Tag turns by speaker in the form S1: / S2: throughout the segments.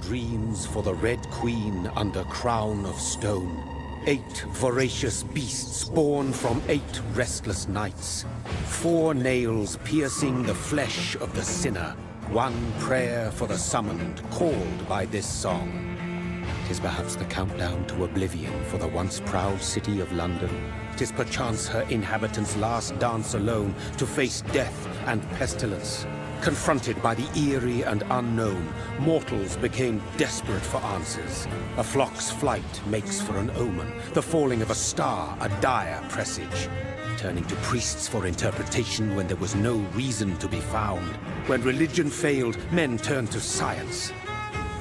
S1: dreams for the Red Queen under crown of stone. 8 voracious beasts born from 8 restless nights. 4 nails piercing the flesh of the sinner. 1 prayer for the summoned, called by this song. 'Tis perhaps the countdown to oblivion for the once proud city of London. 'Tis perchance her inhabitants' last dance alone to face death and pestilence. Confronted by the eerie and unknown, mortals became desperate for answers. A flock's flight makes for an omen, the falling of a star a dire presage. Turning to priests for interpretation when there was no reason to be found. When religion failed, men turned to science.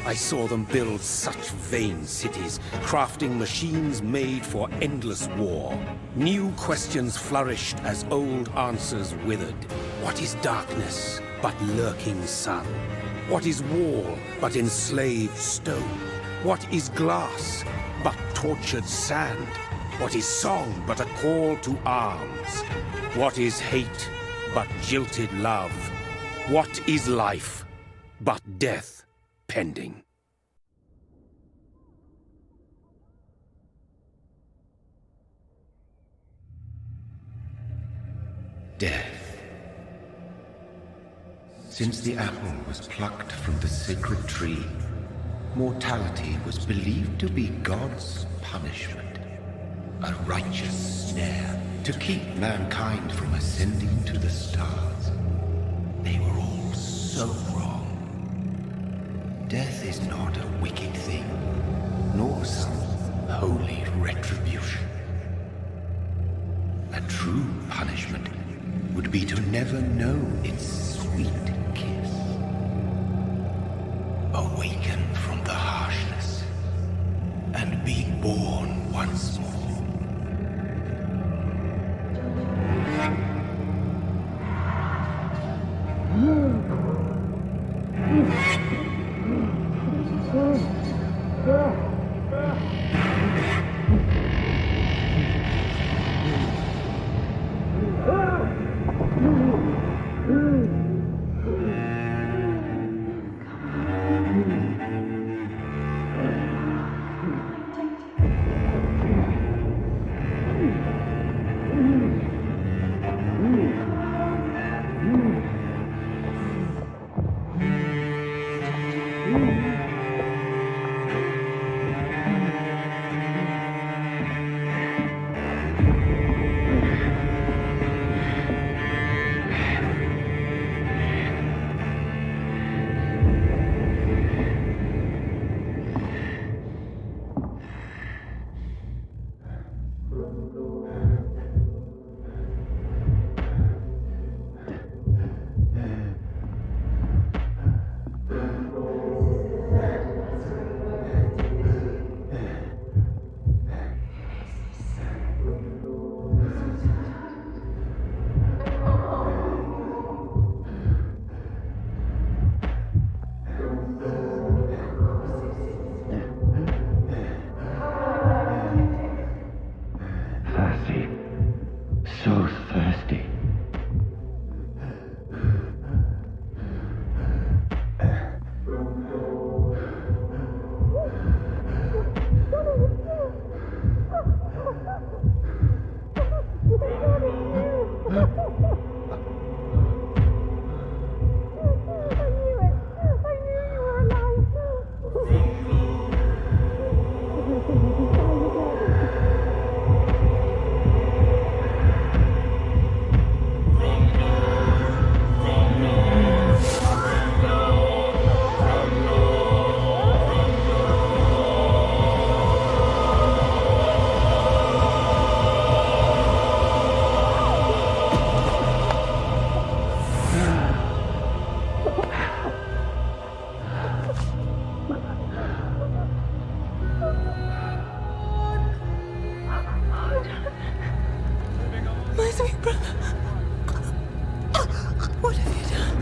S1: I saw them build such vain cities, crafting machines made for endless war. New questions flourished as old answers withered. What is darkness but lurking sun? What is wall but enslaved stone? What is glass but tortured sand? What is song but a call to arms? What is hate but jilted love? What is life but death pending?
S2: Death. Since the apple was plucked from the sacred tree, mortality was believed to be God's punishment, a righteous snare to keep mankind from ascending to the stars. They were all so wrong. Death is not a wicked thing, nor some holy retribution. A true punishment would be to never know its sweet kiss. Awaken from the harshness and be born once more.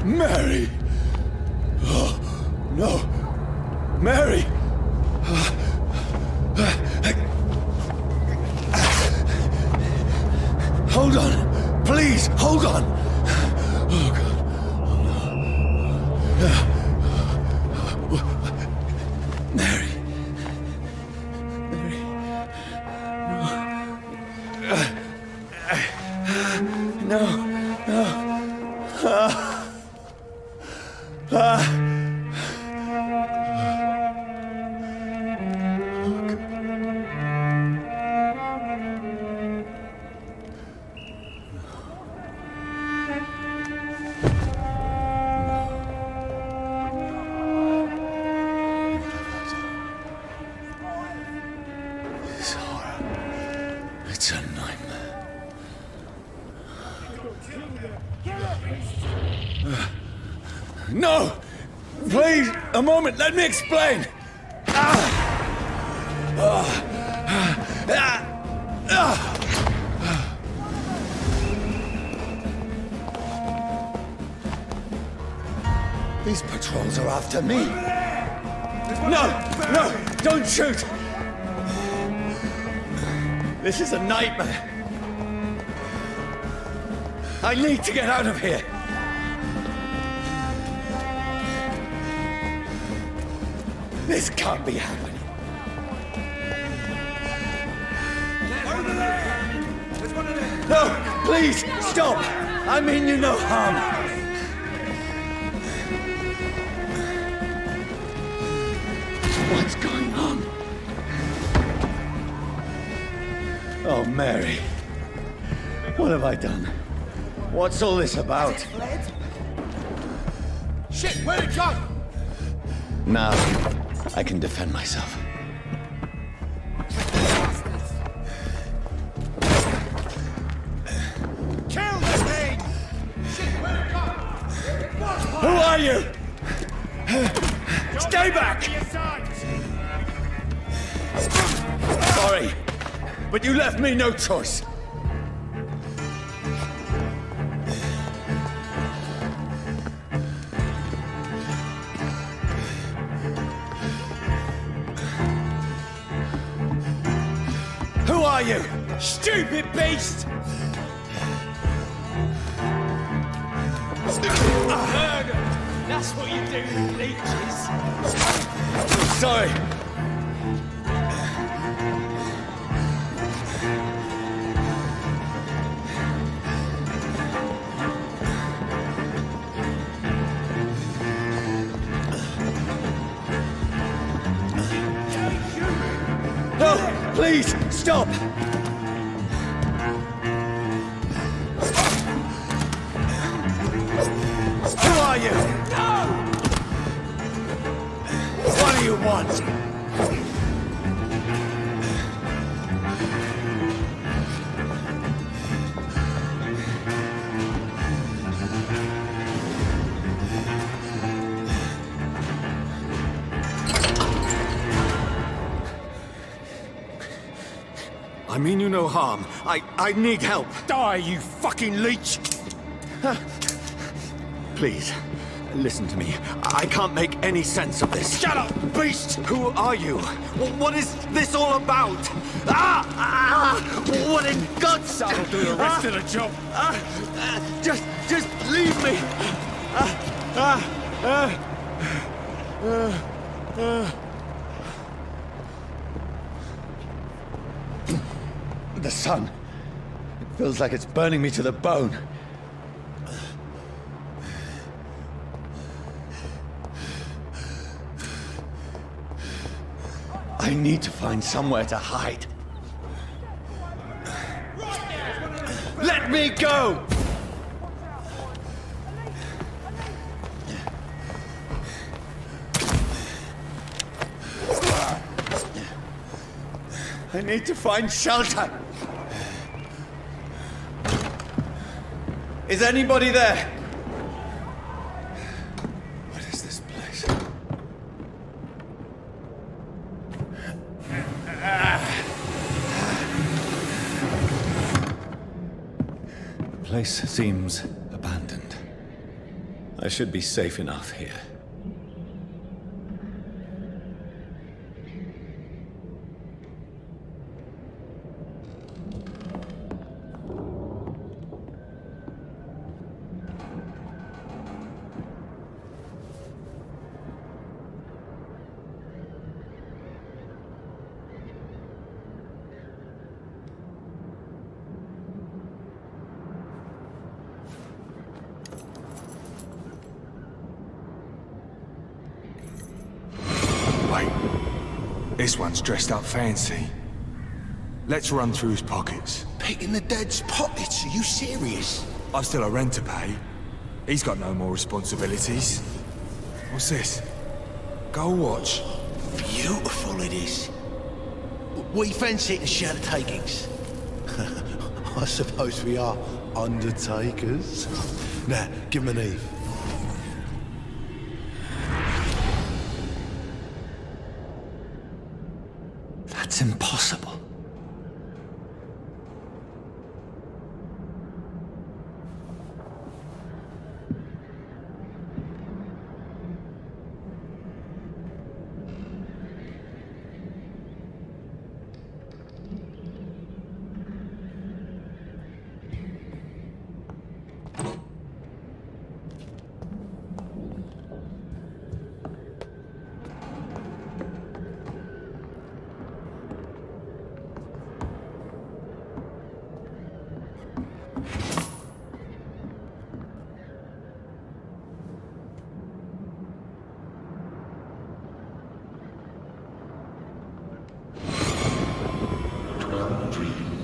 S3: Mary! Oh, no! Mary! Hold on! Please, hold on! Oh, God. No! Please, a moment, let me explain! These patrols are after me. No! Don't shoot! This is a nightmare. I need to get out of here. This can't be happening. No, please, stop! I mean you no harm. What's going on? Oh, Mary. What have I done? What's all this about?
S4: Shit, where'd it go?
S3: Now, I can defend myself.
S4: Kill the thing! Shit, where'd it go?
S3: Who are you? Stay back! Sorry, but you left me no choice. Who are you? Stupid beast!
S4: Murder! That's what you do with leeches.
S3: Sorry. No, please, stop! Who are you?
S4: No!
S3: What do you want? I mean you no harm. I need help.
S4: Die, you fucking leech!
S3: Please, listen to me. I can't make any sense of this.
S4: Shut up, beast!
S3: Who are you? What is this all about? What in God's name?
S4: That'll do the rest of the job.
S3: Just leave me. The sun. It feels like it's burning me to the bone. I need to find somewhere to hide. Let me go! I need to find shelter. Is anybody there? What is this place? The place seems abandoned. I should be safe enough here.
S4: This one's dressed up fancy. Let's run through his pockets.
S5: Picking the dead's pockets? Are you serious?
S4: I've still a rent to pay. He's got no more responsibilities. What's this? Gold watch.
S5: Beautiful it is. We fancy it and share the takings. I suppose we are undertakers. Now, give him an Eve.
S3: That's impossible.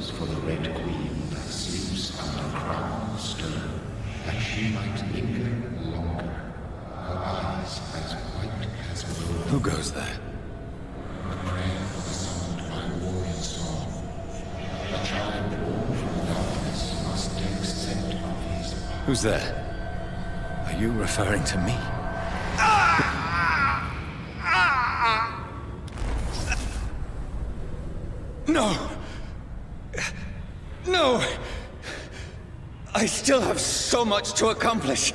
S2: For the Red Queen that sleeps under crown of stone, that she might linger longer, her eyes as white as gold.
S3: Who goes there?
S2: The prayer summoned by warrior song. A child born from darkness must take scent of his path.
S3: Who's there? Are you referring to me? No! No! I still have so much to accomplish.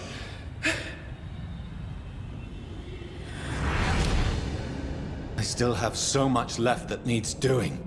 S3: I still have so much left that needs doing.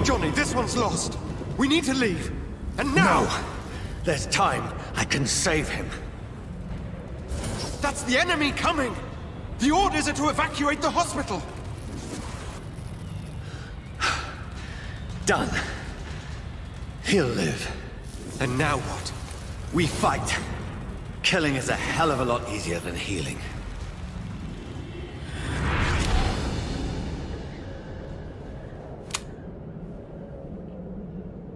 S5: Johnny, this one's lost. We need to leave. And now!
S3: No! There's time. I can save him.
S5: That's the enemy coming! The orders are to evacuate the hospital!
S3: Done. He'll live.
S5: And now what?
S3: We fight. Killing is a hell of a lot easier than healing.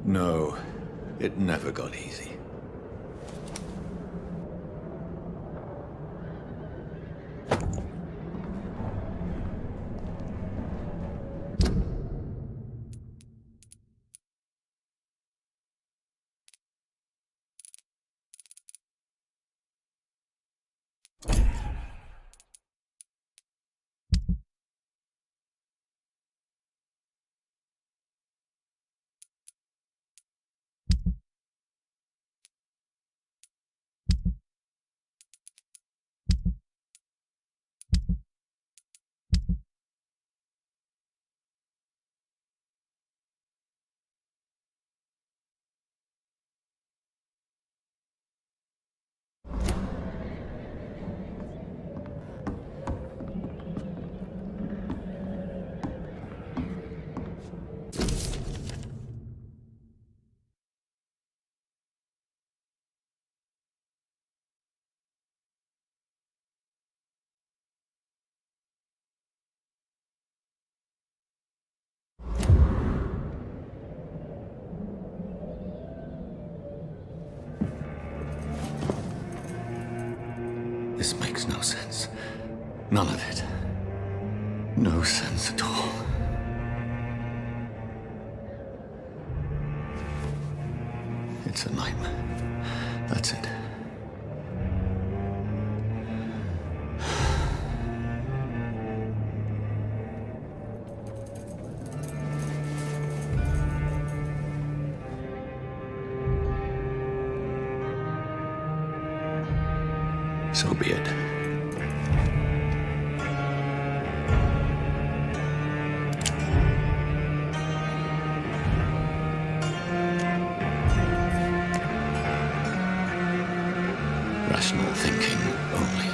S3: No, it never got easy. This makes no sense. None of it. No sense at all. It's a nightmare. That's it. So be it. Rational thinking only.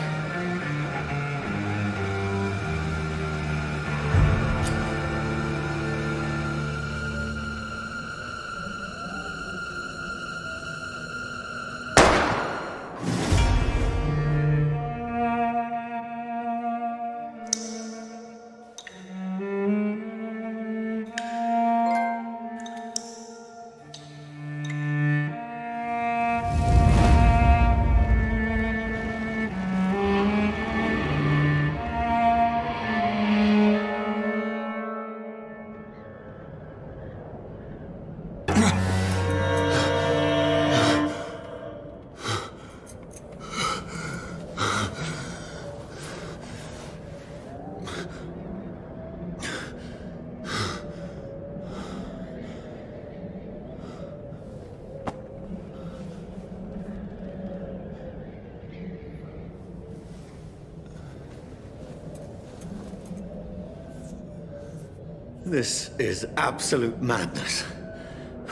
S3: This is absolute madness.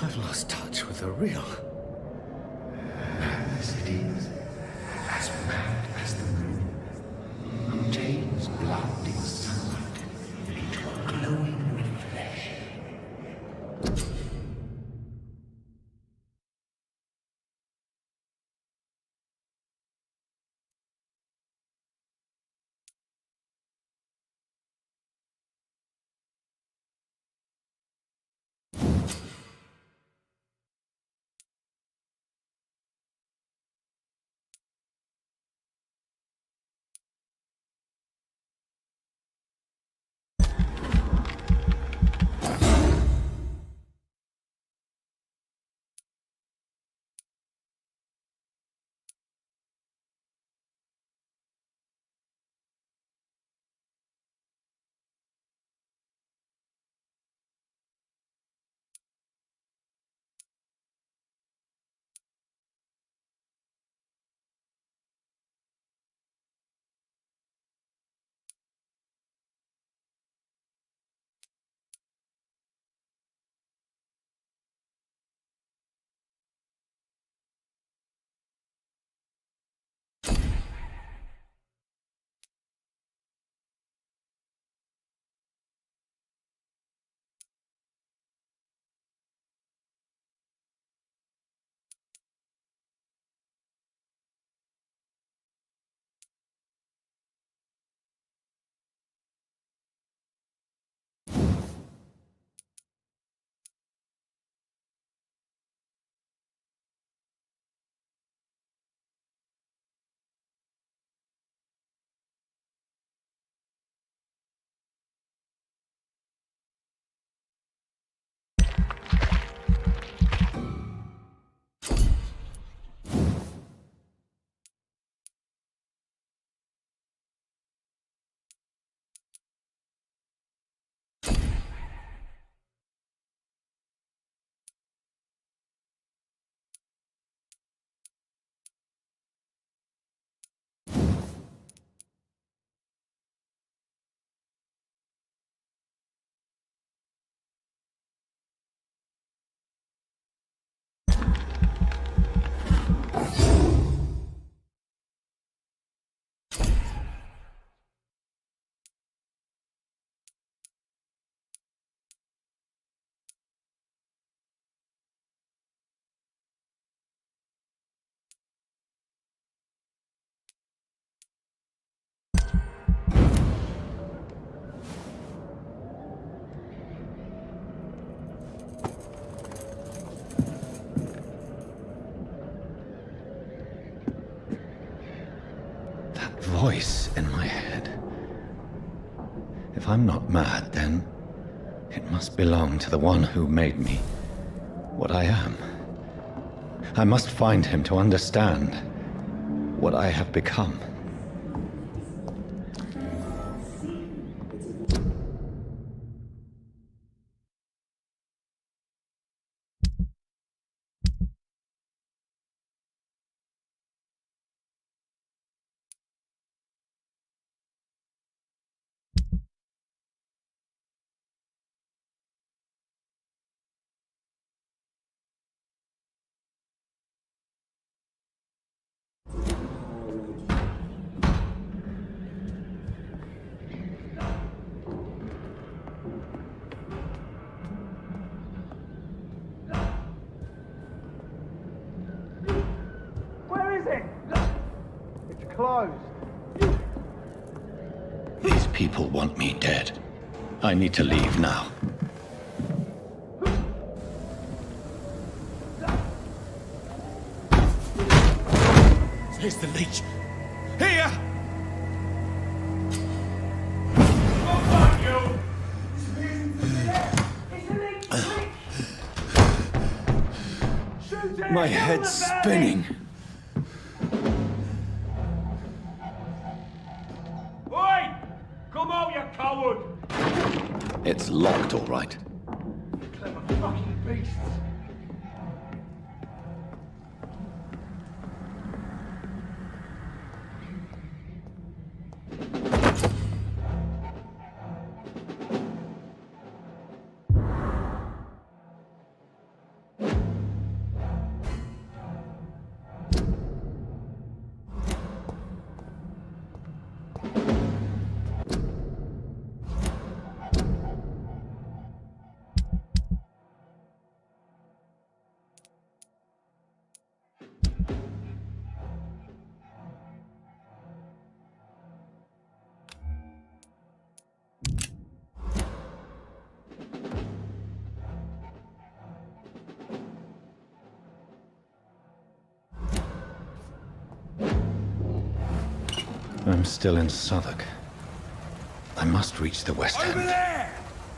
S3: I've lost touch with the real.
S2: Madness it is, as mad as the moon, who takes blood in sunlight into a glowing flesh.
S3: Voice in my head. If I'm not mad, then it must belong to the one who made me what I am. I must find him to understand what I have become. These people want me dead. I need to leave now.
S5: Here's the leech. Here!
S3: My head's spinning.
S6: Oi! Come out, you coward!
S3: It's locked, all right.
S6: Clever fucking beasts.
S3: I'm still in Southwark. I must reach the West
S4: Over
S3: End.
S4: there!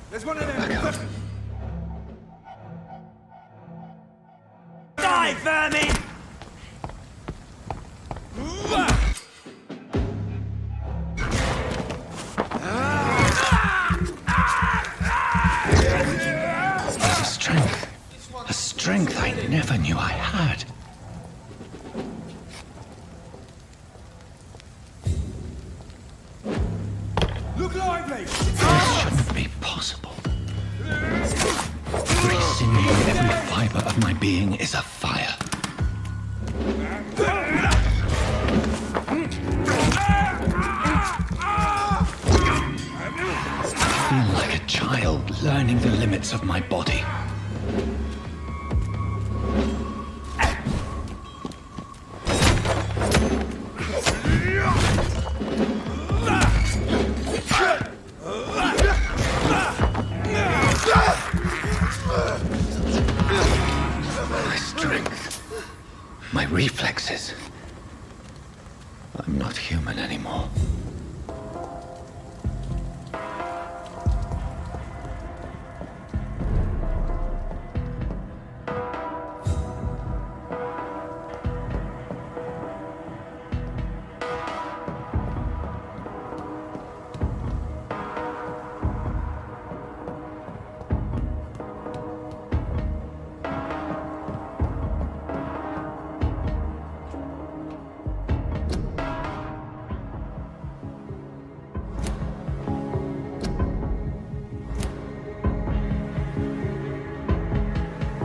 S4: There's one of them.
S3: Back out.
S4: Die, vermin!
S3: There's a strength I never knew I had.
S4: Look lively!
S3: This shouldn't be possible. Every sinew, every fiber of my being is afire. I feel like a child learning the limits of my body. My strength, my reflexes. I'm not human anymore.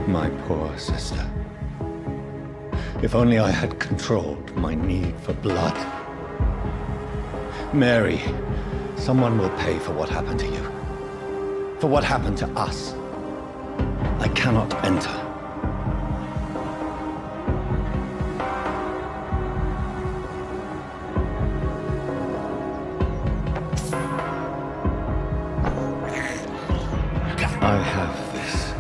S3: My poor sister. If only I had controlled my need for blood. Mary, someone will pay for what happened to you. For what happened to us. I cannot enter. I have this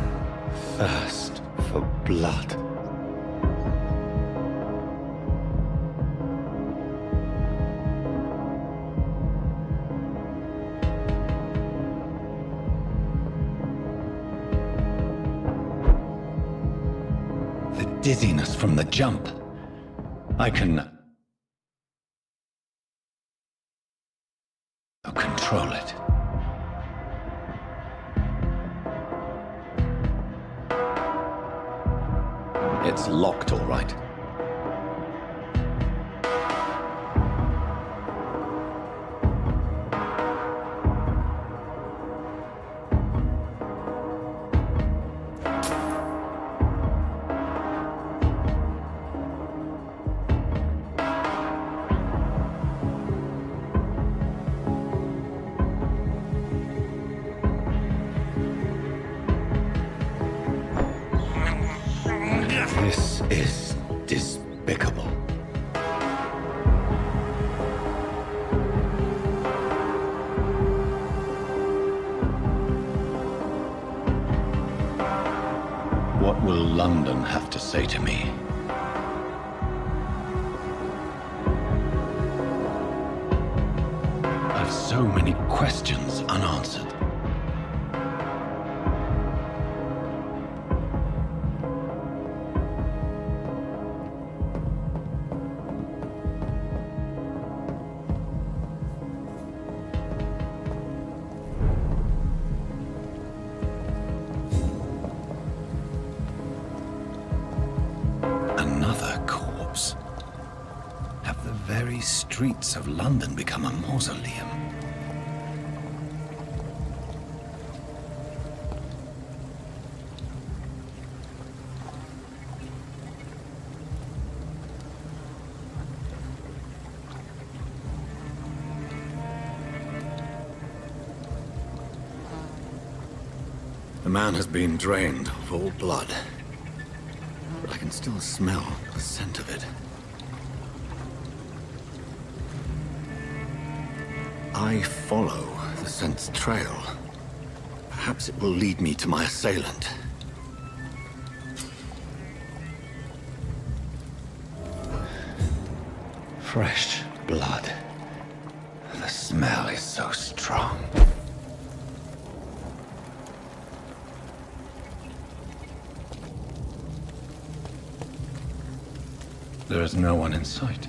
S3: thirst for blood. The dizziness from the jump. I can control it. It's locked, all right. This is despicable. What will London have to say to me? I've so many questions unanswered. Another corpse. Have the very streets of London become a mausoleum? The man has been drained of all blood. But I can still smell the scent of it. I follow the scent's trail. Perhaps it will lead me to my assailant. Fresh blood. smell is so strong. There is no one in sight.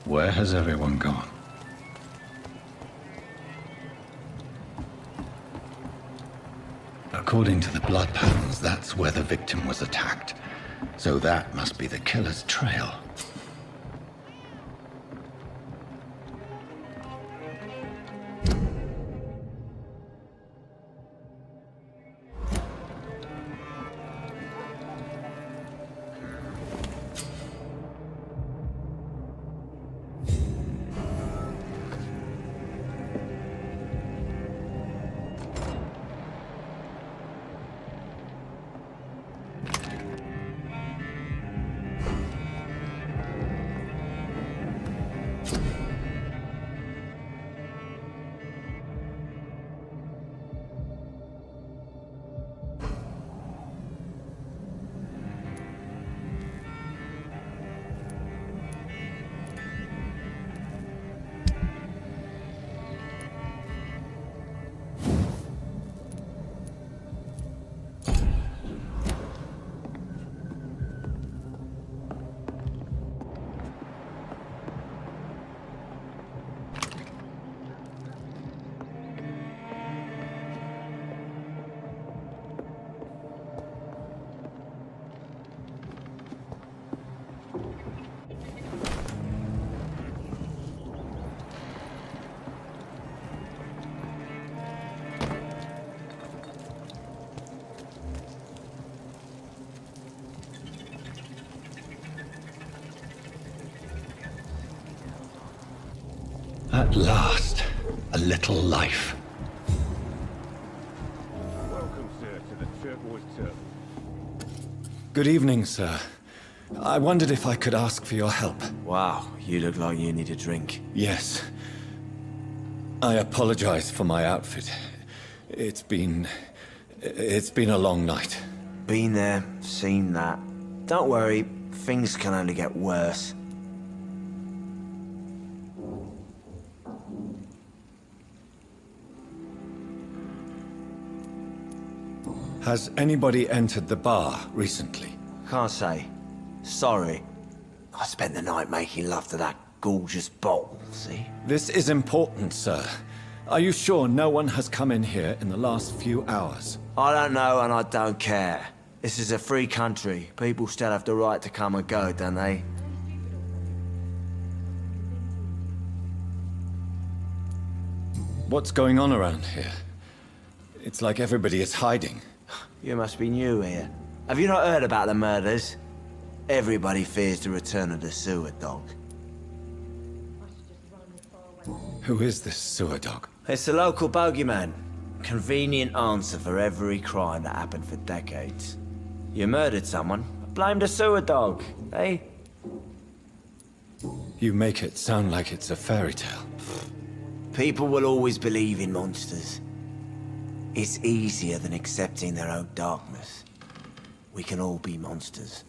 S3: Where has everyone gone? According to the blood patterns, that's where the victim was attacked. So that must be the killer's trail. At last, a little life.
S6: Welcome, sir, to the Turquoise Turtle.
S3: Good evening, sir. I wondered if I could ask for your help.
S5: Wow, you look like you need a drink.
S3: Yes. I apologize for my outfit. It's been a long night.
S5: Been there, seen that. Don't worry, things can only get worse.
S3: Has anybody entered the bar recently?
S5: Can't say. Sorry. I spent the night making love to that gorgeous bottle, see?
S3: This is important, sir. Are you sure no one has come in here in the last few hours?
S5: I don't know and I don't care. This is a free country. People still have the right to come and go, don't they?
S3: What's going on around here? It's like everybody is hiding.
S5: You must be new here. Have you not heard about the murders? Everybody fears the return of the sewer dog.
S3: Who is this sewer dog?
S5: It's the local bogeyman. Convenient answer for every crime that happened for decades. You murdered someone, blame the sewer dog, eh?
S3: You make it sound like it's a fairy tale.
S5: People will always believe in monsters. It's easier than accepting their own darkness. We can all be monsters.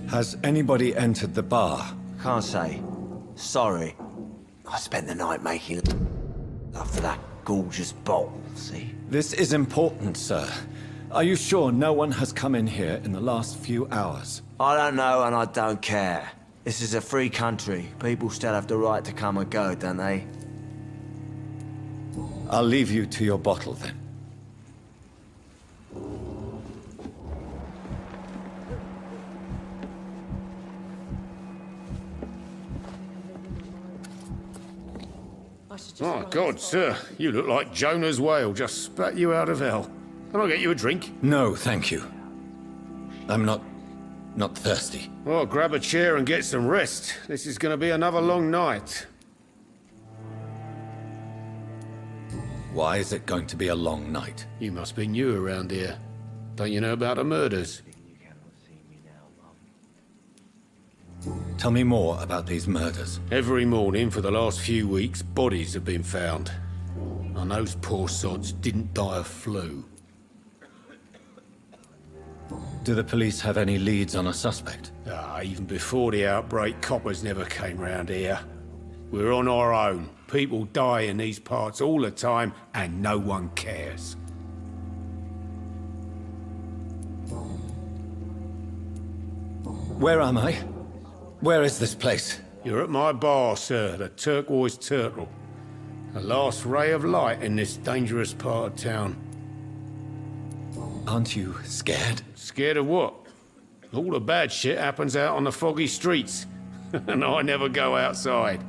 S3: Has anybody entered the bar?
S5: Can't say. Sorry. I spent the night making love to that gorgeous bottle, see?
S3: This is important, sir. Are you sure no one has come in here in the last few hours?
S5: I don't know and I don't care. This is a free country. People still have the right to come and go, don't they?
S3: I'll leave you to your bottle then.
S7: Oh, God, sir. You look like Jonah's whale just spat you out of hell. Can I get you a drink?
S3: No, thank you. I'm not thirsty.
S7: Well, grab a chair and get some rest. This is going to be another long night.
S3: Why is it going to be a long night?
S7: You must be new around here. Don't you know about the murders?
S3: Tell me more about these murders.
S7: Every morning for the last few weeks, bodies have been found. And those poor sods didn't die of flu.
S3: Do the police have any leads on a suspect?
S7: Even before the outbreak, coppers never came round here. We're on our own. People die in these parts all the time, and no one cares.
S3: Where am I? Where is this place?
S7: You're at my bar, sir, the Turquoise Turtle. The last ray of light in this dangerous part of town.
S3: Aren't you scared?
S7: Scared of what? All the bad shit happens out on the foggy streets. And I never go outside.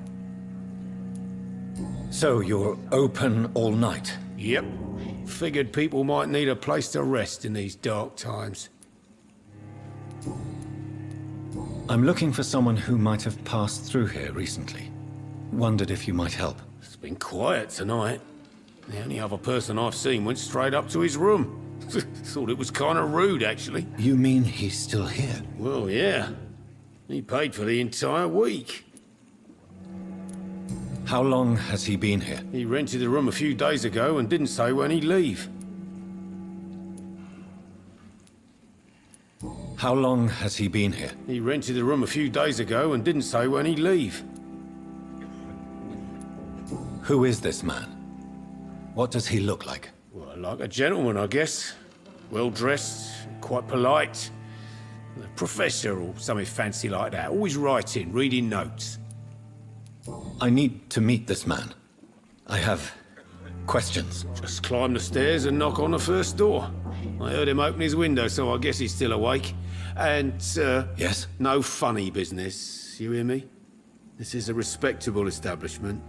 S3: So you're open all night?
S7: Yep. Figured people might need a place to rest in these dark times.
S3: I'm looking for someone who might have passed through here recently. Wondered if you might help.
S7: It's been quiet tonight. The only other person I've seen went straight up to his room. Thought it was kind of rude, actually.
S3: You mean he's still here?
S7: Well, yeah. He paid for the entire week.
S3: How long has he been here?
S7: He rented the room a few days ago and didn't say when he'd leave.
S3: How long has he been here?
S7: He rented the room a few days ago and didn't say when he'd leave.
S3: Who is this man? What does he look like?
S7: Well, like a gentleman, I guess. Well-dressed, quite polite. A professor or something fancy like that. Always writing, reading notes.
S3: I need to meet this man. I have questions.
S7: Just climb the stairs and knock on the first door. I heard him open his window, so I guess he's still awake. And,
S3: Yes?
S7: no funny business, you hear me? This is a respectable establishment.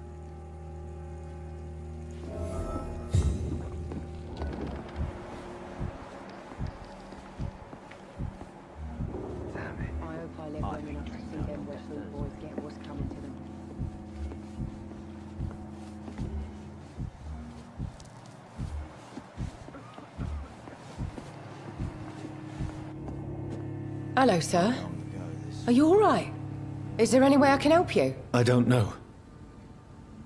S8: I hope I live long enough to see them wet food boys get what's coming to them. Hello, sir. Are you all right? Is there any way I can help you?
S3: I don't know.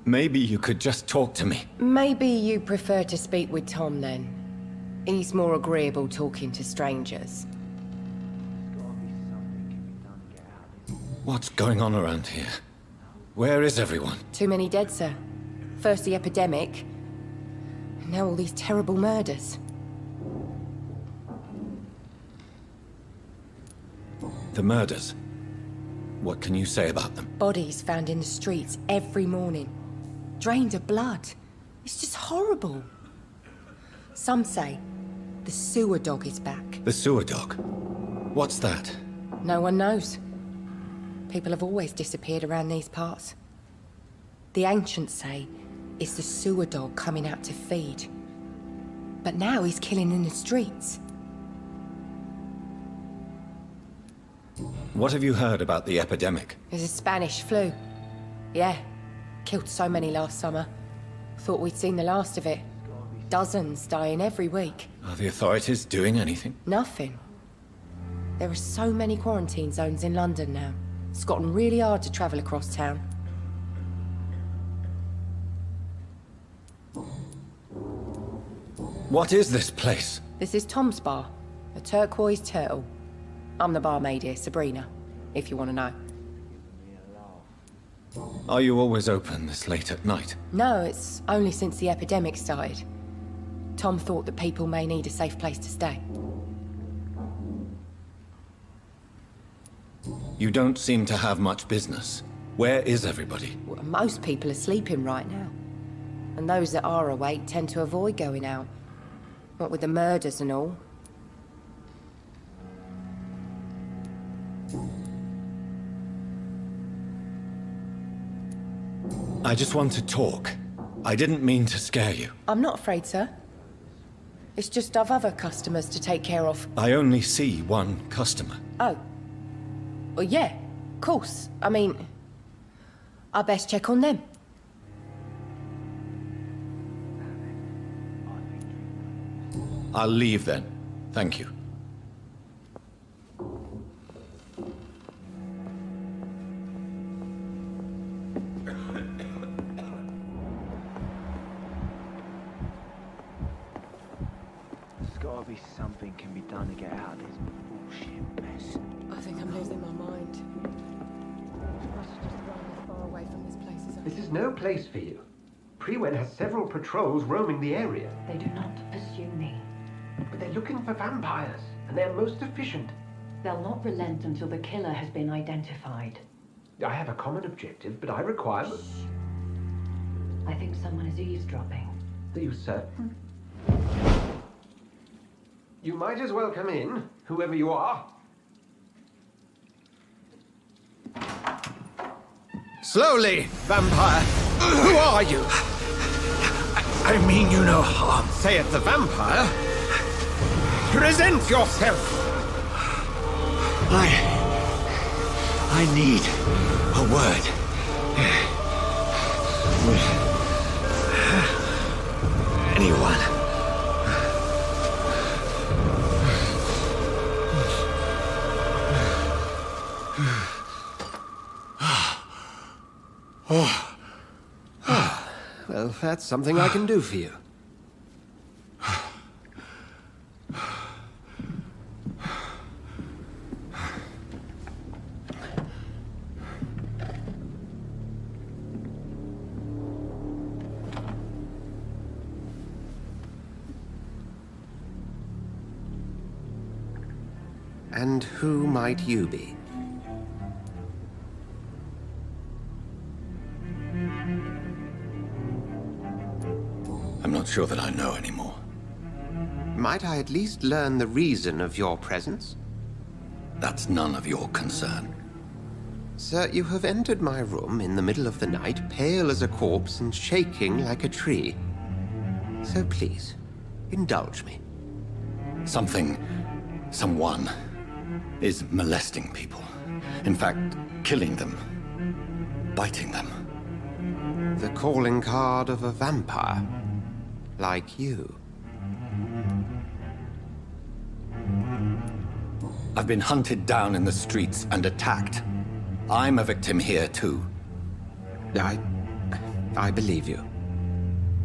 S3: Maybe you could just talk to me.
S8: Maybe you prefer to speak with Tom, then. He's more agreeable talking to strangers.
S3: What's going on around here? Where is everyone?
S8: Too many dead, sir. First the epidemic, and now all these terrible murders.
S3: The murders. What can you say about them?
S8: Bodies found in the streets every morning. Drained of blood. It's just horrible. Some say the sewer dog is back.
S3: The sewer dog. What's that?
S8: No one knows. People have always disappeared around these parts. The ancients say it's the sewer dog coming out to feed. But now he's killing in the streets.
S3: What have you heard about the epidemic?
S8: There's a Spanish flu. Yeah. Killed so many last summer. Thought we'd seen the last of it. Dozens dying every week.
S3: Are the authorities doing anything?
S8: Nothing. There are so many quarantine zones in London now. It's gotten really hard to travel across town.
S3: What is this place?
S8: This is Tom's bar, the Turquoise Turtle. I'm the barmaid here, Sabrina, if you want to know.
S3: Are you always open this late at night?
S8: No, it's only since the epidemic started. Tom thought that people may need a safe place to stay.
S3: You don't seem to have much business. Where is everybody?
S8: Well, most people are sleeping right now. And those that are awake tend to avoid going out. What with the murders and all.
S3: I just want to talk. I didn't mean to scare you.
S8: I'm not afraid, sir. It's just I've other customers to take care of.
S3: I only see one customer.
S8: Oh. Well, yeah, of course. I mean, I best check on them.
S3: I'll leave then. Thank you.
S5: There's gotta be something can be done to get out of this bullshit mess.
S8: I think I'm losing my mind. I should just run as far away from this place as I
S9: This is no place for you. Prewen has several patrols roaming the area,
S10: They do not pursue me.
S9: but they're looking for vampires, and they're most efficient.
S10: They'll not relent until the killer has been identified.
S9: I have a common objective, but I require...
S10: I think someone is eavesdropping.
S9: Are you certain? You might as well come in, whoever you are.
S3: Slowly, vampire! Who are you?
S9: I mean you no harm.
S3: Saith the vampire. Present yourself!
S5: I need a word. Anyone.
S9: Well, that's something I can do for you. And who might you be?
S3: I'm not sure that I know anymore.
S9: Might I at least learn the reason of your presence?
S3: That's none of your concern.
S9: Sir, you have entered my room in the middle of the night, pale as a corpse and shaking like a tree. So please, indulge me.
S3: Someone is molesting people. In fact, killing them. Biting them.
S9: The calling card of a vampire. Like you.
S3: I've been hunted down in the streets and attacked. I'm a victim here, too.
S9: I believe you.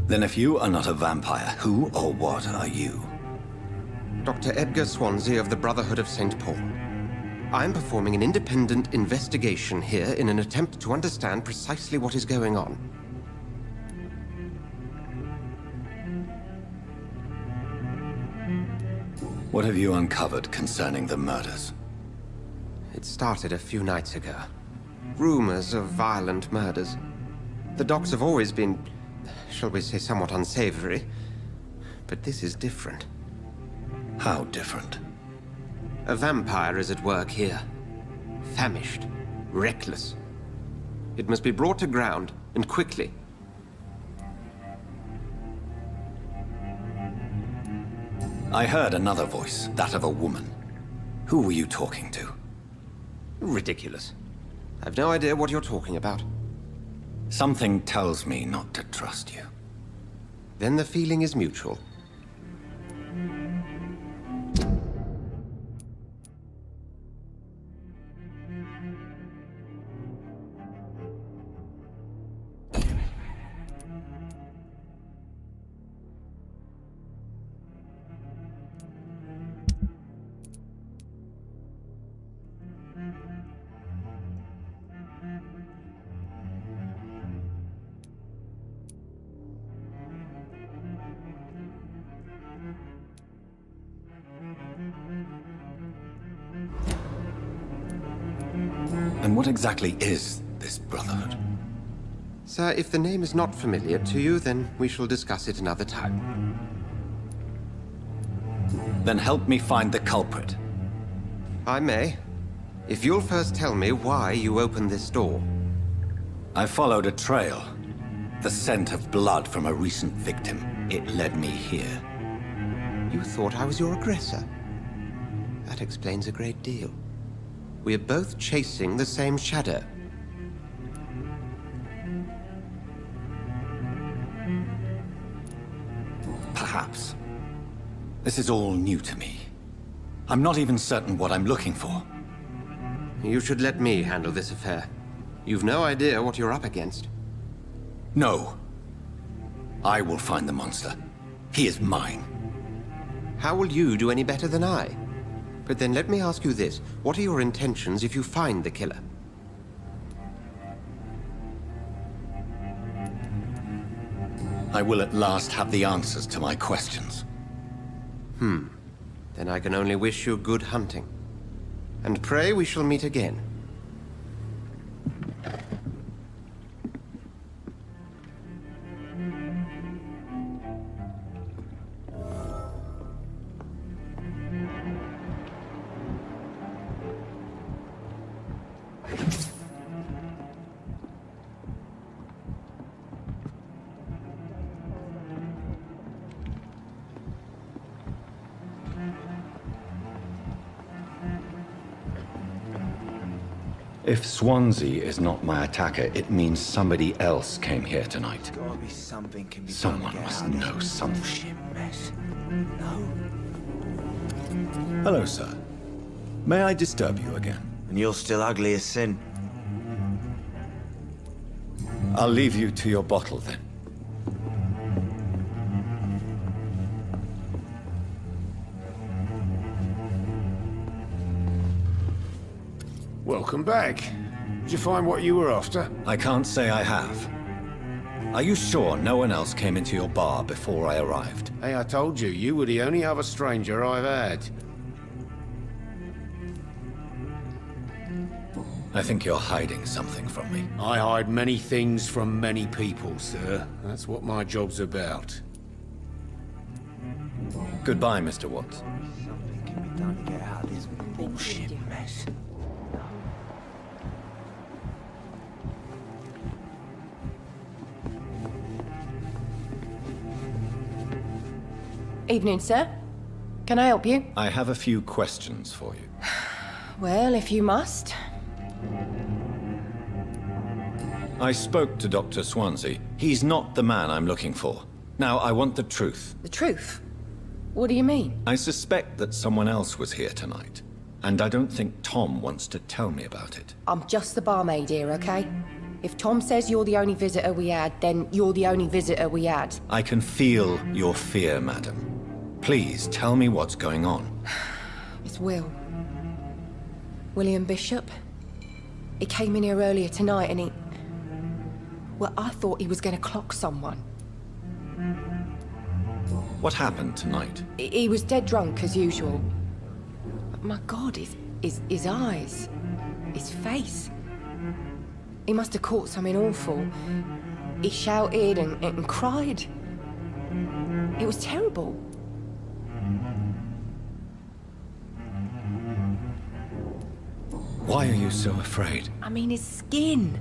S3: Then if you are not a vampire, who or what are you?
S9: Dr. Edgar Swansea of the Brotherhood of St. Paul. I'm performing an independent investigation here in an attempt to understand precisely what is going on.
S3: What have you uncovered concerning the murders?
S9: It started a few nights ago. Rumors of violent murders. The docs have always been, shall we say, somewhat unsavory. But this is different.
S3: How different?
S9: A vampire is at work here. Famished. Reckless. It must be brought to ground, and quickly.
S3: I heard another voice, that of a woman. Who were you talking to?
S9: Ridiculous. I've no idea what you're talking about.
S3: Something tells me not to trust you.
S9: Then the feeling is mutual.
S3: And what exactly is this Brotherhood?
S9: Sir, if the name is not familiar to you, then we shall discuss it another time.
S3: Then help me find the culprit.
S9: I may. If you'll first tell me why you opened this door.
S3: I followed a trail. The scent of blood from a recent victim. It led me here.
S9: You thought I was your aggressor. That explains a great deal. We're both chasing the same shadow.
S3: Perhaps. This is all new to me. I'm not even certain what I'm looking for.
S9: You should let me handle this affair. You've no idea what you're up against.
S3: No. I will find the monster. He is mine.
S9: How will you do any better than I? But then let me ask you this. What are your intentions if you find the killer?
S3: I will at last have the answers to my questions.
S9: Then I can only wish you good hunting. And pray we shall meet again.
S3: If Swansea is not my attacker, it means somebody else came here tonight.
S5: Gotta be something can be
S3: Someone
S5: done to get
S3: must
S5: out of
S3: know
S5: this
S3: something.
S5: bullshit mess. No.
S3: Hello, sir. May I disturb you again?
S5: And you're still ugly as sin.
S3: I'll leave you to your bottle then.
S7: Welcome back. Did you find what you were after?
S3: I can't say I have. Are you sure no one else came into your bar before I arrived?
S7: Hey, I told you, you were the only other stranger I've had.
S3: I think you're hiding something from me.
S7: I hide many things from many people, sir. That's what my job's about.
S3: Goodbye, Mr. Watts.
S5: Something can be done to get out of this bullshit mess.
S8: Evening, sir. Can I help you?
S3: I have a few questions for you.
S8: Well, if you must.
S3: I spoke to Dr. Swansea. He's not the man I'm looking for. Now, I want the truth.
S8: The truth? What do you mean?
S3: I suspect that someone else was here tonight, and I don't think Tom wants to tell me about it.
S8: I'm just the barmaid here, okay? If Tom says you're the only visitor we had, then you're the only visitor we had.
S3: I can feel your fear, madam. Please, tell me what's going on.
S8: It's Will. William Bishop. He came in here earlier tonight and he... Well, I thought he was going to clock someone.
S3: What happened tonight?
S8: He was dead drunk, as usual. But my God, his eyes, his face. He must have caught something awful. He shouted and cried. It was terrible.
S3: Why are you so afraid?
S8: I mean, his skin.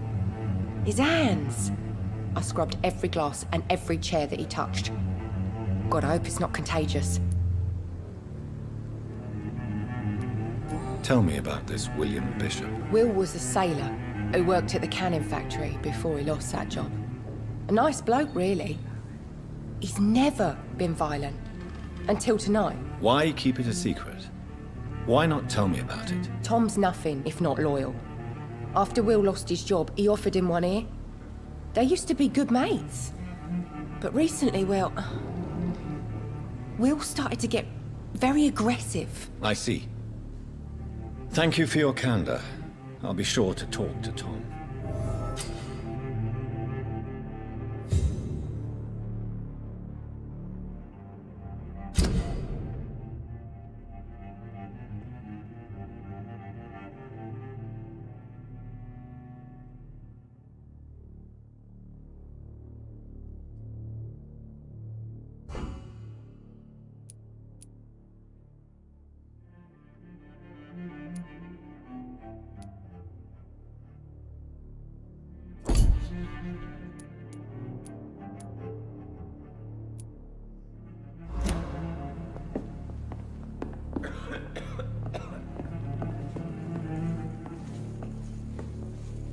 S8: His hands. I scrubbed every glass and every chair that he touched. God, I hope it's not contagious.
S3: Tell me about this William Bishop.
S8: Will was a sailor who worked at the cannon factory before he lost that job. A nice bloke, really. He's never been violent. Until tonight.
S3: Why keep it a secret? Why not tell me about it?
S8: Tom's nothing if not loyal. After Will lost his job, he offered him one ear. They used to be good mates. But recently, well... Will started to get very aggressive.
S3: I see. Thank you for your candor. I'll be sure to talk to Tom.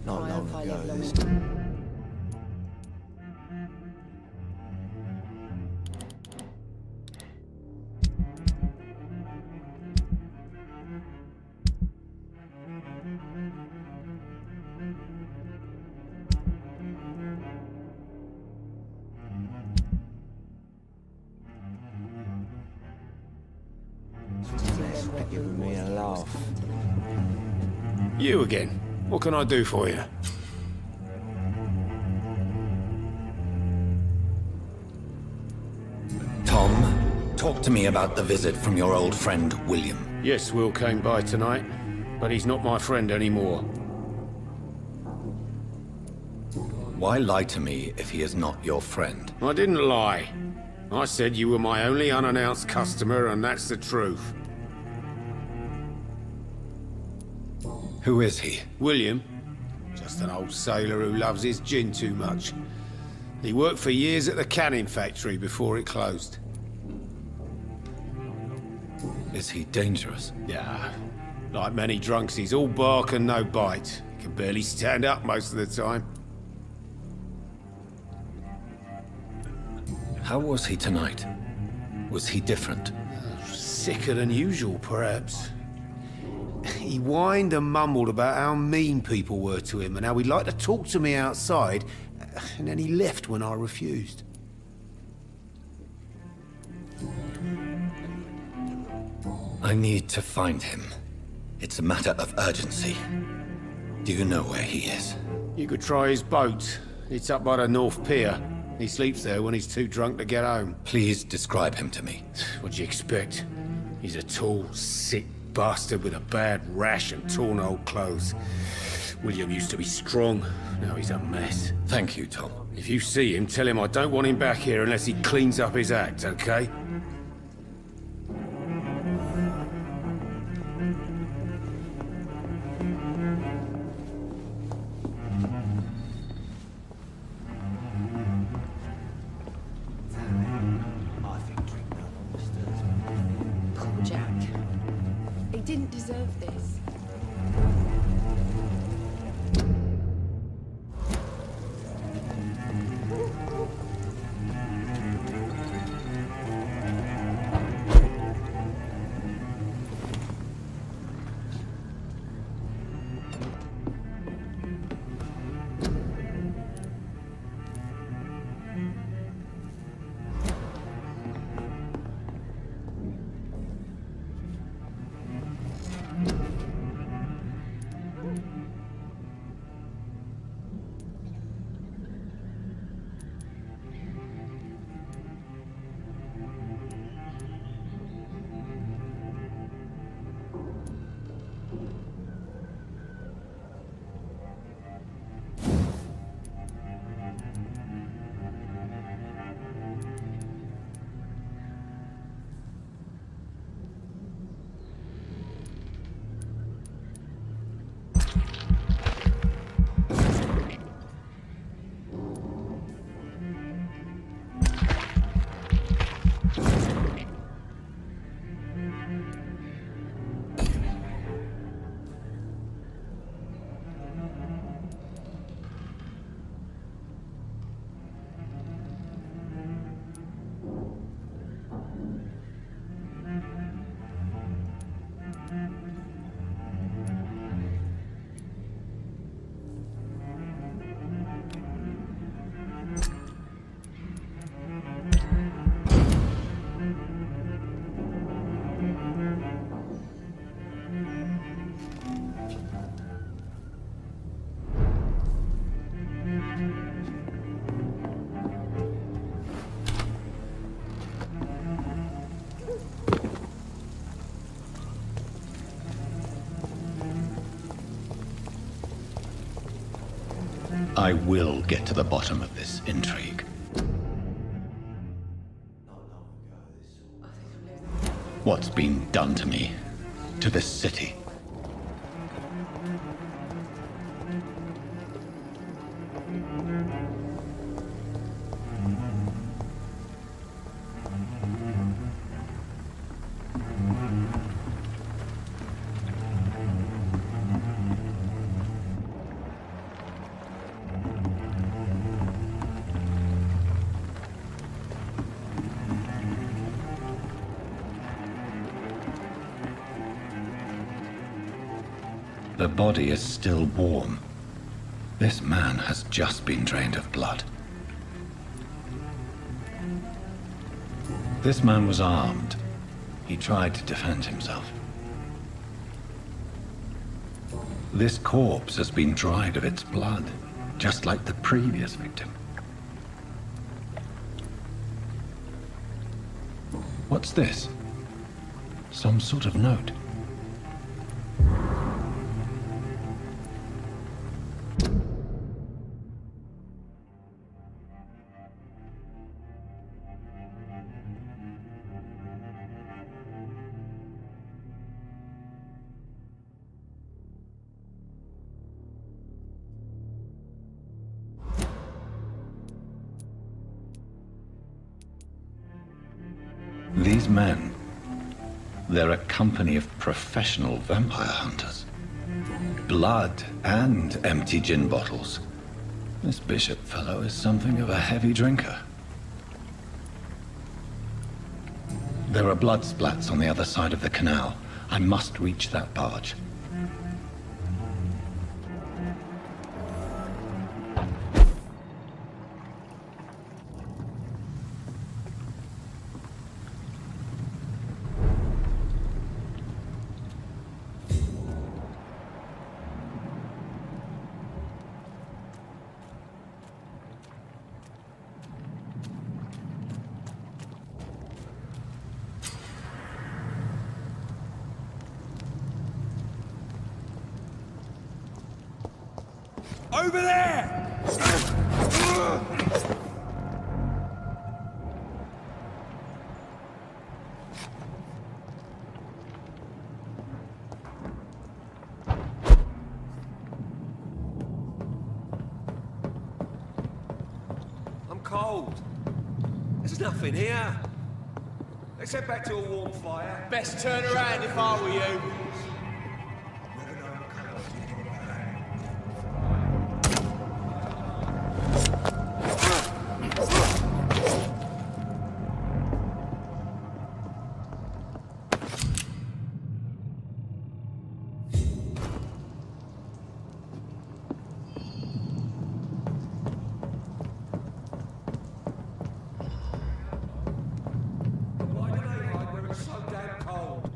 S5: Not
S8: I
S5: long
S8: hope I
S5: ago,
S8: live long
S5: this...
S7: You again. What can I do for you?
S3: Tom, talk to me about the visit from your old friend, William.
S7: Yes, Will came by tonight, but he's not my friend anymore.
S3: Why lie to me if he is not your friend?
S7: I didn't lie. I said you were my only unannounced customer, and that's the truth.
S3: Who is he?
S7: William. Just an old sailor who loves his gin too much. He worked for years at the canning factory before it closed.
S3: Is he dangerous?
S7: Yeah. Like many drunks, he's all bark and no bite. He can barely stand up most of the time.
S3: How was he tonight? Was he different?
S7: Sicker than usual, perhaps. He whined and mumbled about how mean people were to him and how he'd like to talk to me outside, and then he left when I refused.
S3: I need to find him. It's a matter of urgency. Do you know where he is?
S7: You could try his boat. It's up by the North Pier. He sleeps there when he's too drunk to get home.
S3: Please describe him to me.
S7: What do you expect? He's a tall, sick bastard with a bad rash and torn old clothes. William used to be strong. Now he's a mess.
S3: Thank you, Tom.
S7: If you see him, tell him I don't want him back here unless he cleans up his act, okay?
S8: Poor Jack. He didn't deserve this.
S3: I will get to the bottom of this intrigue. What's been done to me, to this city? The body is still warm. This man has just been drained of blood. This man was armed. He tried to defend himself. This corpse has been dried of its blood, just like the previous victim. What's this? Some sort of note. These men, they're a company of professional vampire hunters. Blood and empty gin bottles. This bishop fellow is something of a heavy drinker. There are blood splats on the other side of the canal. I must reach that barge.
S6: Over there!
S11: I'm cold. There's nothing here. Let's head back to a warm fire.
S6: Best turn around if I were you.
S11: Why do they hide where it's so damn cold?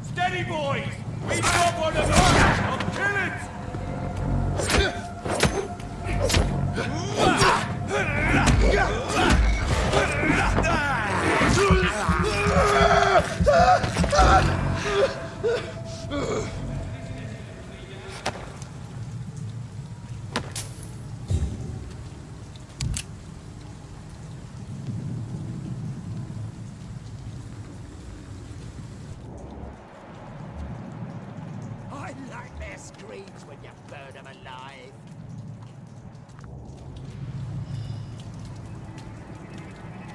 S6: Steady, boys! We got one of them! I'll kill it!
S11: I like their screams when you burn them alive.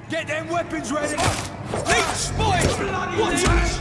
S6: Get them weapons ready! Leech spike! Watch it!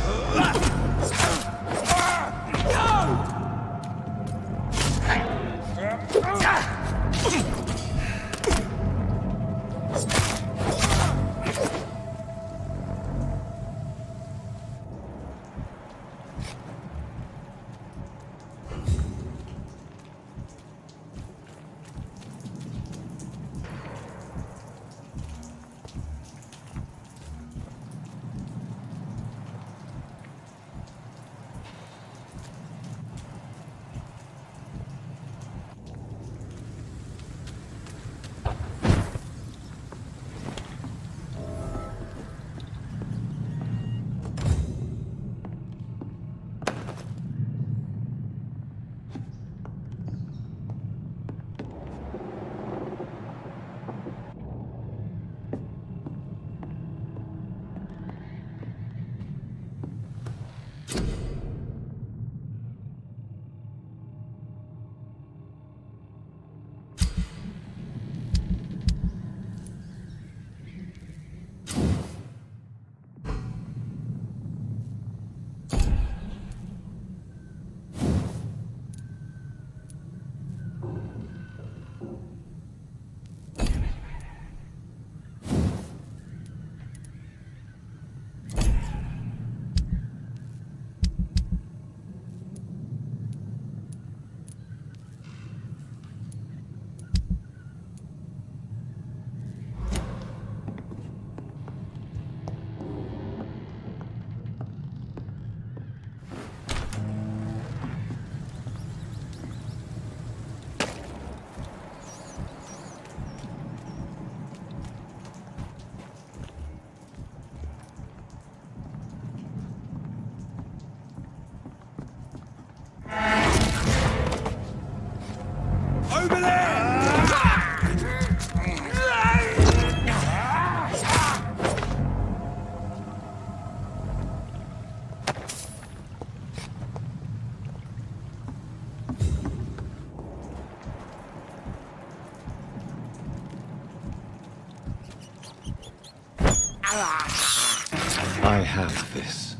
S3: I have this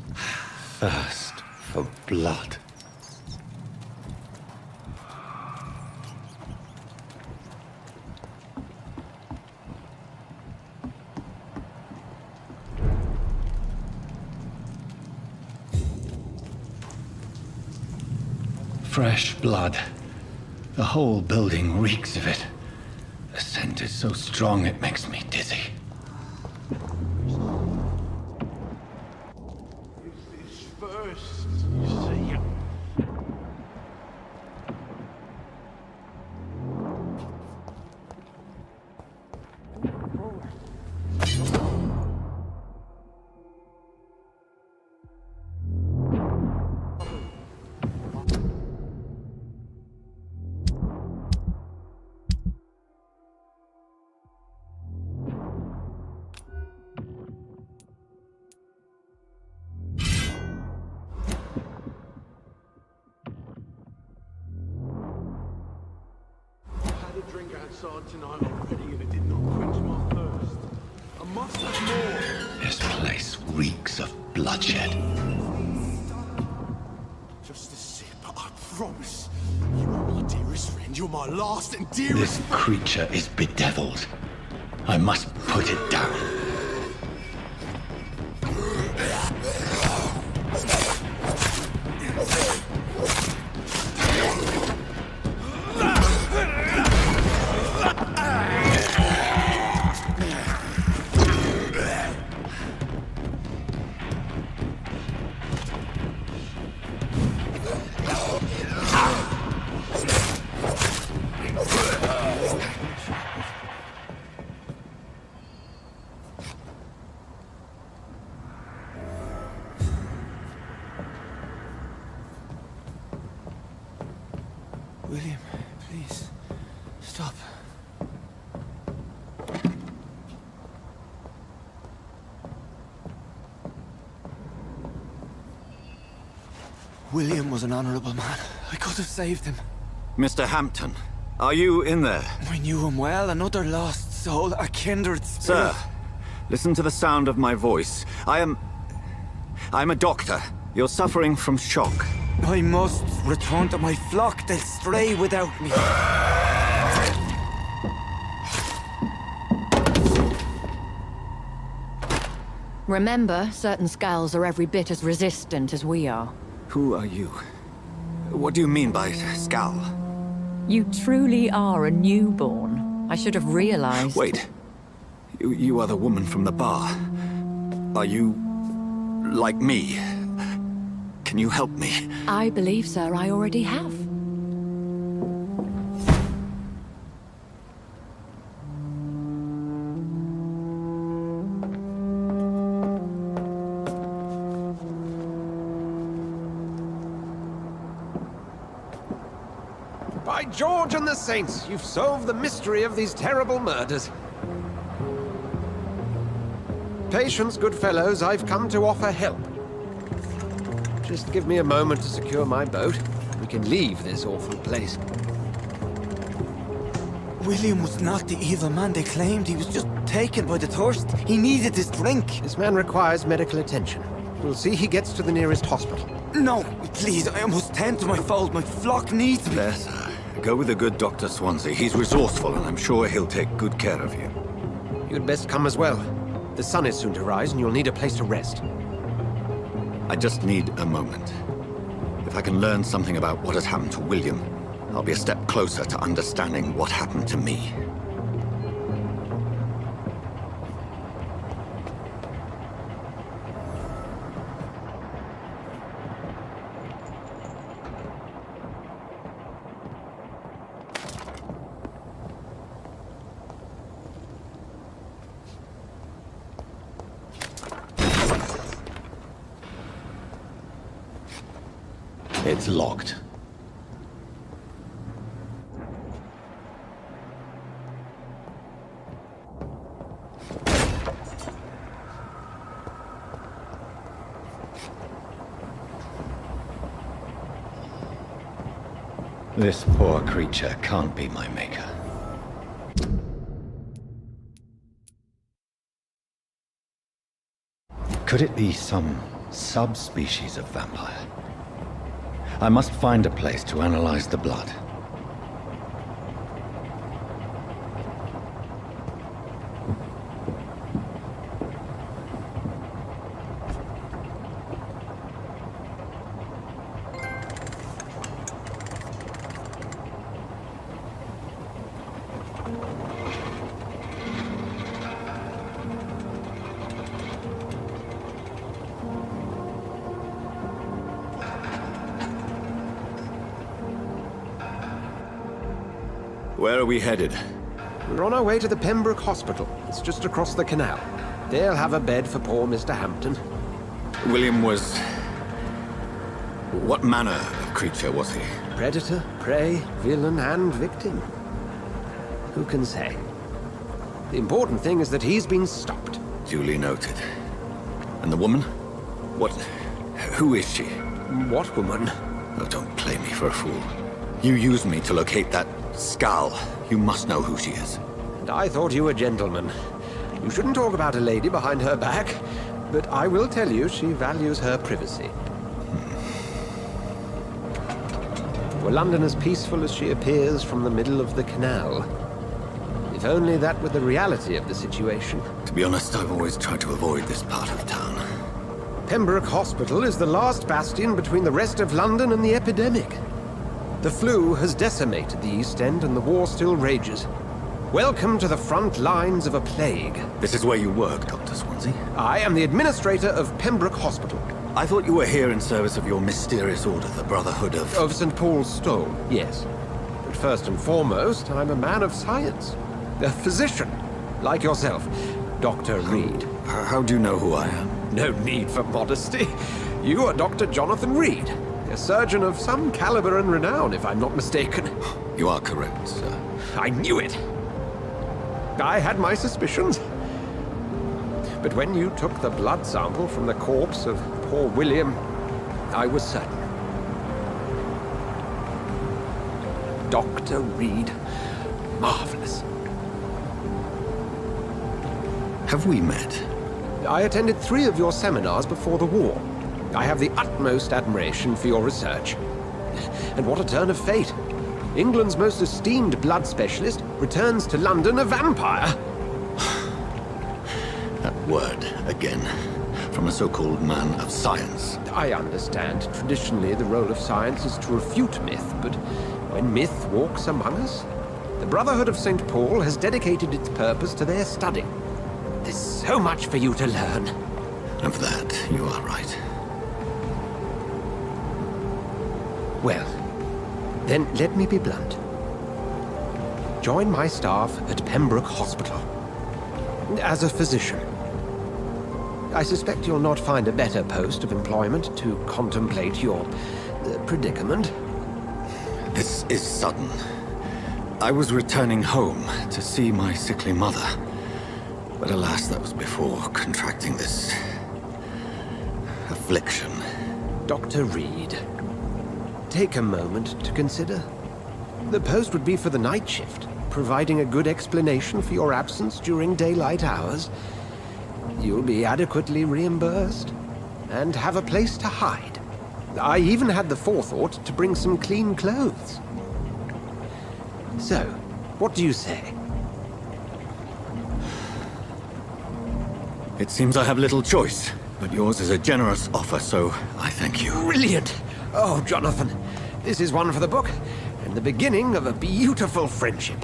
S3: thirst for blood. Fresh blood. The whole building reeks of it. The scent is so strong it makes me dizzy.
S12: Outside tonight already and it did not quench my thirst. I must have more.
S3: This place reeks of bloodshed.
S12: Just a sip, I promise. You are my dearest friend. You're my last and dearest.
S3: This creature is bedeviled. I must put it down.
S5: William, please, stop. William was an honorable man. I could have saved him.
S3: Mr. Hampton, are you in there?
S5: I knew him well, another lost soul, a kindred spirit.
S3: Sir, listen to the sound of my voice. I'm a doctor. You're suffering from shock.
S5: I must return to my flock. They'll stray without me.
S10: Remember, certain skulls are every bit as resistant as we are.
S3: Who are you? What do you mean by Skal?
S10: You truly are a newborn. I should have realized.
S3: Wait. You are the woman from the bar. Are you like me? Can you help me?
S10: I believe, sir, I already have.
S9: By George and the Saints, you've solved the mystery of these terrible murders. Patience, good fellows, I've come to offer help. Just give me a moment to secure my boat. We can leave this awful place.
S5: William was not the evil man they claimed. He was just taken by the thirst. He needed this drink.
S9: This man requires medical attention. We'll see he gets to the nearest hospital.
S5: No, please, I must tend to my fold. My flock needs me.
S3: There, sir. Go with the good Dr. Swansea. He's resourceful, and I'm sure he'll take good care of you.
S9: You'd best come as well. The sun is soon to rise, and you'll need a place to rest.
S3: I just need a moment. If I can learn something about what has happened to William, I'll be a step closer to understanding what happened to me. It's locked. This poor creature can't be my maker. Could it be some subspecies of vampire? I must find a place to analyze the blood.
S13: Where are we headed?
S9: We're on our way to the Pembroke Hospital. It's just across the canal. They'll have a bed for poor Mr. Hampton.
S13: William was... What manner of creature was he?
S9: Predator, prey, villain, and victim. Who can say? The important thing is that he's been stopped.
S13: Duly noted. And the woman? What... Who is she?
S9: What woman?
S13: Oh, don't play me for a fool. You used me to locate that skull. You must know who she is.
S9: And I thought you a gentleman. You shouldn't talk about a lady behind her back, but I will tell you she values her privacy. Were London as peaceful as she appears from the middle of the canal? If only that were the reality of the situation.
S13: To be honest, I've always tried to avoid this part of town.
S9: Pembroke Hospital is the last bastion between the rest of London and the epidemic. The flu has decimated the East End and the war still rages. Welcome to the front lines of a plague.
S13: This is where you work, Dr. Swansea?
S9: I am the administrator of Pembroke Hospital.
S13: I thought you were here in service of your mysterious order, the Brotherhood of...
S9: Of St. Paul's Stone, yes. But first and foremost, I'm a man of science. A physician, like yourself, Dr. Reed.
S13: How do you know who I am?
S9: No need for modesty. You are Dr. Jonathan Reed, a surgeon of some caliber and renown, if I'm not mistaken.
S13: You are correct, sir.
S9: I knew it! I had my suspicions. But when you took the blood sample from the corpse of poor William, I was certain. Dr. Reed. Marvelous.
S13: Have we met?
S9: I attended 3 of your seminars before the war. I have the utmost admiration for your research. And what a turn of fate. England's most esteemed blood specialist returns to London a vampire.
S13: That word, again, from a so-called man of science.
S9: I understand. Traditionally, the role of science is to refute myth, but when myth walks among us, the Brotherhood of St. Paul has dedicated its purpose to their study. There's so much for you to learn.
S13: Of that, you are right.
S9: Well, then let me be blunt. Join my staff at Pembroke Hospital. As a physician. I suspect you'll not find a better post of employment to contemplate your predicament.
S13: This is sudden. I was returning home to see my sickly mother. But alas, that was before contracting this... affliction.
S9: Dr. Reed, take a moment to consider. The post would be for the night shift, providing a good explanation for your absence during daylight hours. You'll be adequately reimbursed, and have a place to hide. I even had the forethought to bring some clean clothes. So, what do you say?
S13: It seems I have little choice, but yours is a generous offer, so I thank you.
S9: Brilliant! Oh, Jonathan, this is one for the book, and the beginning of a beautiful friendship.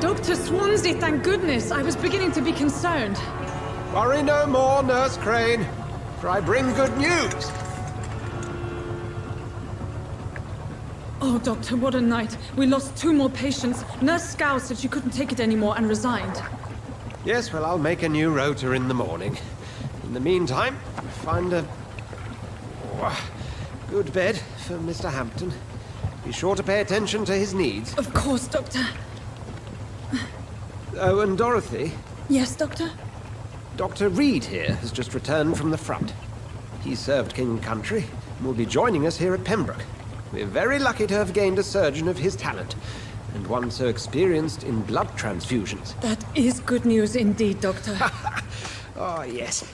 S14: Dr. Swansea, thank goodness. I was beginning to be concerned.
S9: Worry no more, Nurse Crane, for I bring good news.
S14: Oh, Doctor, what a night. We lost 2 more patients. Nurse Scow said she couldn't take it anymore and resigned.
S9: Yes, well, I'll make a new rota in the morning. In the meantime, find a good bed for Mr. Hampton. Be sure to pay attention to his needs.
S14: Of course, Doctor.
S9: Oh, and Dorothy?
S14: Yes, Doctor?
S9: Dr. Reed here has just returned from the front. He served King and Country and will be joining us here at Pembroke. We're very lucky to have gained a surgeon of his talent, and one so experienced in blood transfusions.
S14: That is good news indeed, Doctor.
S9: Oh, yes.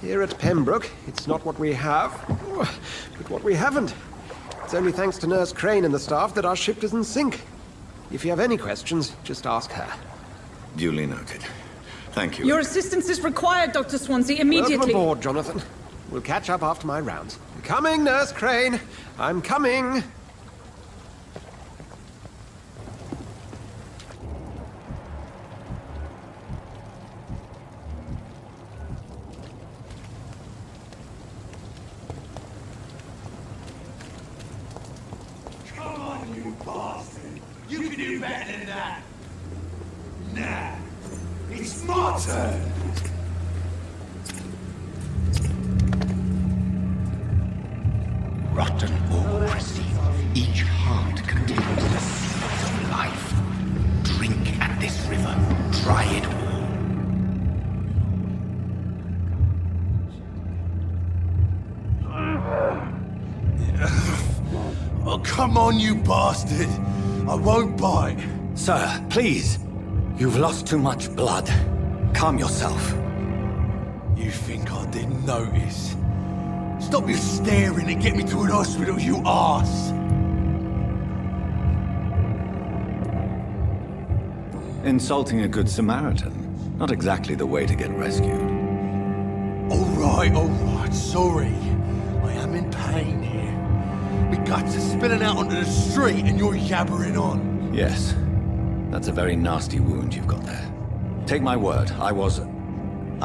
S9: Here at Pembroke, it's not what we have, but what we haven't. It's only thanks to Nurse Crane and the staff that our ship doesn't sink. If you have any questions, just ask her.
S3: Duly noted. Thank you.
S14: Your assistance is required, Dr. Swansea, immediately.
S9: Welcome aboard, Jonathan. We'll catch up after my rounds. Coming, Nurse Crane. I'm coming.
S12: Come on, you bastard! You can do better than that! Nah, it's my turn!
S2: Rotten ocracy. Each heart contains the seeds of life. Drink at this river. Try it all.
S12: Oh, come on, you bastard! I won't bite.
S3: Sir, please. You've lost too much blood. Calm yourself.
S12: You think I didn't notice? Stop your staring and get me to an hospital, you arse!
S3: Insulting a good Samaritan. Not exactly the way to get rescued.
S12: Alright, sorry. I am in pain here. My guts are spilling out onto the street and you're yabbering on.
S3: Yes. That's a very nasty wound you've got there. Take my word, I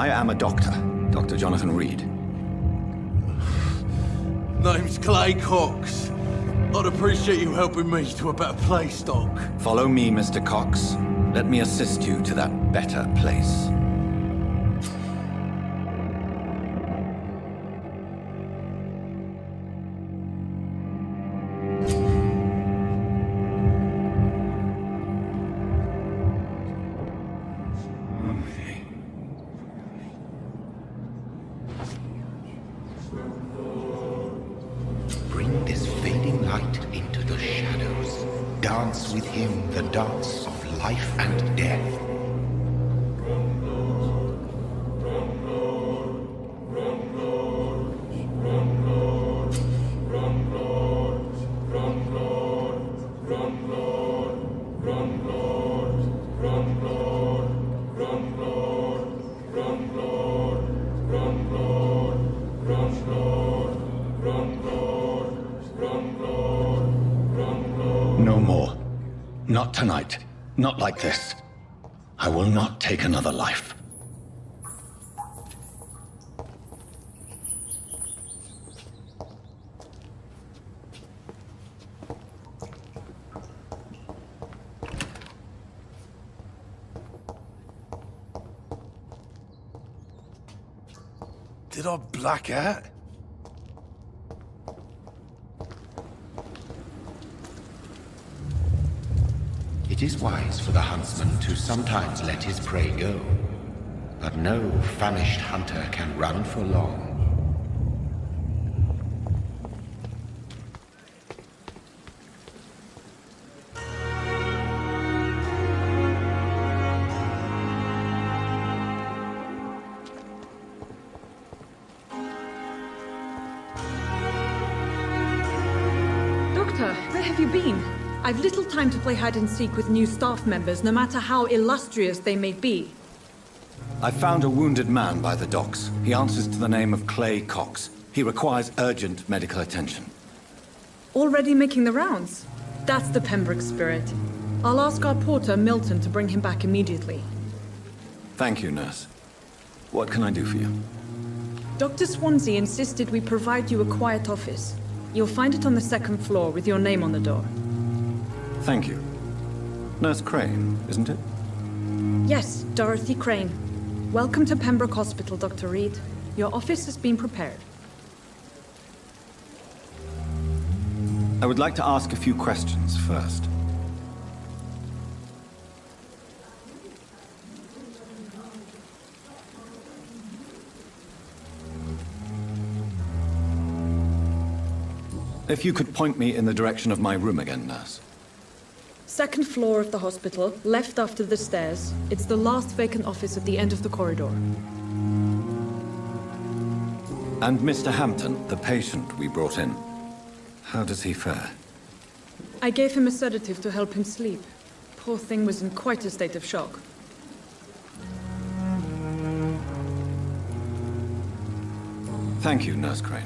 S3: am a doctor. Dr. Jonathan Reed.
S12: Name's Clay Cox. I'd appreciate you helping me to a better place, Doc.
S3: Follow me, Mr. Cox. Let me assist you to that better place.
S2: Bring this fading light into the shadows. Dance with him the dance of life and death.
S3: No more. Not tonight. Not like this. I will not take another life.
S12: Did I black out?
S2: It is wise for the huntsman to sometimes let his prey go, but no famished hunter can run for long.
S14: Doctor, where have you been? I've little time to play hide-and-seek with new staff members, no matter how illustrious they may be.
S3: I found a wounded man by the docks. He answers to the name of Clay Cox. He requires urgent medical attention.
S14: Already making the rounds? That's the Pembroke spirit. I'll ask our porter, Milton, to bring him back immediately.
S3: Thank you, nurse. What can I do for you?
S14: Dr. Swansea insisted we provide you a quiet office. You'll find it on the second floor with your name on the door.
S3: Thank you. Nurse Crane, isn't it?
S14: Yes, Dorothy Crane. Welcome to Pembroke Hospital, Dr. Reed. Your office has been prepared.
S3: I would like to ask a few questions first. If you could point me in the direction of my room again, nurse.
S14: Second floor of the hospital, left after the stairs. It's the last vacant office at the end of the corridor.
S3: And Mr. Hampton, the patient we brought in. How does he fare?
S14: I gave him a sedative to help him sleep. Poor thing was in quite a state of shock.
S3: Thank you, Nurse Crane.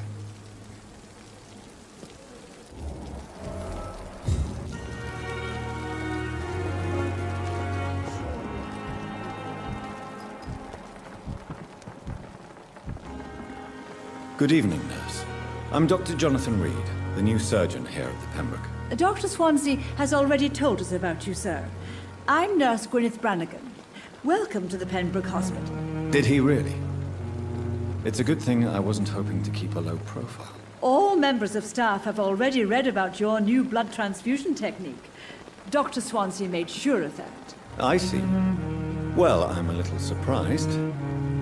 S3: Good evening, nurse. I'm Dr. Jonathan Reed, the new surgeon here at the Pembroke.
S15: Dr. Swansea has already told us about you, sir. I'm Nurse Gwyneth Brannigan. Welcome to the Pembroke Hospital.
S3: Did he really? It's a good thing I wasn't hoping to keep a low profile.
S15: All members of staff have already read about your new blood transfusion technique. Dr. Swansea made sure of that.
S3: I see. Well, I'm a little surprised,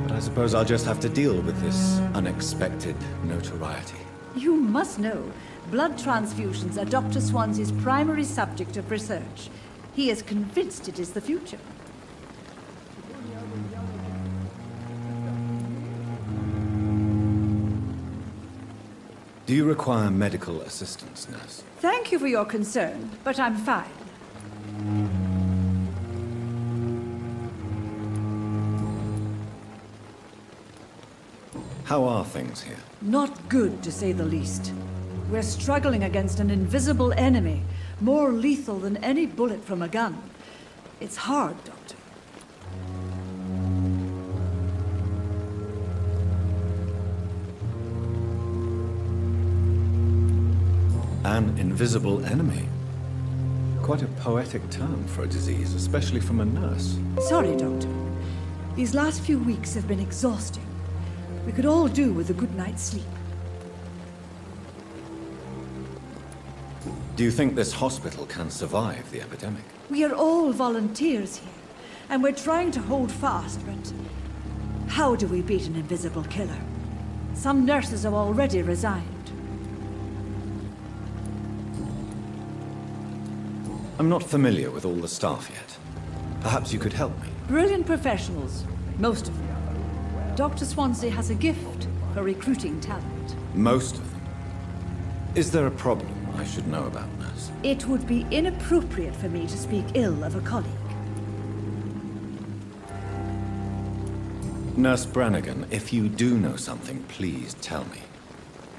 S3: but I suppose I'll just have to deal with this unexpected notoriety.
S15: You must know, blood transfusions are Dr. Swansea's primary subject of research. He is convinced it is the future.
S3: Do you require medical assistance, nurse?
S15: Thank you for your concern, but I'm fine.
S3: How are things here?
S15: Not good, to say the least. We're struggling against an invisible enemy, more lethal than any bullet from a gun. It's hard, Doctor.
S3: An invisible enemy. Quite a poetic term for a disease, especially from a nurse.
S15: Sorry, Doctor. These last few weeks have been exhausting. We could all do with a good night's sleep.
S3: Do you think this hospital can survive the epidemic?
S15: We are all volunteers here, and we're trying to hold fast, but how do we beat an invisible killer? Some nurses have already resigned.
S3: I'm not familiar with all the staff yet. Perhaps you could help me.
S15: Brilliant professionals, most of them. Dr. Swansea has a gift for recruiting talent.
S3: Most of them. Is there a problem I should know about, nurse?
S15: It would be inappropriate for me to speak ill of a colleague.
S3: Nurse Brannigan, if you do know something, please tell me.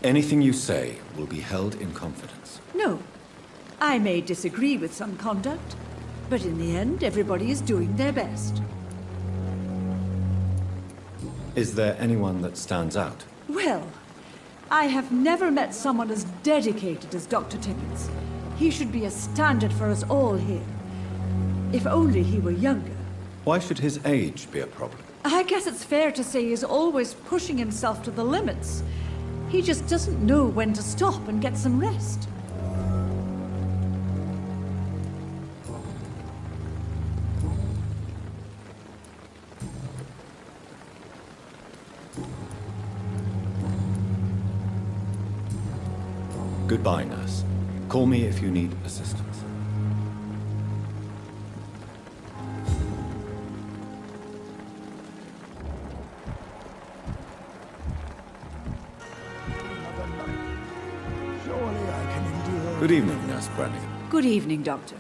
S3: Anything you say will be held in confidence.
S15: No. I may disagree with some conduct, but in the end, everybody is doing their best.
S3: Is there anyone that stands out?
S15: Well, I have never met someone as dedicated as Dr. Tippins. He should be a standard for us all here. If only he were younger.
S3: Why should his age be a problem?
S15: I guess it's fair to say he's always pushing himself to the limits. He just doesn't know when to stop and get some rest.
S3: Goodbye, nurse. Call me if you need assistance.
S12: Surely I can endure.
S3: Good evening, Nurse Brannigan.
S15: Good evening, Doctor.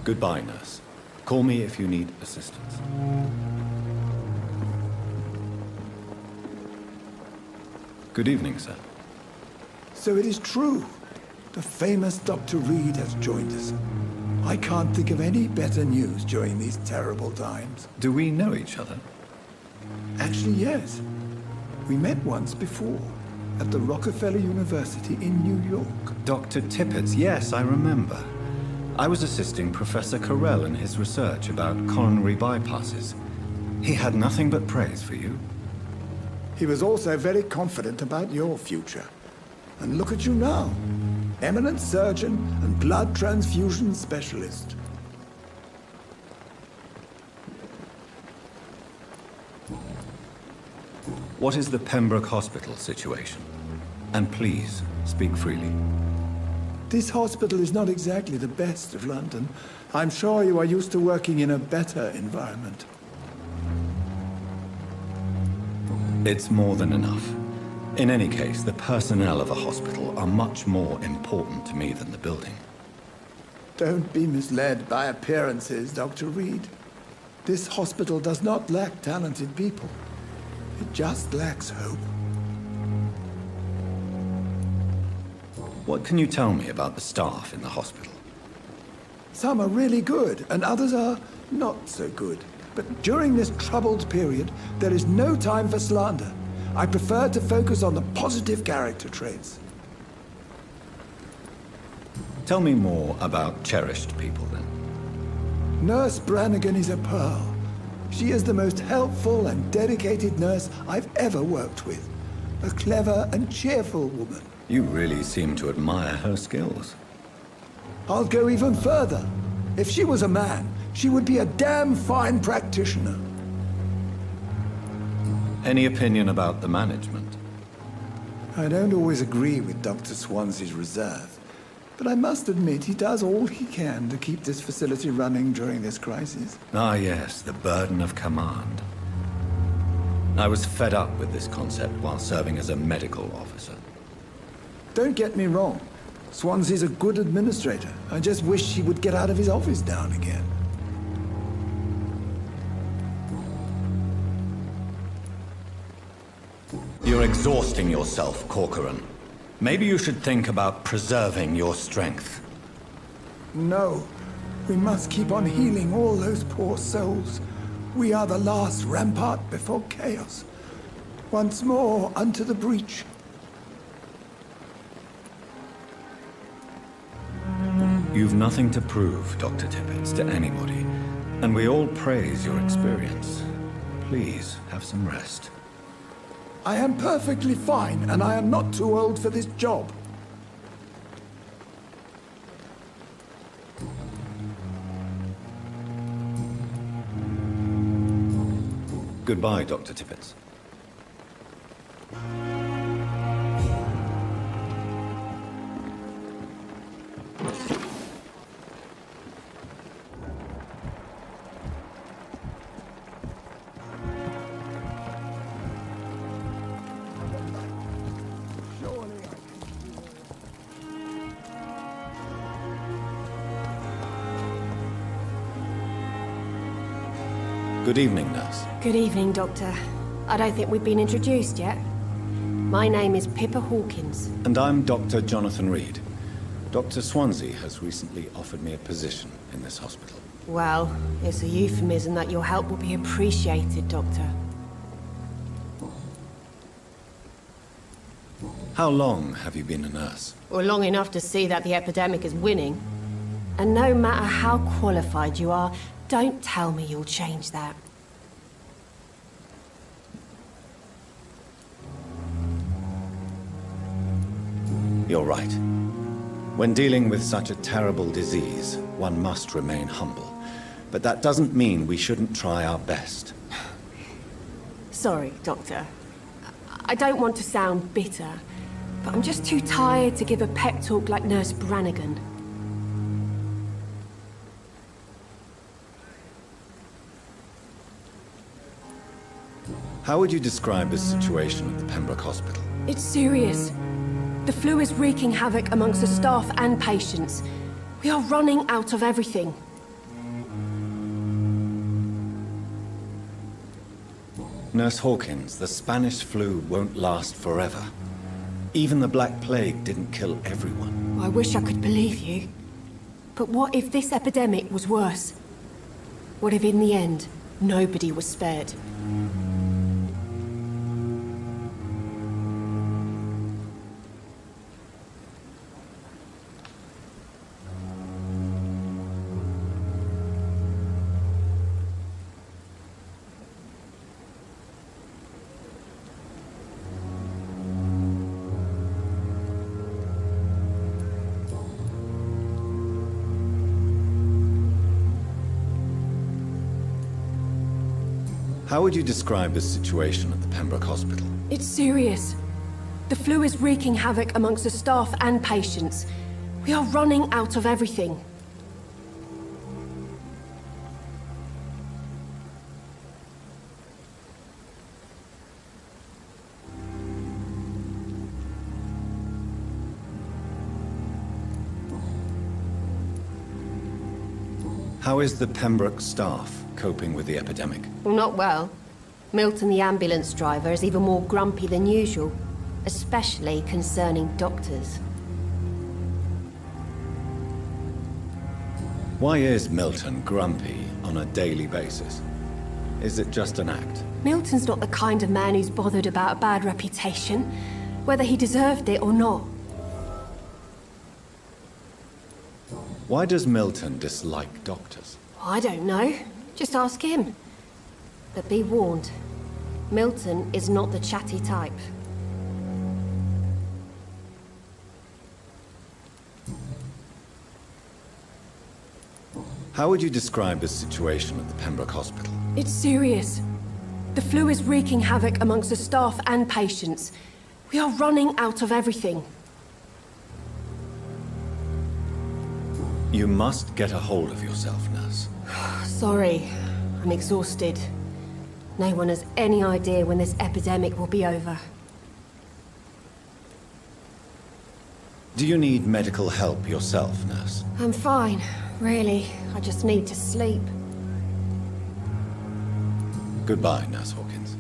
S3: Goodbye, nurse. Call me if you need assistance. Good evening, sir.
S12: So it is true. The famous Dr. Reed has joined us. I can't think of any better news during these terrible times.
S3: Do we know each other?
S12: Actually, yes. We met once before, at the Rockefeller University in New York.
S3: Dr. Tippett, yes, I remember. I was assisting Professor Carell in his research about coronary bypasses. He had nothing but praise for you.
S12: He was also very confident about your future. And look at you now. Eminent surgeon and blood transfusion specialist.
S3: What is the Pembroke Hospital situation? And please, speak freely.
S12: This hospital is not exactly the best of London. I'm sure you are used to working in a better environment.
S3: It's more than enough. In any case, the personnel of a hospital are much more important to me than the building.
S12: Don't be misled by appearances, Dr. Reed. This hospital does not lack talented people. It just lacks hope.
S3: What can you tell me about the staff in the hospital?
S12: Some are really good, and others are not so good. But during this troubled period, there is no time for slander. I prefer to focus on the positive character traits.
S3: Tell me more about cherished people, then.
S12: Nurse Brannigan is a pearl. She is the most helpful and dedicated nurse I've ever worked with. A clever and cheerful woman.
S3: You really seem to admire her skills.
S12: I'll go even further. If she was a man, she would be a damn fine practitioner.
S3: Any opinion about the management?
S12: I don't always agree with Dr. Swansea's reserve, but I must admit he does all he can to keep this facility running during this crisis.
S3: Ah, yes, the burden of command. I was fed up with this concept while serving as a medical officer.
S12: Don't get me wrong. Swansea's a good administrator. I just wish he would get out of his office now and again.
S3: You're exhausting yourself, Corcoran. Maybe you should think about preserving your strength.
S12: No. We must keep on healing all those poor souls. We are the last rampart before chaos. Once more unto the breach.
S3: You've nothing to prove, Dr. Tippett, to anybody. And we all praise your experience. Please, have some rest.
S12: I am perfectly fine, and I am not too old for this job.
S3: Goodbye, Dr. Tippett. Good evening, nurse.
S16: Good evening, Doctor. I don't think we've been introduced yet. My name is Pippa Hawkins.
S3: And I'm Dr. Jonathan Reed. Dr. Swansea has recently offered me a position in this hospital.
S16: Well, it's a euphemism that your help will be appreciated, Doctor.
S3: How long have you been a nurse?
S16: Well, long enough to see that the epidemic is winning. And no matter how qualified you are, don't tell me you'll change that.
S3: You're right. When dealing with such a terrible disease, one must remain humble. But that doesn't mean we shouldn't try our best.
S16: Sorry, Doctor. I don't want to sound bitter, but I'm just too tired to give a pep talk like Nurse Brannigan.
S3: How would you describe the situation at the Pembroke Hospital?
S16: It's serious. The flu is wreaking havoc amongst the staff and patients. We are running out of everything.
S3: Nurse Hawkins, the Spanish flu won't last forever. Even the Black Plague didn't kill everyone.
S16: I wish I could believe you. But what if this epidemic was worse? What if in the end, nobody was spared?
S3: How would you describe the situation at the Pembroke Hospital?
S16: It's serious. The flu is wreaking havoc amongst the staff and patients. We are running out of everything.
S3: How is the Pembroke staff coping with the epidemic?
S10: Well, not well. Milton, the ambulance driver, is even more grumpy than usual, especially concerning doctors.
S3: Why is Milton grumpy on a daily basis? Is it just an act?
S16: Milton's not the kind of man who's bothered about a bad reputation, whether he deserved it or not.
S3: Why does Milton dislike doctors?
S16: I don't know. Just ask him.
S10: But be warned, Milton is not the chatty type.
S3: How would you describe the situation at the Pembroke Hospital?
S16: It's serious. The flu is wreaking havoc amongst the staff and patients. We are running out of everything.
S3: You must get a hold of yourself, nurse.
S16: Sorry, I'm exhausted. No one has any idea when this epidemic will be over.
S3: Do you need medical help yourself, nurse?
S16: I'm fine, really. I just need to sleep.
S3: Goodbye, Nurse Hawkins.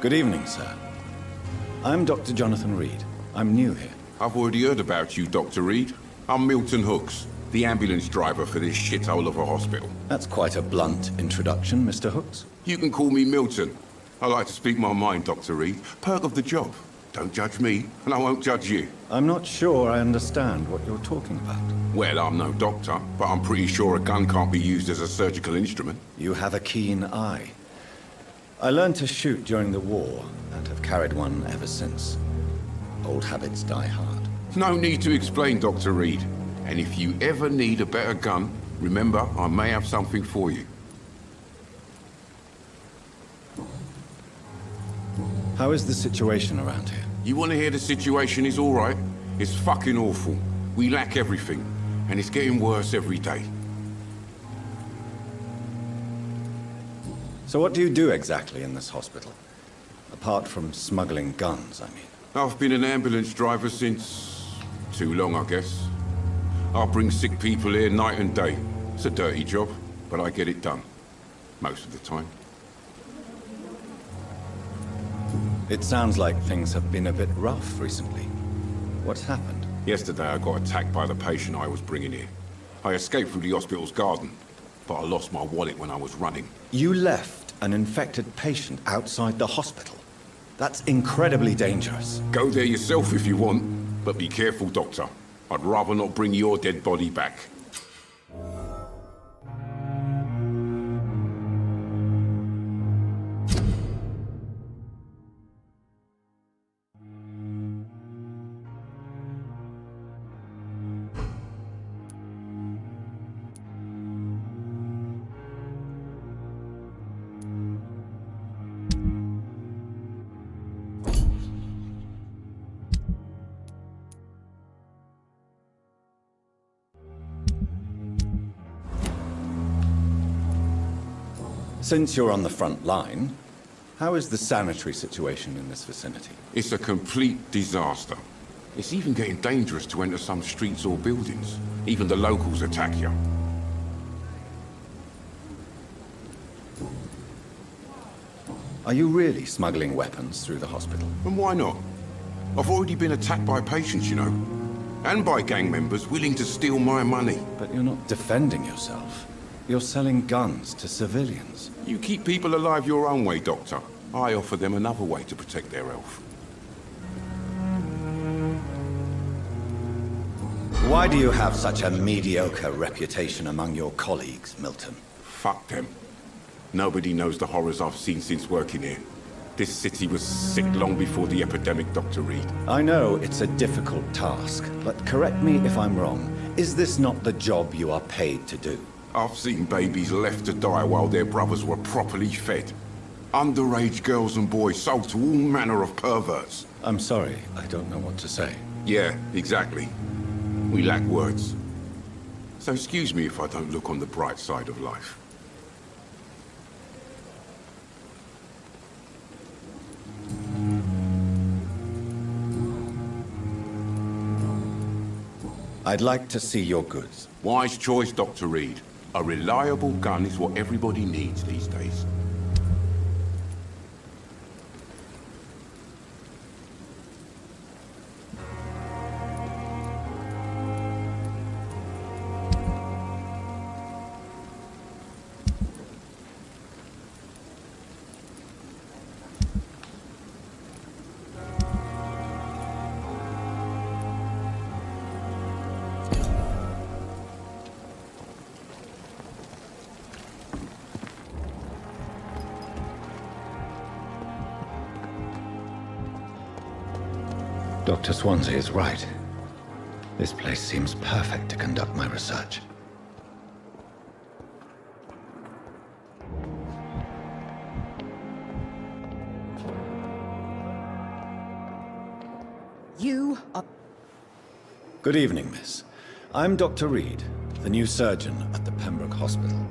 S3: Good evening, sir. I'm Dr. Jonathan Reed. I'm new here.
S17: I've already heard about you, Dr. Reed. I'm Milton Hooks, the ambulance driver for this shithole of a hospital.
S3: That's quite a blunt introduction, Mr. Hooks.
S17: You can call me Milton. I like to speak my mind, Dr. Reed. Perk of the job. Don't judge me, and I won't judge you.
S3: I'm not sure I understand what you're talking about.
S17: Well, I'm no doctor, but I'm pretty sure a gun can't be used as a surgical instrument.
S3: You have a keen eye. I learned to shoot during the war, and have carried one ever since. Old habits die hard.
S17: No need to explain, Dr. Reed. And if you ever need a better gun, remember, I may have something for you.
S3: How is the situation around here?
S17: You want to hear the situation is all right? It's fucking awful. We lack everything, and it's getting worse every day.
S3: So what do you do exactly in this hospital? Apart from smuggling guns, I mean.
S17: I've been an ambulance driver since... too long, I guess. I bring sick people here night and day. It's a dirty job, but I get it done. Most of the time.
S3: It sounds like things have been a bit rough recently. What's happened?
S17: Yesterday I got attacked by the patient I was bringing here. I escaped through the hospital's garden, but I lost my wallet when I was running.
S3: You left an infected patient outside the hospital? That's incredibly dangerous.
S17: Go there yourself if you want, but be careful, Doctor. I'd rather not bring your dead body back.
S3: Since you're on the front line, how is the sanitary situation in this vicinity?
S17: It's a complete disaster. It's even getting dangerous to enter some streets or buildings. Even the locals attack you.
S3: Are you really smuggling weapons through the hospital?
S17: And why not? I've already been attacked by patients, you know. And by gang members willing to steal my money.
S3: But you're not defending yourself. You're selling guns to civilians.
S17: You keep people alive your own way, Doctor. I offer them another way to protect their health.
S3: Why do you have such a mediocre reputation among your colleagues, Milton?
S17: Fuck them. Nobody knows the horrors I've seen since working here. This city was sick long before the epidemic, Dr. Reed.
S3: I know it's a difficult task, but correct me if I'm wrong. Is this not the job you are paid to do?
S17: I've seen babies left to die while their brothers were properly fed. Underage girls and boys sold to all manner of perverts.
S3: I'm sorry, I don't know what to say.
S17: Yeah, exactly. We lack words. So excuse me if I don't look on the bright side of life.
S3: I'd like to see your goods.
S17: Wise choice, Dr. Reed. A reliable gun is what everybody needs these days.
S3: Dr. Swansea is right. This place seems perfect to conduct my research.
S8: You are...
S3: Good evening, miss. I'm Dr. Reed, the new surgeon at the Pembroke Hospital.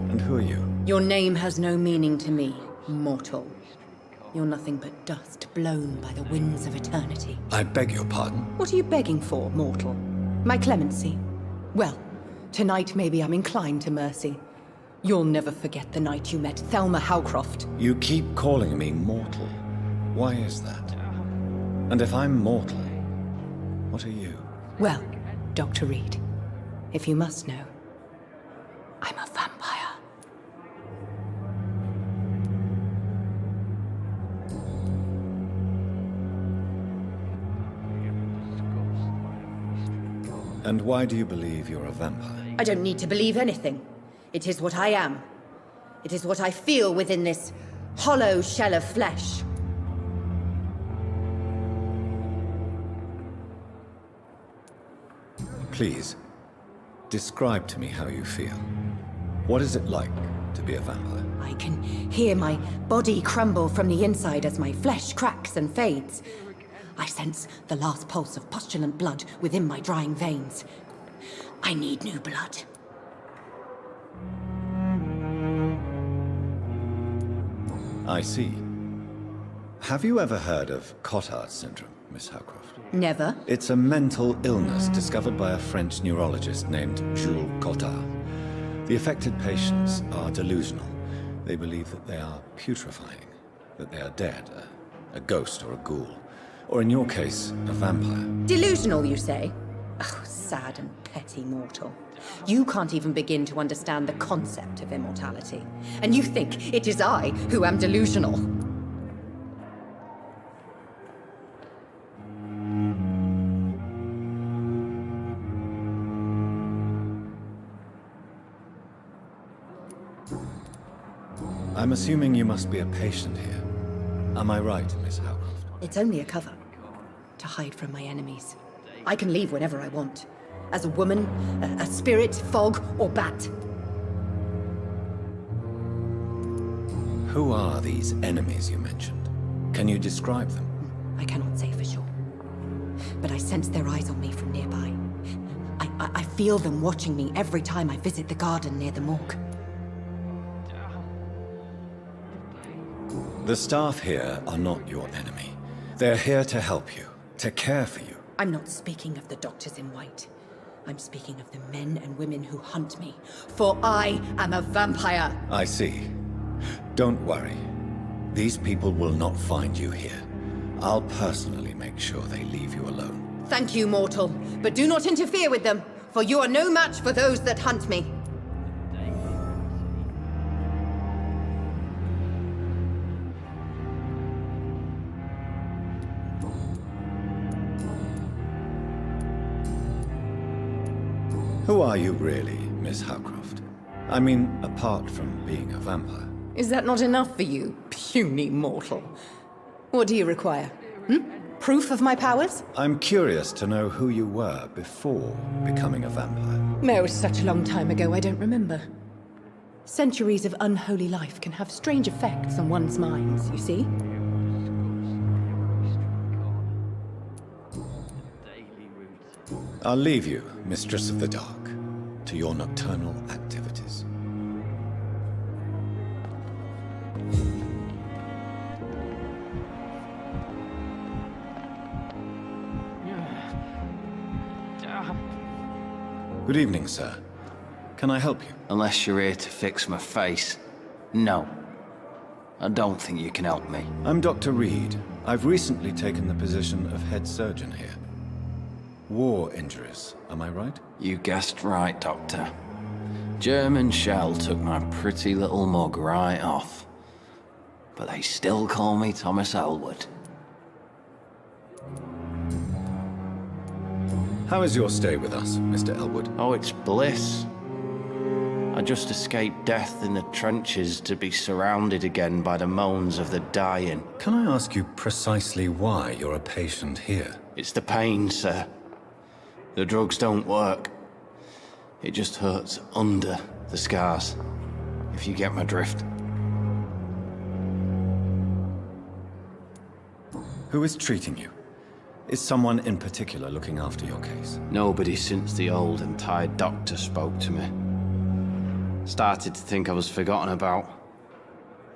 S3: And who are you?
S18: Your name has no meaning to me, mortal. You're nothing but dust blown by the winds of eternity.
S3: I beg your pardon?
S18: What are you begging for, mortal? My clemency? Well, tonight maybe I'm inclined to mercy. You'll never forget the night you met Thelma Howcroft.
S3: You keep calling me mortal. Why is that? And if I'm mortal, what are you?
S18: Well, Dr. Reed, if you must know, I'm a vampire.
S3: And why do you believe you're a vampire?
S18: I don't need to believe anything. It is what I am. It is what I feel within this hollow shell of flesh.
S3: Please, describe to me how you feel. What is it like to be a vampire?
S18: I can hear my body crumble from the inside as my flesh cracks and fades. I sense the last pulse of postulant blood within my drying veins. I need new blood.
S3: I see. Have you ever heard of Cotard syndrome, Miss Howcroft?
S18: Never.
S3: It's a mental illness discovered by a French neurologist named Jules Cotard. The affected patients are delusional. They believe that they are putrefying, that they are dead, a ghost or a ghoul. Or in your case, a vampire.
S18: Delusional, you say? Oh, sad and petty mortal. You can't even begin to understand the concept of immortality. And you think it is I who am delusional.
S3: I'm assuming you must be a patient here. Am I right, Miss Howcroft?
S18: It's only a cover. To hide from my enemies. I can leave whenever I want. As a woman, a spirit, fog, or bat.
S3: Who are these enemies you mentioned? Can you describe them?
S18: I cannot say for sure. But I sense their eyes on me from nearby. I feel them watching me every time I visit the garden near the morgue.
S3: The staff here are not your enemy. They're here to help you, to care for you.
S18: I'm not speaking of the doctors in white. I'm speaking of the men and women who hunt me. For I am a vampire!
S3: I see. Don't worry. These people will not find you here. I'll personally make sure they leave you alone.
S18: Thank you, mortal, but do not interfere with them, for you are no match for those that hunt me.
S3: Who are you really, Miss Howcroft? I mean, apart from being a vampire.
S18: Is that not enough for you, puny mortal? What do you require? Proof of my powers?
S3: I'm curious to know who you were before becoming a vampire.
S18: Oh, such a long time ago, I don't remember. Centuries of unholy life can have strange effects on one's minds, you see?
S3: I'll leave you, Mistress of the Dark, to your nocturnal activities. Good evening, sir. Can I help you?
S19: Unless you're here to fix my face. No. I don't think you can help me.
S3: I'm Dr. Reed. I've recently taken the position of head surgeon here. War injuries, am I right?
S19: You guessed right, Doctor. German shell took my pretty little mug right off. But they still call me Thomas Elwood.
S3: How is your stay with us, Mr. Elwood?
S19: Oh, it's bliss. I just escaped death in the trenches to be surrounded again by the moans of the dying.
S3: Can I ask you precisely why you're a patient here?
S19: It's the pain, sir. The drugs don't work. It just hurts under the scars, if you get my drift.
S3: Who is treating you? Is someone in particular looking after your case?
S19: Nobody since the old and tired doctor spoke to me. Started to think I was forgotten about.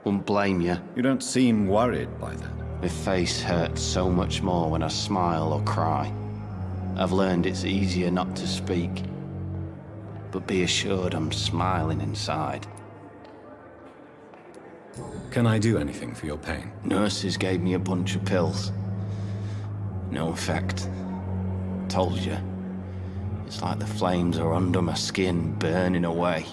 S19: Wouldn't blame you.
S3: You don't seem worried by that.
S19: My face hurts so much more when I smile or cry. I've learned it's easier not to speak. But be assured I'm smiling inside.
S3: Can I do anything for your pain?
S19: Nurses gave me a bunch of pills. No effect. Told you. It's like the flames are under my skin, burning away.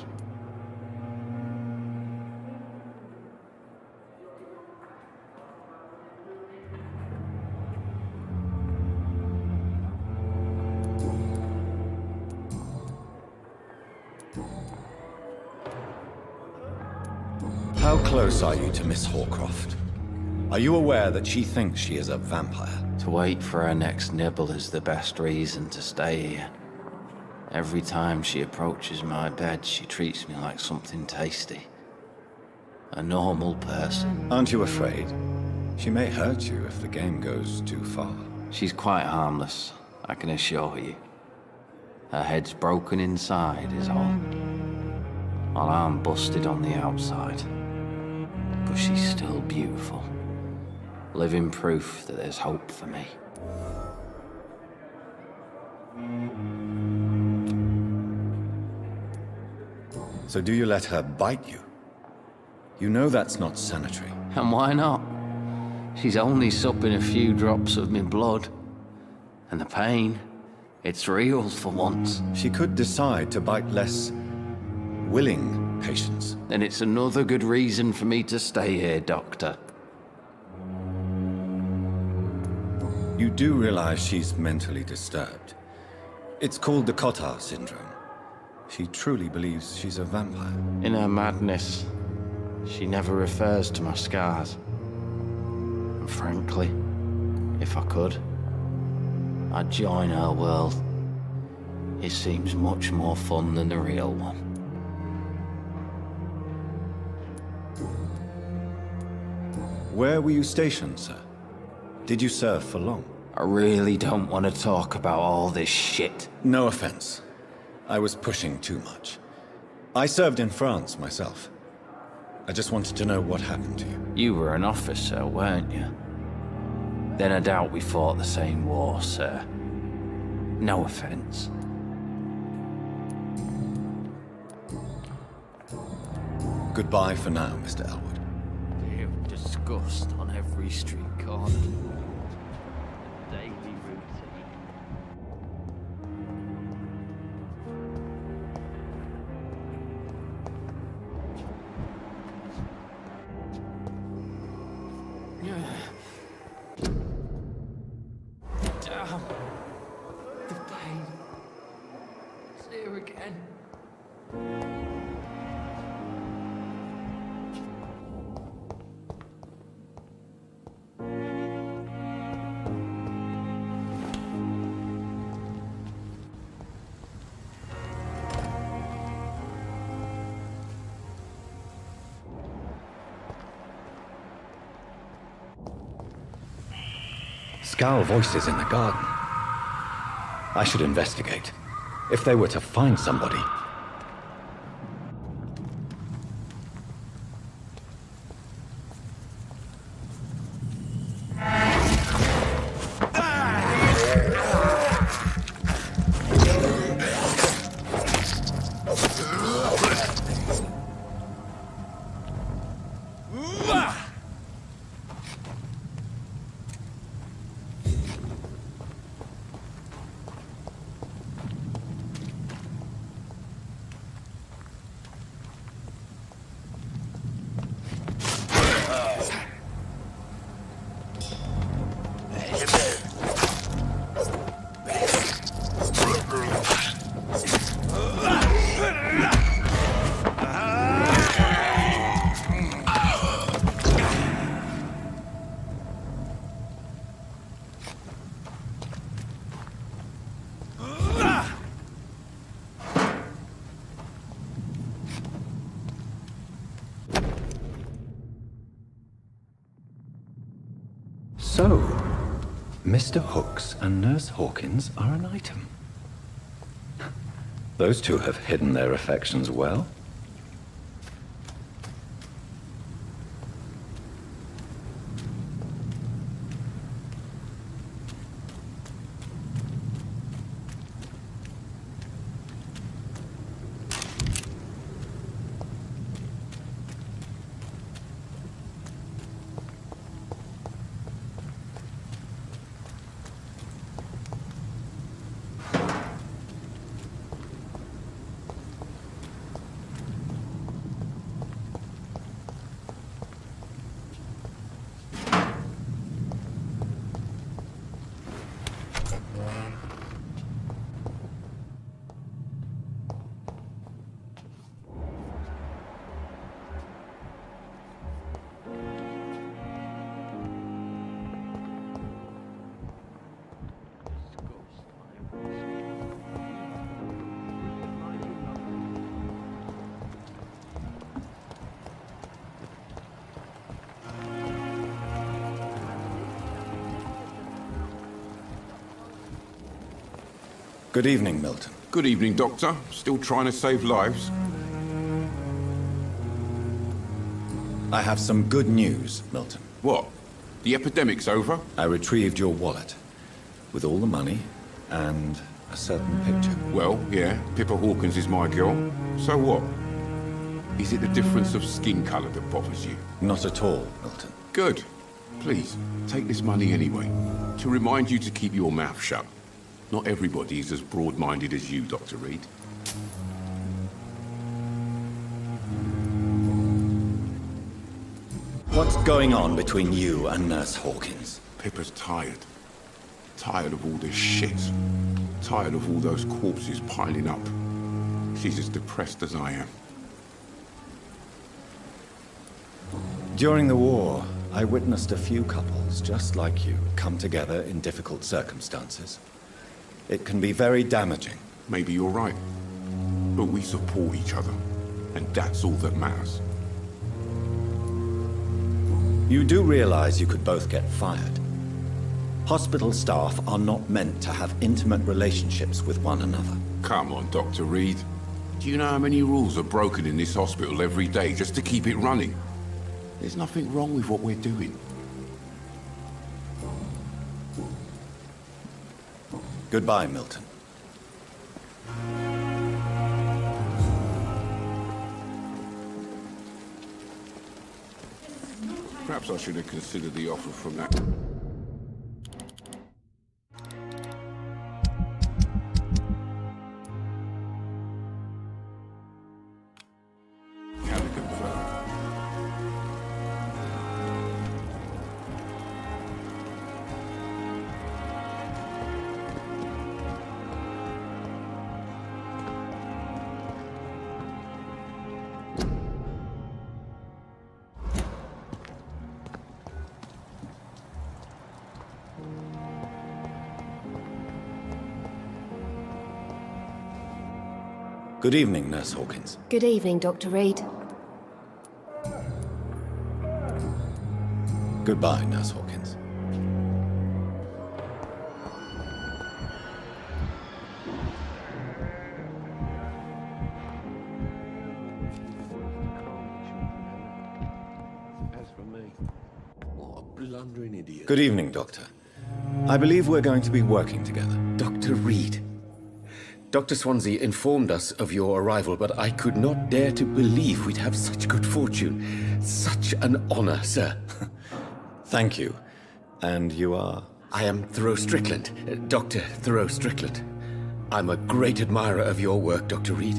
S3: How close are you to Miss Hawcroft? Are you aware that she thinks she is a vampire?
S19: To wait for her next nibble is the best reason to stay here. Every time she approaches my bed, she treats me like something tasty. A normal person.
S3: Aren't you afraid? She may hurt you if the game goes too far.
S19: She's quite harmless, I can assure you. Her head's broken inside is all. While I'm busted on the outside. But she's still beautiful. Living proof that there's hope for me.
S3: So do you let her bite you? You know that's not sanitary.
S19: And why not? She's only supping a few drops of my blood. And the pain, it's real for once.
S3: She could decide to bite less willing patients.
S19: Then it's another good reason for me to stay here, Doctor.
S3: You do realize she's mentally disturbed. It's called the Cotard syndrome. She truly believes she's a vampire.
S19: In her madness, she never refers to my scars. And frankly, if I could, I'd join her world. It seems much more fun than the real one.
S3: Where were you stationed, sir? Did you serve for long?
S19: I really don't want to talk about all this shit.
S3: No offense. I was pushing too much. I served in France myself. I just wanted to know what happened to you.
S19: You were an officer, weren't you? Then I doubt we fought the same war, sir. No offense.
S3: Goodbye for now, Mr. Elwood.
S19: You disgusting disgust on every street corner. Daily routine. Damn. The pain. It's here again.
S3: Scowl voices in the garden. I should investigate. If they were to find somebody. So, Mr. Hooks and Nurse Hawkins are an item. Those two have hidden their affections well. Good evening, Milton.
S17: Good evening, Doctor. Still trying to save lives?
S3: I have some good news, Milton.
S17: What? The epidemic's over?
S3: I retrieved your wallet, with all the money and a certain picture.
S17: Well, yeah, Pippa Hawkins is my girl. So what? Is it the difference of skin colour that bothers you?
S3: Not at all, Milton.
S17: Good. Please, take this money anyway, to remind you to keep your mouth shut. Not everybody is as broad-minded as you, Dr. Reed.
S3: What's going on between you and Nurse Hawkins?
S17: Pippa's tired. Tired of all this shit. Tired of all those corpses piling up. She's as depressed as I am.
S3: During the war, I witnessed a few couples just like you come together in difficult circumstances. It can be very damaging.
S17: Maybe you're right. But we support each other. And that's all that matters.
S3: You do realize you could both get fired. Hospital staff are not meant to have intimate relationships with one another.
S17: Come on, Dr. Reed. Do you know how many rules are broken in this hospital every day just to keep it running? There's nothing wrong with what we're doing.
S3: Goodbye, Milton.
S17: Perhaps I should have considered the offer from that. Calicut firm.
S3: Good evening, Nurse Hawkins.
S10: Good evening, Dr. Reed.
S3: Goodbye, Nurse Hawkins.
S2: As for me, what a blundering idiot.
S3: Good evening, Doctor. I believe we're going to be working together.
S7: Dr. Reed. Dr. Swansea informed us of your arrival, but I could not dare to believe we'd have such good fortune. Such an honor, sir.
S3: Thank you. And you are?
S7: I am Thoreau Strickland, Dr. Thoreau Strickland. I'm a great admirer of your work, Dr. Reed.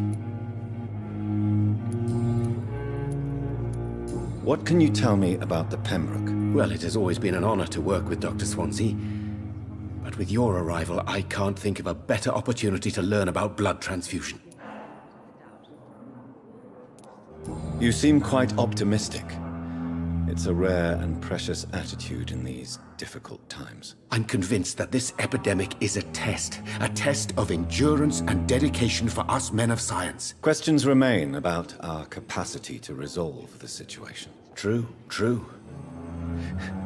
S3: What can you tell me about the Pembroke?
S7: Well, it has always been an honor to work with Dr. Swansea. But with your arrival, I can't think of a better opportunity to learn about blood transfusion.
S3: You seem quite optimistic. It's a rare and precious attitude in these difficult times.
S7: I'm convinced that this epidemic is a test of endurance and dedication for us men of science.
S3: Questions remain about our capacity to resolve the situation.
S7: True, true.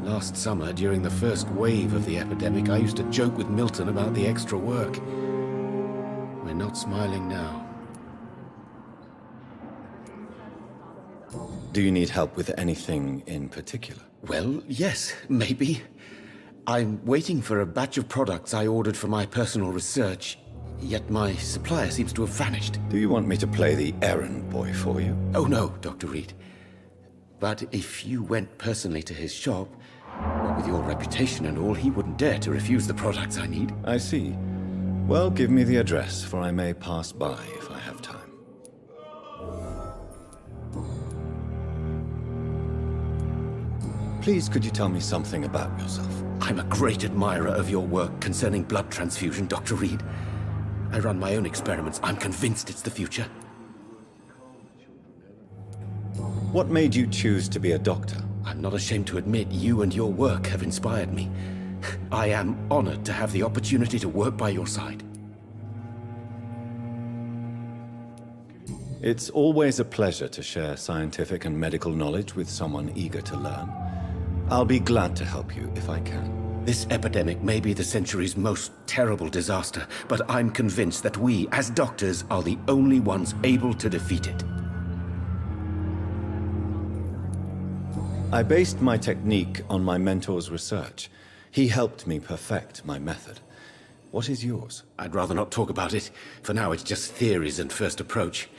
S7: Last summer, during the first wave of the epidemic, I used to joke with Milton about the extra work. We're not smiling now.
S3: Do you need help with anything in particular?
S7: Well, yes, maybe. I'm waiting for a batch of products I ordered for my personal research, yet my supplier seems to have vanished.
S3: Do you want me to play the errand boy for you?
S7: Oh no, Dr. Reed. But if you went personally to his shop, what with your reputation and all, he wouldn't dare to refuse the products I need.
S3: I see. Well, give me the address, for I may pass by if I have time. Please, could you tell me something about yourself?
S7: I'm a great admirer of your work concerning blood transfusion, Dr. Reed. I run my own experiments. I'm convinced it's the future.
S3: What made you choose to be a doctor?
S7: I'm not ashamed to admit you and your work have inspired me. I am honored to have the opportunity to work by your side.
S3: It's always a pleasure to share scientific and medical knowledge with someone eager to learn. I'll be glad to help you if I can.
S7: This epidemic may be the century's most terrible disaster, but I'm convinced that we, as doctors, are the only ones able to defeat it.
S3: I based my technique on my mentor's research. He helped me perfect my method. What is yours?
S7: I'd rather not talk about it. For now, it's just theories and first approach.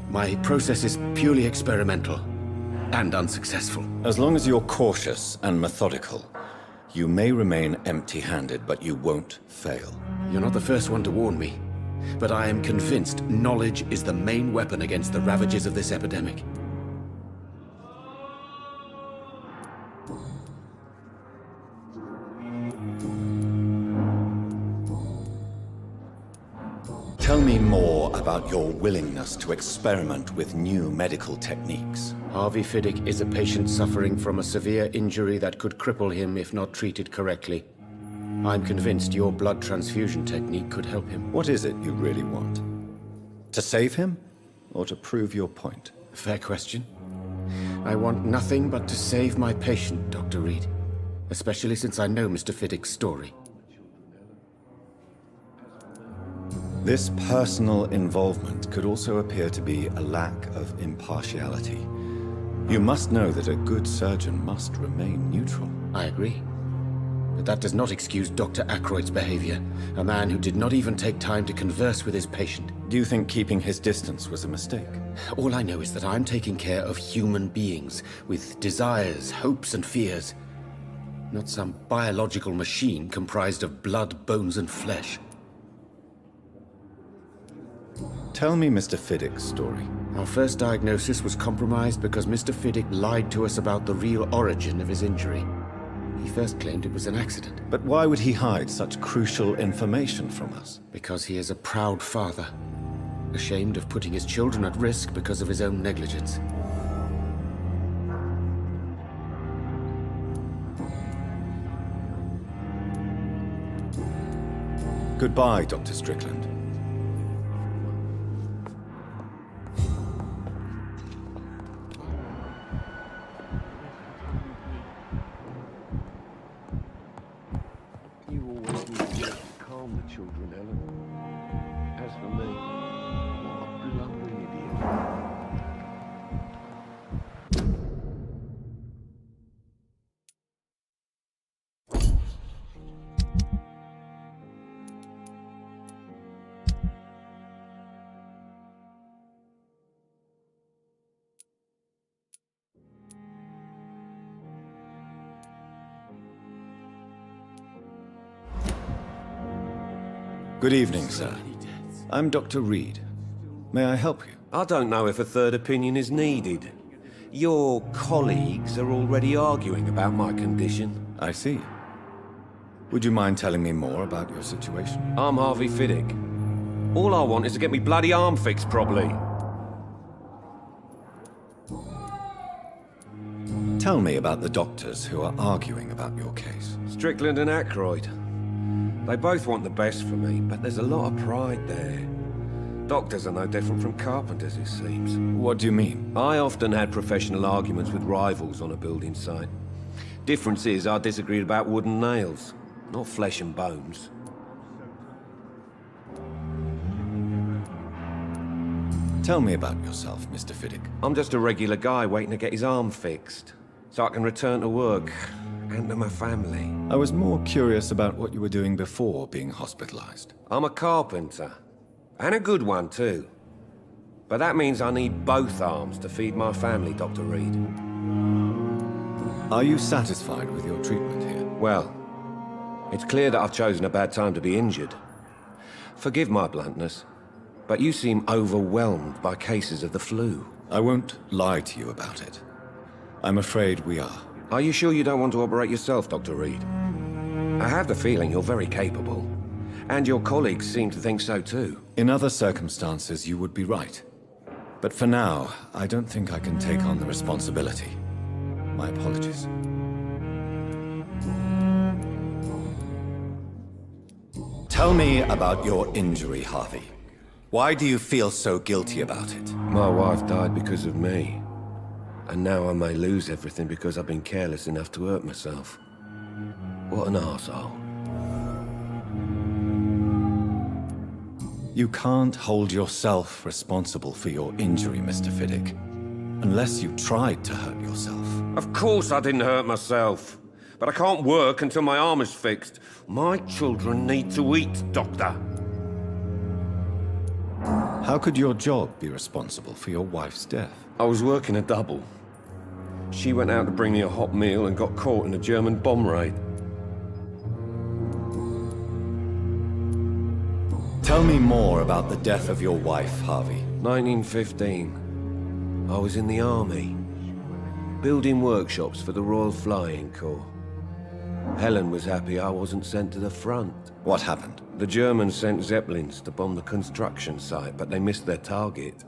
S7: My process is purely experimental and unsuccessful.
S3: As long as you're cautious and methodical, you may remain empty-handed, but you won't fail.
S7: You're not the first one to warn me, but I am convinced knowledge is the main weapon against the ravages of this epidemic.
S3: Tell me more about your willingness to experiment with new medical techniques.
S7: Harvey Fiddick is a patient suffering from a severe injury that could cripple him if not treated correctly. I'm convinced your blood transfusion technique could help him.
S3: What is it you really want? To save him, or to prove your point?
S7: Fair question. I want nothing but to save my patient, Dr. Reed. Especially since I know Mr. Fiddick's story.
S3: This personal involvement could also appear to be a lack of impartiality. You must know that a good surgeon must remain neutral.
S7: I agree. But that does not excuse Dr. Aykroyd's behavior. A man who did not even take time to converse with his patient.
S3: Do you think keeping his distance was a mistake?
S7: All I know is that I'm taking care of human beings with desires, hopes, and fears. Not some biological machine comprised of blood, bones, and flesh.
S3: Tell me Mr. Fiddick's story.
S7: Our first diagnosis was compromised because Mr. Fiddick lied to us about the real origin of his injury. He first claimed it was an accident.
S3: But why would he hide such crucial information from us?
S7: Because he is a proud father, ashamed of putting his children at risk because of his own negligence.
S3: Goodbye, Dr. Strickland.
S11: You always need to work to calm the children, Ellen. As for me, what a blubbering idiot.
S3: Good evening, sir. I'm Dr. Reed. May I help you?
S11: I don't know if a third opinion is needed. Your colleagues are already arguing about my condition.
S3: I see. Would you mind telling me more about your situation?
S11: I'm Harvey Fiddick. All I want is to get me bloody arm fixed properly.
S3: Tell me about the doctors who are arguing about your case.
S11: Strickland and Aykroyd. They both want the best for me, but there's a lot of pride there. Doctors are no different from carpenters, it seems.
S3: What do you mean?
S11: I often had professional arguments with rivals on a building site. Difference is, I disagreed about wood and nails, not flesh and bones.
S3: Tell me about yourself, Mr. Fiddick.
S11: I'm just a regular guy waiting to get his arm fixed, so I can return to work and to my family.
S3: I was more curious about what you were doing before being hospitalized.
S11: I'm a carpenter, and a good one too. But that means I need both arms to feed my family, Dr. Reed.
S3: Are you satisfied with your treatment here?
S11: Well, it's clear that I've chosen a bad time to be injured. Forgive my bluntness, but you seem overwhelmed by cases of the flu.
S3: I won't lie to you about it. I'm afraid we are.
S11: Are you sure you don't want to operate yourself, Dr. Reed? I have the feeling you're very capable, and your colleagues seem to think so too.
S3: In other circumstances, you would be right. But for now, I don't think I can take on the responsibility. My apologies. Tell me about your injury, Harvey. Why do you feel so guilty about it?
S11: My wife died because of me. And now I may lose everything because I've been careless enough to hurt myself. What an arsehole.
S3: You can't hold yourself responsible for your injury, Mr. Fiddick. Unless you tried to hurt yourself.
S11: Of course I didn't hurt myself. But I can't work until my arm is fixed. My children need to eat, Doctor.
S3: How could your job be responsible for your wife's death?
S11: I was working a double. She went out to bring me a hot meal and got caught in a German bomb raid.
S3: Tell me more about the death of your wife, Harvey.
S11: 1915. I was in the army, building workshops for the Royal Flying Corps. Helen was happy I wasn't sent to the front.
S3: What happened?
S11: The Germans sent Zeppelins to bomb the construction site, but they missed their target.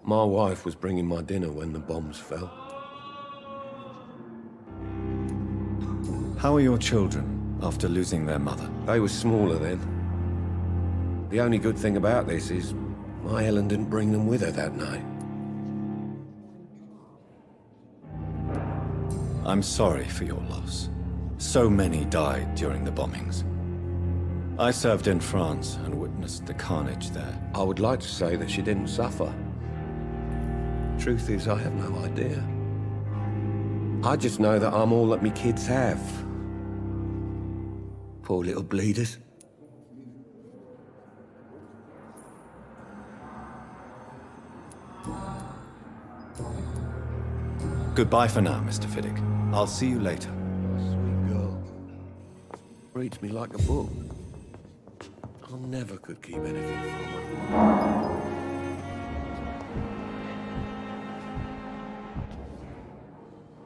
S11: My wife was bringing my dinner when the bombs fell.
S3: How are your children after losing their mother?
S11: They were smaller then. The only good thing about this is my Helen didn't bring them with her that night.
S3: I'm sorry for your loss. So many died during the bombings. I served in France and witnessed the carnage there.
S11: I would like to say that she didn't suffer. Truth is, I have no idea. I just know that I'm all that me kids have. Poor little bleeders.
S3: Goodbye for now, Mr. Fiddick. I'll see you later.
S11: Sweet girl. Reads me like a book. I never could keep anything from her.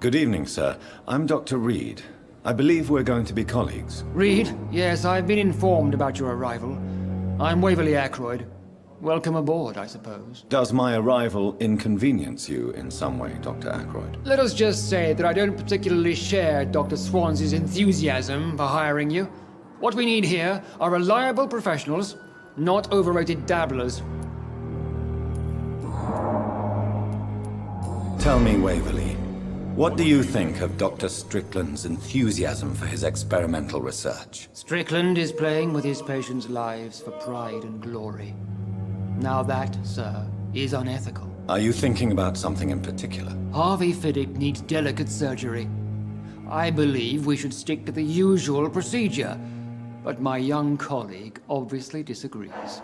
S3: Good evening, sir. I'm Dr. Reed. I believe we're going to be colleagues.
S20: Reed? Yes, I've been informed about your arrival. I'm Waverly Ackroyd. Welcome aboard, I suppose.
S3: Does my arrival inconvenience you in some way, Dr. Ackroyd?
S20: Let us just say that I don't particularly share Dr. Swansea's enthusiasm for hiring you. What we need here are reliable professionals, not overrated dabblers.
S3: Tell me, Waverly, what do you think of Dr. Strickland's enthusiasm for his experimental research?
S20: Strickland is playing with his patients' lives for pride and glory. Now that, sir, is unethical.
S3: Are you thinking about something in particular?
S20: Harvey Fiddick needs delicate surgery. I believe we should stick to the usual procedure, but my young colleague obviously disagrees.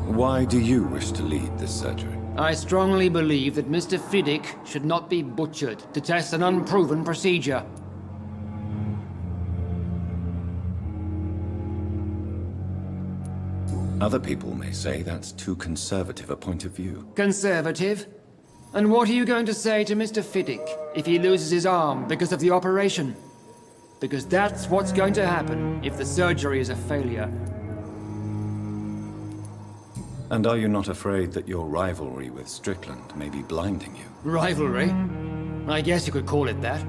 S3: Why do you wish to lead this surgery?
S20: I strongly believe that Mr. Fiddick should not be butchered to test an unproven procedure.
S3: Other people may say that's too conservative a point of view.
S20: Conservative? And what are you going to say to Mr. Fiddick if he loses his arm because of the operation? Because that's what's going to happen if the surgery is a failure.
S3: And are you not afraid that your rivalry with Strickland may be blinding you?
S20: Rivalry? I guess you could call it that.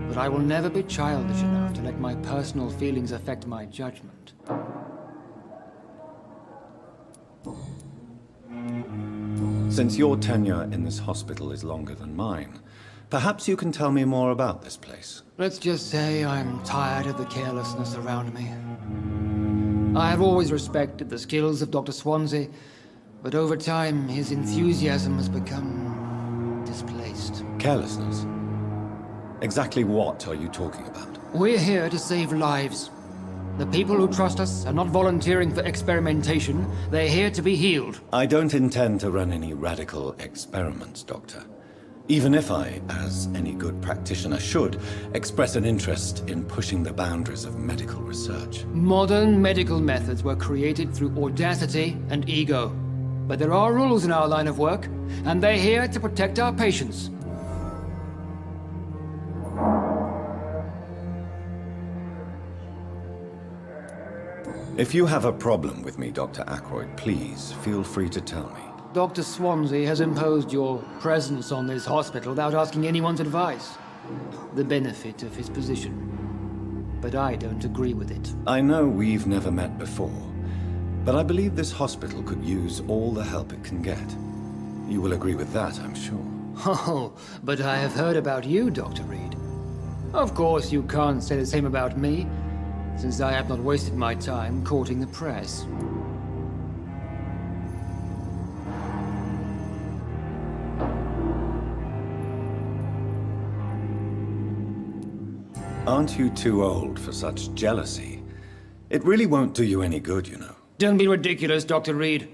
S20: But I will never be childish enough to let my personal feelings affect my judgment.
S3: Since your tenure in this hospital is longer than mine, perhaps you can tell me more about this place.
S20: Let's just say I'm tired of the carelessness around me. I have always respected the skills of Dr. Swansea, but over time his enthusiasm has become displaced.
S3: Carelessness? Exactly what are you talking about?
S20: We're here to save lives. The people who trust us are not volunteering for experimentation. They're here to be healed.
S3: I don't intend to run any radical experiments, Doctor. Even if I, as any good practitioner should, express an interest in pushing the boundaries of medical research.
S20: Modern medical methods were created through audacity and ego. But there are rules in our line of work, and they're here to protect our patients.
S3: If you have a problem with me, Dr. Ackroyd, please feel free to tell me.
S20: Dr. Swansea has imposed your presence on this hospital without asking anyone's advice. The benefit of his position. But I don't agree with it.
S3: I know we've never met before, but I believe this hospital could use all the help it can get. You will agree with that, I'm sure.
S20: Oh, but I have heard about you, Dr. Reed. Of course you can't say the same about me, since I have not wasted my time courting the press.
S3: Aren't you too old for such jealousy? It really won't do you any good, you know.
S20: Don't be ridiculous, Dr. Reed.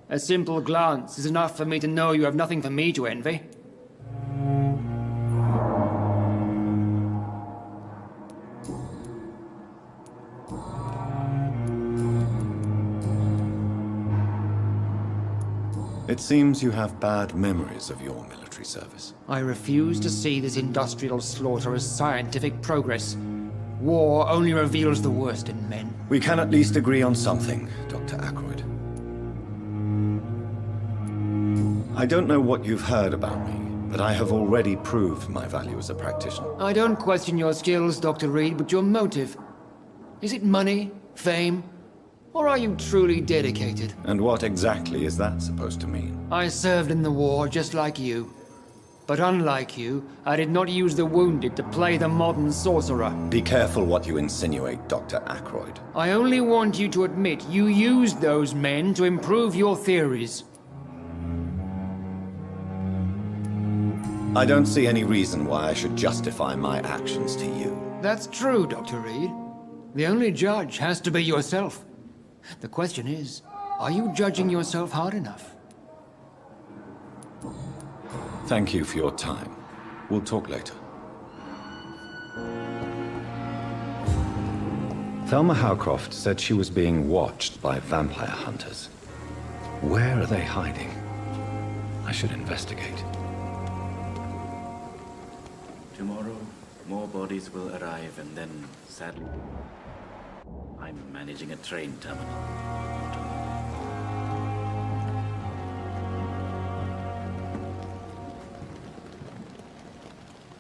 S20: A simple glance is enough for me to know you have nothing for me to envy.
S3: It seems you have bad memories of your military service.
S20: I refuse to see this industrial slaughter as scientific progress. War only reveals the worst in men.
S3: We can at least agree on something, Dr. Ackroyd. I don't know what you've heard about me, but I have already proved my value as a practitioner.
S20: I don't question your skills, Dr. Reed, but your motive. Is it money, fame, or are you truly dedicated?
S3: And what exactly is that supposed to mean?
S20: I served in the war just like you. But unlike you, I did not use the wounded to play the modern sorcerer.
S3: Be careful what you insinuate, Dr. Ackroyd.
S20: I only want you to admit you used those men to improve your theories.
S3: I don't see any reason why I should justify my actions to you.
S20: That's true, Dr. Reed. The only judge has to be yourself. The question is, are you judging yourself hard enough?
S3: Thank you for your time. We'll talk later. Thelma Howcroft said she was being watched by vampire hunters. Where are they hiding? I should investigate.
S21: Tomorrow, more bodies will arrive and then, sadly, I'm managing a train terminal.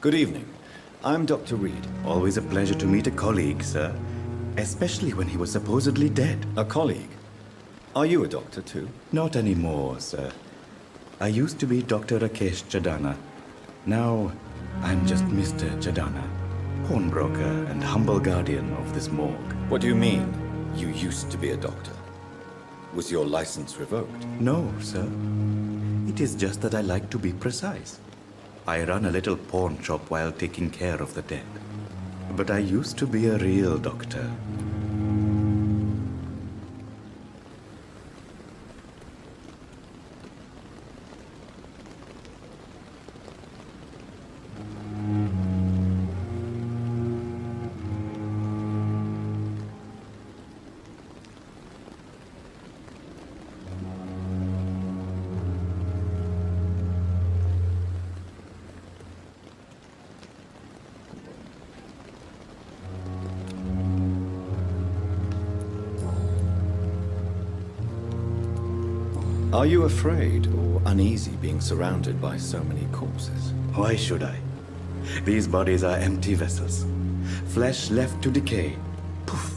S3: Good evening. I'm Dr. Reed.
S22: Always a pleasure to meet a colleague, sir. Especially when he was supposedly dead.
S3: A colleague? Are you a doctor too?
S22: Not anymore, sir. I used to be Dr. Rakesh Chadana. Now, I'm just Mr. Chadana, pawnbroker and humble guardian of this morgue.
S3: What do you mean, you used to be a doctor? Was your license revoked?
S22: No, sir. It is just that I like to be precise. I run a little pawn shop while taking care of the dead. But I used to be a real doctor.
S3: Are you afraid or uneasy being surrounded by so many corpses?
S22: Why should I? These bodies are empty vessels. Flesh left to decay. Poof.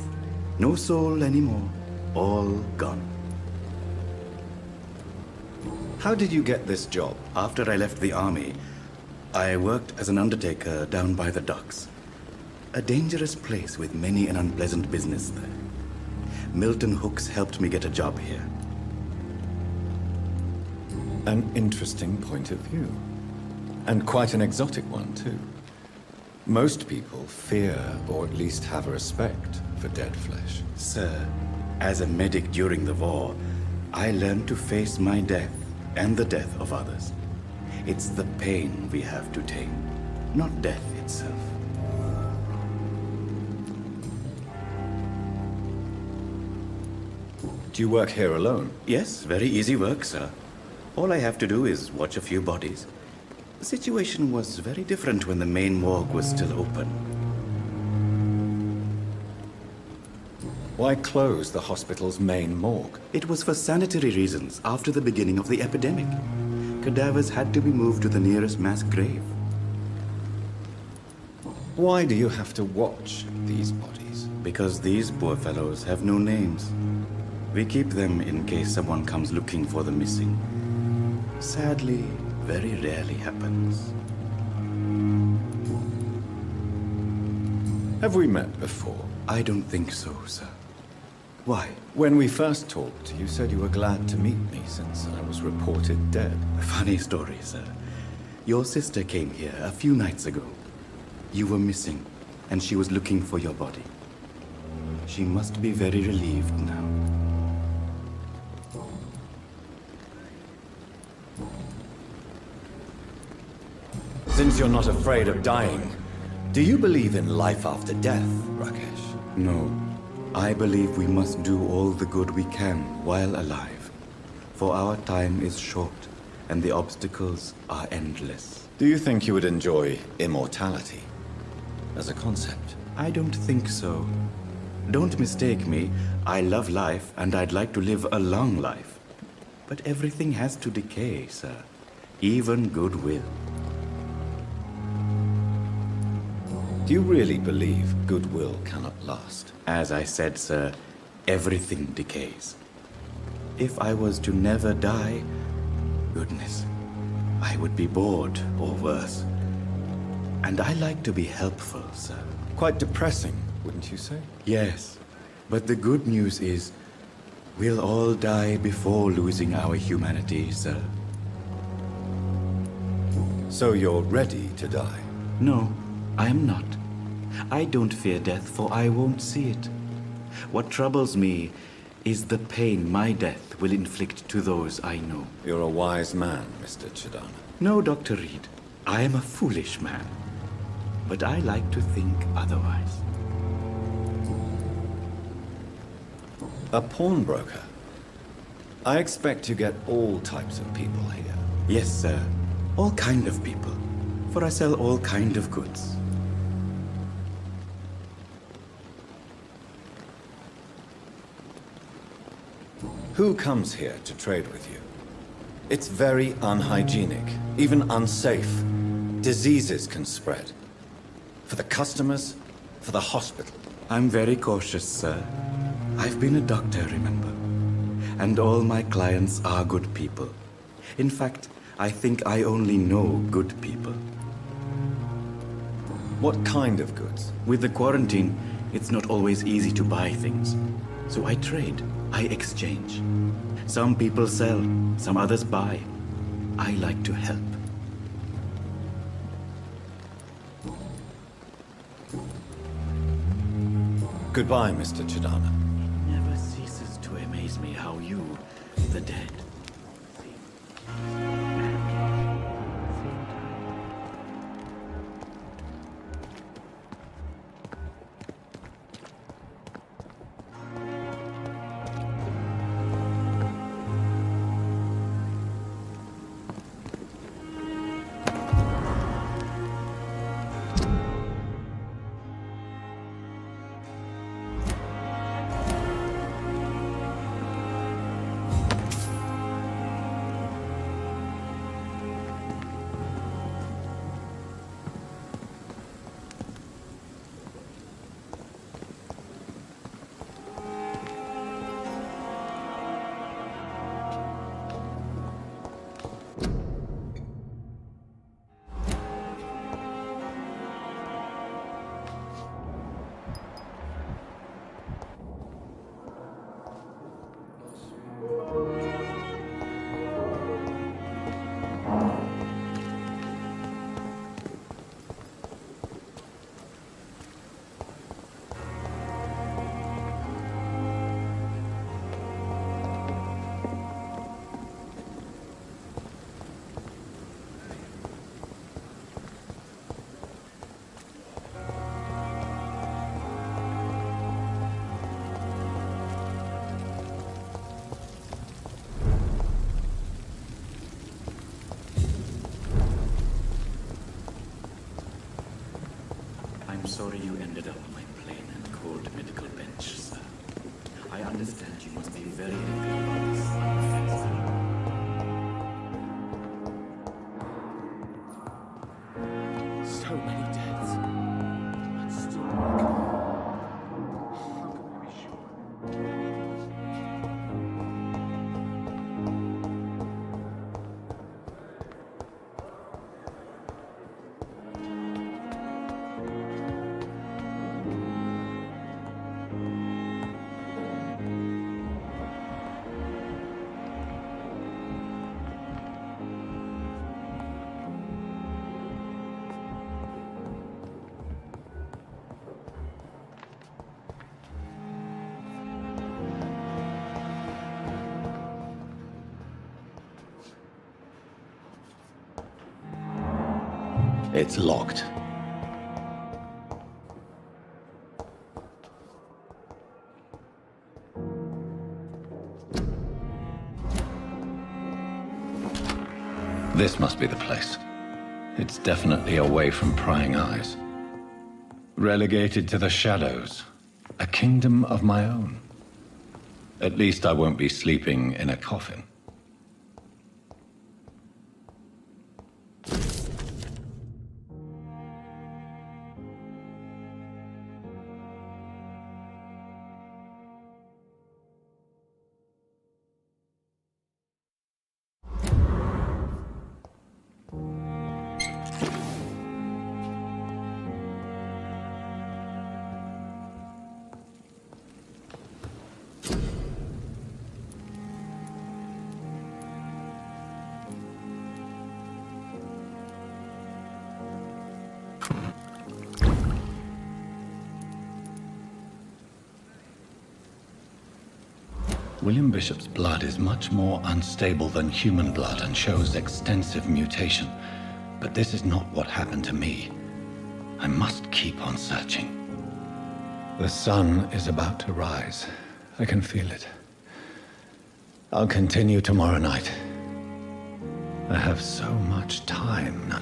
S22: No soul anymore. All gone.
S3: How did you get this job?
S22: After I left the army, I worked as an undertaker down by the docks. A dangerous place with many an unpleasant business there. Milton Hooks helped me get a job here.
S3: An interesting point of view. And quite an exotic one, too. Most people fear, or at least have a respect, for dead flesh.
S22: Sir, as a medic during the war, I learned to face my death and the death of others. It's the pain we have to tame, not death itself.
S3: Do you work here alone?
S22: Yes, very easy work, sir. All I have to do is watch a few bodies. The situation was very different when the main morgue was still open.
S3: Why close the hospital's main morgue?
S22: It was for sanitary reasons after the beginning of the epidemic. Cadavers had to be moved to the nearest mass grave.
S3: Why do you have to watch these bodies?
S22: Because these poor fellows have no names. We keep them in case someone comes looking for the missing. Sadly, very rarely happens.
S3: Have we met before?
S22: I don't think so, sir. Why?
S3: When we first talked, you said you were glad to meet me since I was reported dead.
S22: Funny story, sir. Your sister came here a few nights ago. You were missing, and she was looking for your body. She must be very relieved now.
S3: Since you're not afraid of dying, do you believe in life after death, Rakesh?
S22: No. I believe we must do all the good we can while alive. For our time is short, and the obstacles are endless.
S3: Do you think you would enjoy immortality as a concept?
S22: I don't think so. Don't mistake me. I love life, and I'd like to live a long life. But everything has to decay, sir. Even goodwill.
S3: Do you really believe goodwill cannot last?
S22: As I said, sir, everything decays. If I was to never die, goodness, I would be bored or worse. And I like to be helpful, sir.
S3: Quite depressing, wouldn't you say?
S22: Yes, but the good news is, we'll all die before losing our humanity, sir.
S3: So you're ready to die?
S22: No, I am not. I don't fear death, for I won't see it. What troubles me is the pain my death will inflict to those I know.
S3: You're a wise man, Mr. Chidana.
S22: No, Dr. Reed. I am a foolish man. But I like to think otherwise.
S3: A pawnbroker? I expect you get all types of people here.
S22: Yes, sir. All kind of people. For I sell all kind of goods.
S3: Who comes here to trade with you? It's very unhygienic, even unsafe. Diseases can spread. For the customers, for the hospital.
S22: I'm very cautious, sir. I've been a doctor, remember? And all my clients are good people. In fact, I think I only know good people.
S3: What kind of goods?
S22: With the quarantine, it's not always easy to buy things. So I trade, I exchange. Some people sell, some others buy. I like to help.
S3: Goodbye, Mr. Chidana.
S22: It never ceases to amaze me how you, the dead, I'm sorry you ended up on my plain and cold medical bench, sir. I understand you must be very angry about this unfair.
S7: So many deaths. And still welcome. How can we be sure?
S3: It's locked. This must be the place. It's definitely away from prying eyes. Relegated to the shadows. A kingdom of my own. At least I won't be sleeping in a coffin. William Bishop's blood is much more unstable than human blood and shows extensive mutation. But this is not what happened to me. I must keep on searching. The sun is about to rise. I can feel it. I'll continue tomorrow night. I have so much time now.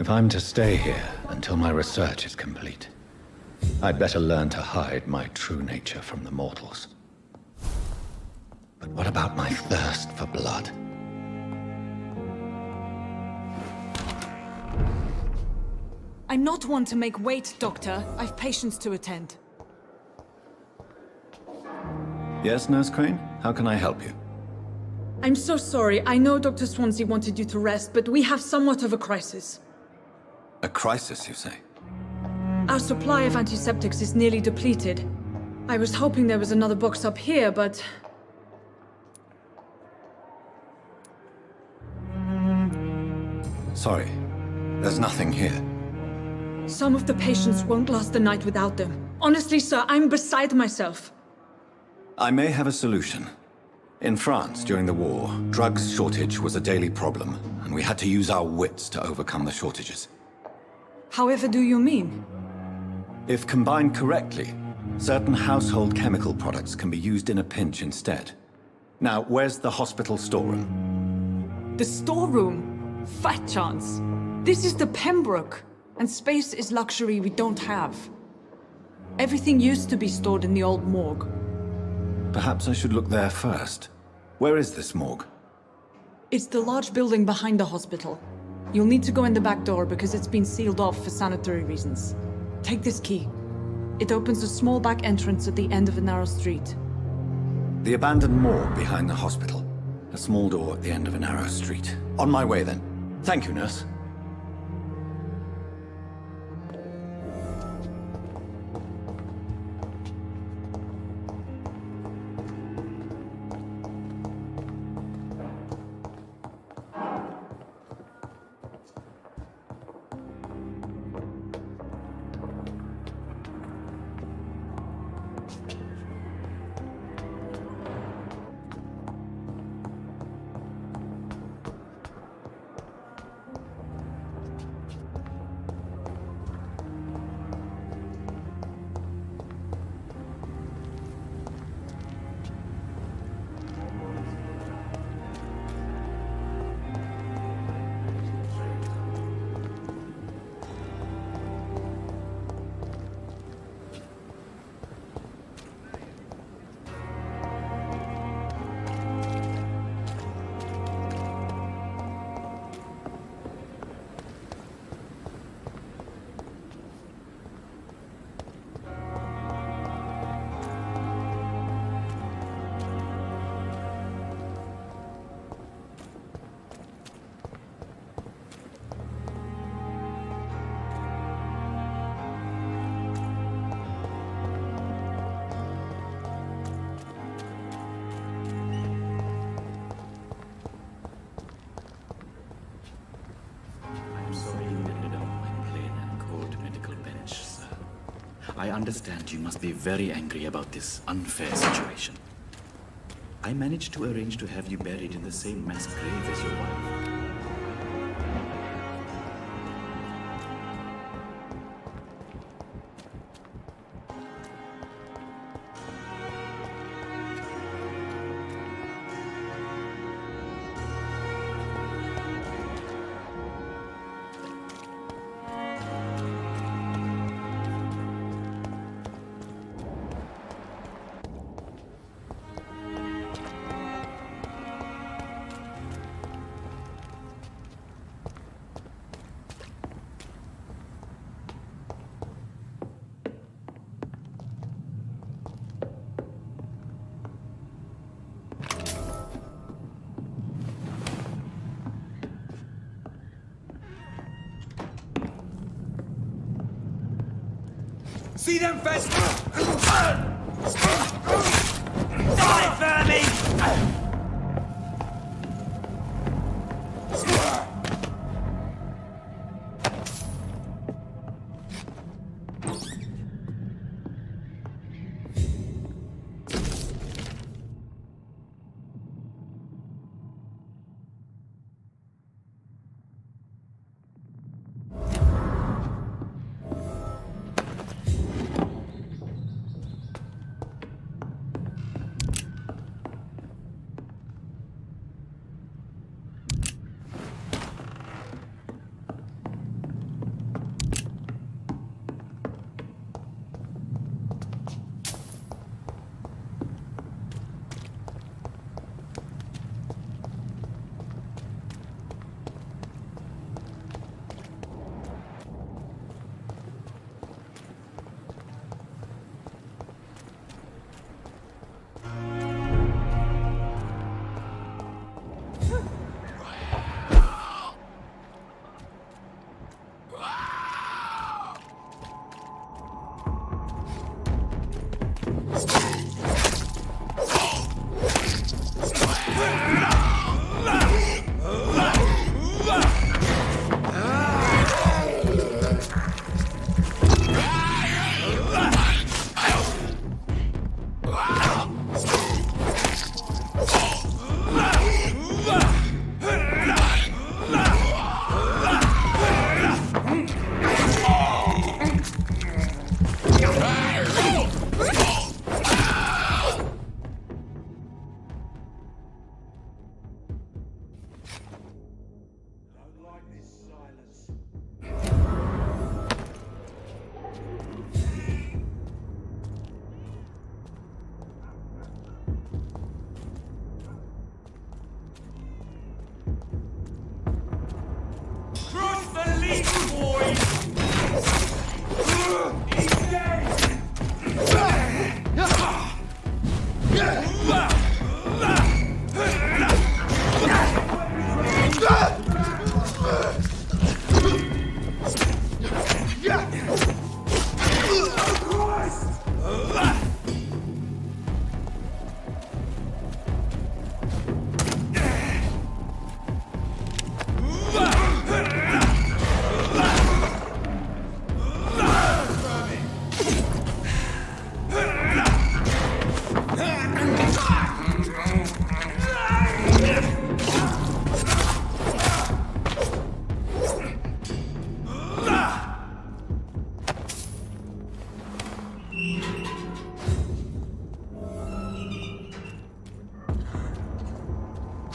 S3: If I'm to stay here until my research is complete, I'd better learn to hide my true nature from the mortals. But what about my thirst for blood?
S14: I'm not one to make wait, Doctor. I've patients to attend.
S3: Yes, Nurse Crane? How can I help you?
S14: I'm so sorry. I know Dr. Swansea wanted you to rest, but we have somewhat of a crisis.
S3: A crisis, you say?
S14: Our supply of antiseptics is nearly depleted. I was hoping there was another box up here, but...
S3: Sorry, there's nothing here.
S14: Some of the patients won't last the night without them. Honestly, sir, I'm beside myself.
S3: I may have a solution. In France, during the war, drugs shortage was a daily problem, and we had to use our wits to overcome the shortages.
S14: However do you mean?
S3: If combined correctly, certain household chemical products can be used in a pinch instead. Now, where's the hospital storeroom?
S14: The storeroom? Fat chance. This is the Pembroke, and space is luxury we don't have. Everything used to be stored in the old morgue.
S3: Perhaps I should look there first. Where is this morgue?
S14: It's the large building behind the hospital. You'll need to go in the back door because it's been sealed off for sanitary reasons. Take this key. It opens a small back entrance at the end of a narrow street.
S3: The abandoned morgue behind the hospital. A small door at the end of a narrow street. On my way then. Thank you, nurse.
S22: I understand you must be very angry about this unfair situation. I managed to arrange to have you buried in the same mass grave as your wife.
S6: See them fence? Die, vermin!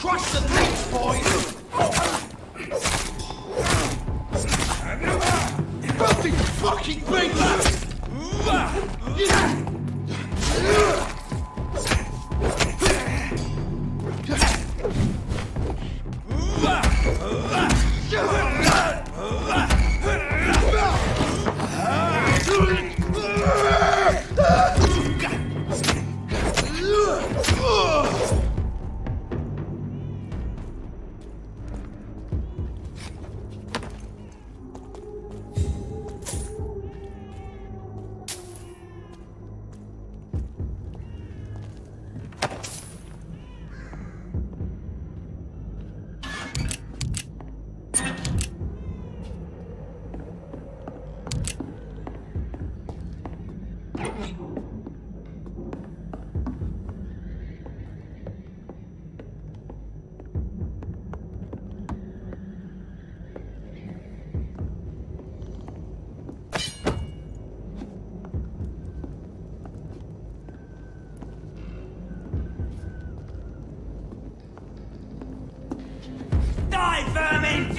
S6: Crush the next boys! Filthy fucking beast! Die, vermin!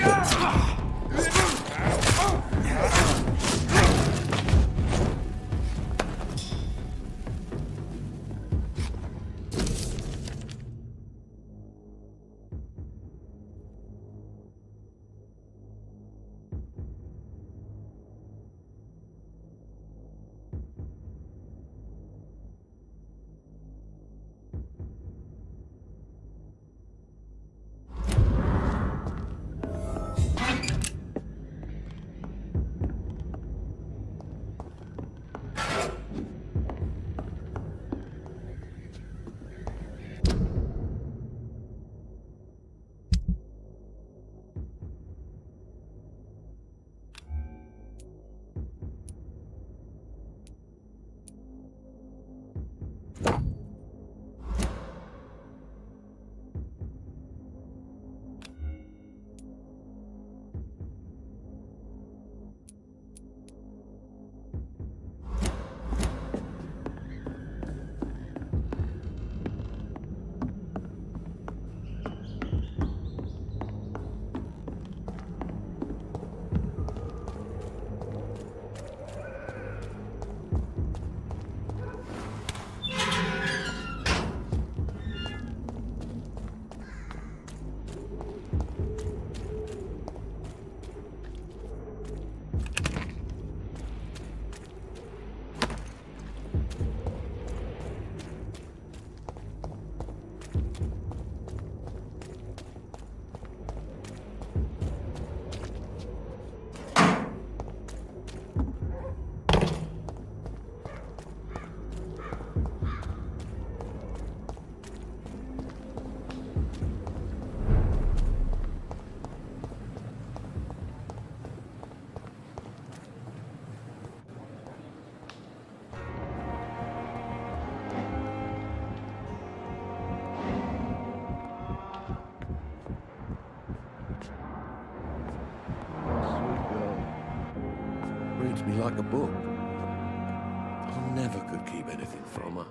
S11: Reads me like a book. I never could keep anything from her.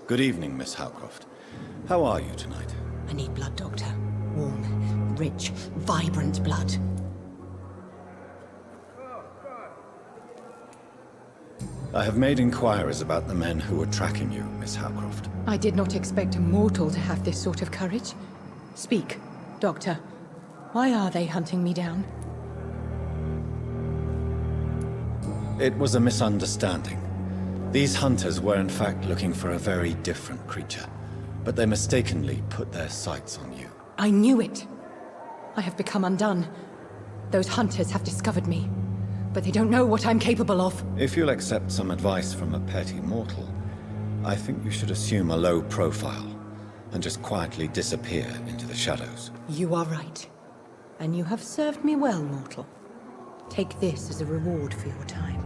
S3: Good evening, Miss Howcroft. How are you tonight?
S18: I need blood, Doctor. Warm, rich, vibrant blood.
S3: I have made inquiries about the men who were tracking you, Miss Howcroft.
S8: I did not expect a mortal to have this sort of courage. Speak, Doctor. Why are they hunting me down?
S3: It was a misunderstanding. These hunters were in fact looking for a very different creature, but they mistakenly put their sights on you.
S8: I knew it. I have become undone. Those hunters have discovered me, but they don't know what I'm capable of.
S3: If you'll accept some advice from a petty mortal, I think you should assume a low profile and just quietly disappear into the shadows.
S8: You are right. And you have served me well, mortal. Take this as a reward for your time.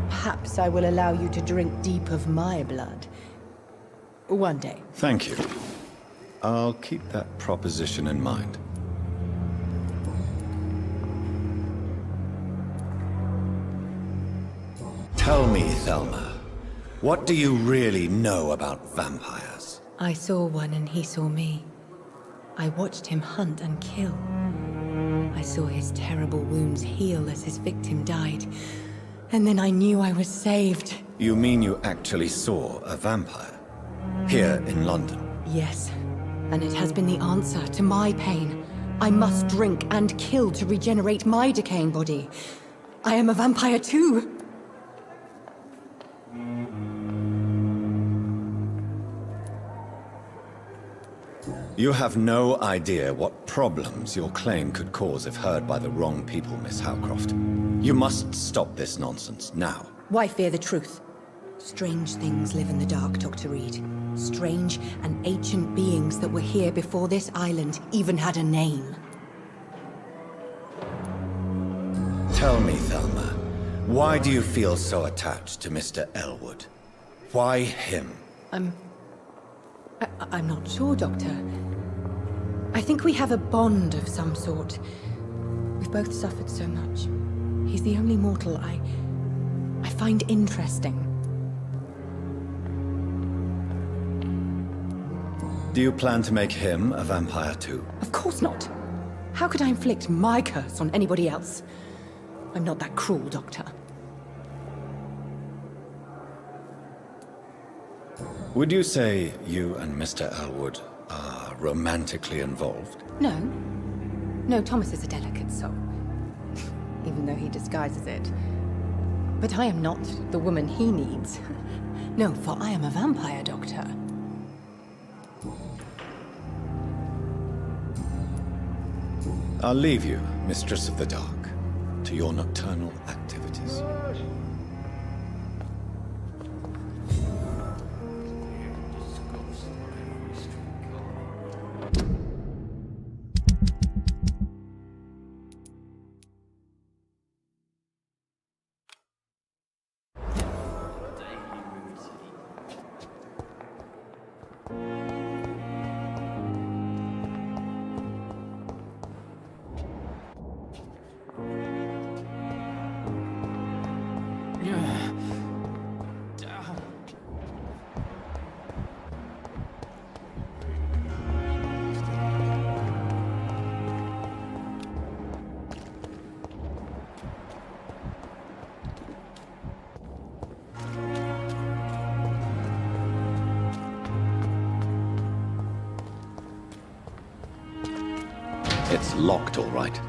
S8: Perhaps I will allow you to drink deep of my blood. One day.
S3: Thank you. I'll keep that proposition in mind. Tell me, Thelma, what do you really know about vampires?
S8: I saw one and he saw me. I watched him hunt and kill. I saw his terrible wounds heal as his victim died. And then I knew I was saved.
S3: You mean you actually saw a vampire? Here in London?
S8: Yes. And it has been the answer to my pain. I must drink and kill to regenerate my decaying body. I am a vampire too.
S3: You have no idea what problems your claim could cause if heard by the wrong people, Miss Howcroft. You must stop this nonsense now.
S8: Why fear the truth?
S18: Strange things live in the dark, Dr. Reed. Strange and ancient beings that were here before this island even had a name.
S3: Tell me, Thelma, why do you feel so attached to Mr. Elwood? Why him?
S18: I'm not sure, Doctor. I think we have a bond of some sort. We've both suffered so much. He's the only mortal I find interesting.
S3: Do you plan to make him a vampire too?
S18: Of course not. How could I inflict my curse on anybody else? I'm not that cruel, Doctor.
S3: Would you say you and Mr. Elwood are romantically involved?
S18: No. No, Thomas is a delicate soul. Even though he disguises it. But I am not the woman he needs. No, for I am a vampire, Doctor.
S3: I'll leave you, Mistress of the Dark, to your nocturnal activities. It's locked, all right.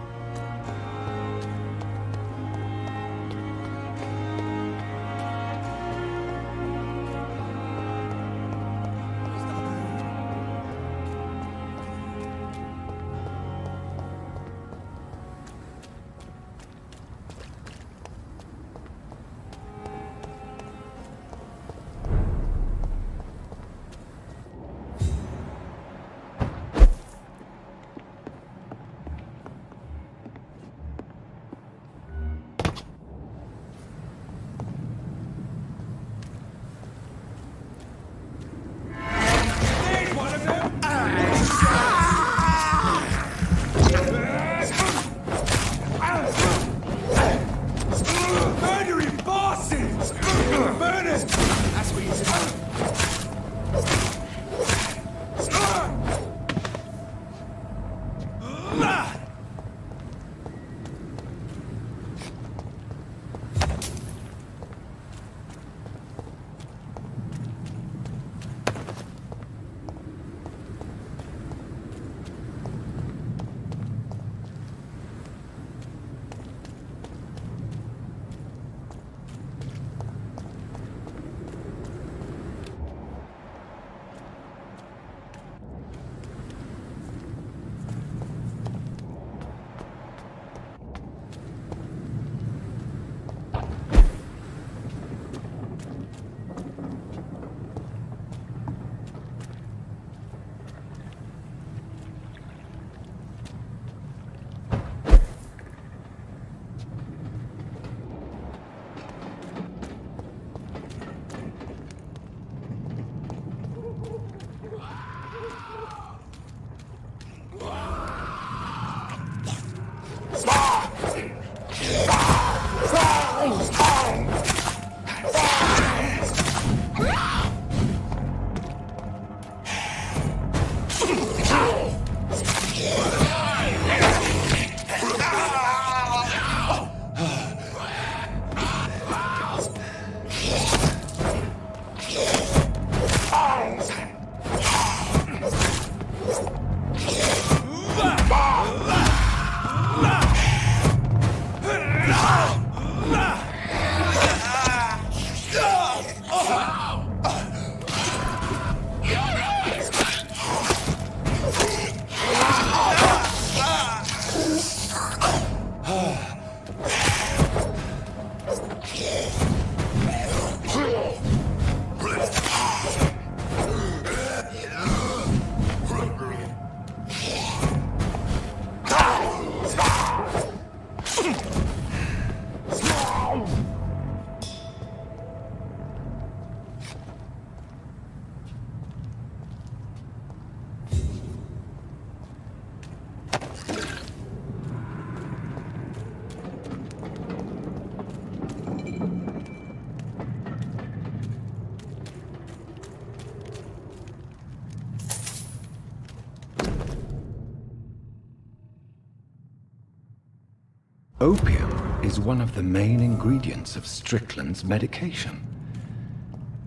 S3: Opium is one of the main ingredients of Strickland's medication.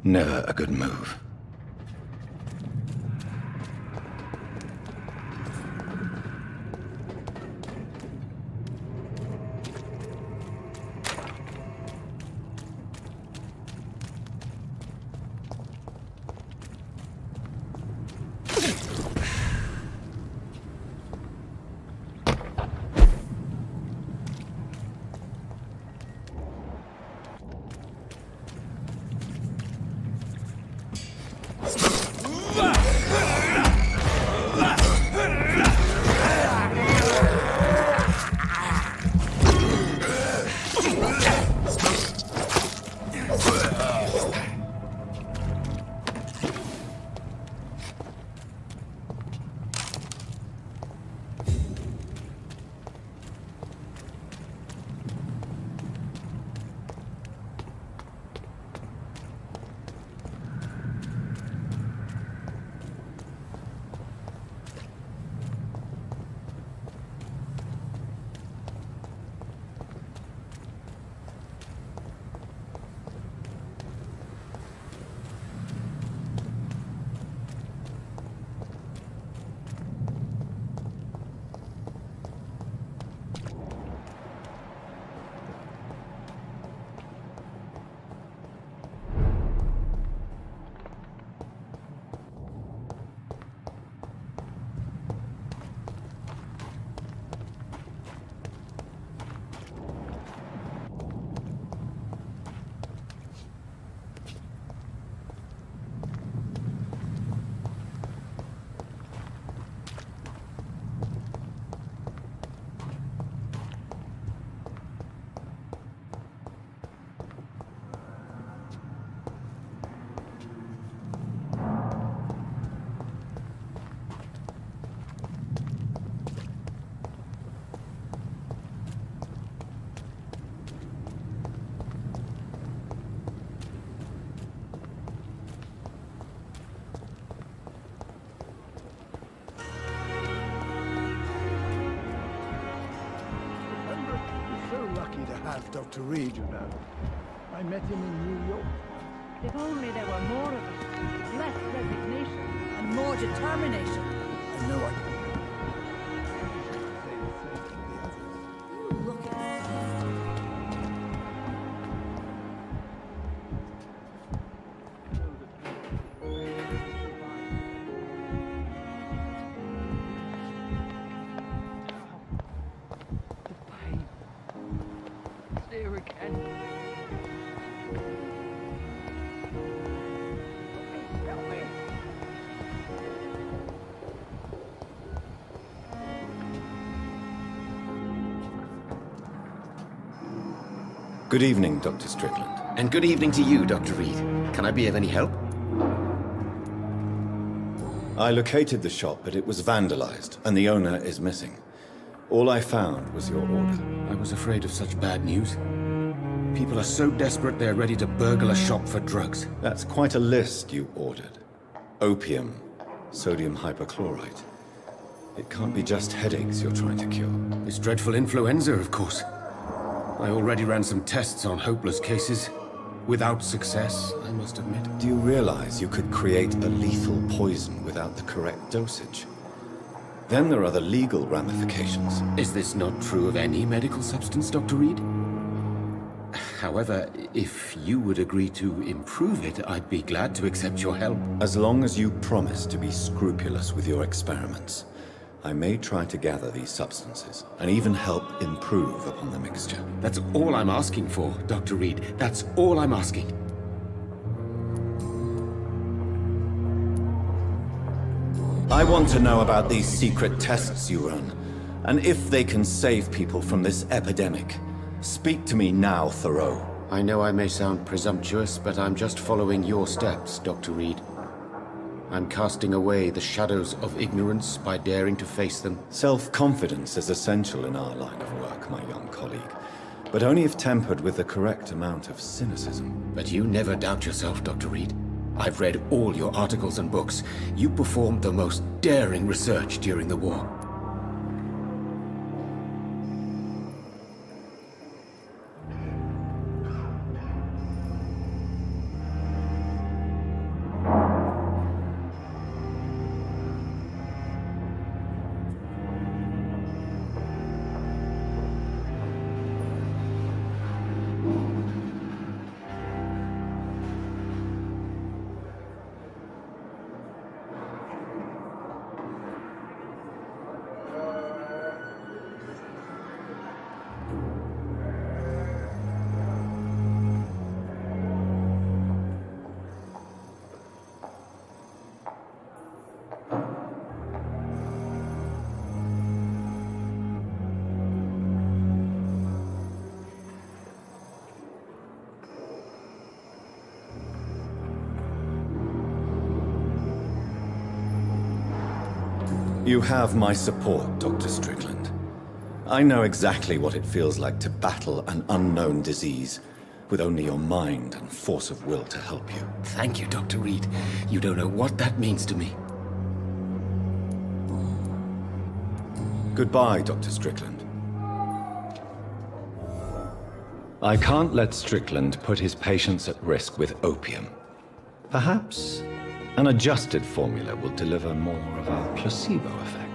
S3: Never a good move.
S12: Dr. Reed, you know. I met him in New York.
S15: If only there were more of us. Less resignation and more determination.
S12: I know I can.
S3: Good evening, Dr. Strickland.
S1: And good evening to you, Dr. Reed. Can I be of any help?
S3: I located the shop, but it was vandalized, and the owner is missing. All I found was your order.
S1: I was afraid of such bad news. People are so desperate they're ready to burgle a shop for drugs.
S3: That's quite a list you ordered. Opium, sodium hypochlorite. It can't be just headaches you're trying to cure.
S1: This dreadful influenza, of course. I already ran some tests on hopeless cases. Without success, I must admit.
S3: Do you realize you could create a lethal poison without the correct dosage? Then there are the legal ramifications.
S1: Is this not true of any medical substance, Dr. Reed? However, if you would agree to improve it, I'd be glad to accept your help.
S3: As long as you promise to be scrupulous with your experiments, I may try to gather these substances, and even help improve upon the mixture.
S1: That's all I'm asking for, Dr. Reed. That's all I'm asking.
S3: I want to know about these secret tests you run, and if they can save people from this epidemic. Speak to me now, Thoreau.
S1: I know I may sound presumptuous, but I'm just following your steps, Dr. Reed. I'm casting away the shadows of ignorance by daring to face them.
S3: Self-confidence is essential in our line of work, my young colleague. But only if tempered with the correct amount of cynicism.
S1: But you never doubt yourself, Dr. Reed. I've read all your articles and books. You performed the most daring research during the war.
S3: You have my support, Dr. Strickland. I know exactly what it feels like to battle an unknown disease with only your mind and force of will to help you.
S1: Thank you, Dr. Reed. You don't know what that means to me.
S3: Goodbye, Dr. Strickland. I can't let Strickland put his patients at risk with opium. Perhaps an adjusted formula will deliver more of a placebo effect.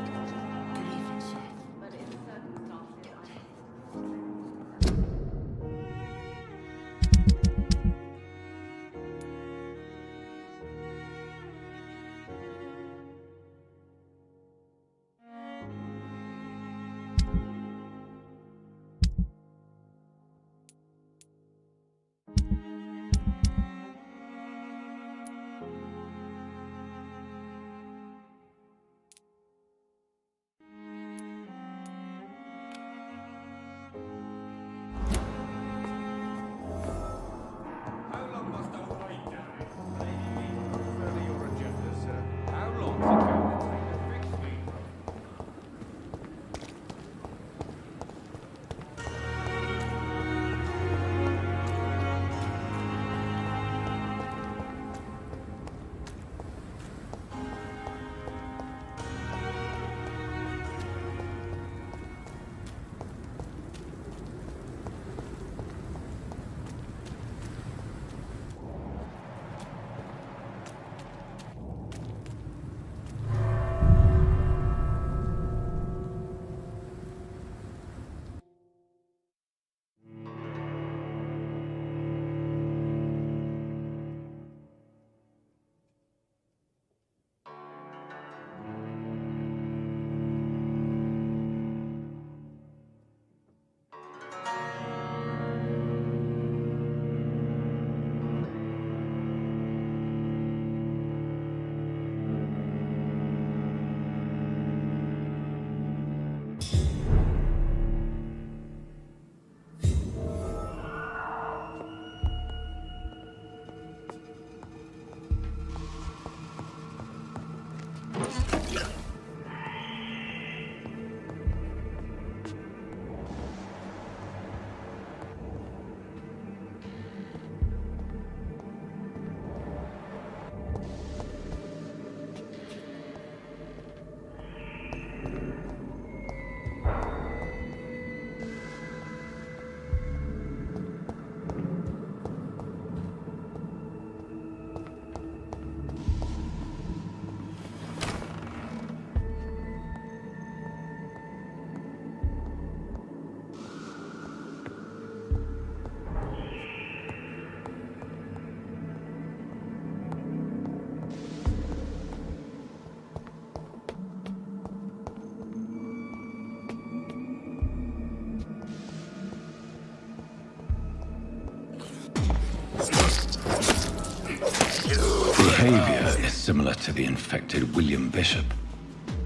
S3: Behavior is similar to the infected William Bishop.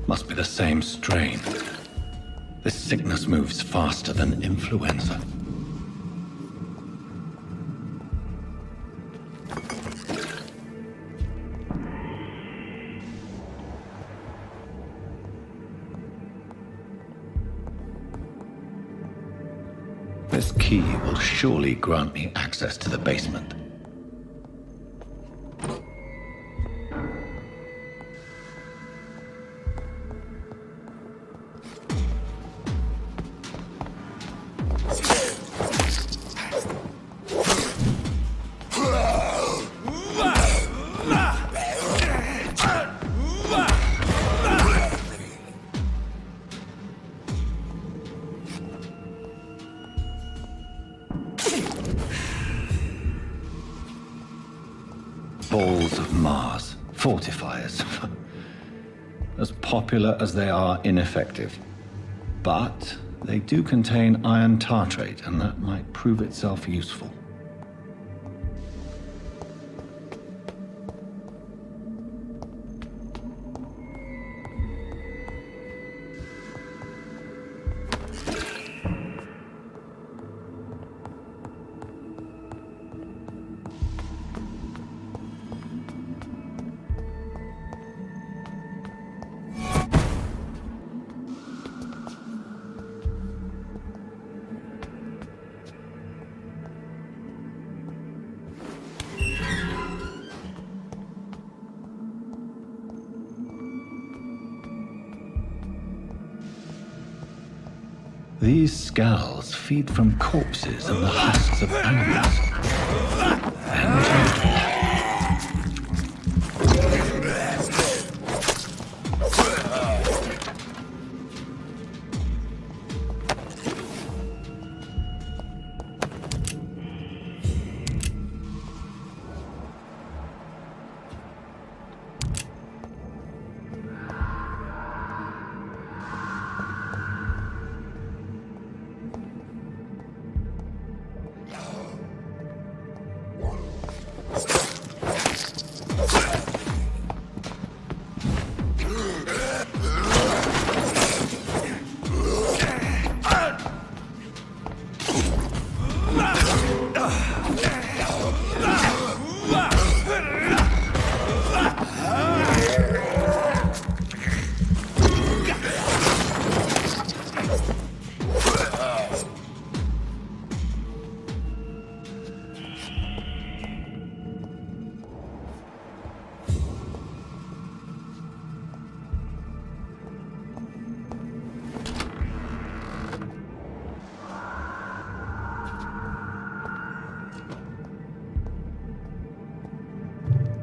S3: Must be the same strain. This sickness moves faster than influenza. This key will surely grant me access to the basement. Balls of Mars, fortifiers. As popular as they are ineffective. But they do contain iron tartrate, and that might prove itself useful. These scowls feed from corpses and the husks of animals.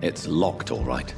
S3: It's locked, all right.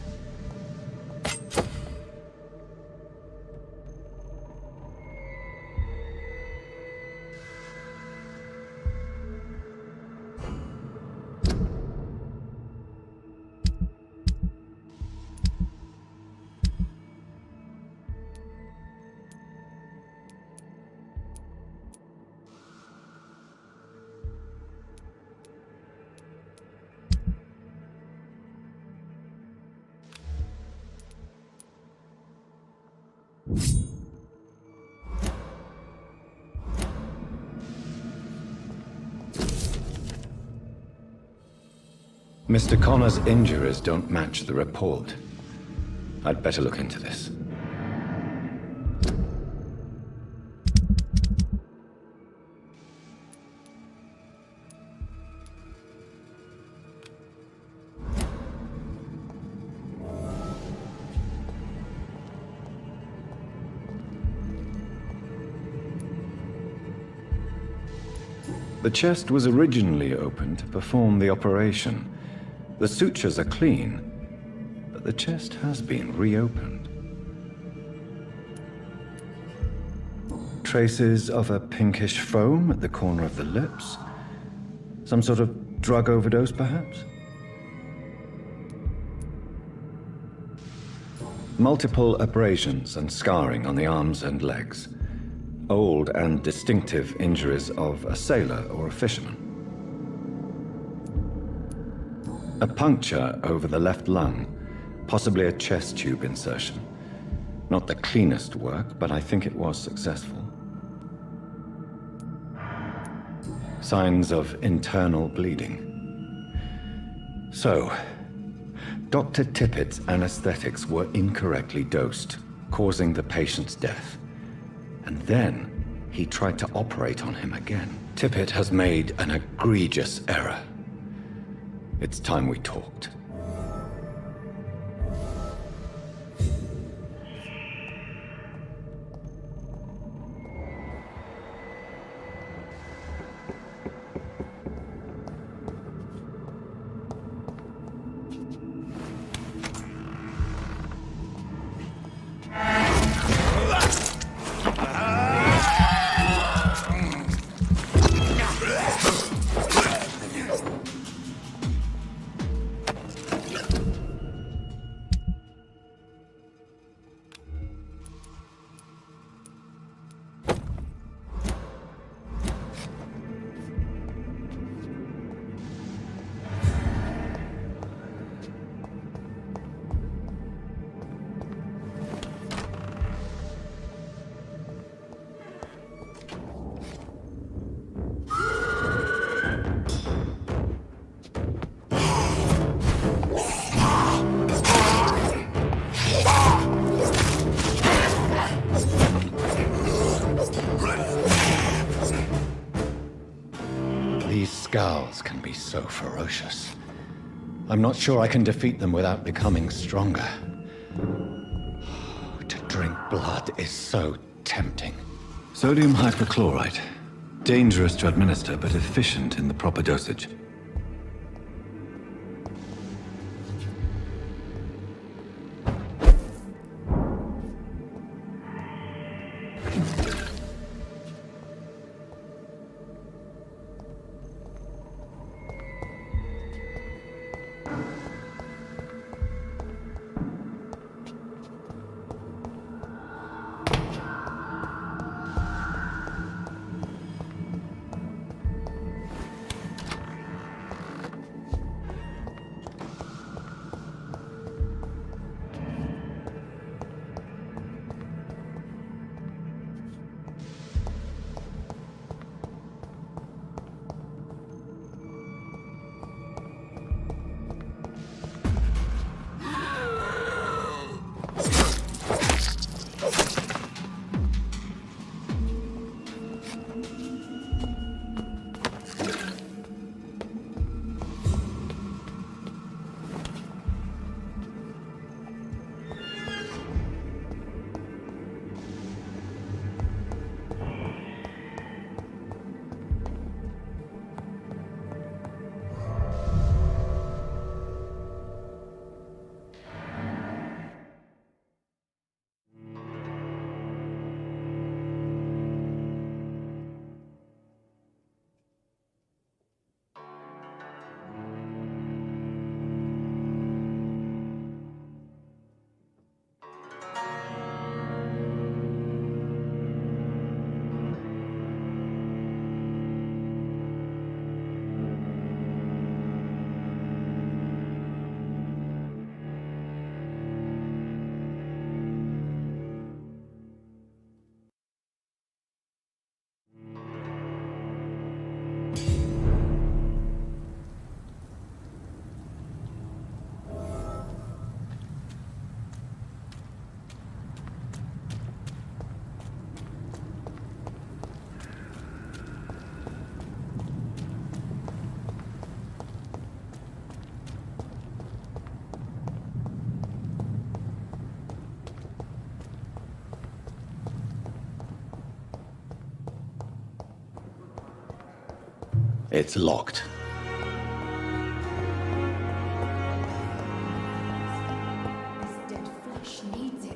S3: Mr. Connor's injuries don't match the report. I'd better look into this. The chest was originally opened to perform the operation. The sutures are clean, but the chest has been reopened. Traces of a pinkish foam at the corner of the lips. Some sort of drug overdose, perhaps? Multiple abrasions and scarring on the arms and legs. Old and distinctive injuries of a sailor or a fisherman. A puncture over the left lung, possibly a chest tube insertion. Not the cleanest work, but I think it was successful. Signs of internal bleeding. So, Dr. Tippett's anesthetics were incorrectly dosed, causing the patient's death. And then, he tried to operate on him again. Tippett has made an egregious error. It's time we talked. Scowls can be so ferocious. I'm not sure I can defeat them without becoming stronger. To drink blood is so tempting. Sodium hypochlorite. Dangerous to administer, but efficient in the proper dosage. It's locked.
S18: This dead flesh needs it.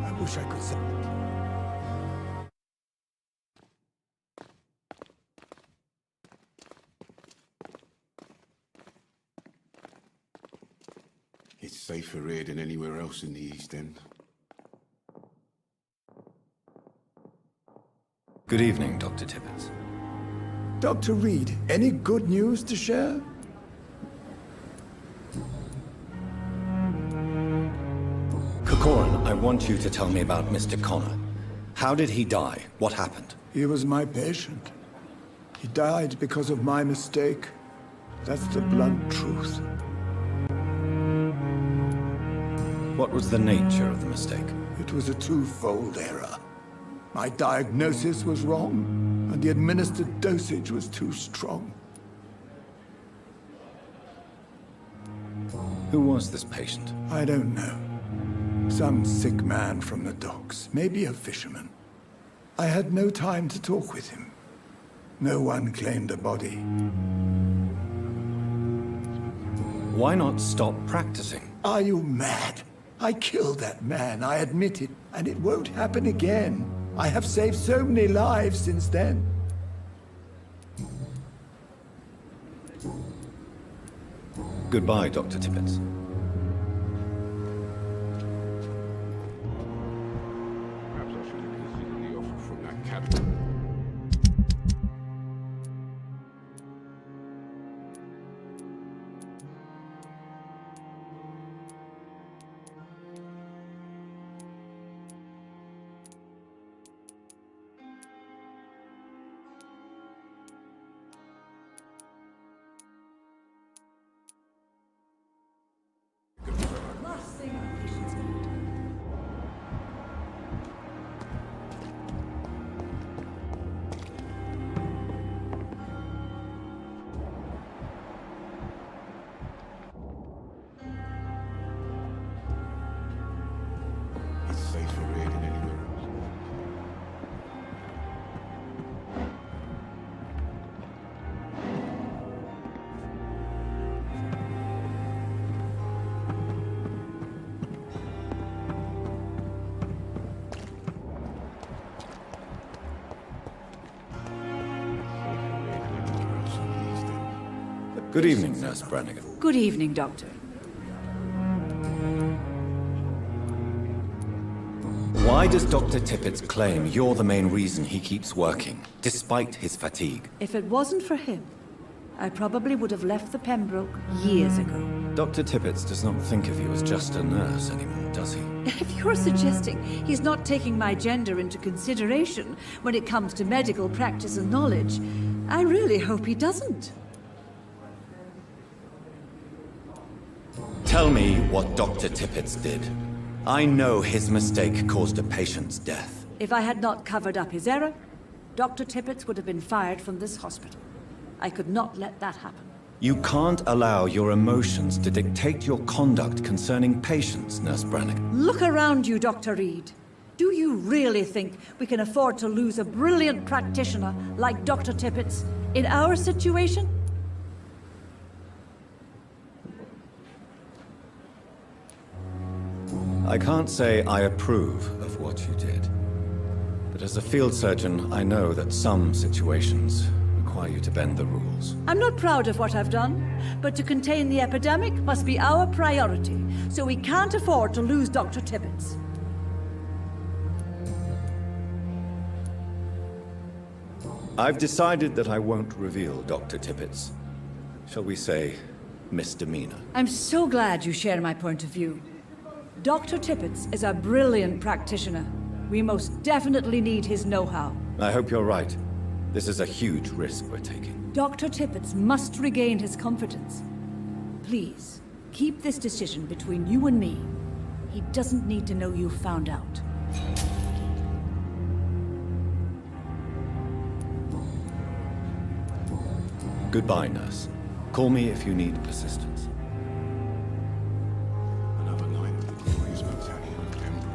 S12: I wish I could say.
S17: It's safer here than anywhere else in the East End.
S3: Good evening, Dr. Tippett.
S12: Dr. Reed, any good news to share?
S3: Corcoran, I want you to tell me about Mr. Connor. How did he die? What happened?
S12: He was my patient. He died because of my mistake. That's the blunt truth.
S3: What was the nature of the mistake?
S12: It was a twofold error. My diagnosis was wrong, and the administered dosage was too strong.
S3: Who was this patient?
S12: I don't know. Some sick man from the docks, maybe a fisherman. I had no time to talk with him. No one claimed a body.
S3: Why not stop practicing?
S12: Are you mad? I killed that man, I admit it, and it won't happen again. I have saved so many lives since then.
S3: Goodbye, Dr. Tippett.
S17: Perhaps I should have considered the offer from that cabin.
S3: Good evening, Nurse Brannigan.
S15: Good evening, Doctor.
S3: Why does Dr. Tippett claim you're the main reason he keeps working, despite his fatigue?
S15: If it wasn't for him, I probably would have left the Pembroke years ago.
S3: Dr. Tippett does not think of you as just a nurse anymore, does he?
S15: If you're suggesting he's not taking my gender into consideration when it comes to medical practice and knowledge, I really hope he doesn't.
S3: Tell me what Dr. Tippett did. I know his mistake caused a patient's death.
S15: If I had not covered up his error, Dr. Tippett would have been fired from this hospital. I could not let that happen.
S3: You can't allow your emotions to dictate your conduct concerning patients, Nurse Brannigan.
S15: Look around you, Dr. Reed. Do you really think we can afford to lose a brilliant practitioner like Dr. Tippett in our situation?
S3: I can't say I approve of what you did. But as a field surgeon, I know that some situations require you to bend the rules.
S15: I'm not proud of what I've done, but to contain the epidemic must be our priority, so we can't afford to lose Dr. Tippett.
S3: I've decided that I won't reveal Dr. Tippett's, shall we say, misdemeanor.
S15: I'm so glad you share my point of view. Dr. Tippett is a brilliant practitioner. We most definitely need his know-how.
S3: I hope you're right. This is a huge risk we're taking.
S15: Dr. Tippett must regain his confidence. Please, keep this decision between you and me. He doesn't need to know you found out.
S3: Goodbye, nurse. Call me if you need assistance.
S17: Another night with the glorious battalion of Pembroke.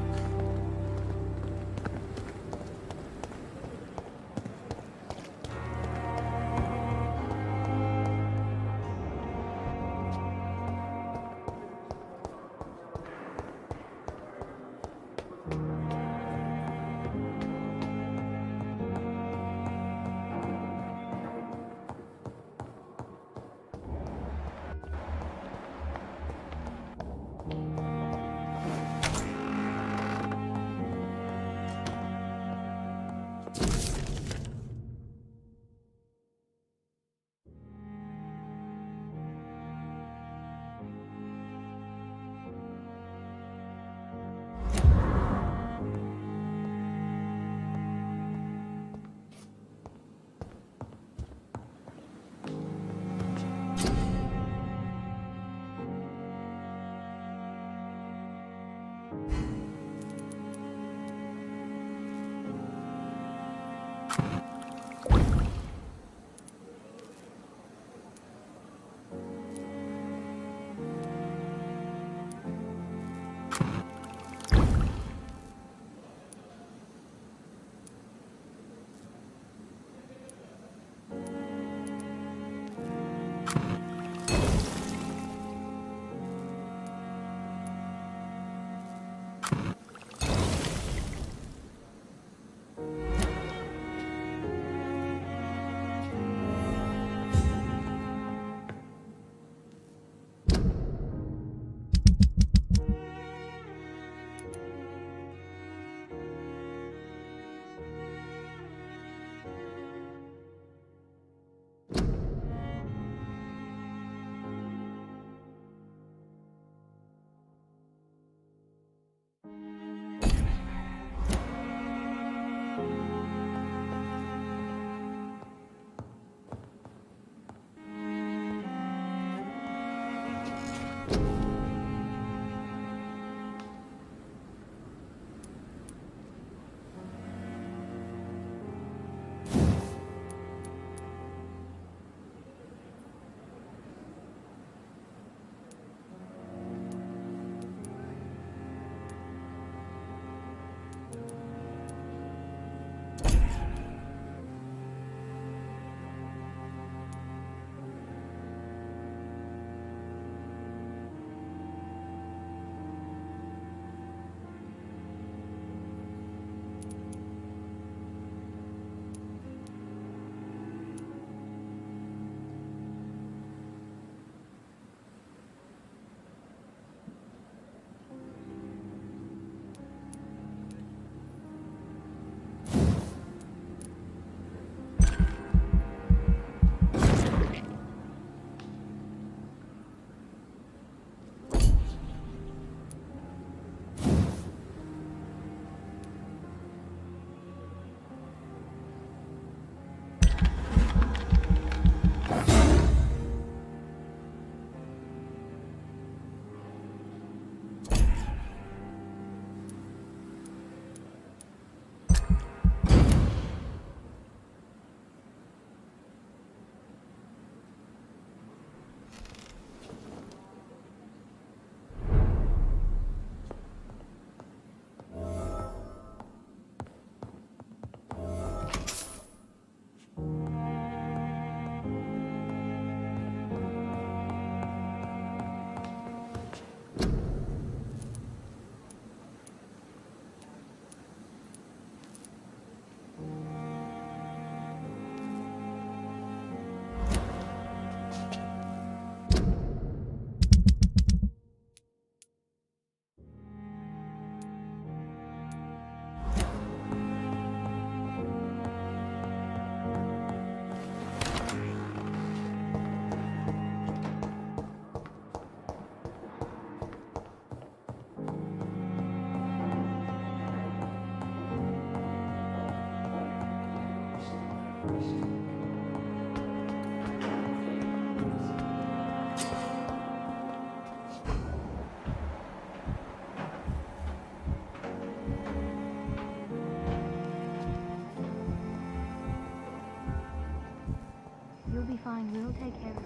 S4: You'll be fine. We'll take care of you.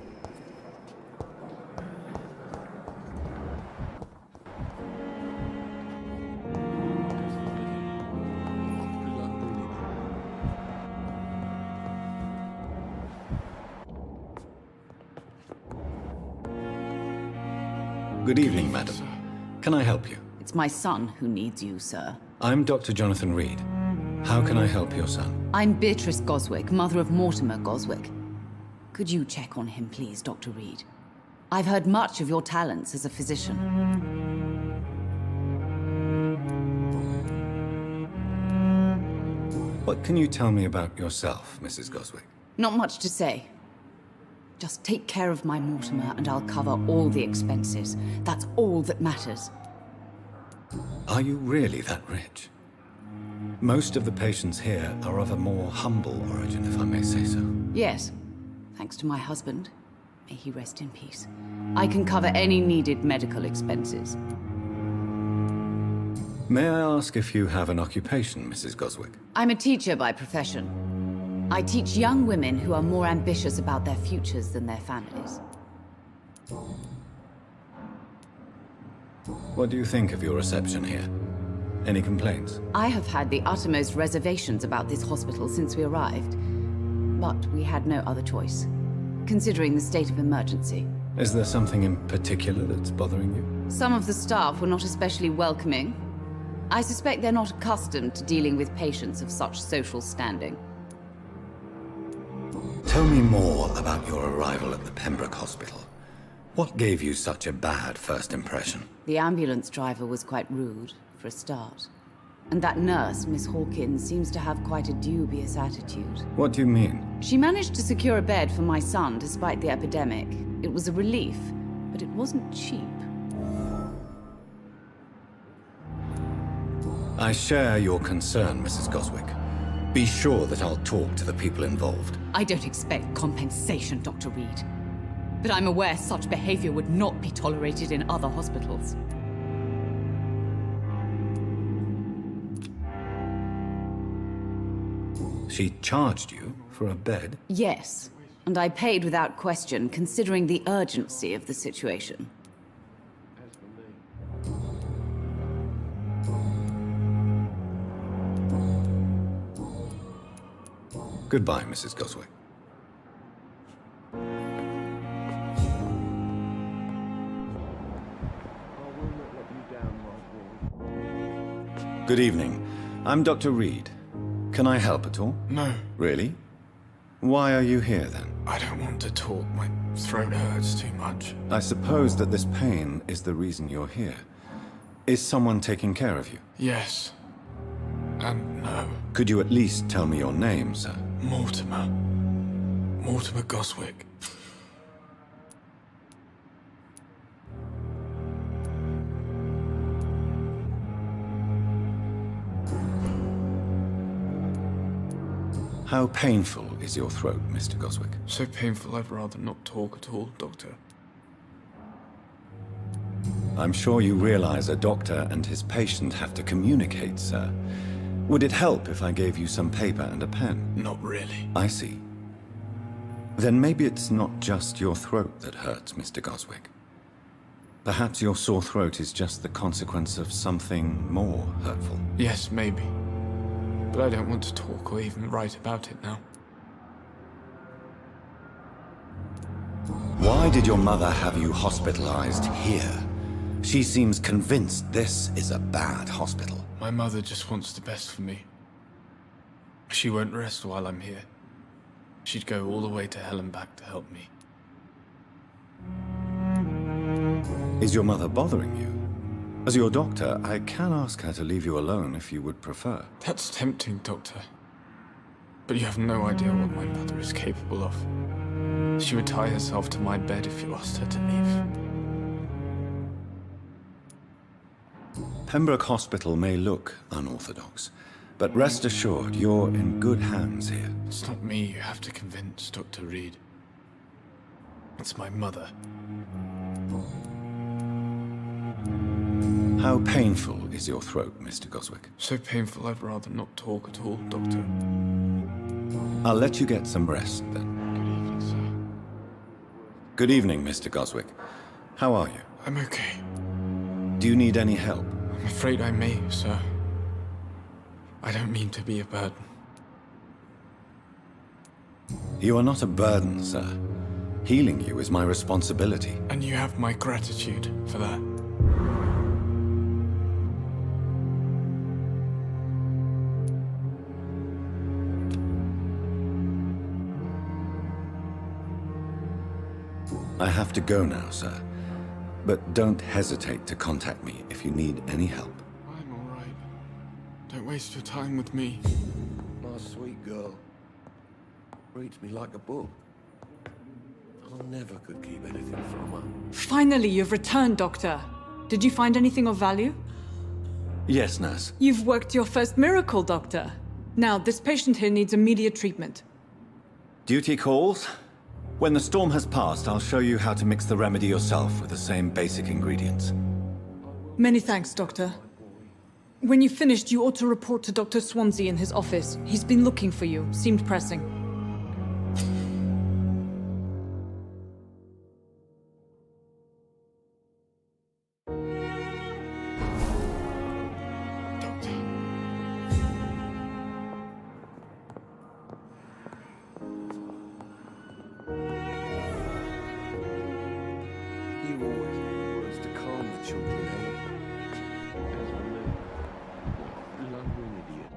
S3: Good evening, madam. Can I help you?
S5: It's my son who needs you, sir.
S3: I'm Dr. Jonathan Reed. How can I help your son?
S5: I'm Beatrice Goswick, mother of Mortimer Goswick. Could you check on him, please, Dr. Reed? I've heard much of your talents as a physician.
S3: What can you tell me about yourself, Mrs. Goswick?
S5: Not much to say. Just take care of my Mortimer and I'll cover all the expenses. That's all that matters.
S3: Are you really that rich? Most of the patients here are of a more humble origin, if I may say so.
S5: Yes, thanks to my husband. May he rest in peace. I can cover any needed medical expenses.
S3: May I ask if you have an occupation, Mrs. Goswick?
S5: I'm a teacher by profession. I teach young women who are more ambitious about their futures than their families.
S3: What do you think of your reception here? Any complaints?
S5: I have had the uttermost reservations about this hospital since we arrived. But we had no other choice, considering the state of emergency.
S3: Is there something in particular that's bothering you?
S5: Some of the staff were not especially welcoming. I suspect they're not accustomed to dealing with patients of such social standing.
S3: Tell me more about your arrival at the Pembroke Hospital. What gave you such a bad first impression?
S5: The ambulance driver was quite rude, for a start. And that nurse, Miss Hawkins, seems to have quite a dubious attitude.
S3: What do you mean?
S5: She managed to secure a bed for my son despite the epidemic. It was a relief, but it wasn't cheap.
S3: I share your concern, Mrs. Goswick. Be sure that I'll talk to the people involved.
S5: I don't expect compensation, Dr. Reed. But I'm aware such behavior would not be tolerated in other hospitals.
S3: She charged you for a bed?
S5: Yes, and I paid without question, considering the urgency of the situation.
S3: Goodbye, Mrs. Goswick. Good evening. I'm Dr. Reed. Can I help at all?
S23: No.
S3: Really? Why are you here, then?
S23: I don't want to talk. My throat hurts too much.
S3: I suppose that this pain is the reason you're here. Is someone taking care of you?
S23: Yes. And no.
S3: Could you at least tell me your name, sir?
S23: Mortimer. Mortimer Goswick.
S3: How painful is your throat, Mr. Goswick?
S23: So painful I'd rather not talk at all, Doctor.
S3: I'm sure you realize a doctor and his patient have to communicate, sir. Would it help if I gave you some paper and a pen?
S23: Not really.
S3: I see. Then maybe it's not just your throat that hurts, Mr. Goswick. Perhaps your sore throat is just the consequence of something more hurtful.
S23: Yes, maybe. But I don't want to talk or even write about it now.
S3: Why did your mother have you hospitalized here? She seems convinced this is a bad hospital.
S23: My mother just wants the best for me. She won't rest while I'm here. She'd go all the way to hell and back to help me.
S3: Is your mother bothering you? As your doctor, I can ask her to leave you alone if you would prefer.
S23: That's tempting, Doctor. But you have no idea what my mother is capable of. She would tie herself to my bed if you asked her to leave.
S3: Pembroke Hospital may look unorthodox, but rest assured you're in good hands here.
S23: It's not me you have to convince, Dr. Reed. It's my mother.
S3: How painful is your throat, Mr. Goswick?
S23: So painful I'd rather not talk at all, Doctor.
S3: I'll let you get some rest, then.
S23: Good evening, sir.
S3: Good evening, Mr. Goswick. How are you?
S23: I'm okay.
S3: Do you need any help?
S23: I'm afraid I may, sir. I don't mean to be a burden.
S3: You are not a burden, sir. Healing you is my responsibility.
S23: And you have my gratitude for that.
S3: I have to go now, sir. But don't hesitate to contact me if you need any help.
S23: I'm all right. Don't waste your time with me.
S11: My sweet girl. Reads me like a book. I never could keep anything from her.
S14: Finally, you've returned, Doctor. Did you find anything of value?
S3: Yes, nurse.
S14: You've worked your first miracle, Doctor. Now, this patient here needs immediate treatment.
S3: Duty calls. When the storm has passed, I'll show you how to mix the remedy yourself with the same basic ingredients.
S14: Many thanks, Doctor. When you've finished, you ought to report to Dr. Swansea in his office. He's been looking for you. Seemed pressing.
S11: You always need words to calm the children, Helen. As I know, blundering idiot.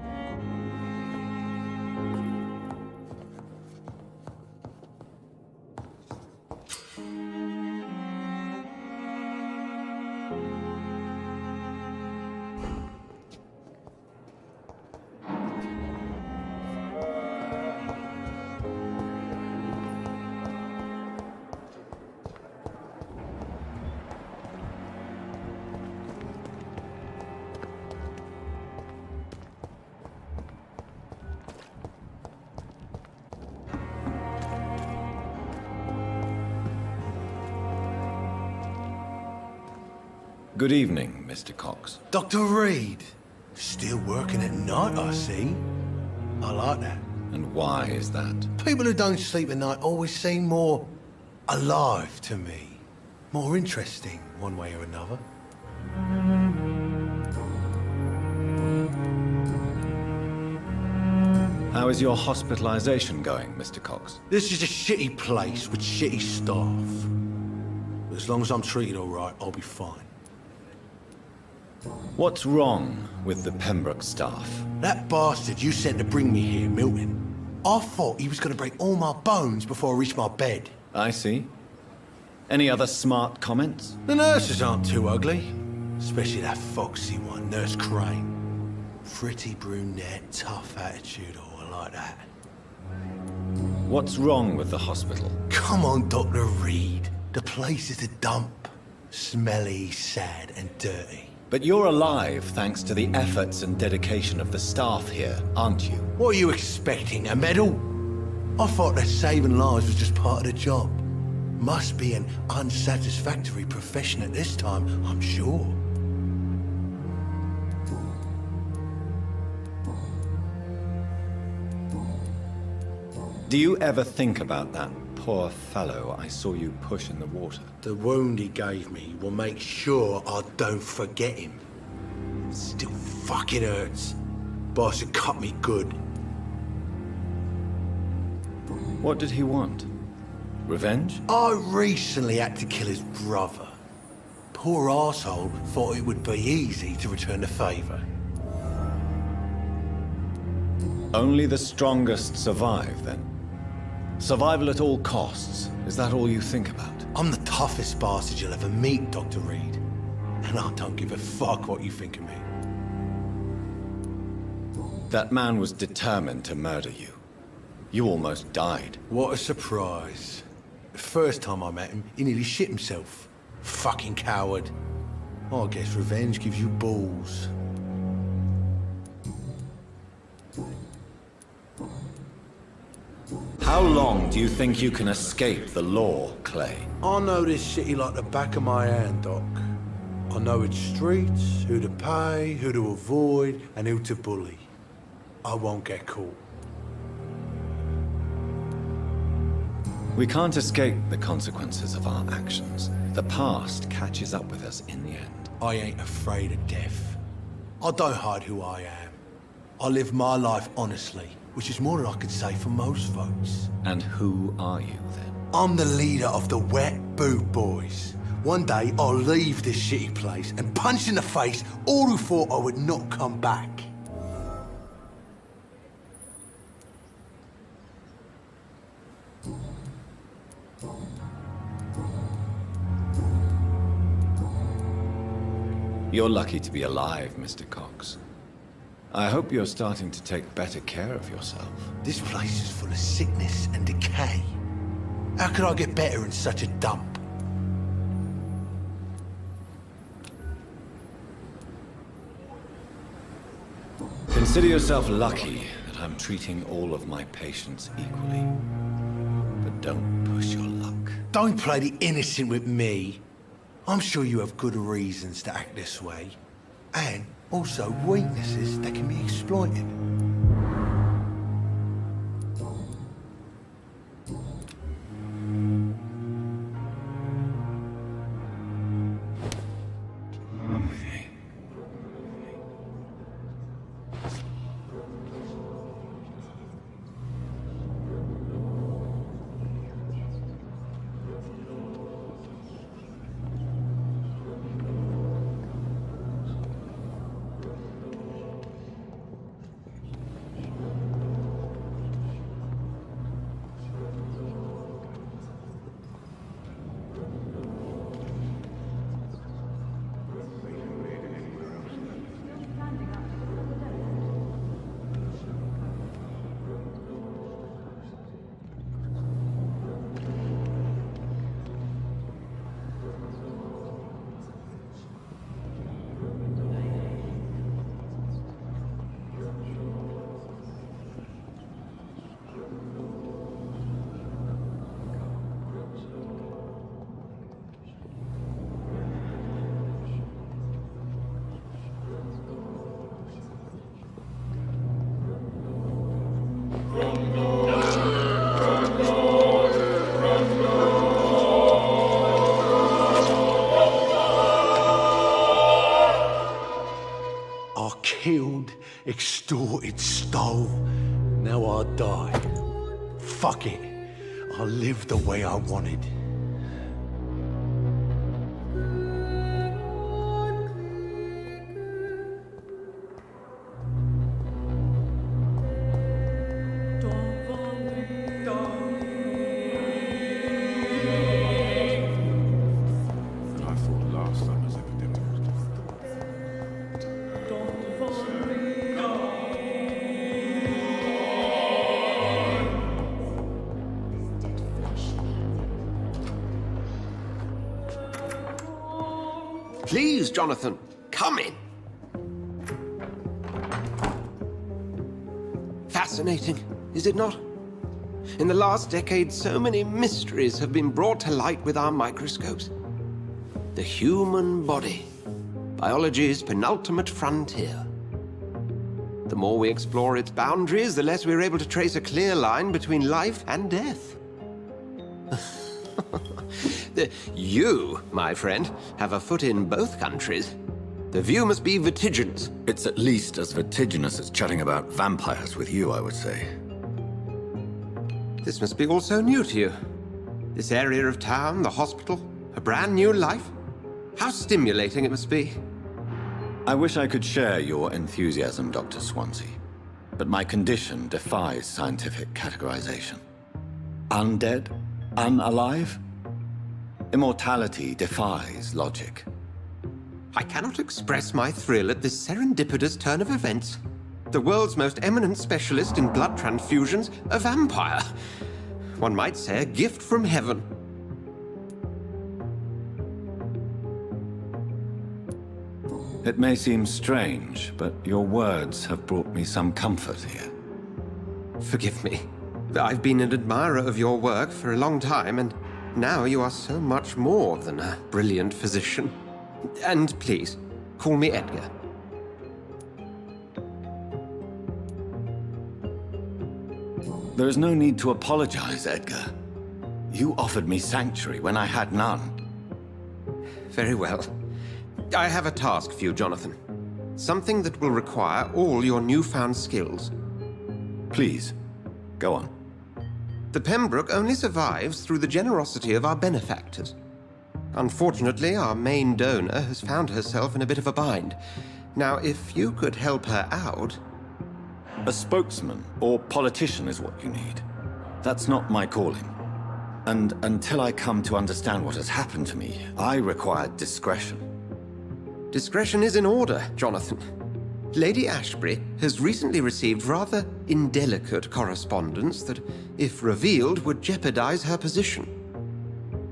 S3: Good evening, Mr. Cox.
S7: Dr. Reed. Still working at night, I see. I like that.
S3: And why is that?
S7: People who don't sleep at night always seem more alive to me. More interesting, one way or another.
S3: How is your hospitalization going, Mr. Cox?
S7: This is a shitty place with shitty staff. But as long as I'm treated all right, I'll be fine.
S3: What's wrong with the Pembroke staff?
S7: That bastard you sent to bring me here, Milton, I thought he was going to break all my bones before I reached my bed.
S3: I see. Any other smart comments?
S7: The nurses aren't too ugly. Especially that foxy one, Nurse Crane. Pretty brunette, tough attitude, oh, I like that.
S3: What's wrong with the hospital?
S7: Come on, Dr. Reed. The place is a dump. Smelly, sad, and dirty.
S3: But you're alive thanks to the efforts and dedication of the staff here, aren't you?
S7: What are you expecting, a medal? I thought that saving lives was just part of the job. Must be an unsatisfactory profession at this time, I'm sure.
S3: Do you ever think about that poor fellow I saw you push in the water?
S7: The wound he gave me will make sure I don't forget him. Still fucking hurts. Boss had cut me good.
S3: What did he want? Revenge?
S7: I recently had to kill his brother. Poor arsehole thought it would be easy to return the favor.
S3: Only the strongest survive, then? Survival at all costs. Is that all you think about?
S7: I'm the toughest bastard you'll ever meet, Dr. Reed. And I don't give a fuck what you think of me.
S3: That man was determined to murder you. You almost died.
S7: What a surprise. The first time I met him, he nearly shit himself. Fucking coward. I guess revenge gives you balls.
S3: How long do you think you can escape the law, Clay?
S7: I know this city like the back of my hand, Doc. I know its streets, who to pay, who to avoid, and who to bully. I won't get caught.
S3: We can't escape the consequences of our actions. The past catches up with us in the end.
S9: I ain't afraid of death. I don't hide who I am. I live my life honestly, which is more than I could say for most folks.
S3: And who are you, then?
S9: I'm the leader of the Wet Boot Boys. One day, I'll leave this shitty place and punch in the face all who thought I would not come back.
S3: You're lucky to be alive, Mr. Cox. I hope you're starting to take better care of yourself.
S9: This place is full of sickness and decay. How could I get better in such a dump?
S3: Consider yourself lucky that I'm treating all of my patients equally. But don't push your luck.
S9: Don't play the innocent with me. I'm sure you have good reasons to act this way. And also weaknesses that can be exploited. Killed, extorted, stole. Now I die. Fuck it. I'll live the way I wanted.
S13: Please, Jonathan, come in. Fascinating, is it not? In the last decade, so many mysteries have been brought to light with our microscopes. The human body, biology's penultimate frontier. The more we explore its boundaries, the less we're able to trace a clear line between life and death. You, my friend, have a foot in both countries. The view must be vertiginous.
S3: It's at least as vertiginous as chatting about vampires with you, I would say.
S13: This must be all so new to you. This area of town, the hospital, a brand new life. How stimulating it must be.
S3: I wish I could share your enthusiasm, Dr. Swansea. But my condition defies scientific categorization. Undead? Unalive? Immortality defies logic.
S13: I cannot express my thrill at this serendipitous turn of events. The world's most eminent specialist in blood transfusions, a vampire. One might say a gift from heaven.
S3: It may seem strange, but your words have brought me some comfort here.
S13: Forgive me. I've been an admirer of your work for a long time, and now you are so much more than a brilliant physician. And please, call me Edgar.
S3: There is no need to apologize, Edgar. You offered me sanctuary when I had none.
S13: Very well. I have a task for you, Jonathan. Something that will require all your newfound skills.
S3: Please, go on.
S13: The Pembroke only survives through the generosity of our benefactors. Unfortunately, our main donor has found herself in a bit of a bind. Now, if you could help her out...
S3: A spokesman or politician is what you need. That's not my calling. And until I come to understand what has happened to me, I require discretion.
S13: Discretion is in order, Jonathan. Lady Ashbury has recently received rather indelicate correspondence that, if revealed, would jeopardize her position.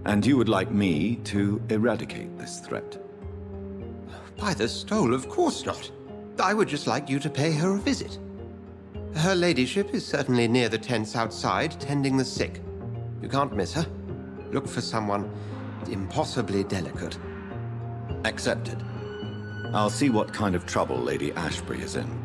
S3: And you would like me to eradicate this threat?
S13: By the stole, of course not. I would just like you to pay her a visit. Her ladyship is certainly near the tents outside, tending the sick. You can't miss her. Look for someone impossibly delicate.
S3: Accepted. I'll see what kind of trouble Lady Ashbury is in.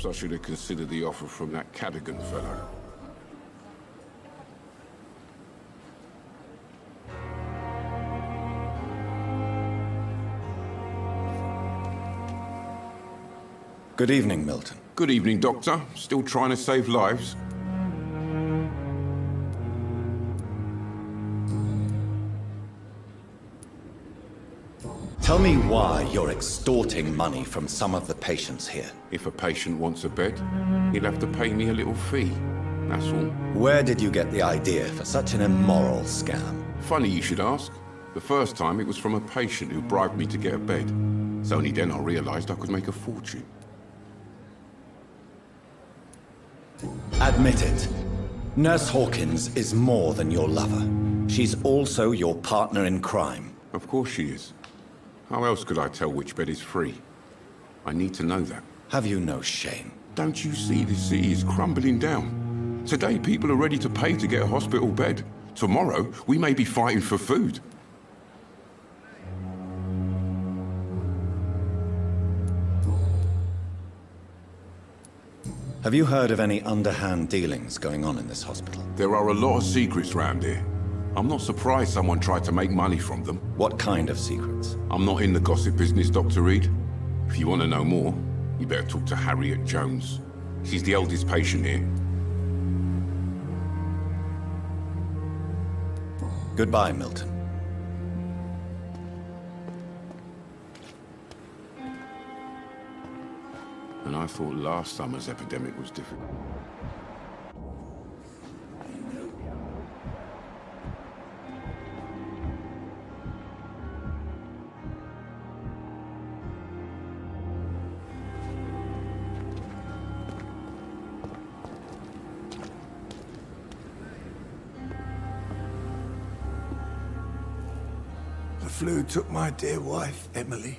S17: I should have considered the offer from that Cadogan fellow.
S3: Good evening, Milton.
S17: Good evening, Doctor. Still trying to save lives?
S3: Tell me why you're extorting money from some of the patients here.
S17: If a patient wants a bed, he'll have to pay me a little fee. That's all.
S3: Where did you get the idea for such an immoral scam?
S17: Funny you should ask. The first time it was from a patient who bribed me to get a bed. It's only then I realized I could make a fortune.
S3: Admit it. Nurse Hawkins is more than your lover. She's also your partner in crime.
S17: Of course she is. How else could I tell which bed is free? I need to know that.
S3: Have you no shame?
S17: Don't you see this city is crumbling down? Today, people are ready to pay to get a hospital bed. Tomorrow, we may be fighting for food.
S3: Have you heard of any underhand dealings going on in this hospital?
S17: There are a lot of secrets round here. I'm not surprised someone tried to make money from them.
S3: What kind of secrets?
S17: I'm not in the gossip business, Dr. Reed. If you want to know more, you better talk to Harriet Jones. She's the eldest patient here.
S3: Goodbye, Milton.
S17: And I thought last summer's epidemic was different.
S12: The flu took my dear wife, Emily.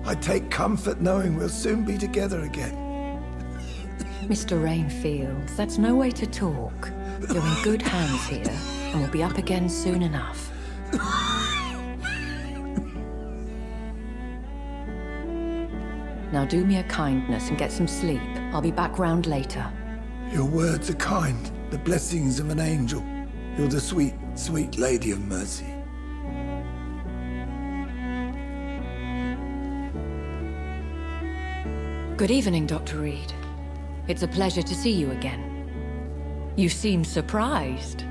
S12: I take comfort knowing we'll soon be together again.
S8: Mr. Rainfield, that's no way to talk. You're in good hands here, and we'll be up again soon enough. Now do me a kindness and get some sleep. I'll be back round later.
S12: Your words are kind, the blessings of an angel. You're the sweet, sweet Lady of Mercy.
S10: Good evening, Dr. Reed. It's a pleasure to see you again. You seem surprised.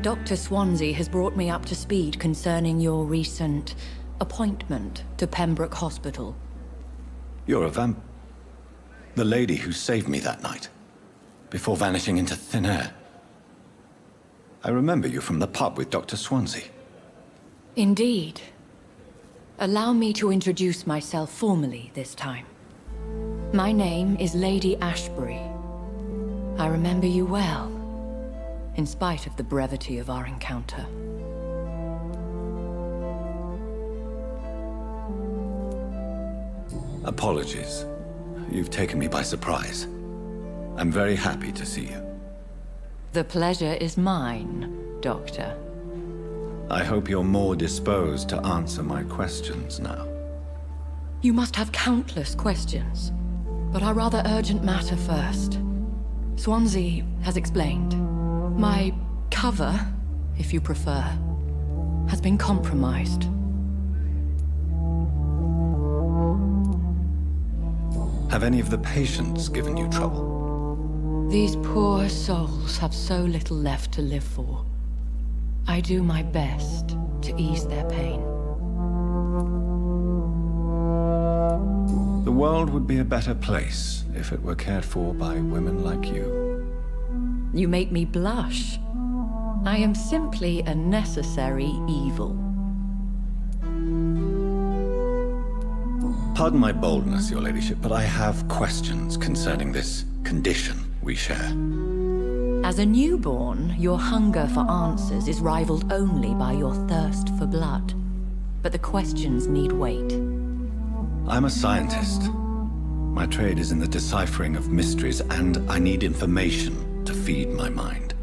S10: Dr. Swansea has brought me up to speed concerning your recent appointment to Pembroke Hospital.
S3: You're a the lady who saved me that night, before vanishing into thin air. I remember you from the pub with Dr. Swansea.
S10: Indeed. Allow me to introduce myself formally this time. My name is Lady Ashbury. I remember you well, in spite of the brevity of our encounter.
S3: Apologies. You've taken me by surprise. I'm very happy to see you.
S10: The pleasure is mine, Doctor.
S3: I hope you're more disposed to answer my questions now.
S10: You must have countless questions, but our rather urgent matter first. Swansea has explained. My cover, if you prefer, has been compromised.
S3: Have any of the patients given you trouble?
S10: These poor souls have so little left to live for. I do my best to ease their pain.
S3: The world would be a better place if it were cared for by women like you.
S10: You make me blush. I am simply a necessary evil.
S3: Pardon my boldness, Your Ladyship, but I have questions concerning this condition we share.
S10: As a newborn, your hunger for answers is rivaled only by your thirst for blood. But the questions need wait.
S3: I'm a scientist. My trade is in the deciphering of mysteries, and I need information to feed my mind.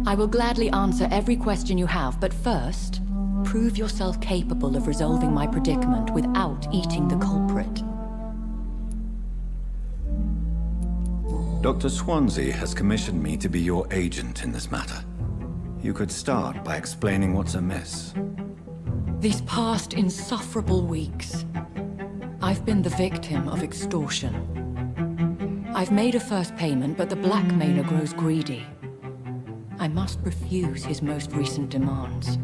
S10: I will gladly answer every question you have, but first, prove yourself capable of resolving my predicament without eating the culprit.
S3: Dr. Swansea has commissioned me to be your agent in this matter. You could start by explaining what's amiss.
S10: These past insufferable weeks, I've been the victim of extortion. I've made a first payment, but the blackmailer grows greedy. I must refuse his most recent demands.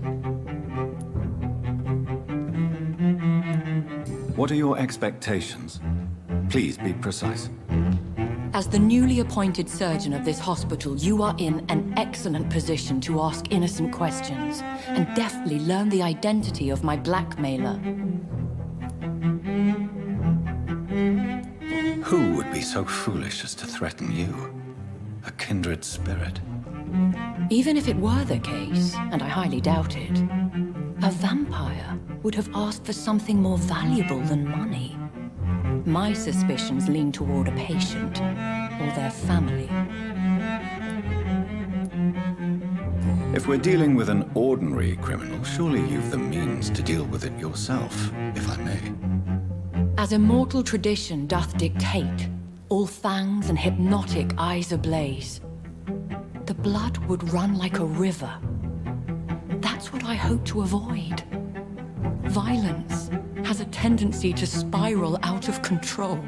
S3: What are your expectations? Please be precise.
S10: As the newly appointed surgeon of this hospital, you are in an excellent position to ask innocent questions and deftly learn the identity of my blackmailer.
S3: Who would be so foolish as to threaten you? A kindred spirit.
S10: Even if it were the case, and I highly doubt it, a vampire would have asked for something more valuable than money. My suspicions lean toward a patient or their family.
S3: If we're dealing with an ordinary criminal, surely you've the means to deal with it yourself, if I may.
S10: As immortal tradition doth dictate, all fangs and hypnotic eyes ablaze, the blood would run like a river. That's what I hope to avoid. Violence has a tendency to spiral out of control.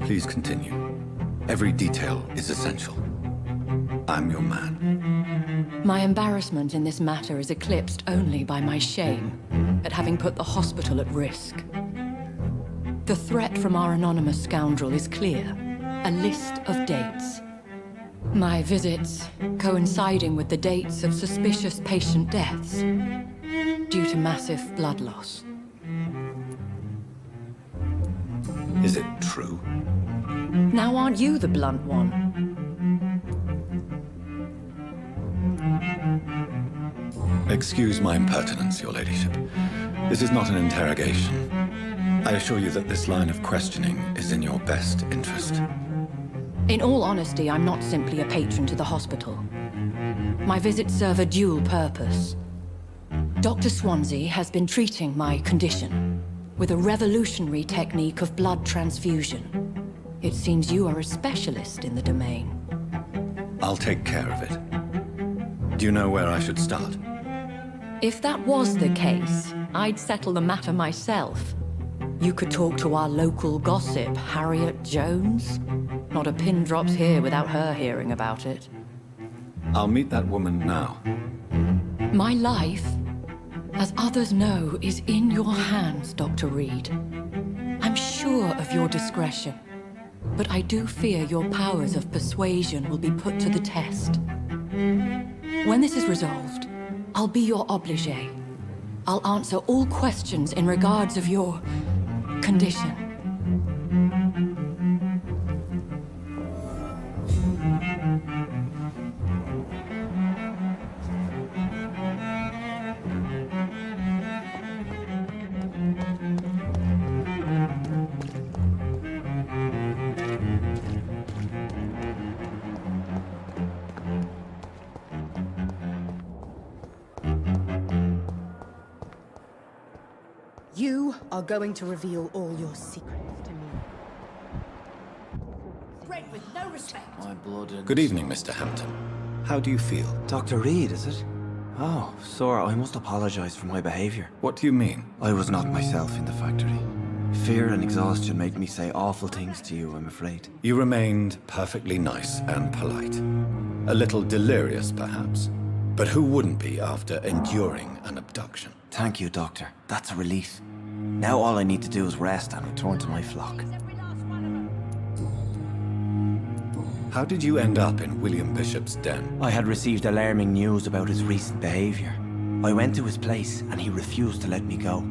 S3: Please continue. Every detail is essential. I'm your man.
S10: My embarrassment in this matter is eclipsed only by my shame at having put the hospital at risk. The threat from our anonymous scoundrel is clear. A list of dates. My visits coinciding with the dates of suspicious patient deaths due to massive blood loss.
S3: Is it true?
S10: Now aren't you the blunt one?
S3: Excuse my impertinence, Your Ladyship. This is not an interrogation. I assure you that this line of questioning is in your best interest.
S10: In all honesty, I'm not simply a patron to the hospital. My visits serve a dual purpose. Dr. Swansea has been treating my condition with a revolutionary technique of blood transfusion. It seems you are a specialist in the domain.
S3: I'll take care of it. Do you know where I should start?
S10: If that was the case, I'd settle the matter myself. You could talk to our local gossip, Harriet Jones. Not a pin drops here without her hearing about it.
S3: I'll meet that woman now.
S10: My life, as others know, is in your hands, Dr. Reed. I'm sure of your discretion, but I do fear your powers of persuasion will be put to the test. When this is resolved, I'll be your obligé. I'll answer all questions in regards of your condition.
S18: You are going to reveal all your secrets to me.
S2: Bred with no respect.
S21: My blood and...
S3: Good evening, Mr. Hampton. How do you feel?
S16: Dr. Reed, is it? Oh, sir, I must apologize for my behavior.
S3: What do you mean?
S16: I was not myself in the factory. Fear and exhaustion made me say awful things to you, I'm afraid.
S3: You remained perfectly nice and polite. A little delirious, perhaps. But who wouldn't be after enduring an abduction?
S16: Thank you, Doctor. That's a relief. Now all I need to do is rest and return to my flock.
S3: How did you end up in William Bishop's den?
S16: I had received alarming news about his recent behavior. I went to his place and he refused to let me go.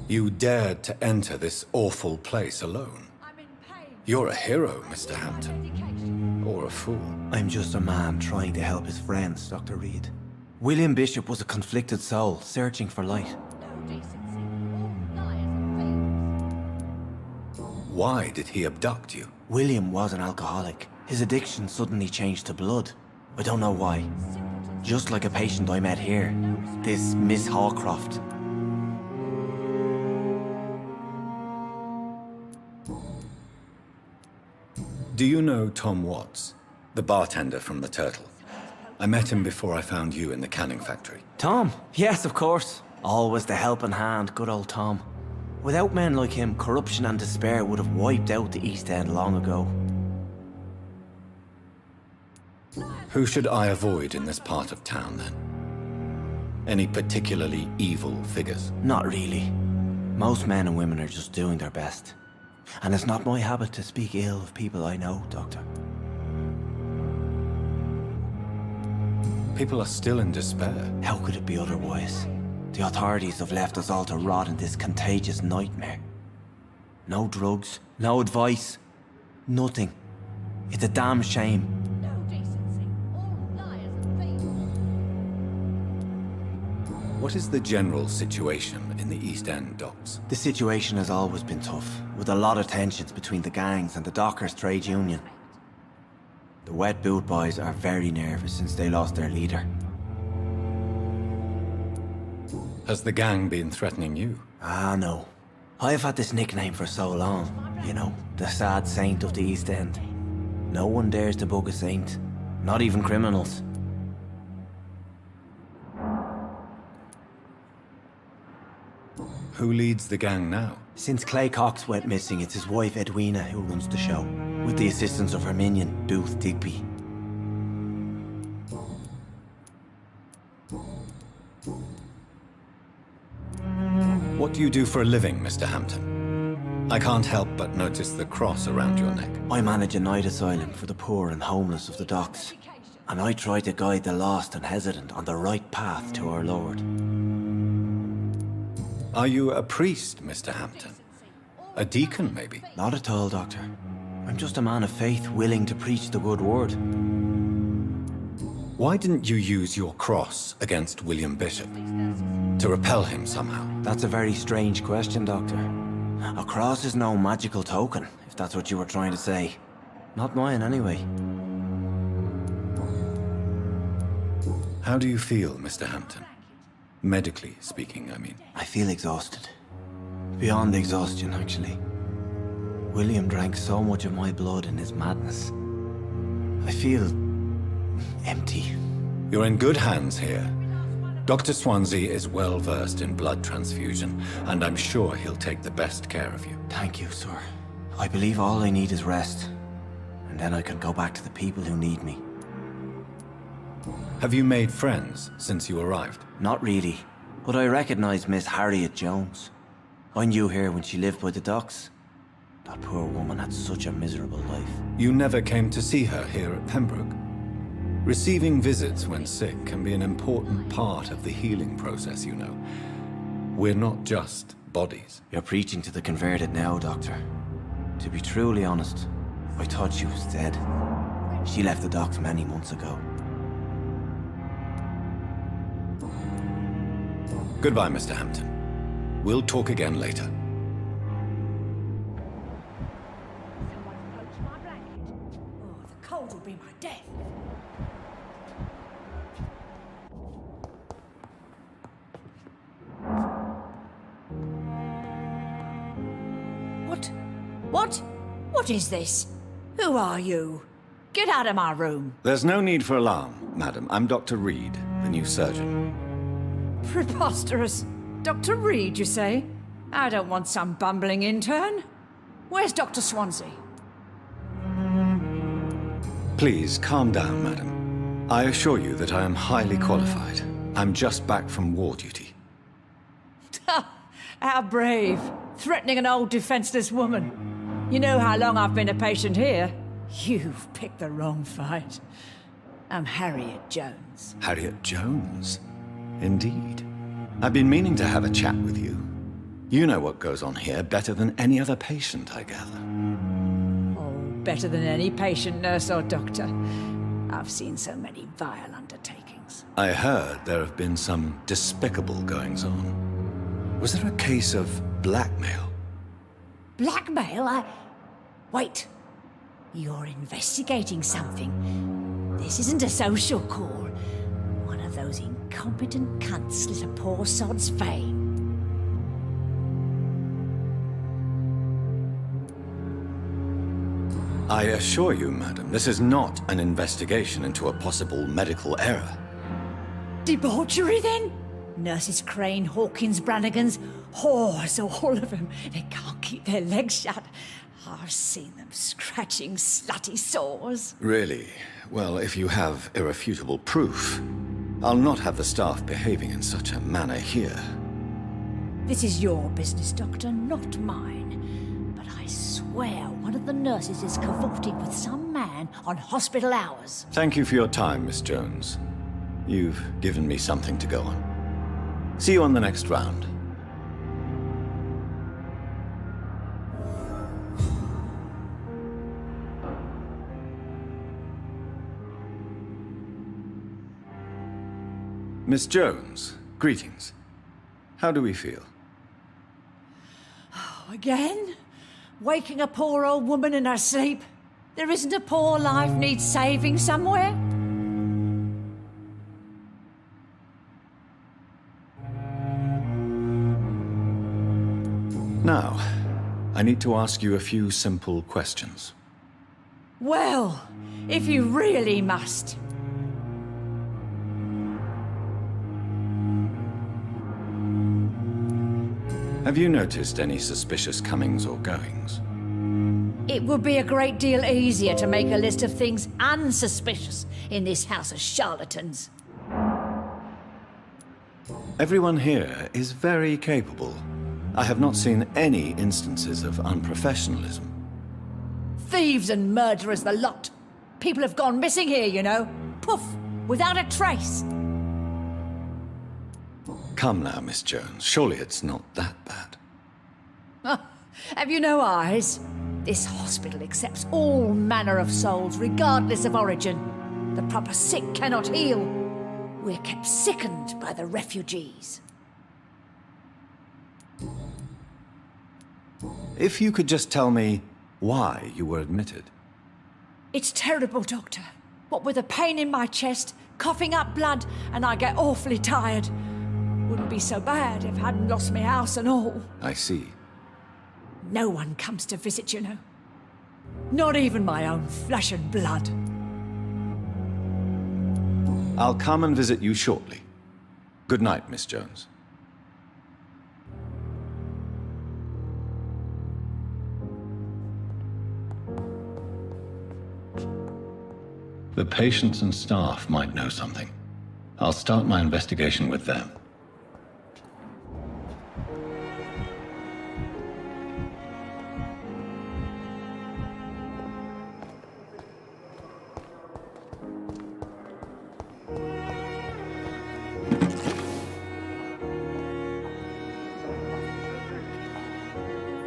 S3: You dared to enter this awful place alone. You're a hero, Mr. Hampton. Or a fool.
S16: I'm just a man trying to help his friends, Dr. Reed. William Bishop was a conflicted soul, searching for light.
S3: Why did he abduct you?
S16: William was an alcoholic. His addiction suddenly changed to blood. I don't know why. Just like a patient I met here. This Miss Hawcroft.
S3: Do you know Tom Watts? The bartender from the Turtle. I met him before I found you in the canning factory.
S16: Tom? Yes, of course. Always the helping hand, good old Tom. Without men like him, corruption and despair would have wiped out the East End long ago.
S3: Who should I avoid in this part of town, then? Any particularly evil figures?
S16: Not really. Most men and women are just doing their best. And it's not my habit to speak ill of people I know, Doctor.
S3: People are still in despair.
S16: How could it be otherwise? The authorities have left us all to rot in this contagious nightmare. No drugs, no advice, nothing. It's a damn shame.
S3: What is the general situation in the East End docks?
S16: The situation has always been tough, with a lot of tensions between the gangs and the dockers' trade union. The wet boot boys are very nervous since they lost their leader.
S3: Has the gang been threatening you?
S16: Ah, no. I've had this nickname for so long. You know, the sad saint of the East End. No one dares to bug a saint. Not even criminals.
S3: Who leads the gang now?
S16: Since Clay Cox went missing, it's his wife Edwina who runs the show, with the assistance of her minion, Booth Digby.
S3: What do you do for a living, Mr. Hampton? I can't help but notice the cross around your neck.
S16: I manage a night asylum for the poor and homeless of the docks, and I try to guide the lost and hesitant on the right path to our Lord.
S3: Are you a priest, Mr. Hampton? A deacon, maybe?
S16: Not at all, Doctor. I'm just a man of faith willing to preach the good word.
S3: Why didn't you use your cross against William Bishop? To repel him somehow?
S16: That's a very strange question, Doctor. A cross is no magical token, if that's what you were trying to say. Not mine, anyway.
S3: How do you feel, Mr. Hampton? Medically speaking, I mean.
S16: I feel exhausted. Beyond exhaustion, actually. William drank so much of my blood in his madness. I feel empty.
S3: You're in good hands here. Dr. Swansea is well versed in blood transfusion, and I'm sure he'll take the best care of you.
S16: Thank you, sir. I believe all I need is rest, and then I can go back to the people who need me.
S3: Have you made friends since you arrived?
S16: Not really, but I recognize Miss Harriet Jones. I knew her when she lived by the docks. That poor woman had such a miserable life.
S3: You never came to see her here at Pembroke? Receiving visits when sick can be an important part of the healing process, you know. We're not just bodies.
S16: You're preaching to the converted now, Doctor. To be truly honest, I thought she was dead. She left the docks many months ago.
S3: Goodbye, Mr. Hampton. We'll talk again later.
S15: The cold will be my death.
S2: What is this? Who are you? Get out of my room.
S3: There's no need for alarm, madam. I'm Dr. Reed, the new surgeon.
S2: Preposterous. Dr. Reed, you say? I don't want some bumbling intern. Where's Dr. Swansea?
S3: Please, calm down, madam. I assure you that I am highly qualified. I'm just back from war duty.
S2: How brave. Threatening an old defenseless woman. You know how long I've been a patient here? You've picked the wrong fight. I'm Harriet Jones.
S3: Harriet Jones? Indeed. I've been meaning to have a chat with you. You know what goes on here better than any other patient, I gather.
S2: Oh, better than any patient, nurse or doctor. I've seen so many vile undertakings.
S3: I heard there have been some despicable goings-on. Was there a case of blackmail?
S2: Blackmail? Wait. You're investigating something. This isn't a social call. One of those incompetent cunts slit a poor sod's vein.
S3: I assure you, madam, this is not an investigation into a possible medical error.
S2: Debauchery, then? Nurses Crane, Hawkins, Brannigans, whores, all of them. They can't keep their legs shut. I've seen them scratching slutty sores.
S3: Really? Well, if you have irrefutable proof, I'll not have the staff behaving in such a manner here.
S2: This is your business, Doctor, not mine. But I swear one of the nurses is cavorting with some man on hospital hours.
S3: Thank you for your time, Miss Jones. You've given me something to go on. See you on the next round. Miss Jones, greetings. How do we feel?
S2: Oh, again? Waking a poor old woman in her sleep? There isn't a poor life needs saving somewhere?
S3: Now, I need to ask you a few simple questions.
S2: Well, if you really must.
S3: Have you noticed any suspicious comings or goings?
S2: It would be a great deal easier to make a list of things unsuspicious in this house of charlatans.
S3: Everyone here is very capable. I have not seen any instances of unprofessionalism.
S2: Thieves and murderers, the lot. People have gone missing here, you know. Poof, without a trace.
S3: Come now, Miss Jones. Surely it's not that bad.
S2: Oh, have you no eyes? This hospital accepts all manner of souls, regardless of origin. The proper sick cannot heal. We're kept sickened by the refugees.
S3: If you could just tell me why you were admitted.
S2: It's terrible, Doctor. What with a pain in my chest, coughing up blood, and I get awfully tired. Wouldn't be so bad if I hadn't lost my house and all.
S3: I see.
S2: No one comes to visit, you know. Not even my own flesh and blood.
S3: I'll come and visit you shortly. Good night, Miss Jones. The patients and staff might know something. I'll start my investigation with them.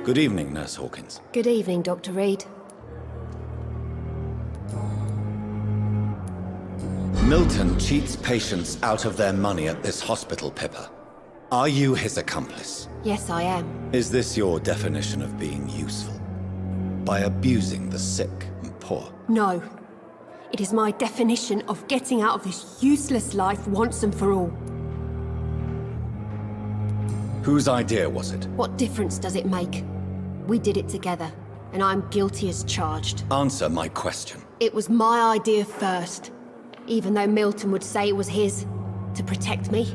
S3: Good evening, Nurse Hawkins.
S18: Good evening, Dr. Reed.
S3: Milton cheats patients out of their money at this hospital, Pippa. Are you his accomplice?
S18: Yes, I am.
S3: Is this your definition of being useful? By abusing the sick and poor?
S18: No. It is my definition of getting out of this useless life once and for all.
S3: Whose idea was it?
S18: What difference does it make? We did it together, and I'm guilty as charged.
S3: Answer my question.
S18: It was my idea first, even though Milton would say it was his, to protect me.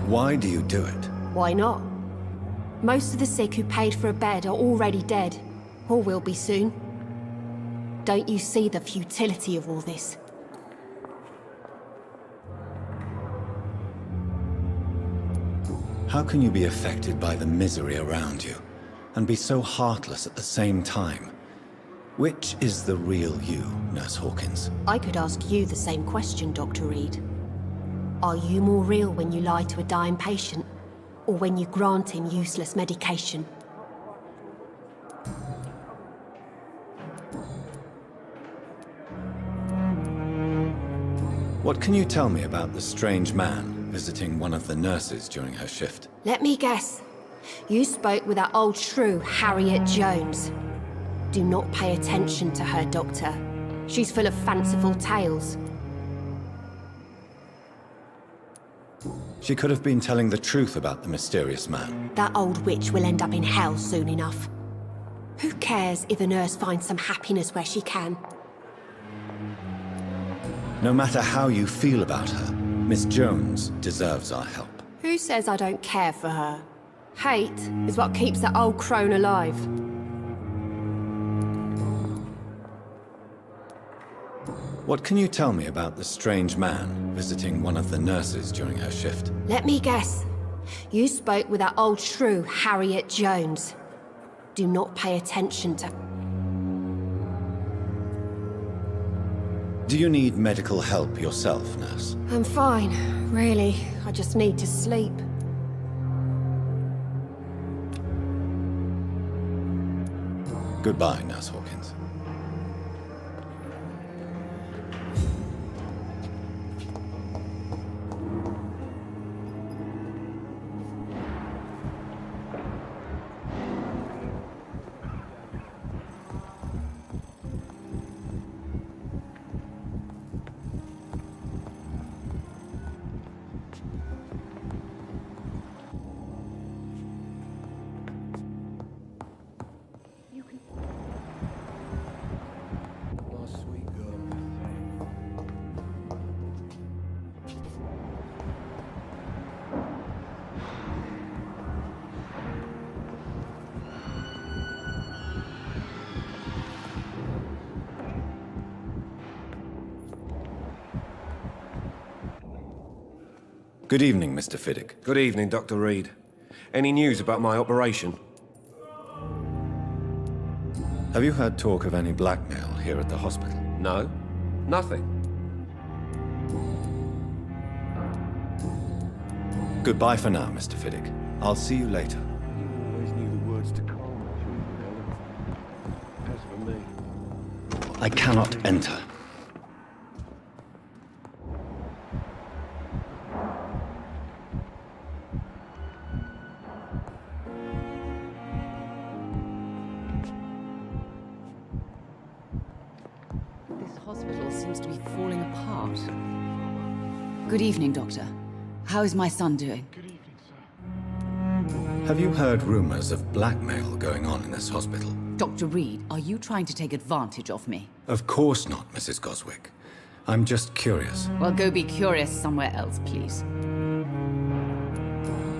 S3: Why do you do it?
S18: Why not? Most of the sick who paid for a bed are already dead, or will be soon. Don't you see the futility of all this?
S3: How can you be affected by the misery around you, and be so heartless at the same time? Which is the real you, Nurse Hawkins?
S18: I could ask you the same question, Dr. Reed. Are you more real when you lie to a dying patient, or when you grant him useless medication?
S3: What can you tell me about the strange man visiting one of the nurses during her shift?
S18: Let me guess. You spoke with that old shrew, Harriet Jones. Do not pay attention to her, Doctor. She's full of fanciful tales.
S3: She could have been telling the truth about the mysterious man.
S18: That old witch will end up in hell soon enough. Who cares if a nurse finds some happiness where she can?
S3: No matter how you feel about her, Miss Jones deserves our help.
S18: Who says I don't care for her? Hate is what keeps that old crone alive.
S3: What can you tell me about the strange man visiting one of the nurses during her shift?
S18: Let me guess. You spoke with that old shrew, Harriet Jones. Do not pay attention to...
S3: Do you need medical help yourself, nurse?
S18: I'm fine, really. I just need to sleep.
S3: Goodbye, Nurse Hawkins. Good evening, Mr. Fiddick.
S11: Good evening, Dr. Reed. Any news about my operation?
S3: Have you heard talk of any blackmail here at the hospital?
S11: No. Nothing.
S3: Goodbye for now, Mr. Fiddick. I'll see you later.
S11: You always knew the words to calm Helen. As for me...
S3: I cannot enter.
S5: Good evening, Doctor. How is my son doing?
S3: Have Have you heard rumors of blackmail going on in this hospital?
S5: Dr. Reed, are you trying to take advantage of me?
S3: Of course not, Mrs. Goswick. I'm just curious.
S5: Well, go be curious somewhere else, please.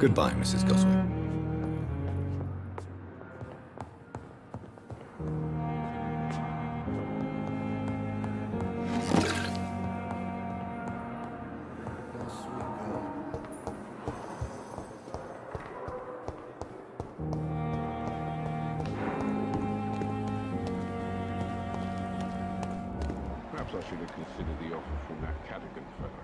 S3: Goodbye, Mrs. Goswick.
S17: Perhaps I should have considered the offer from that Cadogan fellow.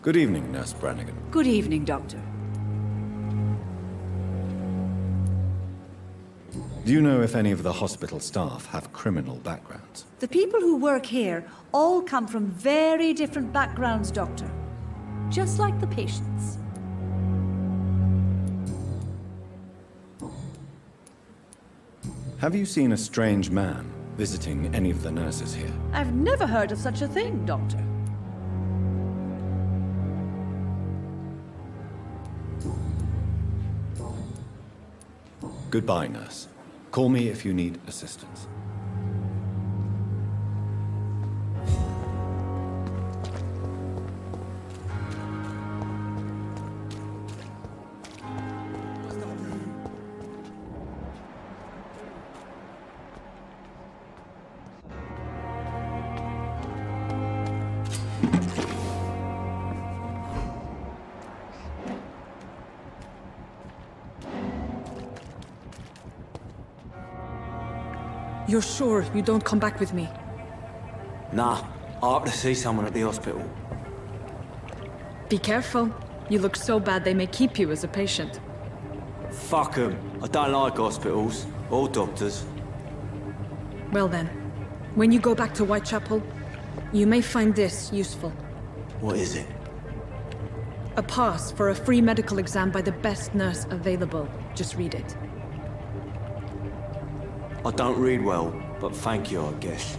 S3: Good evening, Nurse Brannigan.
S2: Good evening, Doctor.
S3: Do you know if any of the hospital staff have criminal backgrounds?
S2: The people who work here all come from very different backgrounds, Doctor. Just like the patients.
S3: Have you seen a strange man visiting any of the nurses here?
S2: I've never heard of such a thing, Doctor.
S3: Goodbye, nurse. Call me if you need assistance.
S14: You're sure you don't come back with me?
S16: Nah, I have to see someone at the hospital.
S14: Be careful. You look so bad they may keep you as a patient.
S16: Fuck 'em. I don't like hospitals or doctors.
S14: Well then, when you go back to Whitechapel, you may find this useful.
S16: What is it?
S14: A pass for a free medical exam by the best nurse available. Just read it.
S16: I don't read well, but thank you, I guess.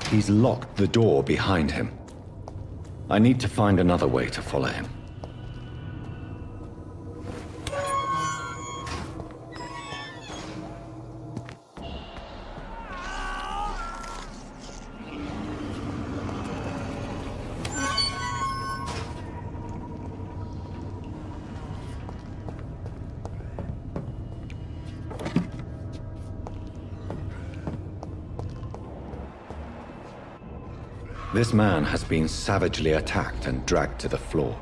S3: He's locked the door behind him. I need to find another way to follow him. This man has been savagely attacked and dragged to the floor.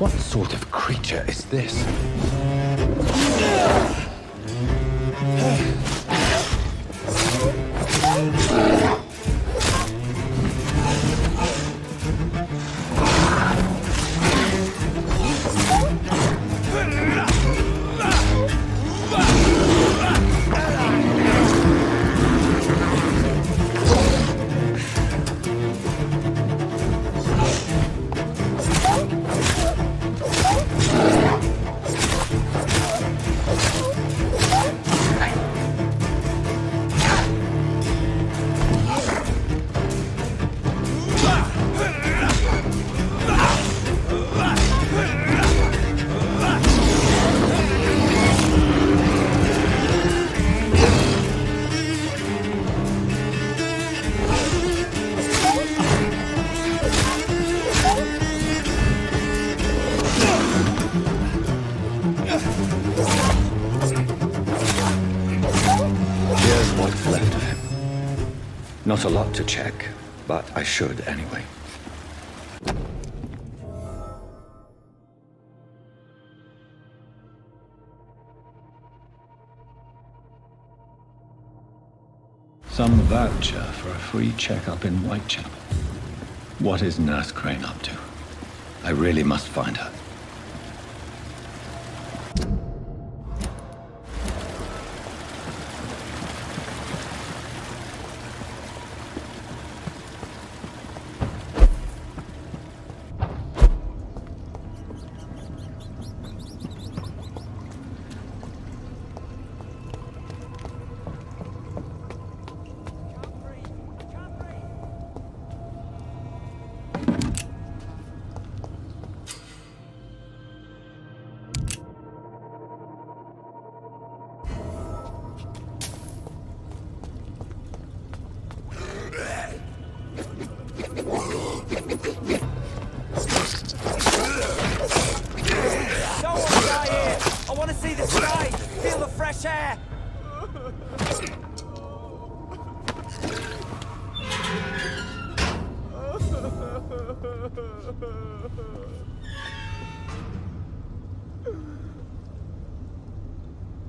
S3: What sort of creature is this? Not a lot to check, but I should anyway. Some voucher for a free checkup in Whitechapel. What is Nurse Crane up to? I really must find her.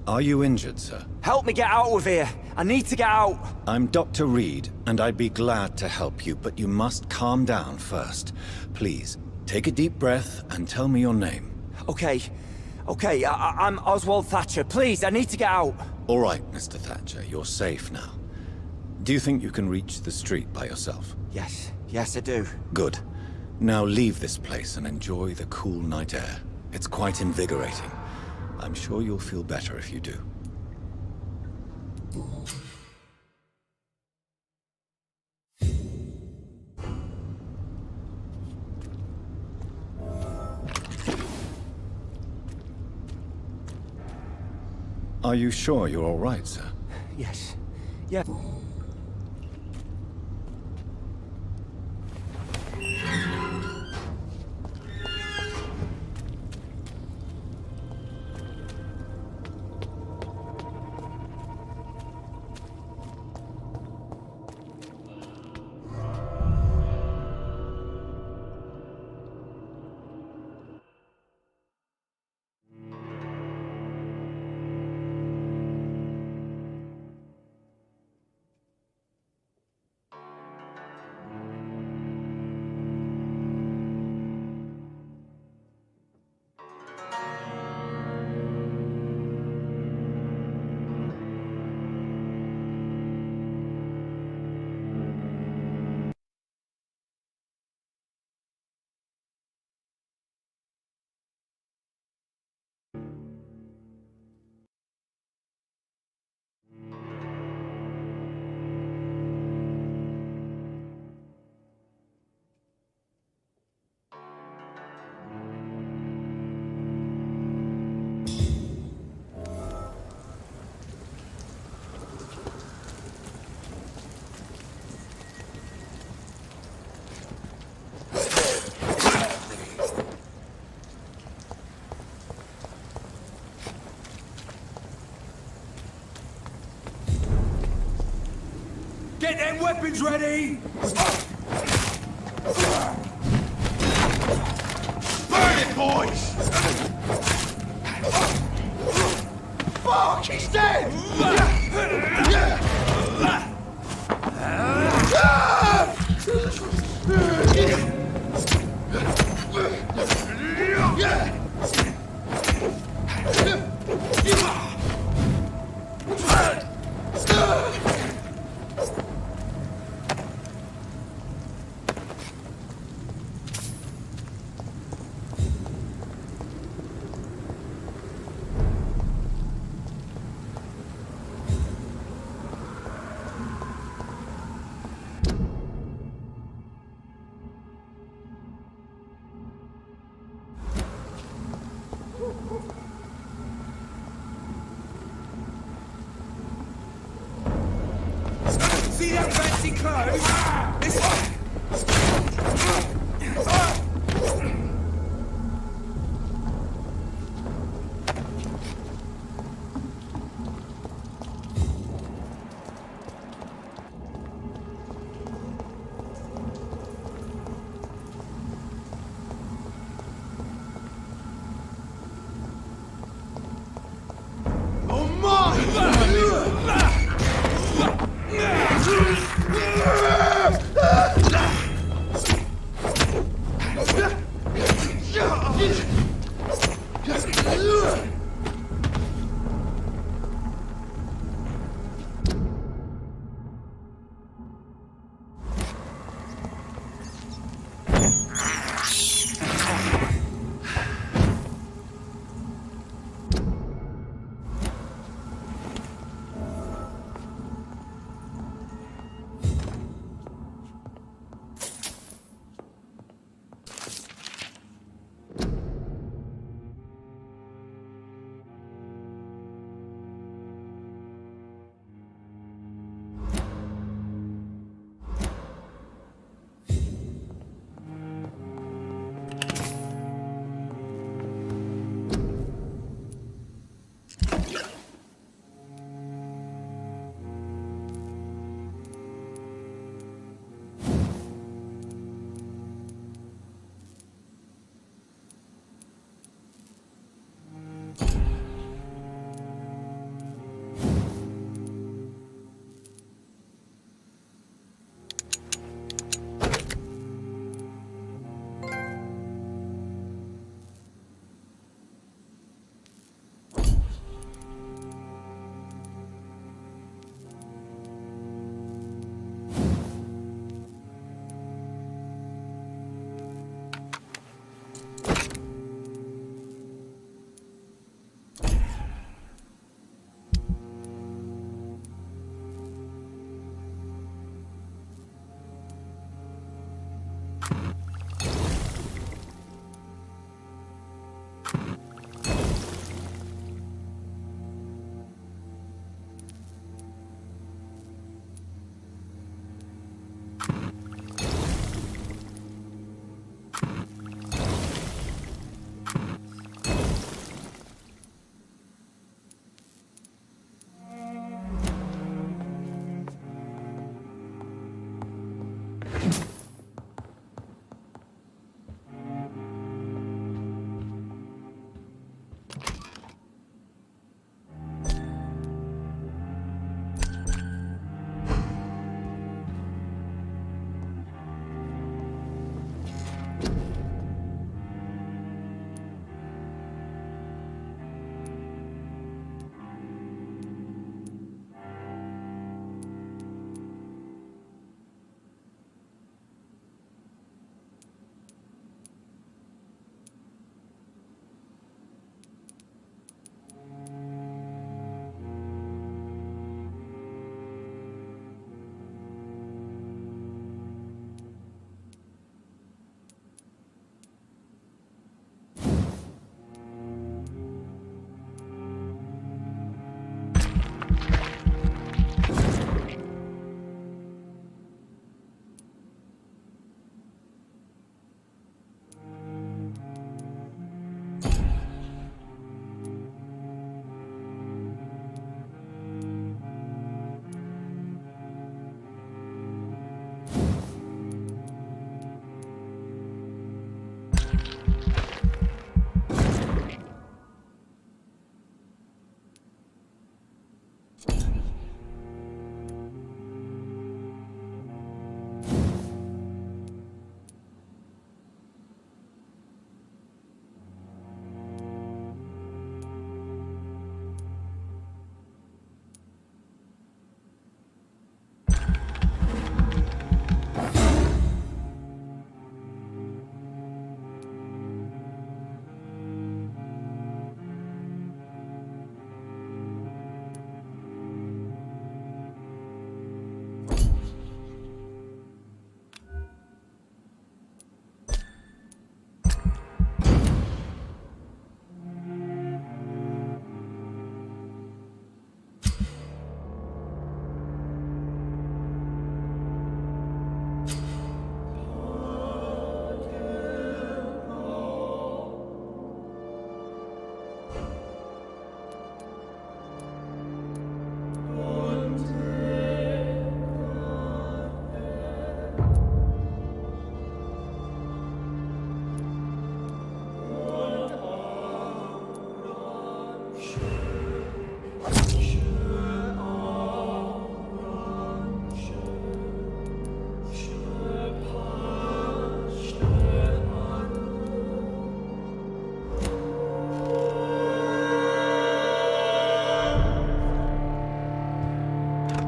S3: Are you injured, sir?
S16: Help me get out of here. I need to get out.
S3: I'm Dr. Reed, and I'd be glad to help you, but you must calm down first. Please, take a deep breath and tell me your name.
S16: Okay. I'm Oswald Thatcher. Please, I need to get out.
S3: All right, Mr. Thatcher, you're safe now. Do you think you can reach the street by yourself?
S16: Yes, I do.
S3: Good. Now leave this place and enjoy the cool night air. It's quite invigorating. I'm sure you'll feel better if you do. Are you sure you're all right, sir?
S16: Yes. Yeah.
S6: Get them weapons ready! Burn
S9: it, boys! Fuck, he's dead!
S6: See that fancy clothes? This one.
S9: Oh my!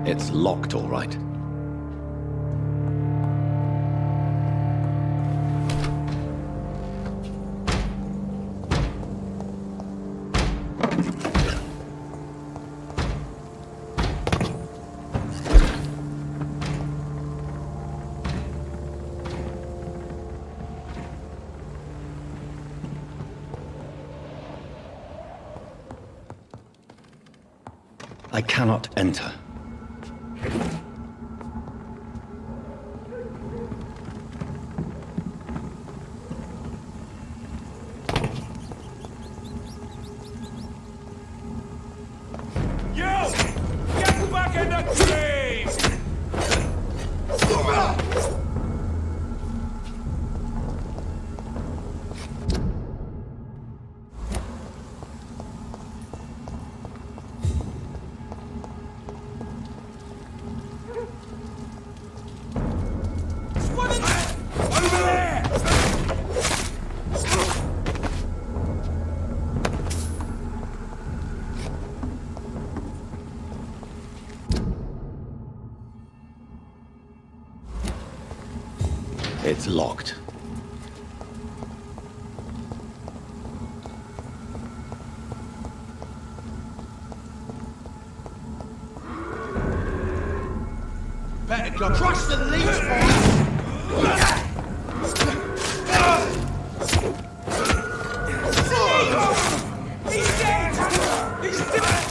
S3: It's locked, all right. I cannot enter.
S6: You! Get back in the tree!
S3: It's locked.
S9: Better go. Trust the leech, boy!
S6: He's dead! He's dead!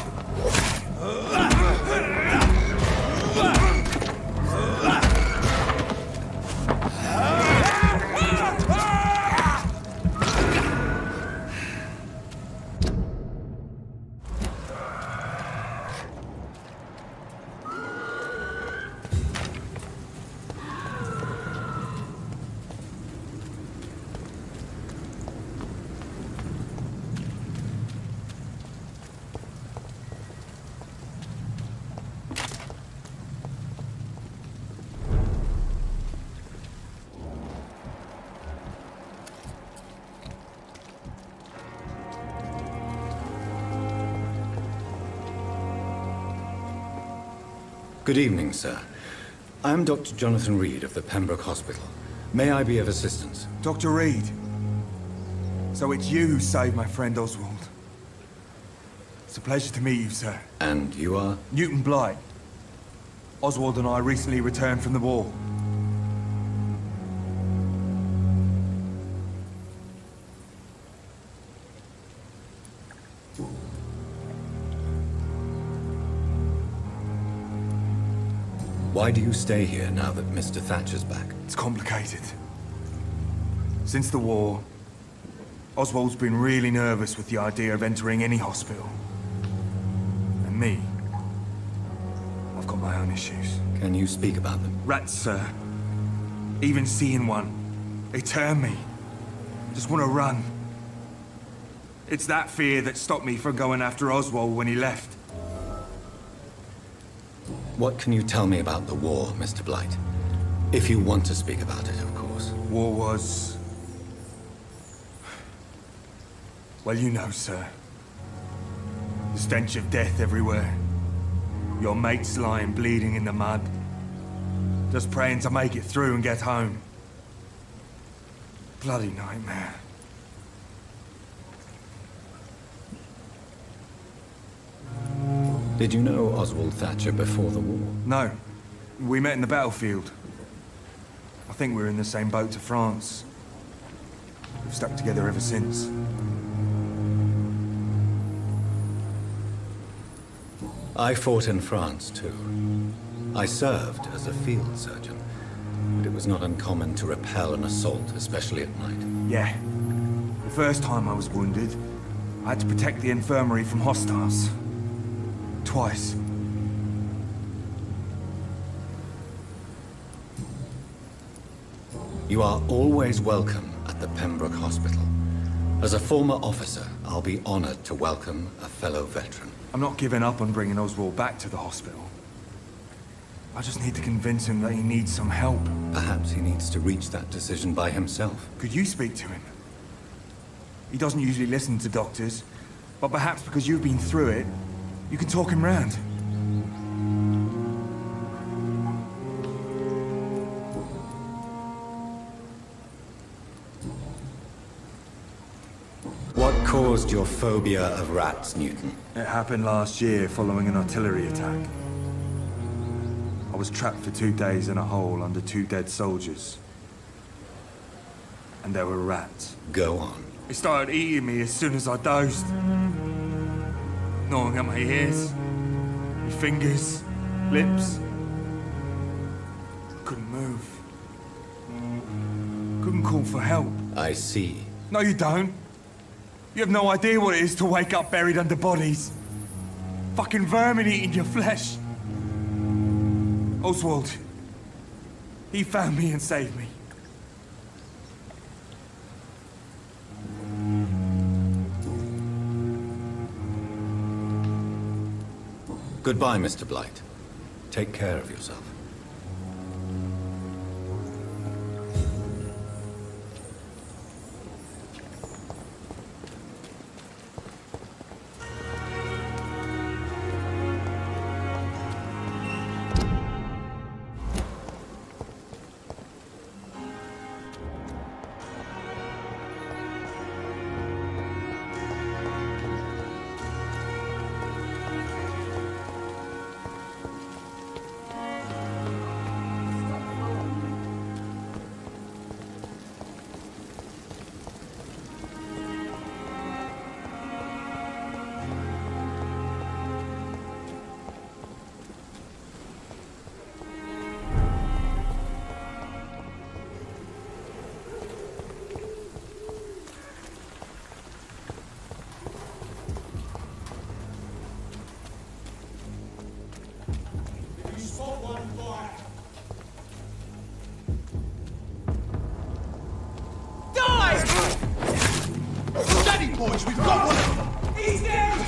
S3: Good evening, sir. I am Dr. Jonathan Reed of the Pembroke Hospital. May I be of assistance?
S19: Dr. Reed. So it's you who saved my friend Oswald. It's a pleasure to meet you, sir.
S3: And you are?
S19: Newton Blight. Oswald and I recently returned from the war.
S3: Why do you stay here now that Mr. Thatcher's back?
S19: It's complicated. Since the war, Oswald's been really nervous with the idea of entering any hospital. And me, I've got my own issues.
S3: Can you speak about them?
S19: Rats, sir. Even seeing one, they turn me. Just want to run. It's that fear that stopped me from going after Oswald when he left.
S3: What can you tell me about the war, Mr. Blight? If you want to speak about it, of course.
S19: War was... well, you know, sir. The stench of death everywhere. Your mates lying bleeding in the mud. Just praying to make it through and get home. Bloody nightmare.
S3: Did you know Oswald Thatcher before the war?
S19: No. We met in the battlefield. I think we're in the same boat to France. We've stuck together ever since.
S3: I fought in France, too. I served as a field surgeon, but it was not uncommon to repel an assault, especially at night.
S19: Yeah. The first time I was wounded, I had to protect the infirmary from hostiles. Twice.
S3: You are always welcome at the Pembroke Hospital. As a former officer, I'll be honored to welcome a fellow veteran.
S19: I'm not giving up on bringing Oswald back to the hospital. I just need to convince him that he needs some help.
S3: Perhaps he needs to reach that decision by himself.
S19: Could you speak to him? He doesn't usually listen to doctors, but perhaps because you've been through it, you can talk him round.
S3: caused your phobia of rats, Newton?
S19: It happened last year following an artillery attack. I was trapped for 2 days in a hole under 2 dead soldiers. And there were rats.
S3: Go on.
S19: They started eating me as soon as I dozed. Gnawing at my ears, my fingers, lips. Couldn't move. Couldn't call for help.
S3: I see.
S19: No, you don't. You have no idea what it is to wake up buried under bodies. Fucking vermin eating your flesh. Oswald. He found me and saved me.
S3: Goodbye, Mr. Blight. Take care of yourself.
S6: Boys, we've got one! He's dead!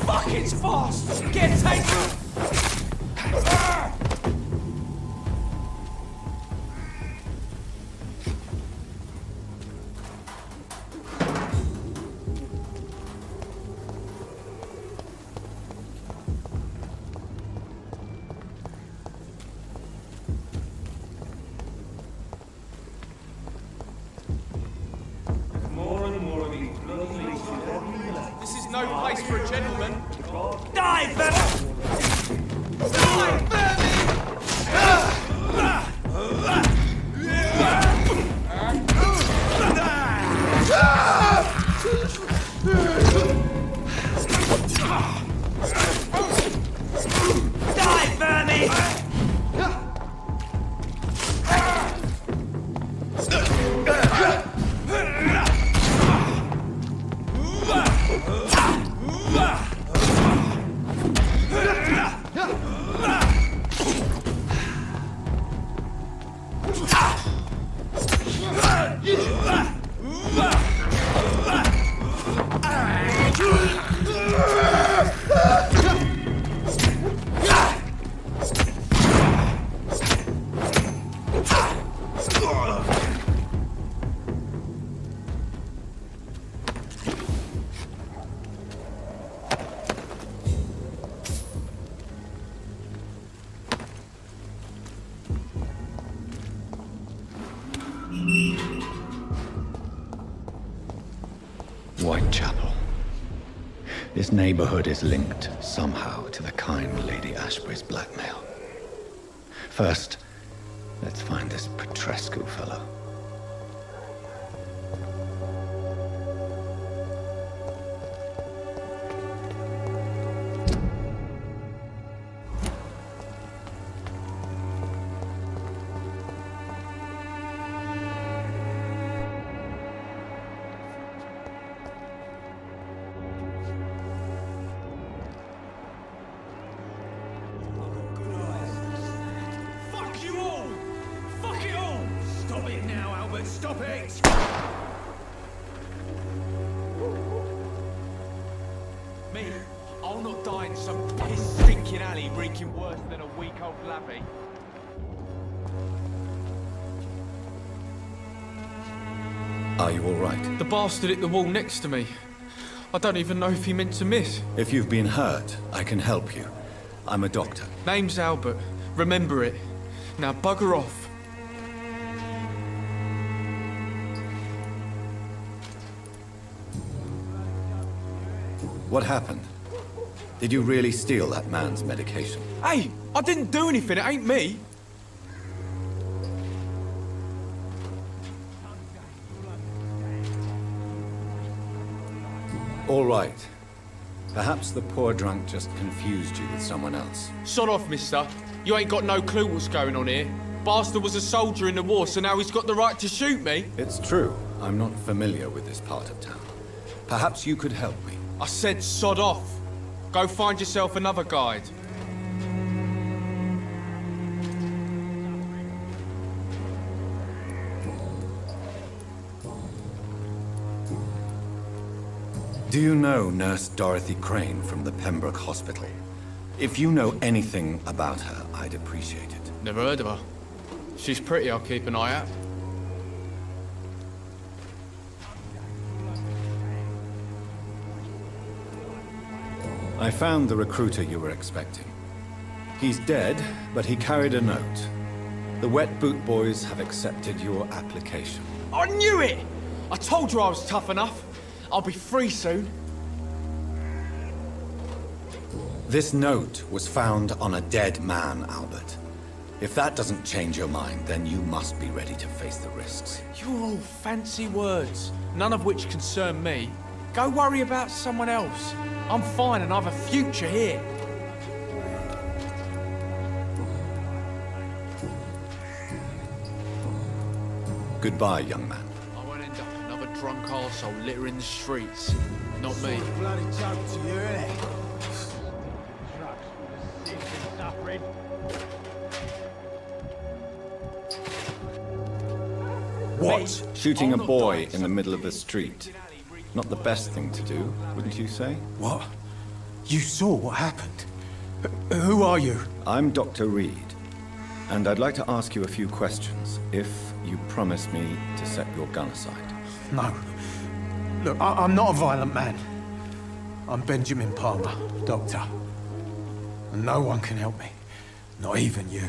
S6: Fuck, it's fast! Get taken!
S1: This is no place for a gentleman.
S6: Die, vermin! Die, vermin! Die,
S3: Whitechapel. This neighborhood is linked somehow to the kind Lady Ashbury's blackmail. First, let's find this Petrescu fellow.
S6: Stop it!
S1: Me? I'll not die in some piss-stinking alley reeking worse than a week-old lavvy.
S3: Are you all right?
S23: The bastard hit the wall next to me. I don't even know if he meant to miss.
S3: If you've been hurt, I can help you. I'm a doctor.
S23: Name's Albert. Remember it. Now bugger off.
S3: What happened? Did you really steal that man's medication?
S23: Hey, I didn't do anything. It ain't me.
S3: All right. Perhaps the poor drunk just confused you with someone else.
S23: Sod off, mister. You ain't got no clue what's going on here. Bastard was a soldier in the war, so now he's got the right to shoot me.
S3: It's true. I'm not familiar with this part of town. Perhaps you could help me.
S23: I said sod off. Go find yourself another guide.
S3: Do you know Nurse Dorothy Crane from the Pembroke Hospital? If you know anything about her, I'd appreciate it.
S23: Never heard of her. She's pretty, I'll keep an eye out.
S3: I found the recruiter you were expecting. He's dead, but he carried a note. The Wet Boot Boys have accepted your application.
S23: I knew it! I told you I was tough enough. I'll be free soon.
S3: This note was found on a dead man, Albert. If that doesn't change your mind, then you must be ready to face the risks.
S23: You're all fancy words, none of which concern me. Go worry about someone else. I'm fine and I have a future here.
S3: Goodbye, young man.
S23: I won't end up another drunk arsehole littering the streets. Not me.
S6: Bloody joke to you, innit?
S3: What? Shooting a boy in the middle of the street. Not the best thing to do, wouldn't you say?
S7: What? You saw what happened? Who are you?
S3: I'm Dr. Reed, and I'd like to ask you a few questions, if you promise me to set your gun aside.
S7: No. Look, I'm not a violent man. I'm Benjamin Palmer, doctor. And no one can help me. Not even you.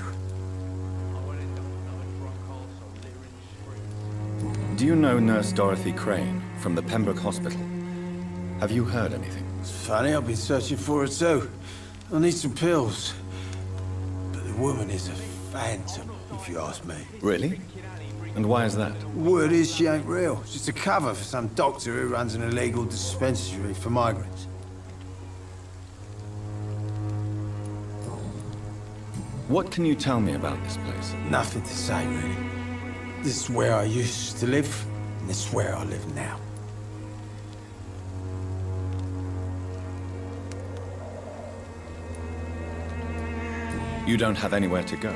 S3: Do you know Nurse Dorothy Crane from the Pembroke Hospital? Have you heard anything?
S7: It's funny, I've been searching for her too. I need some pills. But the woman is a phantom, if you ask me.
S3: Really? And why is that?
S7: Word is she ain't real. It's just a cover for some doctor who runs an illegal dispensary for migrants.
S3: What can you tell me about this place?
S7: Nothing to say, really. This is where I used to live, and this is where I live now.
S3: You don't have anywhere to go?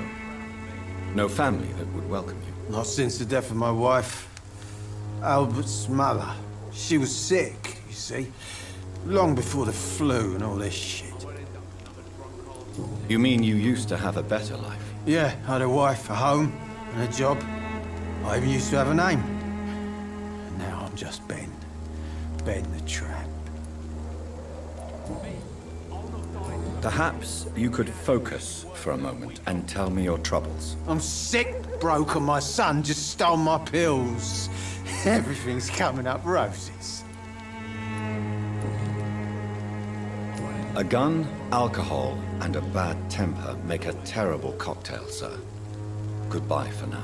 S3: No family that would welcome you?
S7: Not since the death of my wife, Albert's mother. She was sick, you see. Long before the flu and all this shit.
S3: You mean you used to have a better life?
S7: Yeah, I had a wife, a home, and a job. I even used to have a name. And now I'm just Ben. Ben the Tramp.
S3: Perhaps you could focus for a moment and tell me your troubles.
S7: I'm sick, broke, and my son just stole my pills. Everything's coming up roses.
S3: A gun, alcohol, and a bad temper make a terrible cocktail, sir. Goodbye for now.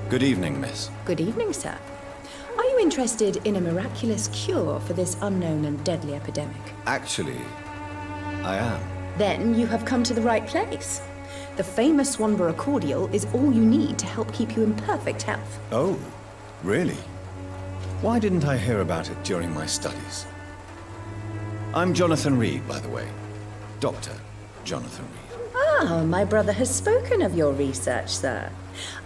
S3: Good evening, miss.
S18: Good evening, sir. Are you interested in a miraculous cure for this unknown and deadly epidemic?
S3: Actually, I am.
S18: Then you have come to the right place. The famous Vampyr cordial is all you need to help keep you in perfect health.
S3: Oh, really? Why didn't I hear about it during my studies? I'm Jonathan Reed, by the way. Dr. Jonathan Reed.
S18: Ah, my brother has spoken of your research, sir.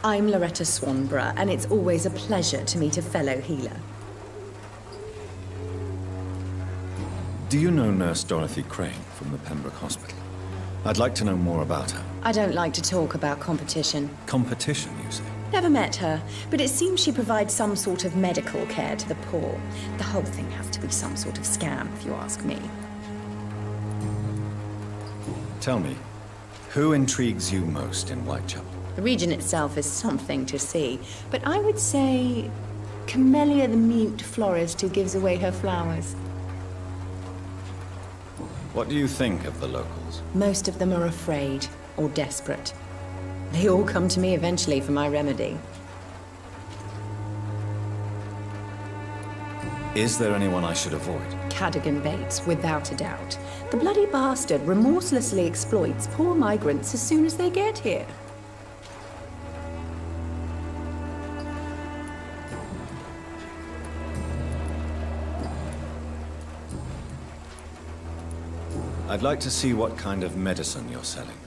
S18: I'm Loretta Swanborough, and it's always a pleasure to meet a fellow healer.
S3: Do you know Nurse Dorothy Crane from the Pembroke Hospital? I'd like to know more about her.
S18: I don't like to talk about competition.
S3: Competition, you say?
S18: Never met her, but it seems she provides some sort of medical care to the poor. The whole thing has to be some sort of scam, if you ask me.
S3: Tell me, who intrigues you most in Whitechapel?
S18: The region itself is something to see, but I would say Camellia the mute florist who gives away her flowers.
S3: What do you think of the locals?
S18: Most of them are afraid or desperate. They all come to me eventually for my remedy.
S3: Is there anyone I should avoid?
S18: Cadogan Bates, without a doubt. The bloody bastard remorselessly exploits poor migrants as soon as they get here.
S3: I'd like to see what kind of medicine you're selling.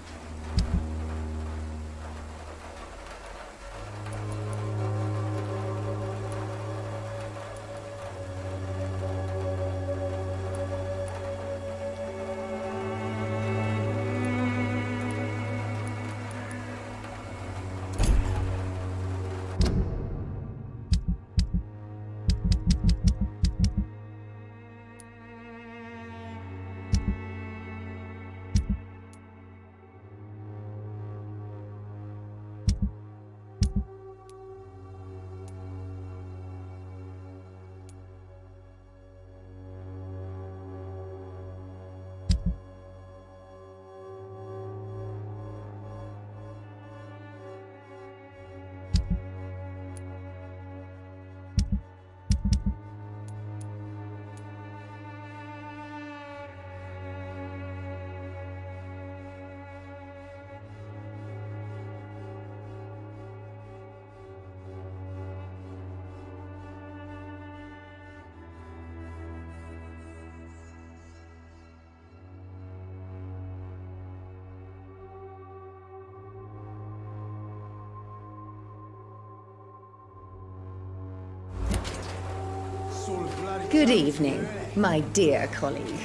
S18: Good evening, my dear colleague.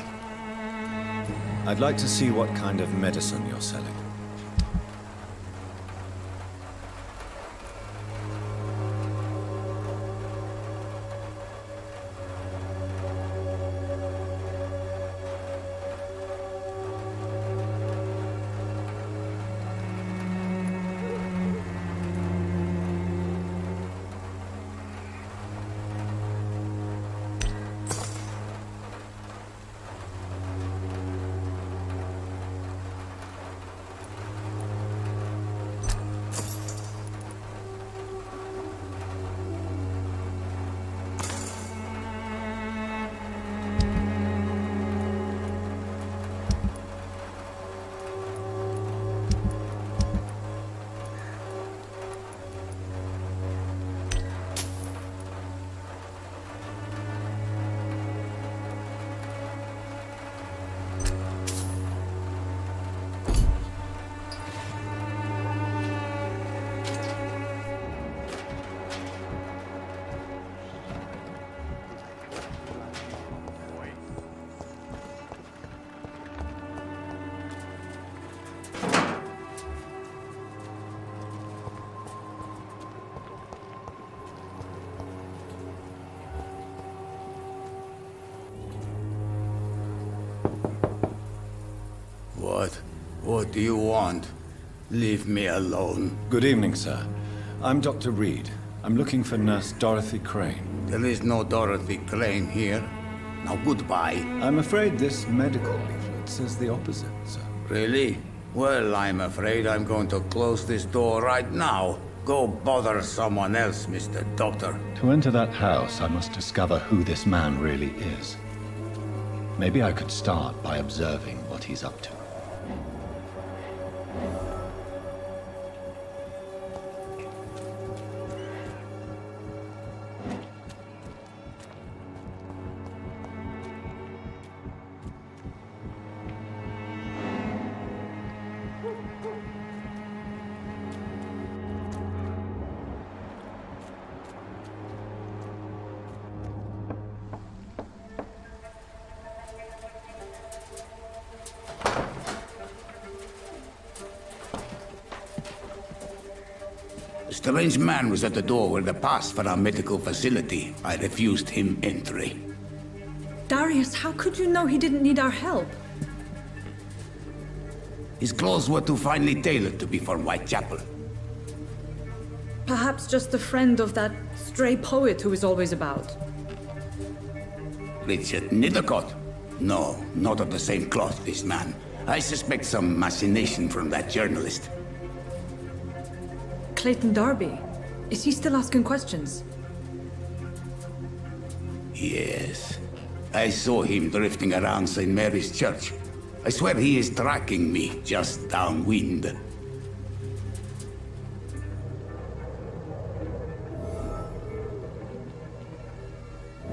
S3: I'd like to see what kind of medicine you're selling.
S4: do you want? Leave me alone.
S3: Good evening, sir. I'm Dr. Reed. I'm looking for Nurse Dorothy Crane.
S4: There is no Dorothy Crane here. Now, goodbye.
S3: I'm afraid this medical leaflet says the opposite, sir.
S4: Really? Well, I'm afraid I'm going to close this door right now. Go bother someone else, Mr. Doctor.
S3: To enter that house, I must discover who this man really is. Maybe I could start by observing what he's up to.
S4: A strange man was at the door with a pass for our medical facility. I refused him entry.
S15: Darius, how could you know he didn't need our help?
S4: His clothes were too finely tailored to be for Whitechapel.
S15: Perhaps just a friend of that stray poet who is always about.
S4: Richard Nethercott? No, not of the same cloth, this man. I suspect some machination from that journalist.
S15: Clayton Darby. Is he still asking questions?
S4: Yes. I saw him drifting around St. Mary's Church. I swear he is tracking me just downwind.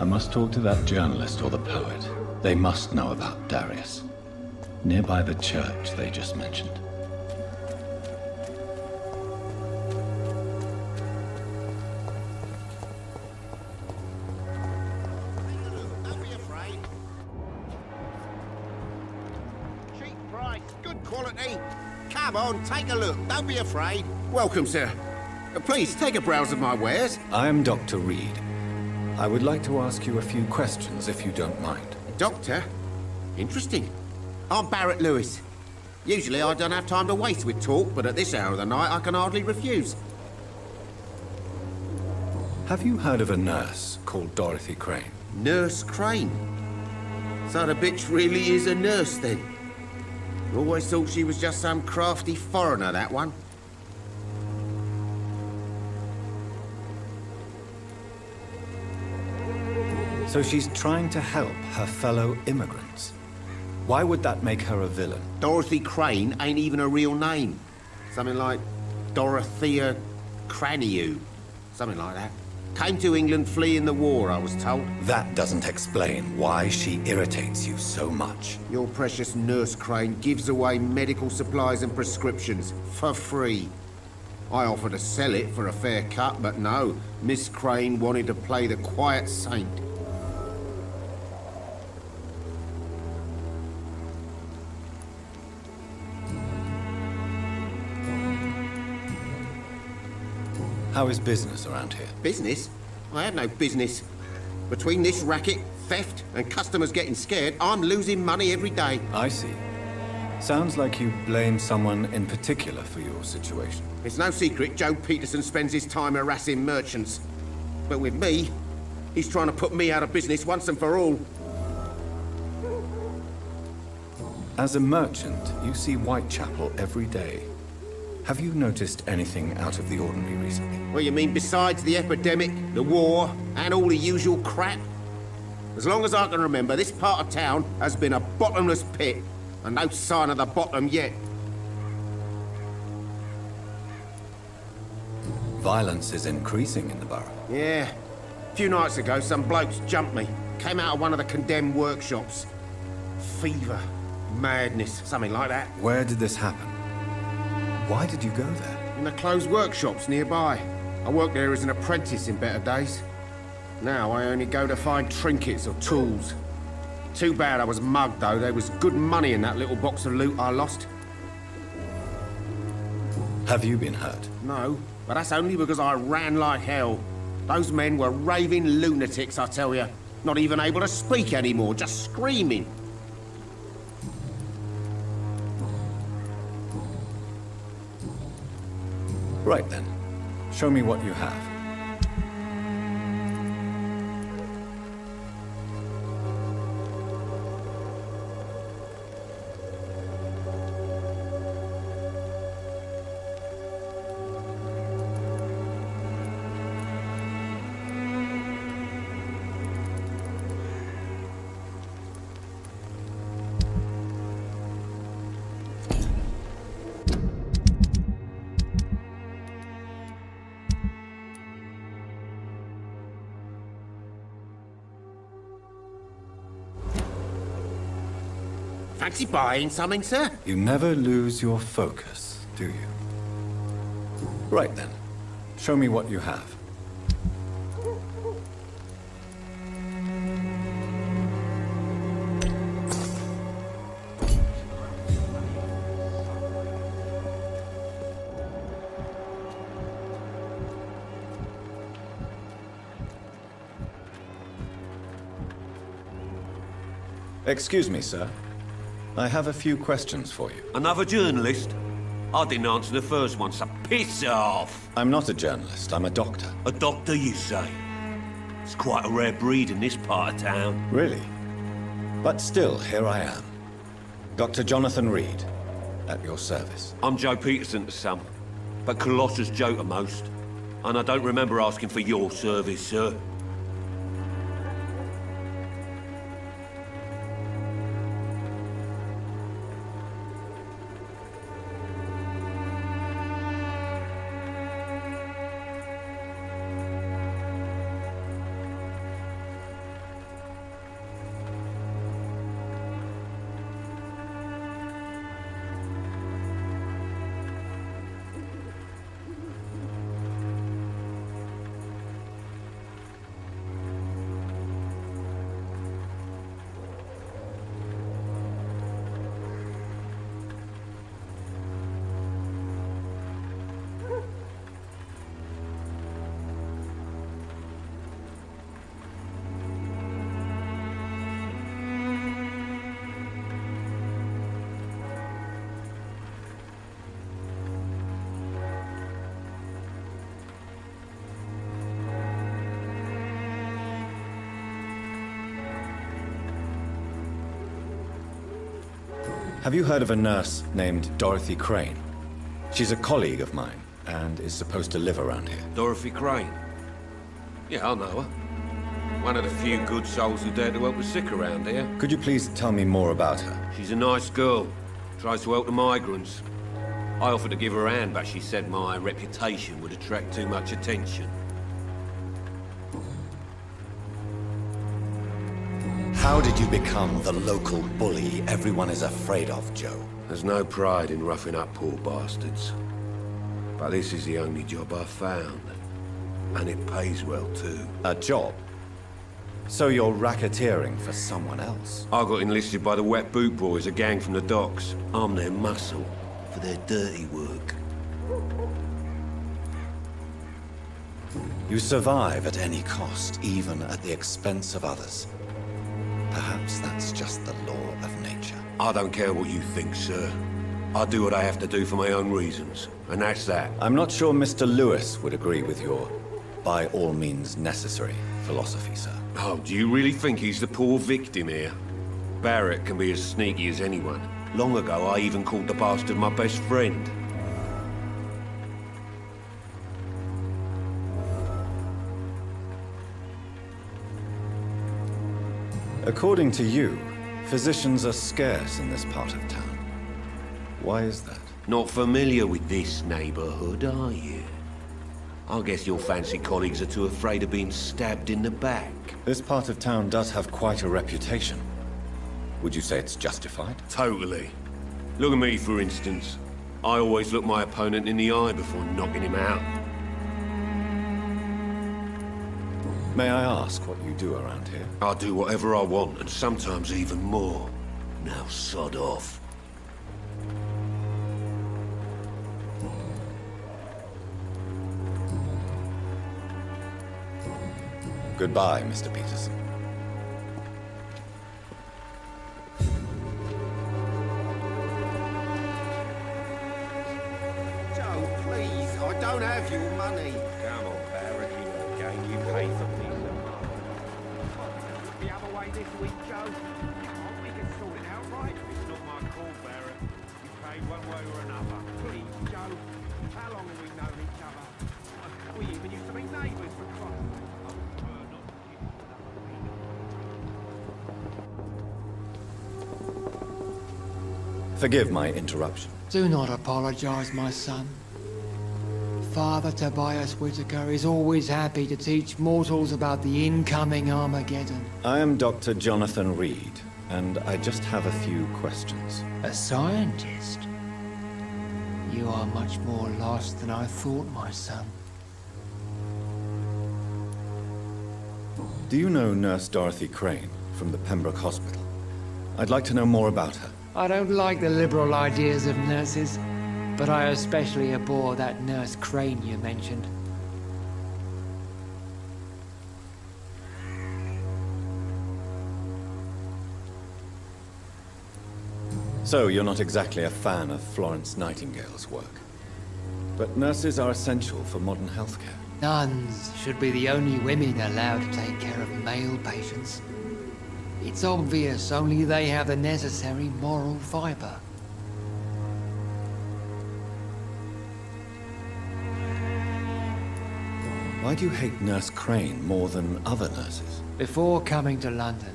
S3: I must talk to that journalist or the poet. They must know about Darius. Nearby the church they just mentioned.
S20: Come on, take a look. Don't be afraid. Welcome, sir. Please, take a browse of my wares.
S3: I am Dr. Reed. I would like to ask you a few questions, if you don't mind.
S20: Doctor? Interesting. I'm Barrett Lewis. Usually I don't have time to waste with talk, but at this hour of the night I can hardly refuse.
S3: Have you heard of a nurse called Dorothy Crane?
S20: Nurse Crane? So the bitch really is a nurse, then? Always thought she was just some crafty foreigner, that one.
S3: So she's trying to help her fellow immigrants. Why would that make her a villain?
S20: Dorothy Crane ain't even a real name. Something like Dorothea Craniu. Something like that. Came to England fleeing the war, I was told.
S3: That doesn't explain why she irritates you so much.
S20: Your precious Nurse Crane gives away medical supplies and prescriptions for free. I offered to sell it for a fair cut, but no. Miss Crane wanted to play the quiet saint.
S3: How is business around here?
S20: Business? I have no business. Between this racket, theft, and customers getting scared, I'm losing money every day.
S3: I see. Sounds like you blame someone in particular for your situation.
S20: It's no secret Joe Peterson spends his time harassing merchants. But with me, he's trying to put me out of business once and for all.
S3: As a merchant, you see Whitechapel every day. Have you noticed anything out of the ordinary recently?
S20: Well, you mean besides the epidemic, the war, and all the usual crap? As long as I can remember, this part of town has been a bottomless pit, and no sign of the bottom yet.
S3: Violence is increasing in the borough.
S20: Yeah. A few nights ago, some blokes jumped me. Came out of one of the condemned workshops. Fever, madness, something like that.
S3: Where did this happen? Why did you go there?
S20: In the closed workshops nearby. I worked there as an apprentice in better days. Now I only go to find trinkets or tools. Too bad I was mugged, though. There was good money in that little box of loot I lost.
S3: Have you been hurt?
S20: No, but that's only because I ran like hell. Those men were raving lunatics, I tell you. Not even able to speak anymore, just screaming.
S3: Right then. Show me what you have.
S20: Fancy buying something, sir?
S3: You never lose your focus, do you? Right then. Show me what you have. Excuse me, sir. I have a few questions for you.
S11: Another journalist? I didn't answer the first one, so piss off!
S3: I'm not a journalist, I'm a doctor.
S11: A doctor, you say? It's quite a rare breed in this part of town.
S3: Really? But still, here I am. Dr. Jonathan Reed, at your service.
S11: I'm Joe Peterson to some, but Colossus Joe to most. And I don't remember asking for your service, sir.
S3: Have you heard of a nurse named Dorothy Crane? She's a colleague of mine, and is supposed to live around here.
S11: Dorothy Crane? Yeah, I know her. One of the few good souls who dare to help the sick around here.
S3: Could you please tell me more about her?
S11: She's a nice girl. Tries to help the migrants. I offered to give her a hand, but she said my reputation would attract too much attention.
S3: How did you become the local bully everyone is afraid of, Joe?
S11: There's no pride in roughing up poor bastards. But this is the only job I've found. And it pays well, too.
S3: A job? So you're racketeering for someone else?
S11: I got enlisted by the Wet Boot Boys, a gang from the docks. I'm their muscle for their dirty work.
S3: You survive at any cost, even at the expense of others. Perhaps that's just the law of nature.
S11: I don't care what you think, sir. I do what I have to do for my own reasons, and that's that.
S3: I'm not sure Mr. Lewis would agree with your by all means necessary philosophy, sir.
S11: Oh, do you really think he's the poor victim here? Barrett can be as sneaky as anyone. Long ago, I even called the bastard my best friend.
S3: According to you, physicians are scarce in this part of town. Why is that?
S11: Not familiar with this neighborhood, are you? I guess your fancy colleagues are too afraid of being stabbed in the back.
S3: This part of town does have quite a reputation. Would you say it's justified?
S11: Totally. Look at me, for instance. I always look my opponent in the eye before knocking him out.
S3: May I ask what you do around here?
S11: I do whatever I want, and sometimes even more. Now sod off.
S3: Goodbye, Mr. Peterson.
S20: Joe, please, I don't have your money.
S11: Come on, Barrett, you know the game. You pay for peace of mind.
S6: The other way this week, Joe. We can sort it out, right? It's not my call, Barrett. You pay one way or another. Please, Joe. How long have we known each other? We even used to be neighbours for Christ's sake.
S3: Forgive my interruption.
S8: Do not apologize, my son. Father Tobias Whitaker is always happy to teach mortals about the incoming Armageddon.
S3: I am Dr. Jonathan Reed, and I just have a few questions.
S8: A scientist? You are much more lost than I thought, my son.
S3: Do you know Nurse Dorothy Crane from the Pembroke Hospital? I'd like to know more about her.
S8: I don't like the liberal ideas of nurses, but I especially abhor that Nurse Crane you mentioned.
S3: So you're not exactly a fan of Florence Nightingale's work. But nurses are essential for modern healthcare.
S8: Nuns should be the only women allowed to take care of male patients. It's obvious only they have the necessary moral fiber.
S3: Why do you hate Nurse Crane more than other nurses?
S8: Before coming to London,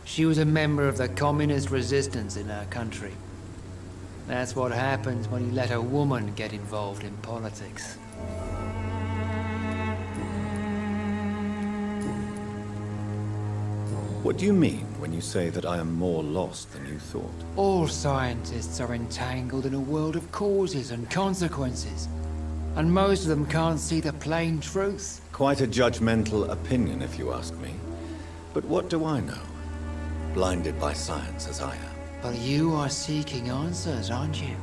S8: she was a member of the communist resistance in her country. That's what happens when you let a woman get involved in politics.
S3: What do you mean when you say that I am more lost than you thought?
S8: All scientists are entangled in a world of causes and consequences, and most of them can't see the plain truth.
S3: Quite a judgmental opinion, if you ask me. But what do I know? Blinded by science as I am.
S8: But you are seeking answers, aren't you?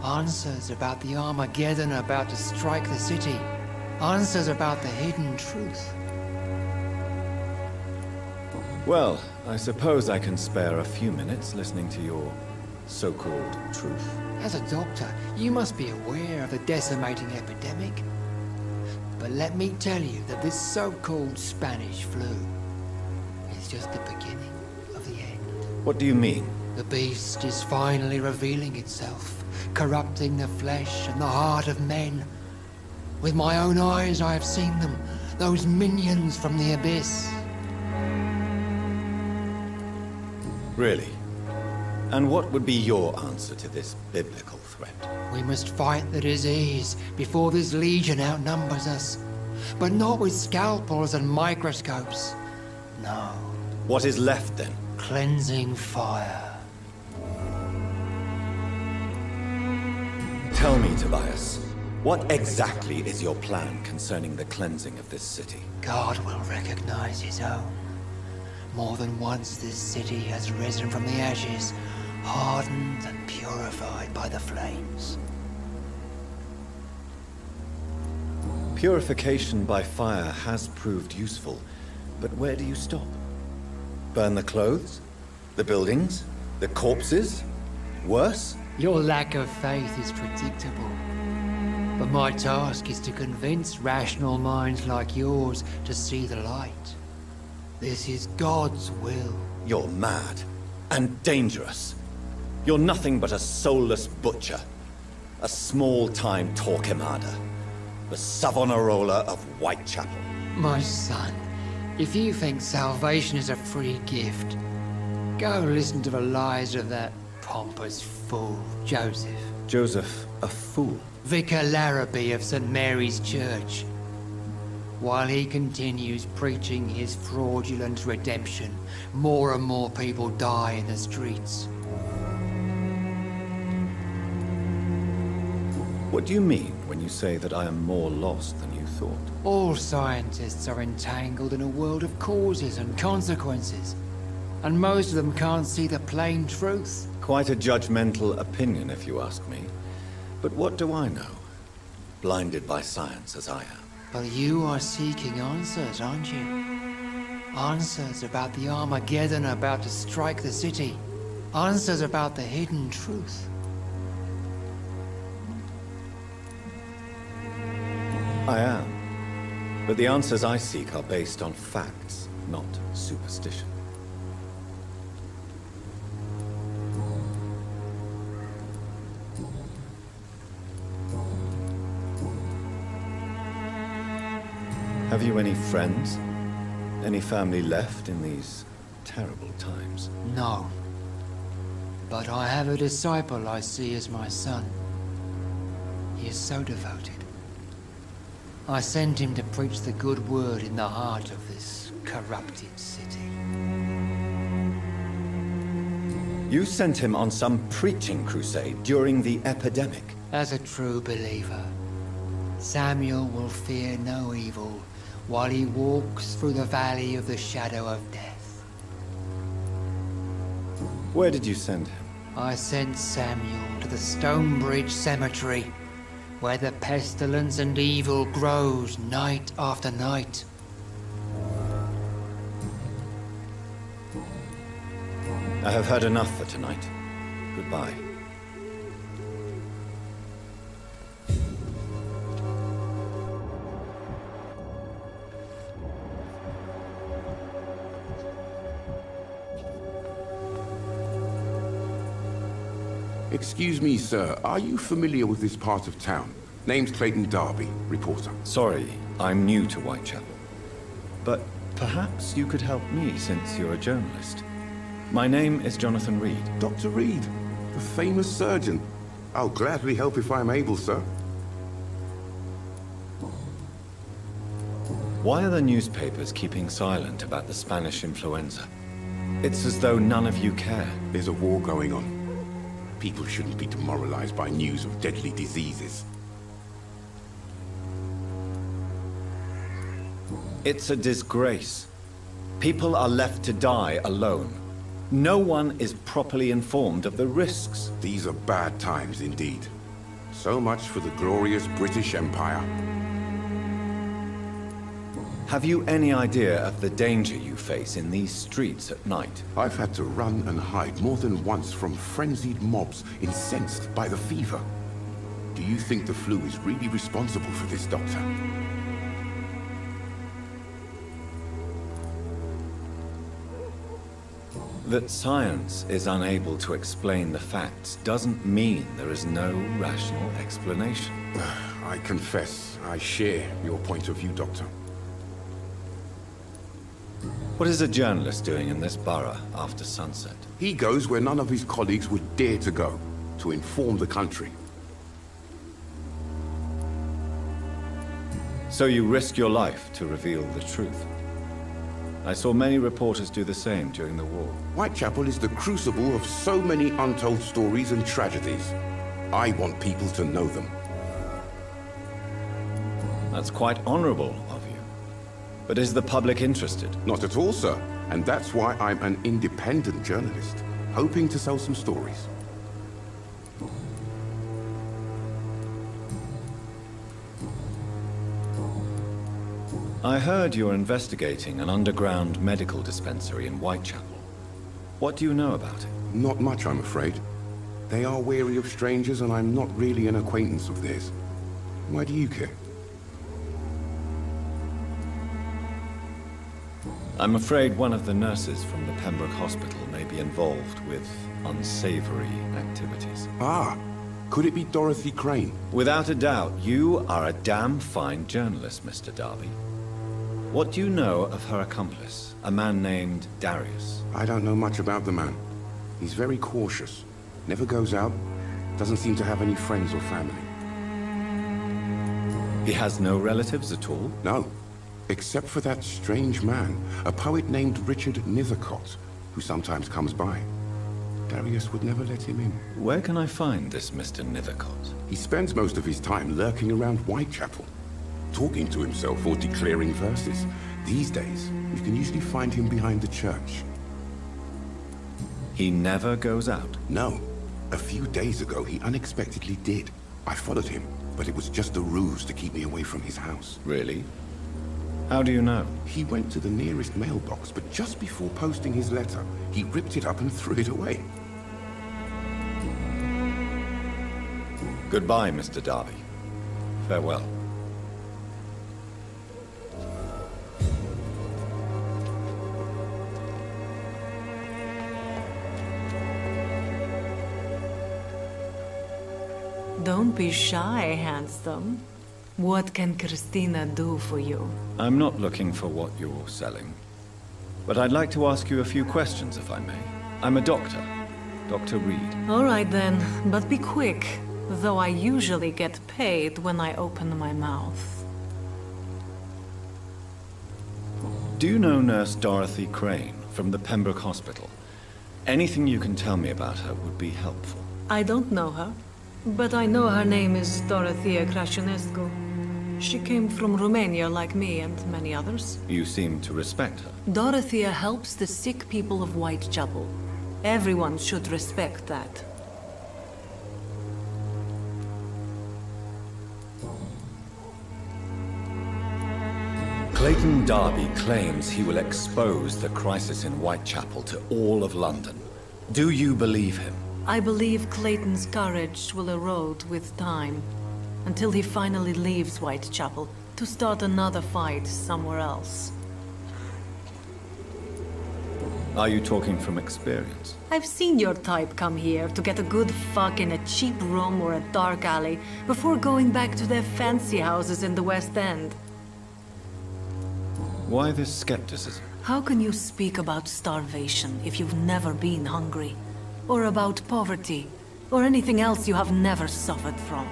S8: Answers about the Armageddon about to strike the city. Answers about the hidden truth.
S3: Well, I suppose I can spare a few minutes listening to your so-called truth.
S8: As a doctor, you must be aware of the decimating epidemic. But let me tell you that this so-called Spanish flu is just the beginning of the end.
S3: What do you mean?
S8: The beast is finally revealing itself, corrupting the flesh and the heart of men. With my own eyes I have seen them, those minions from the abyss.
S3: Really? And what would be your answer to this biblical threat?
S8: We must fight the disease before this legion outnumbers us. But not with scalpels and microscopes. No.
S3: What is left then?
S8: Cleansing fire.
S3: Tell me, Tobias, what exactly is your plan concerning the cleansing of this city?
S8: God will recognize his own. More than once this city has risen from the ashes, hardened and purified by the flames.
S3: Purification by fire has proved useful, but where do you stop? Burn the clothes? The buildings? The corpses? Worse?
S8: Your lack of faith is predictable. But my task is to convince rational minds like yours to see the light. This is God's will.
S3: You're mad and dangerous. You're nothing but a soulless butcher. A small-time Torquemada. The Savonarola of Whitechapel.
S8: My son, if you think salvation is a free gift, go listen to the lies of that pompous fool, Joseph.
S3: Joseph, a fool?
S8: Vicar Larrabee of St. Mary's Church. While he continues preaching his fraudulent redemption, more and more people die in the streets.
S3: What do you mean when you say that I am more lost than you thought?
S8: All scientists are entangled in a world of causes and consequences, and most of them can't see the plain truth.
S3: Quite a judgmental opinion, if you ask me. But what do I know? Blinded by science as I am.
S8: But you are seeking answers, aren't you? Answers about the Armageddon about to strike the city. Answers about the hidden truth.
S3: I am. But the answers I seek are based on facts, not superstition. Have you any friends? Any family left in these terrible times?
S8: No. But I have a disciple I see as my son. He is so devoted. I sent him to preach the good word in the heart of this corrupted city.
S3: You sent him on some preaching crusade during the epidemic?
S8: As a true believer, Samuel will fear no evil while he walks through the valley of the shadow of death.
S3: Where did you send him?
S8: I sent Samuel to the Stonebridge Cemetery, where the pestilence and evil grows night after night.
S3: I have heard enough for tonight. Goodbye.
S17: Excuse me, sir. Are you familiar with this part of town? Name's Clayton Darby, reporter.
S3: Sorry, I'm new to Whitechapel. But perhaps you could help me since you're a journalist. My name is Jonathan Reed.
S17: Dr. Reed, the famous surgeon. I'll gladly help if I'm able, sir.
S3: Why are the newspapers keeping silent about the Spanish influenza? It's as though none of you care.
S17: There's a war going on. People shouldn't be demoralized by news of deadly diseases.
S3: It's a disgrace. People are left to die alone. No one is properly informed of the risks.
S17: These are bad times indeed. So much for the glorious British Empire.
S3: Have you any idea of the danger you face in these streets at night?
S17: I've had to run and hide more than once from frenzied mobs incensed by the fever. Do you think the flu is really responsible for this, Doctor?
S3: That science is unable to explain the facts doesn't mean there is no rational explanation.
S17: I confess, I share your point of view, Doctor.
S3: What is a journalist doing in this borough after sunset?
S17: He goes where none of his colleagues would dare to go, to inform the country.
S3: So you risk your life to reveal the truth. I saw many reporters do the same during the war.
S17: Whitechapel is the crucible of so many untold stories and tragedies. I want people to know them.
S3: That's quite honorable of you. But is the public interested?
S17: Not at all, sir. And that's why I'm an independent journalist, hoping to sell some stories.
S3: I heard you're investigating an underground medical dispensary in Whitechapel. What do you know about it?
S17: Not much, I'm afraid. They are wary of strangers, and I'm not really an acquaintance of theirs. Why do you care?
S3: I'm afraid one of the nurses from the Pembroke Hospital may be involved with unsavory activities.
S17: Ah, could it be Dorothy Crane?
S3: Without a doubt, you are a damn fine journalist, Mr. Darby. What do you know of her accomplice, a man named Darius?
S17: I don't know much about the man. He's very cautious. Never goes out. Doesn't seem to have any friends or family.
S3: He has no relatives at all?
S17: No. Except for that strange man, a poet named Richard Nithercott, who sometimes comes by. Darius would never let him in.
S3: Where can I find this Mr. Nithercott?
S17: He spends most of his time lurking around Whitechapel, talking to himself or declaring verses. These days, you can usually find him behind the church.
S3: He never goes out?
S17: No. A few days ago, he unexpectedly did. I followed him, but it was just a ruse to keep me away from his house.
S3: Really? How do you know?
S17: He went to the nearest mailbox, but just before posting his letter, he ripped it up and threw it away.
S3: Goodbye, Mr. Darby. Farewell.
S12: Don't be shy, handsome. What can Christina do for you?
S3: I'm not looking for what you're selling. But I'd like to ask you a few questions, if I may. I'm a doctor. Dr. Reed.
S12: All right then, but be quick. Though I usually get paid when I open my mouth.
S3: Do you know Nurse Dorothy Crane from the Pembroke Hospital? Anything you can tell me about her would be helpful.
S12: I don't know her, but I know her name is Dorothea Crăciunescu. She came from Romania like me and many others.
S3: You seem to respect her.
S12: Dorothea helps the sick people of Whitechapel. Everyone should respect that.
S3: Clayton Darby claims he will expose the crisis in Whitechapel to all of London. Do you believe him?
S12: I believe Clayton's courage will erode with time, until he finally leaves Whitechapel to start another fight somewhere else.
S3: Are you talking from experience?
S12: I've seen your type come here to get a good fuck in a cheap room or a dark alley before going back to their fancy houses in the West End.
S3: Why this skepticism?
S12: How can you speak about starvation if you've never been hungry? Or about poverty? Or anything else you have never suffered from?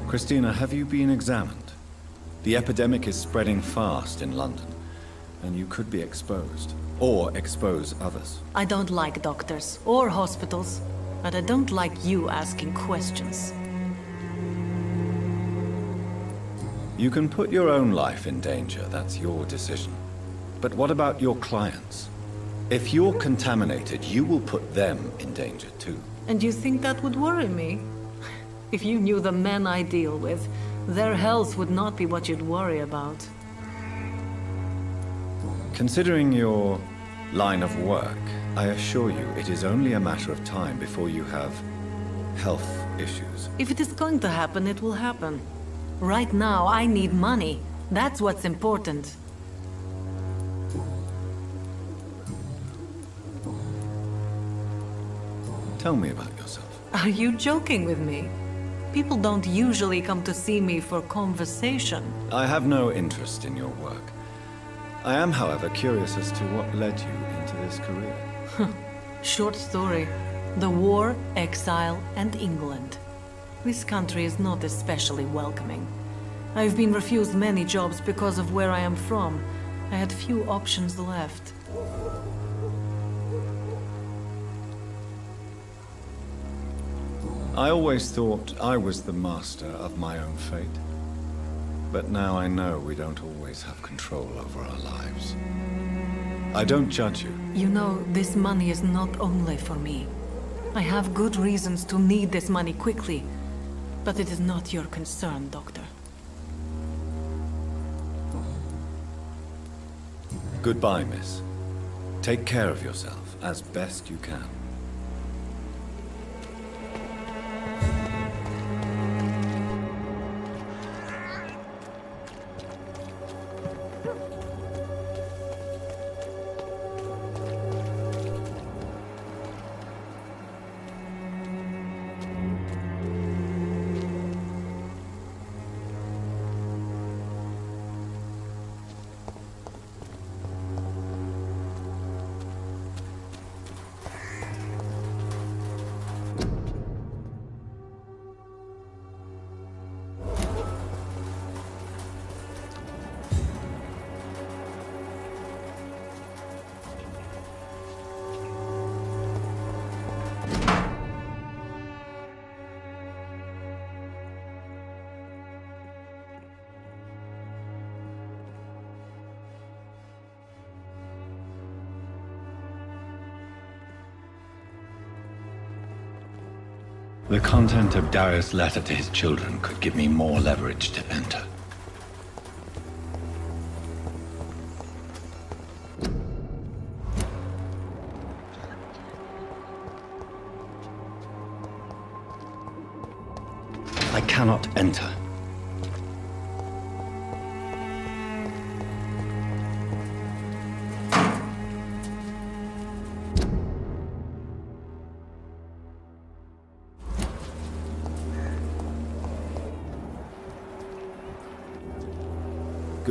S3: Christina, have you been examined? The epidemic is spreading fast in London, and you could be exposed, or expose others.
S12: I don't like doctors or hospitals, but I don't like you asking questions.
S3: You can put your own life in danger, that's your decision. But what about your clients? If you're contaminated, you will put them in danger too.
S12: And you think that would worry me? If you knew the men I deal with, their health would not be what you'd worry about.
S3: Considering your line of work, I assure you it is only a matter of time before you have health issues.
S12: If it is going to happen, it will happen. Right now, I need money. That's what's important.
S3: Tell me about yourself.
S12: Are you joking with me? People don't usually come to see me for conversation.
S3: I have no interest in your work. I am, however, curious as to what led you into this career.
S12: Short story. The war, exile, and England. This country is not especially welcoming. I've been refused many jobs because of where I am from. I had few options left.
S3: I always thought I was the master of my own fate. But now I know we don't always have control over our lives. I don't judge you.
S12: You know, this money is not only for me. I have good reasons to need this money quickly. But it is not your concern, Doctor.
S3: Goodbye, miss. Take care of yourself as best you can. The content of Darius' letter to his children could give me more leverage to enter. I cannot enter.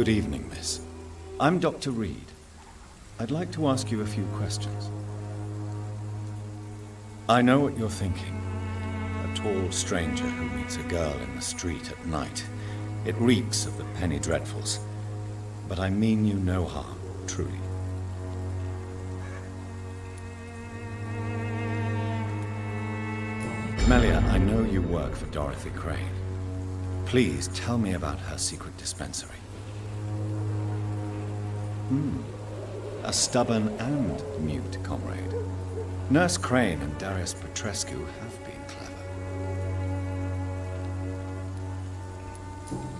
S3: Good evening, miss. I'm Dr. Reed. I'd like to ask you a few questions. I know what you're thinking. A tall stranger who meets a girl in the street at night. It reeks of the penny dreadfuls. But I mean you no harm, truly. Camellia, I know you work for Dorothy Crane. Please tell me about her secret dispensary. A stubborn and mute comrade. Nurse Crane and Darius Petrescu have been clever.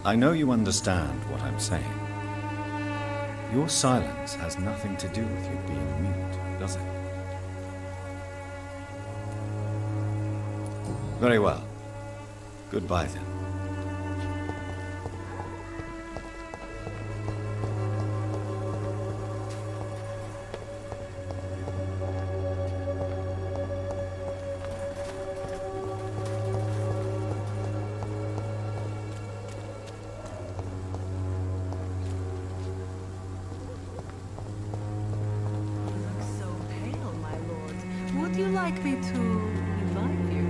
S3: I know you understand what I'm saying. Your silence has nothing to do with you being mute, does it? Very well. Goodbye then.
S12: Would you like me to revive you?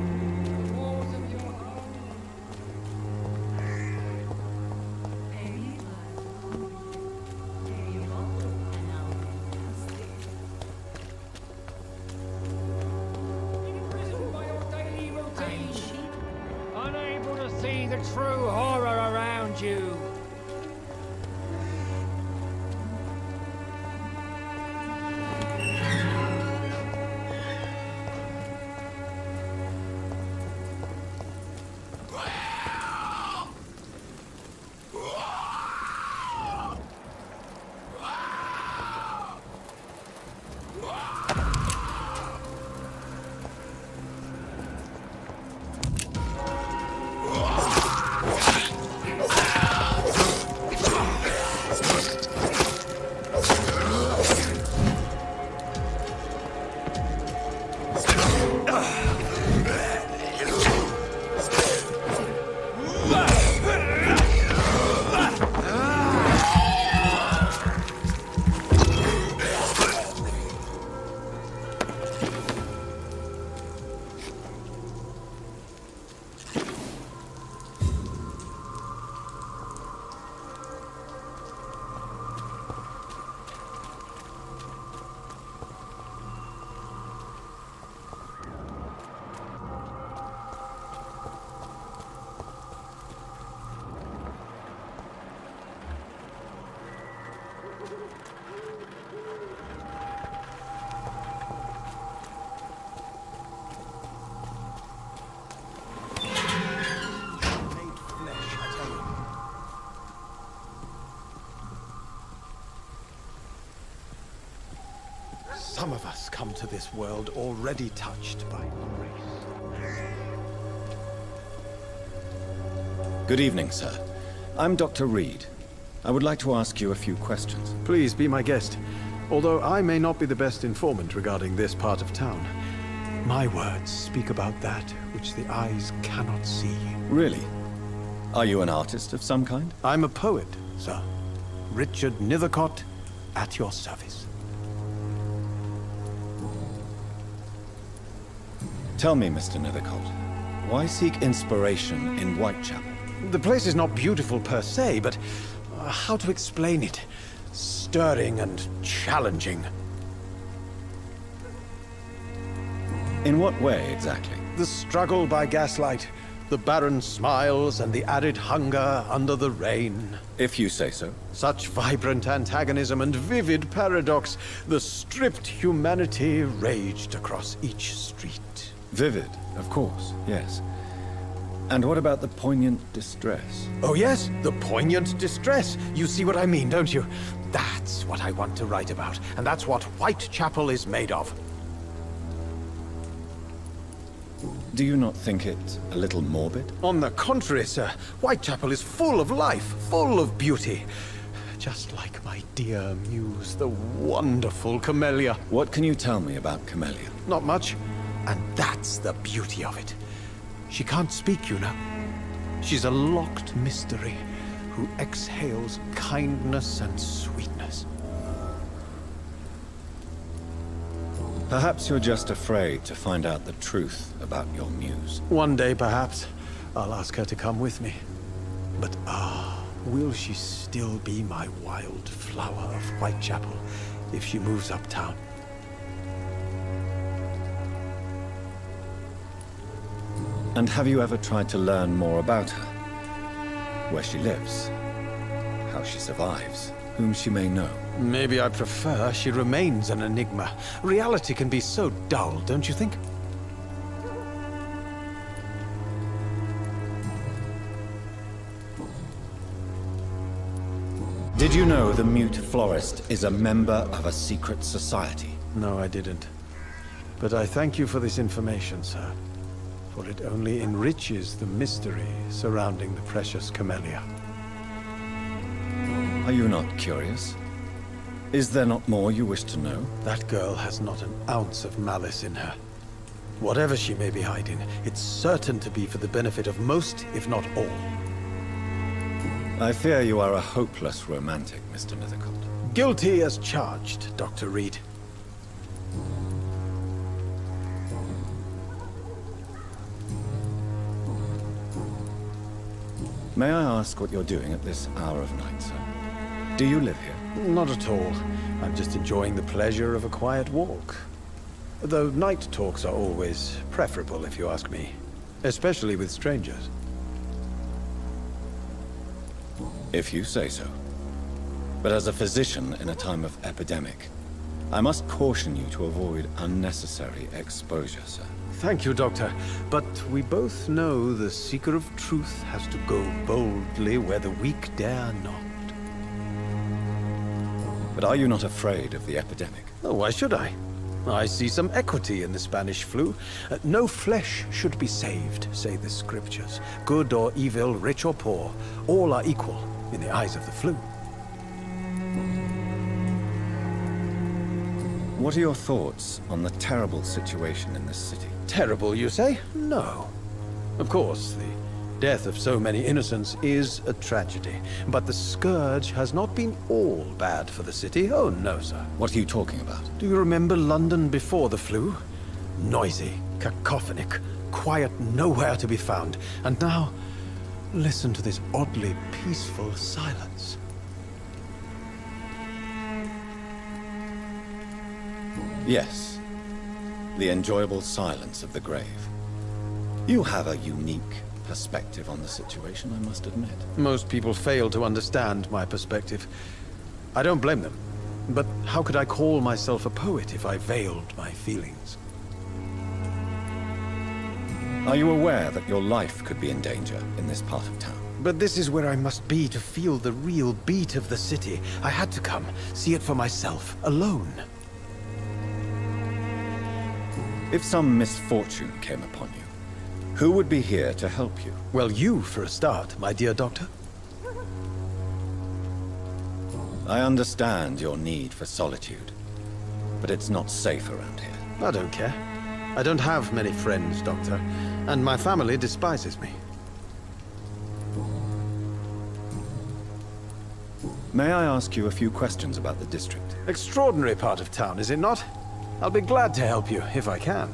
S6: Unable to see the true horror around you.
S10: Some of us come to this world already touched by grace.
S3: Good evening, sir. I'm Dr. Reed. I would like to ask you a few questions.
S10: Please be my guest. Although I may not be the best informant regarding this part of town, my words speak about that which the eyes cannot see.
S3: Really? Are you an artist of some kind?
S10: I'm a poet, sir. Richard Nethercott, at your service.
S3: Tell me, Mr. Nethercott, why seek inspiration in Whitechapel?
S10: The place is not beautiful per se, but how to explain it? Stirring and challenging.
S3: In what way, exactly?
S10: The struggle by gaslight, the barren smiles and the arid hunger under the rain.
S3: If you say so.
S10: Such vibrant antagonism and vivid paradox, the stripped humanity raged across each street.
S3: Vivid, of course, yes. And what about the poignant distress?
S10: Oh yes, the poignant distress. You see what I mean, don't you? That's what I want to write about, and that's what Whitechapel is made of.
S3: Do you not think it a little morbid?
S10: On the contrary, sir. Whitechapel is full of life, full of beauty. Just like my dear muse, the wonderful Camellia.
S3: What can you tell me about Camellia?
S10: Not much. And that's the beauty of it. She can't speak, you know. She's a locked mystery, who exhales kindness and sweetness.
S3: Perhaps you're just afraid to find out the truth about your muse.
S10: One day, perhaps, I'll ask her to come with me. But will she still be my wild flower of Whitechapel if she moves uptown?
S3: And have you ever tried to learn more about her? Where she lives, how she survives, whom she may know?
S10: Maybe I prefer she remains an enigma. Reality can be so dull, don't you think?
S3: Did you know the mute florist is a member of a secret society?
S10: No, I didn't. But I thank you for this information, sir. For it only enriches the mystery surrounding the precious camellia.
S3: Are you not curious? Is there not more you wish to know?
S10: That girl has not an ounce of malice in her. Whatever she may be hiding, it's certain to be for the benefit of most, if not all.
S3: I fear you are a hopeless romantic, Mr. Mithercott.
S10: Guilty as charged, Dr. Reed.
S3: May I ask what you're doing at this hour of night, sir? Do you live here?
S10: Not at all. I'm just enjoying the pleasure of a quiet walk. Though night talks are always preferable, if you ask me. Especially with strangers.
S3: If you say so. But as a physician in a time of epidemic, I must caution you to avoid unnecessary exposure, sir.
S10: Thank you, Doctor. But we both know the seeker of truth has to go boldly where the weak dare not.
S3: But are you not afraid of the epidemic?
S10: Oh, why should I? I see some equity in the Spanish flu. No flesh should be saved, say the scriptures. Good or evil, rich or poor, all are equal in the eyes of the flu.
S3: What are your thoughts on the terrible situation in this city?
S10: Terrible, you say? No. Of course, the death of so many innocents is a tragedy. But the scourge has not been all bad for the city. Oh, no, sir.
S3: What are you talking about?
S10: Do you remember London before the flu? Noisy, cacophonic, quiet nowhere to be found. And now, listen to this oddly peaceful silence.
S3: Yes. The enjoyable silence of the grave. You have a unique perspective on the situation, I must admit.
S10: Most people fail to understand my perspective. I don't blame them. But how could I call myself a poet if I veiled my feelings?
S3: Are you aware that your life could be in danger in this part of town?
S10: But this is where I must be to feel the real beat of the city. I had to come, see it for myself, alone.
S3: If some misfortune came upon you, who would be here to help you?
S10: Well, you, for a start, my dear doctor.
S3: I understand your need for solitude, but it's not safe around here.
S10: I don't care. I don't have many friends, Doctor, and my family despises me.
S3: May I ask you a few questions about the district?
S10: Extraordinary part of town, is it not? I'll be glad to help you, if I can.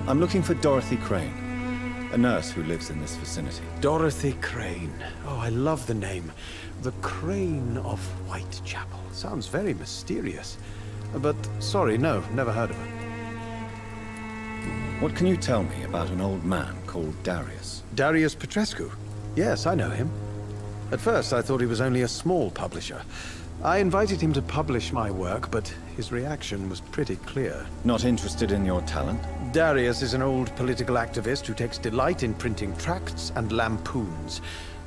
S3: I'm looking for Dorothy Crane, a nurse who lives in this vicinity.
S10: Dorothy Crane. Oh, I love the name. The Crane of Whitechapel. Sounds very mysterious. But, sorry, no, never heard of her.
S3: What can you tell me about an old man called Darius?
S10: Darius Petrescu? Yes, I know him. At first, I thought he was only a small publisher. I invited him to publish my work, but his reaction was pretty clear.
S3: Not interested in your talent?
S10: Darius is an old political activist who takes delight in printing tracts and lampoons.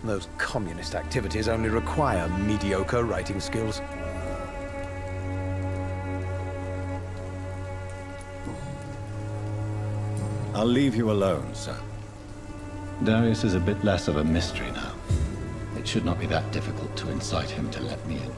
S10: Those communist activities only require mediocre writing skills.
S3: I'll leave you alone, sir. Darius is a bit less of a mystery now. It should not be that difficult to incite him to let me in.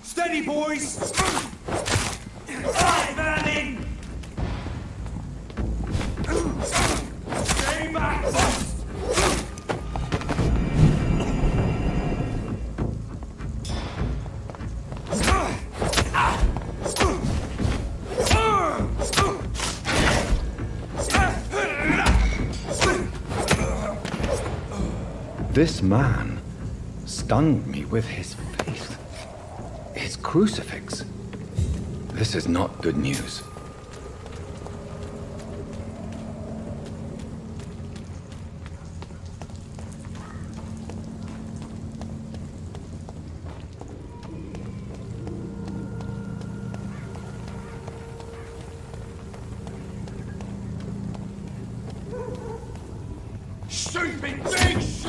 S6: Steady, boys! Right, burning! Stay back!
S3: This man stunned me with his faith. His crucifix. This is not good news.
S6: Stupid bitch!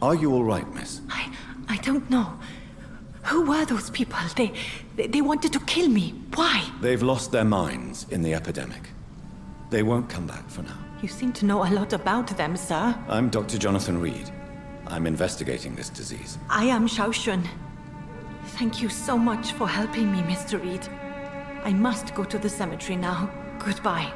S3: Are you all right, miss?
S13: I don't know. Who were those people? They wanted to kill me. Why?
S3: They've lost their minds in the epidemic. They won't come back for now.
S13: You seem to know a lot about them, sir.
S3: I'm Dr. Jonathan Reed. I'm investigating this disease.
S13: I am Shaoshun. Thank you so much for helping me, Mr. Reed. I must go to the cemetery now. Goodbye.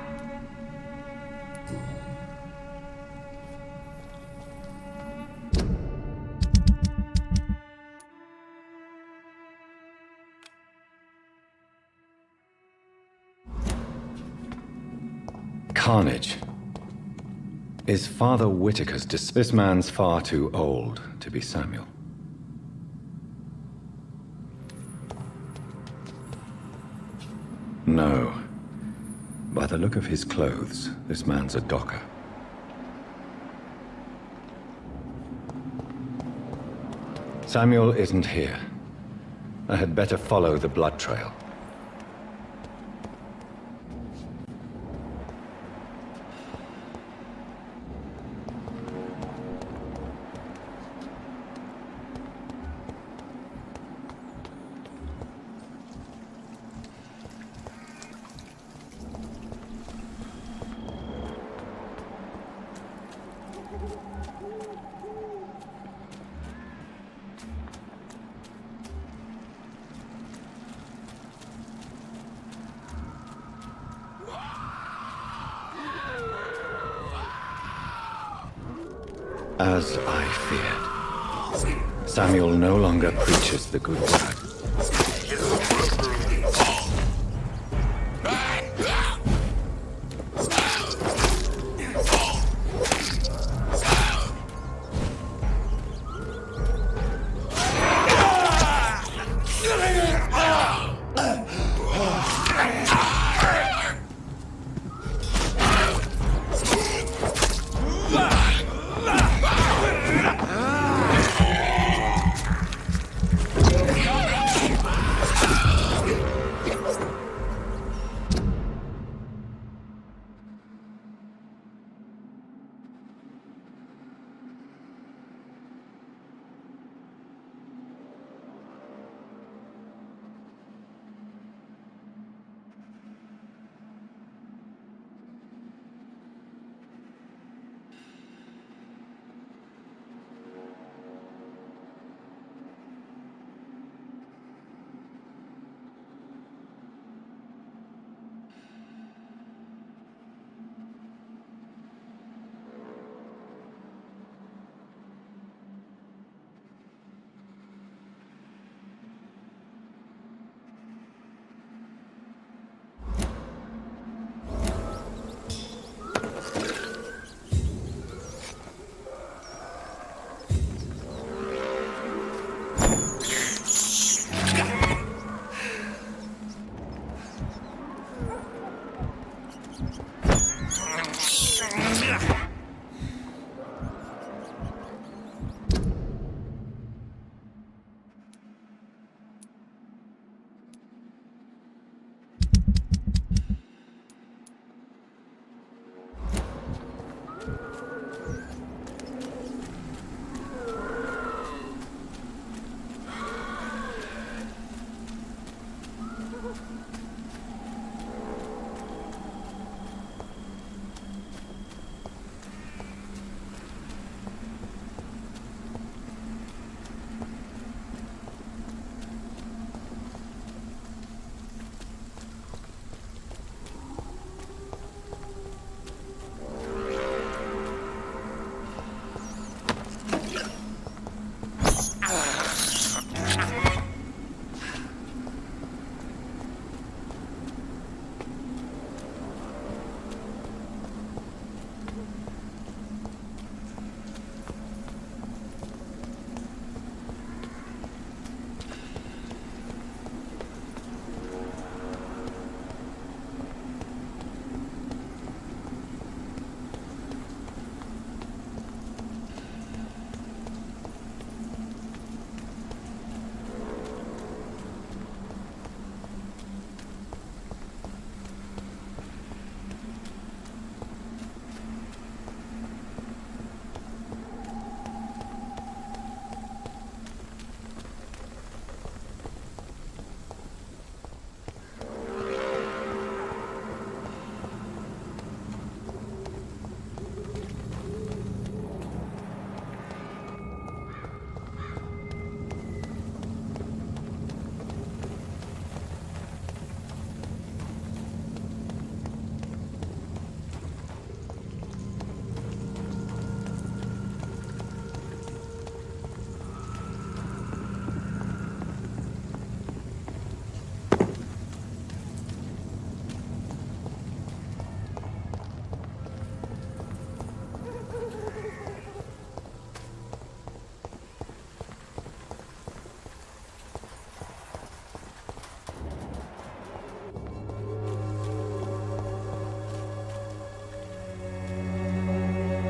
S3: Carnage is Father Whitaker's This man's far too old to be Samuel. No. By the look of his clothes, this man's a docker. Samuel isn't here. I had better follow the blood trail. As I feared, Samuel no longer preaches the good word.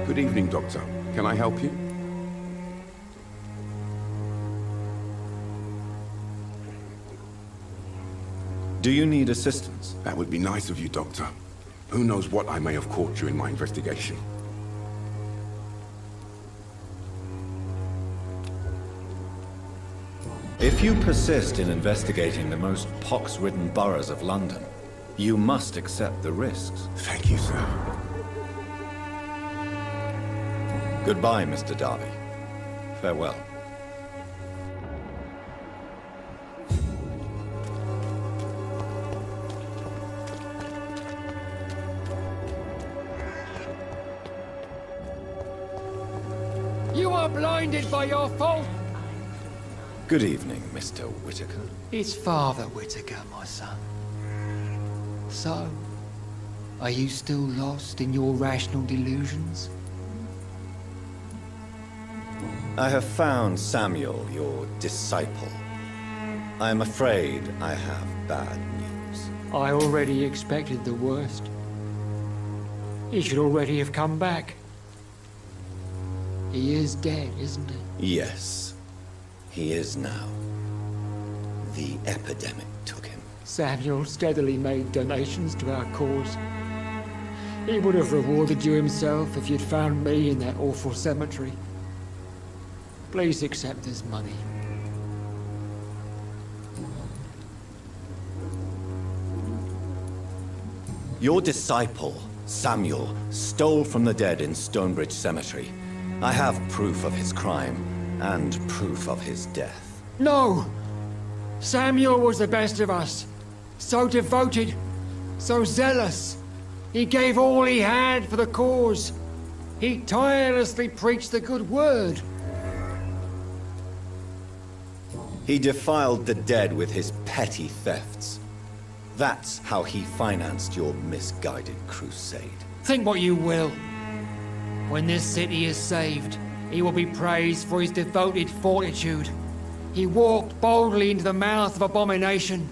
S17: Good evening, Doctor. Can I help you?
S3: Do you need assistance?
S17: That would be nice of you, Doctor. Who knows what I may have caught you in my investigation.
S3: If you persist in investigating the most pox-ridden boroughs of London, you must accept the risks.
S17: Thank you, sir.
S3: Goodbye, Mr. Darby. Farewell.
S8: You are blinded by your fault!
S3: Good evening, Mr. Whitaker.
S8: It's Father Whitaker, my son. So, are you still lost in your rational delusions?
S3: I have found Samuel, your disciple. I am afraid I have bad news.
S8: I already expected the worst. He should already have come back. He is dead, isn't he?
S3: Yes, he is now. The epidemic took him.
S8: Samuel steadily made donations to our cause. He would have rewarded you himself if you'd found me in that awful cemetery. Please accept this money.
S3: Your disciple, Samuel, stole from the dead in Stonebridge Cemetery. I have proof of his crime and proof of his death.
S8: No! Samuel was the best of us. So devoted, so zealous. He gave all he had for the cause. He tirelessly preached the good word.
S3: He defiled the dead with his petty thefts. That's how he financed your misguided crusade.
S8: Think what you will. When this city is saved, he will be praised for his devoted fortitude. He walked boldly into the mouth of abomination.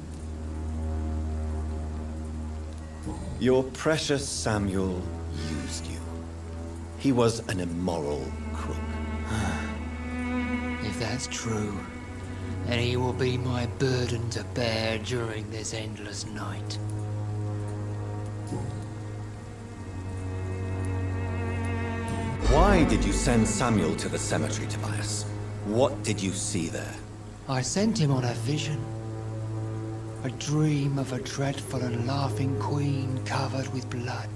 S3: Your precious Samuel used you. He was an immoral crook.
S8: If that's true, then he will be my burden to bear during this endless night.
S3: Why did you send Samuel to the cemetery, Tobias? What did you see there?
S8: I sent him on a vision. A dream of a dreadful and laughing queen covered with blood,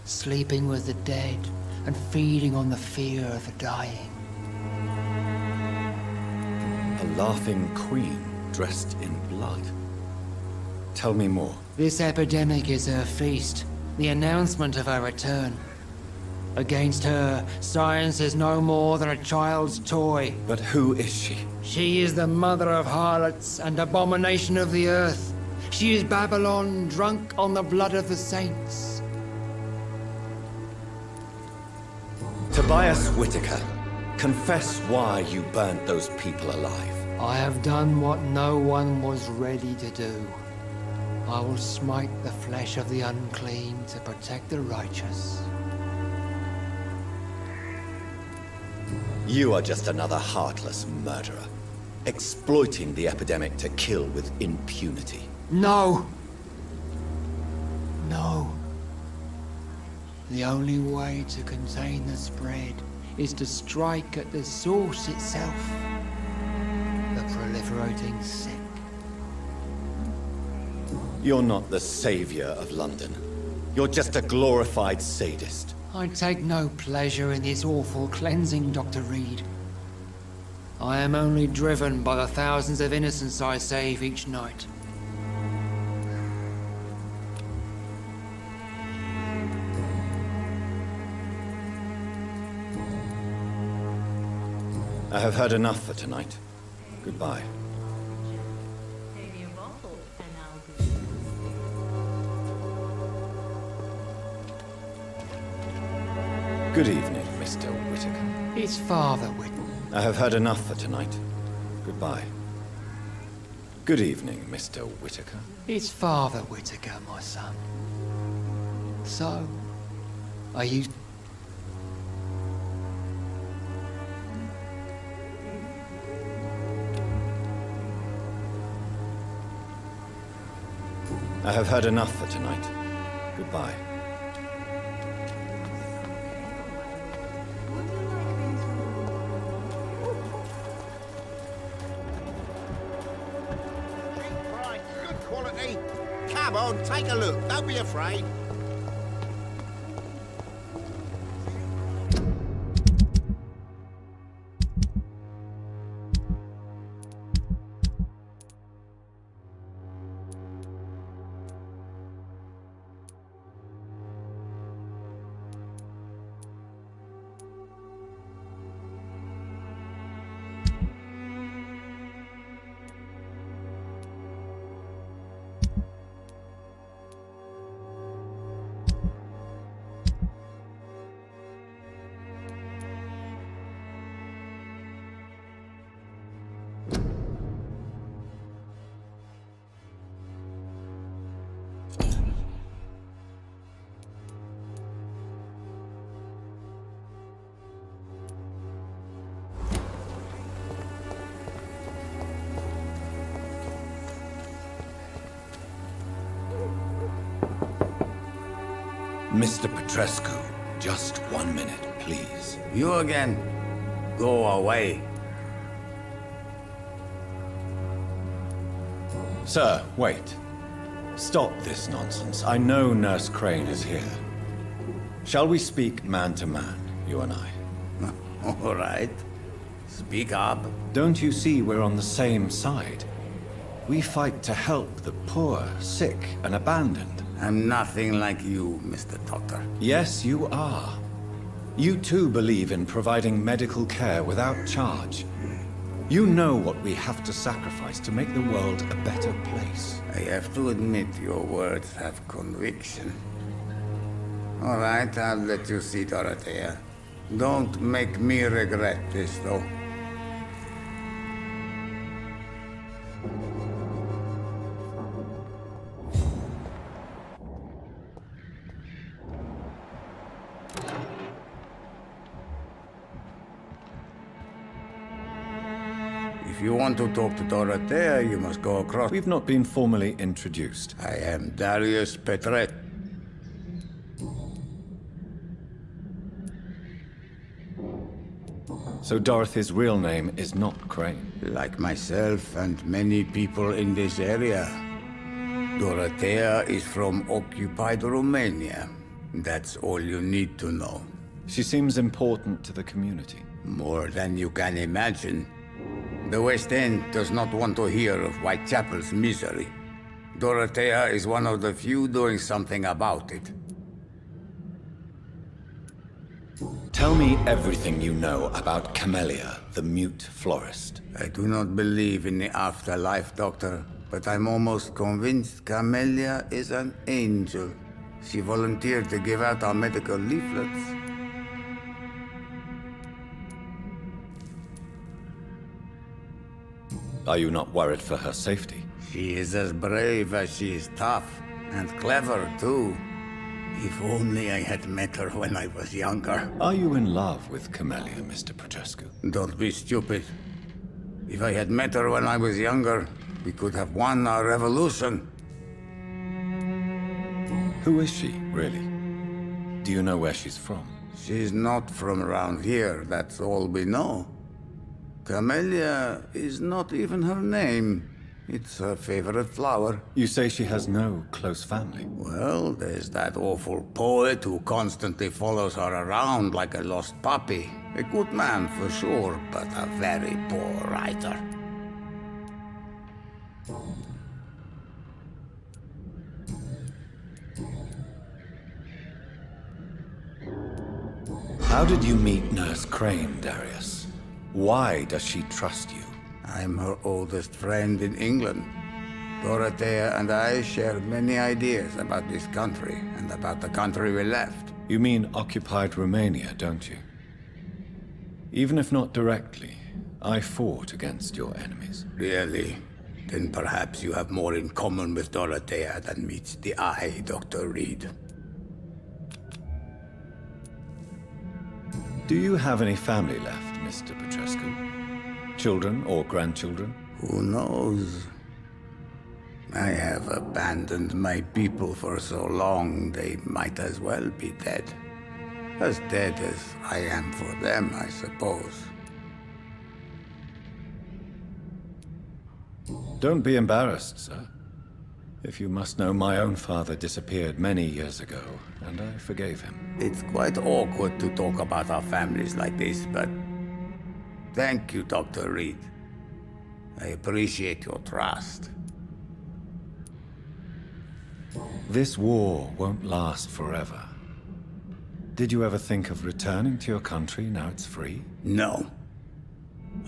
S8: sleeping with the dead and feeding on the fear of the dying.
S3: A laughing queen dressed in blood. Tell me more.
S8: This epidemic is her feast, the announcement of her return. Against her, science is no more than a child's toy.
S3: But who is she?
S8: She is the mother of harlots and abomination of the earth. She is Babylon, drunk on the blood of the saints.
S3: Tobias Whitaker, confess why you burnt those people alive.
S8: I have done what no one was ready to do. I will smite the flesh of the unclean to protect the righteous.
S3: You are just another heartless murderer, exploiting the epidemic to kill with impunity.
S8: No! No. The only way to contain the spread is to strike at the source itself. The proliferating sick.
S3: You're not the savior of London. You're just a glorified sadist.
S8: I take no pleasure in this awful cleansing, Dr. Reed. I am only driven by the thousands of innocents I save each night.
S3: I have heard enough for tonight. Goodbye. Good evening, Mr. Whitaker.
S8: It's Father Whitaker.
S3: I have heard enough for tonight. Goodbye. Good evening, Mr. Whitaker.
S8: It's Father Whitaker, my son. So, are you...
S3: I have heard enough for tonight. Goodbye.
S20: Right, good quality. Come on, take a look. Don't be afraid.
S3: Mr. Petrescu, just 1 minute, please.
S4: You again? Go away.
S3: Sir, wait. Stop this nonsense. I know Nurse Crane is here. Shall we speak man to man, you and I?
S4: All right. Speak up.
S3: Don't you see we're on the same side? We fight to help the poor, sick, and abandoned.
S4: I'm nothing like you, Mr. Doctor.
S3: Yes, you are. You too believe in providing medical care without charge. You know what we have to sacrifice to make the world a better place.
S4: I have to admit your words have conviction. All right, I'll let you see Dorothea. Don't make me regret this, though. If you want to talk to Dorothea, you must go across.
S3: We've not been formally introduced.
S4: I am Darius Petret.
S3: So Dorothy's real name is not Crane?
S4: Like myself and many people in this area. Dorothea is from occupied Romania. That's all you need to know.
S3: She seems important to the community.
S4: More than you can imagine. The West End does not want to hear of Whitechapel's misery. Dorothea is one of the few doing something about it.
S3: Tell me everything you know about Camellia, the mute florist.
S4: I do not believe in the afterlife, Doctor, but I'm almost convinced Camellia is an angel. She volunteered to give out our medical leaflets.
S3: Are you not worried for her safety?
S4: She is as brave as she is tough, and clever, too. If only I had met her when I was younger.
S3: Are you in love with Camellia, Mr. Petrescu?
S4: Don't be stupid. If I had met her when I was younger, we could have won our revolution.
S3: Who is she, really? Do you know where she's from?
S4: She's not from around here, that's all we know. Camellia is not even her name. It's her favorite flower.
S3: You say she has no close family?
S4: Well, there's that awful poet who constantly follows her around like a lost puppy. A good man for sure, but a very poor writer.
S3: How did you meet Nurse Crane, Darius? Why does she trust you?
S4: I'm her oldest friend in England. Dorothea and I share many ideas about this country and about the country we left.
S3: You mean occupied Romania, don't you? Even if not directly, I fought against your enemies.
S4: Really? Then perhaps you have more in common with Dorothea than meets the eye, Dr. Reed.
S3: Do you have any family left, Mr. Petrescu? Children or grandchildren?
S4: Who knows? I have abandoned my people for so long, they might as well be dead. As dead as I am for them, I suppose.
S3: Don't be embarrassed, sir. If you must know, my own father disappeared many years ago, and I forgave him.
S4: It's quite awkward to talk about our families like this, but thank you, Dr. Reed. I appreciate your trust.
S3: This war won't last forever. Did you ever think of returning to your country now it's free?
S4: No.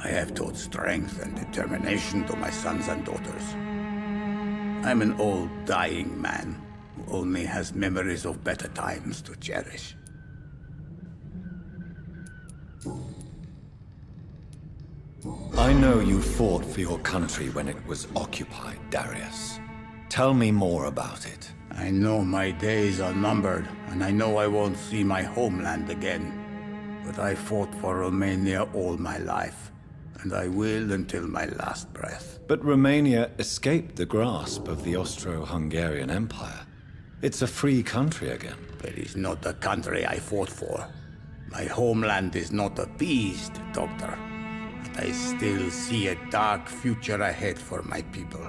S4: I have taught strength and determination to my sons and daughters. I'm an old, dying man who only has memories of better times to cherish.
S3: I know you fought for your country when it was occupied, Darius. Tell me more about it.
S4: I know my days are numbered, and I know I won't see my homeland again. But I fought for Romania all my life, and I will until my last breath.
S3: But Romania escaped the grasp of the Austro-Hungarian Empire. It's a free country again.
S4: It is not the country I fought for. My homeland is not appeased, Doctor. But I still see a dark future ahead for my people.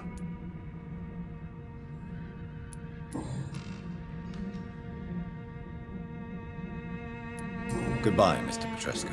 S3: Goodbye, Mr. Petrescu.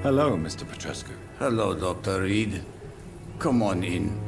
S3: Hello, Mr. Petrescu.
S4: Hello, Dr. Reed. Come on in.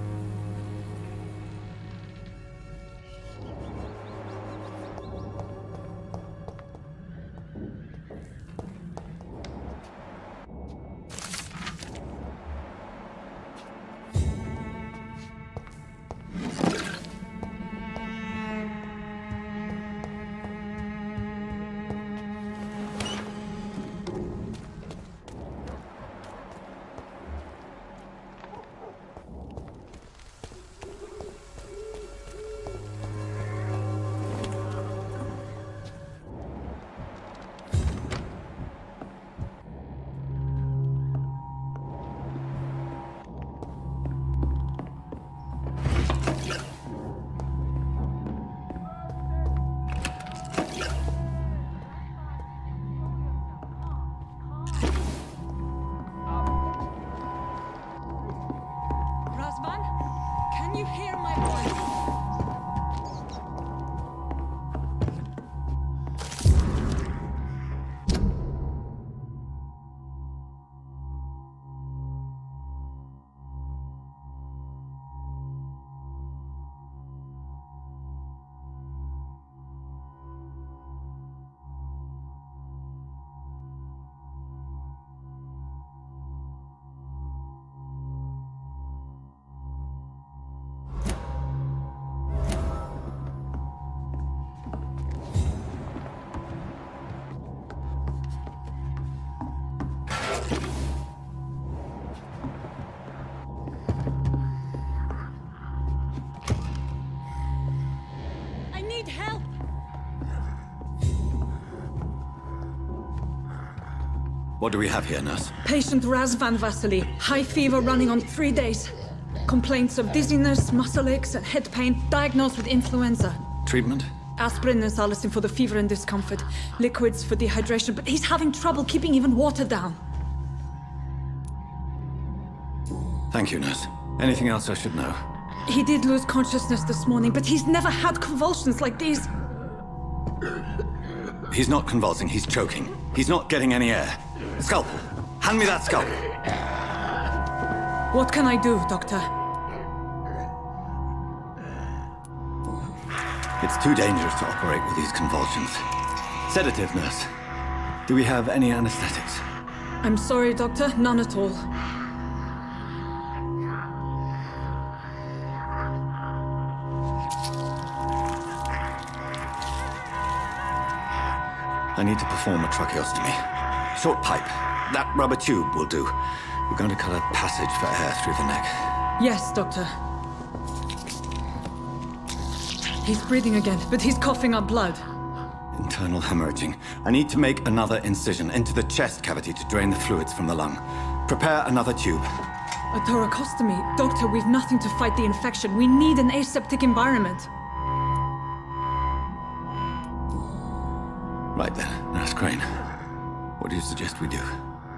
S3: What do we have here, nurse?
S14: Patient Razvan Vasily. High fever running on 3 days. Complaints of dizziness, muscle aches, and head pain. Diagnosed with influenza.
S3: Treatment?
S14: Aspirin and salicin for the fever and discomfort. Liquids for dehydration, but he's having trouble keeping even water down.
S3: Thank you, nurse. Anything else I should know?
S14: He did lose consciousness this morning, but he's never had convulsions like these.
S3: He's not convulsing, he's choking. He's not getting any air. Scalpel! Hand me that scalpel!
S14: What can I do, Doctor?
S3: It's too dangerous to operate with these convulsions. Sedative, nurse. Do we have any anesthetics?
S14: I'm sorry, Doctor. None at all.
S3: I need to perform a tracheostomy. Short pipe. That rubber tube will do. We're going to cut a passage for air through the neck.
S14: Yes, Doctor. He's breathing again, but he's coughing up blood.
S3: Internal hemorrhaging. I need to make another incision into the chest cavity to drain the fluids from the lung. Prepare another tube.
S14: A thoracostomy? Doctor, we've nothing to fight the infection. We need an aseptic environment.
S3: Right then, Nurse Crane. What do you suggest we do?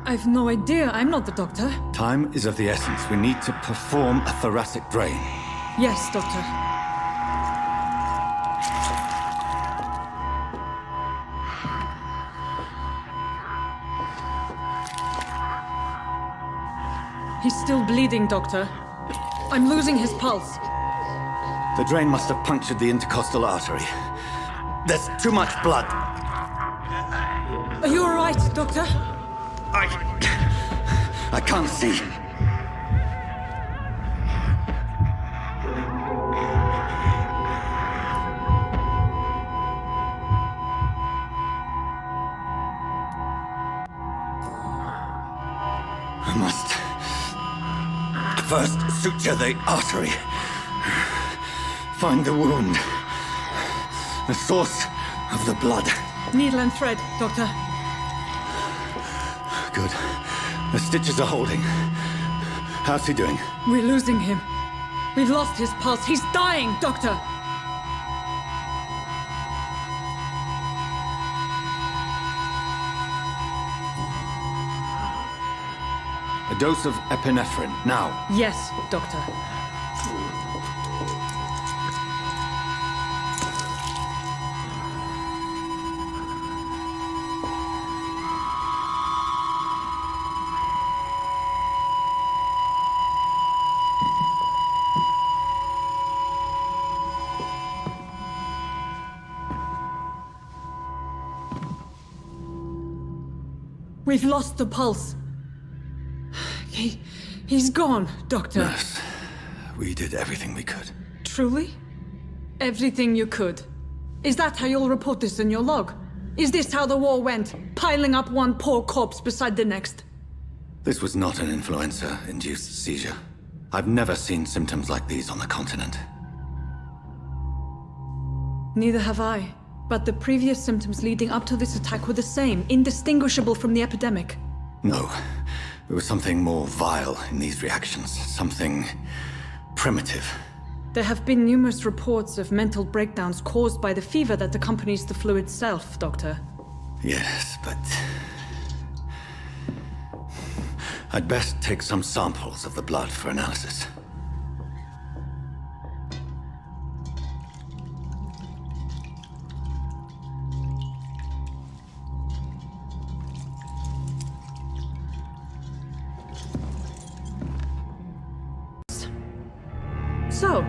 S14: I've no idea. I'm not the doctor.
S3: Time is of the essence. We need to perform a thoracic drain.
S14: Yes, Doctor. He's still bleeding, Doctor. I'm losing his pulse.
S3: The drain must have punctured the intercostal artery. There's too much blood.
S14: Are you all right, Doctor?
S3: I can't see. I must first suture the artery. Find the wound. The source of the blood.
S14: Needle and thread, Doctor.
S3: Good. The stitches are holding. How's he doing?
S14: We're losing him. We've lost his pulse. He's dying, Doctor!
S3: A dose of epinephrine, now.
S14: Yes, Doctor. We've lost the pulse. He's gone, Doctor.
S3: Nurse, we did everything we could.
S14: Truly? Everything you could? Is that how you'll report this in your log? Is this how the war went? Piling up one poor corpse beside the next?
S3: This was not an influenza-induced seizure. I've never seen symptoms like these on the continent.
S14: Neither have I. But the previous symptoms leading up to this attack were the same, indistinguishable from the epidemic.
S3: No. There was something more vile in these reactions. Something primitive.
S14: There have been numerous reports of mental breakdowns caused by the fever that accompanies the flu itself, Doctor.
S3: Yes, but... I'd best take some samples of the blood for analysis.
S14: So,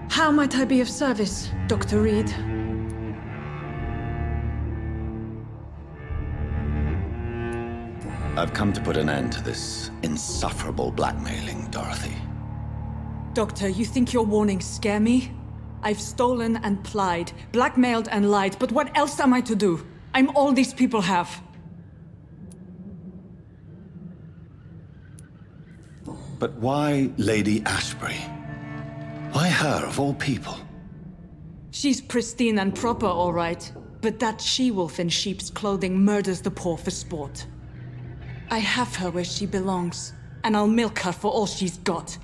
S14: how might I be of service, Dr. Reed?
S3: I've come to put an end to this insufferable blackmailing, Dorothy.
S14: Doctor, you think your warnings scare me? I've stolen and plied, blackmailed and lied, but what else am I to do? I'm all these people have.
S3: But why Lady Ashbury? Why her, of all people?
S14: She's pristine and proper, all right. But that she-wolf in sheep's clothing murders the poor for sport. I have her where she belongs, and I'll milk her for all she's got.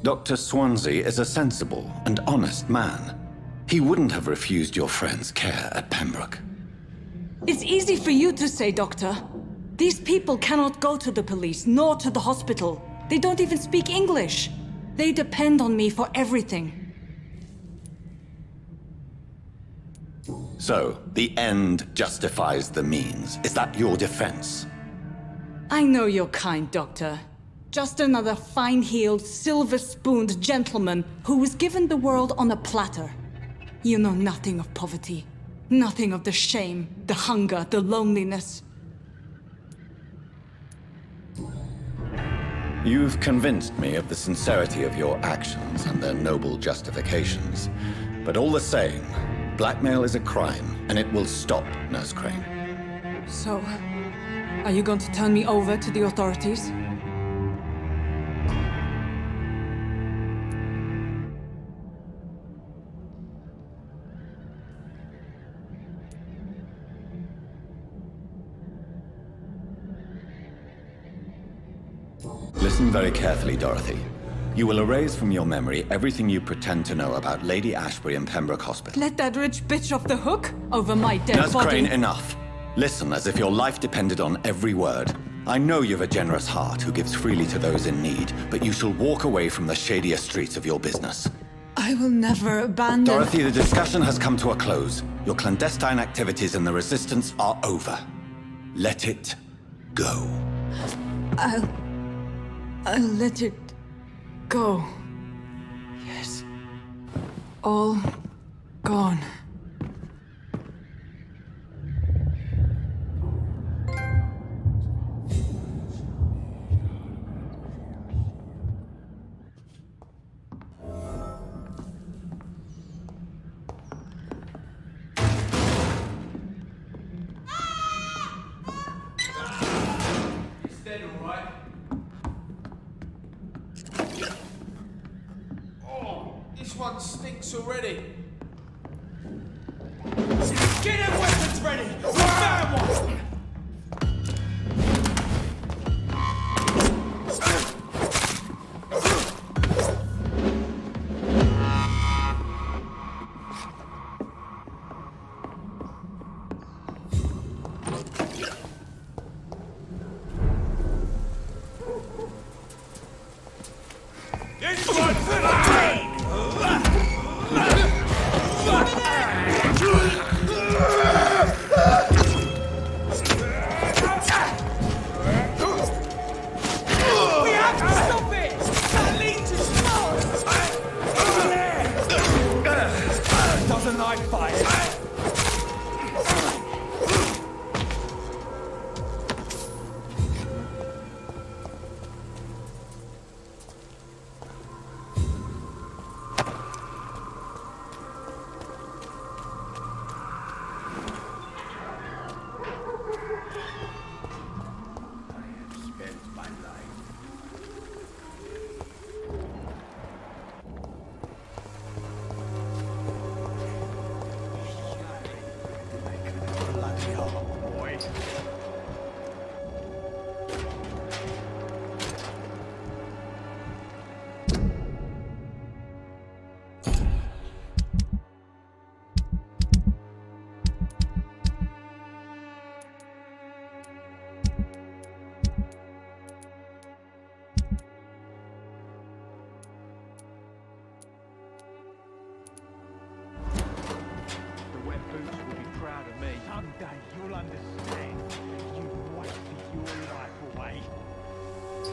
S3: Dr. Swansea is a sensible and honest man. He wouldn't have refused your friend's care at Pembroke.
S14: It's easy for you to say, Doctor. These people cannot go to the police, nor to the hospital. They don't even speak English. They depend on me for everything.
S3: So, the end justifies the means. Is that your defense?
S14: I know you're kind, Doctor. Just another fine-heeled, silver-spooned gentleman who was given the world on a platter. You know nothing of poverty. Nothing of the shame, the hunger, the loneliness.
S3: You've convinced me of the sincerity of your actions and their noble justifications. But all the same, blackmail is a crime, and it will stop, Nurse Crane.
S14: So, are you going to turn me over to the authorities?
S3: Listen very carefully, Dorothy. You will erase from your memory everything you pretend to know about Lady Ashbury and Pembroke Hospital.
S14: Let that rich bitch off the hook over my dead
S3: Nurse
S14: body.
S3: Crane, enough. Listen as if your life depended on every word. I know you've a generous heart who gives freely to those in need, but you shall walk away from the shadier streets of your business.
S14: I will never abandon...
S3: Dorothy, the discussion has come to a close. Your clandestine activities in the Resistance are over. Let it go.
S14: I'll let it go. Yes. All gone.
S1: One stinks already. Get their weapons ready! We found one! This one's for the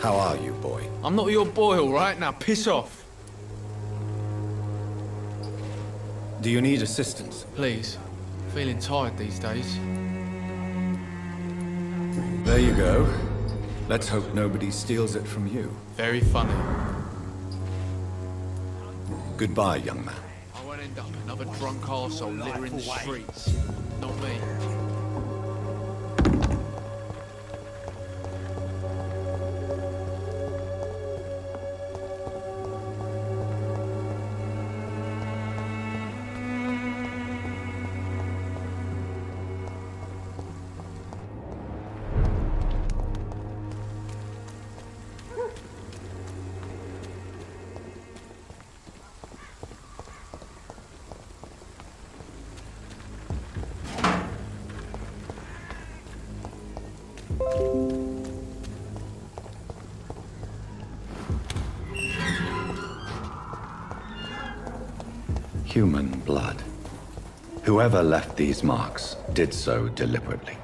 S3: How are you, boy?
S1: I'm not your boy, all right? Now piss off.
S3: Do you need assistance?
S1: Please. Feeling tired these days.
S3: There you go. Let's hope nobody steals it from you.
S1: Very funny.
S3: Goodbye, young man.
S1: I won't end up another drunk arsehole littering the streets. Not me.
S3: Human blood. Whoever left these marks did so deliberately.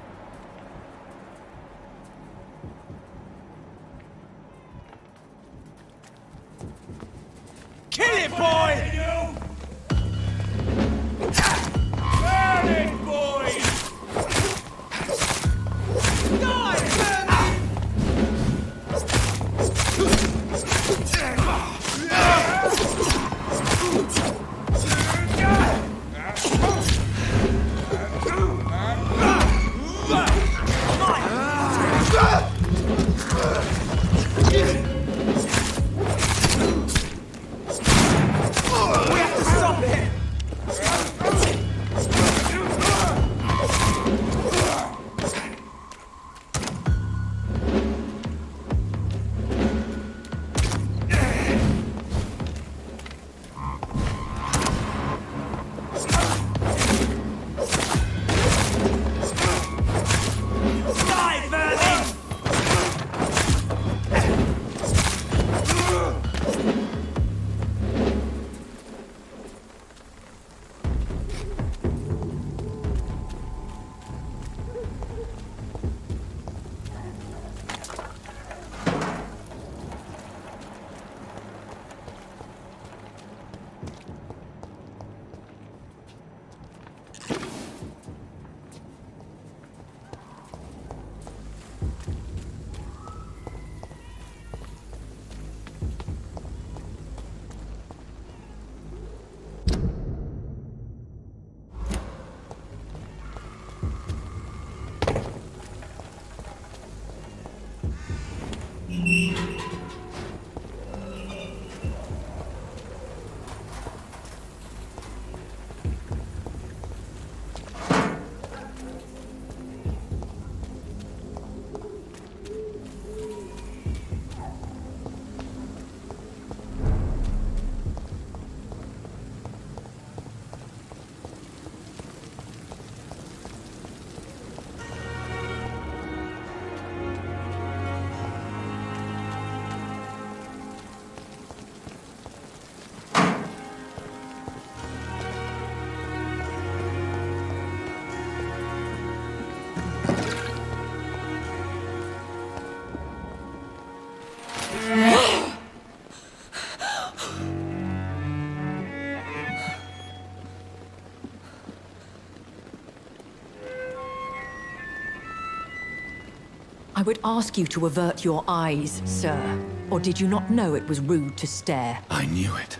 S5: I would ask you to avert your eyes, sir. Or did you not know it was rude to stare?
S3: I knew it.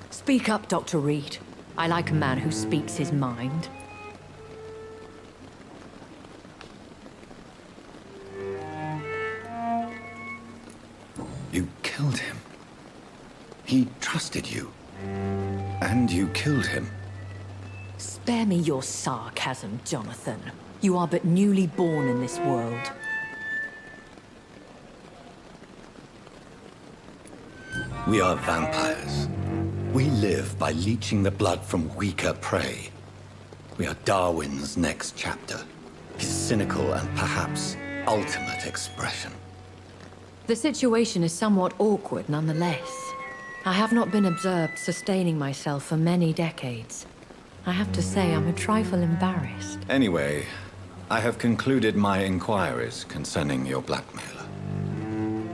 S5: Speak up, Dr. Reed. I like a man who speaks his mind.
S3: You killed him. He trusted you. And you killed him.
S5: Spare me your sarcasm, Jonathan. You are but newly born in this world.
S3: We are vampires. We live by leeching the blood from weaker prey. We are Darwin's next chapter. His cynical and perhaps ultimate expression.
S5: The situation is somewhat awkward nonetheless. I have not been observed sustaining myself for many decades. I have to say I'm a trifle embarrassed.
S3: Anyway, I have concluded my inquiries concerning your blackmailer.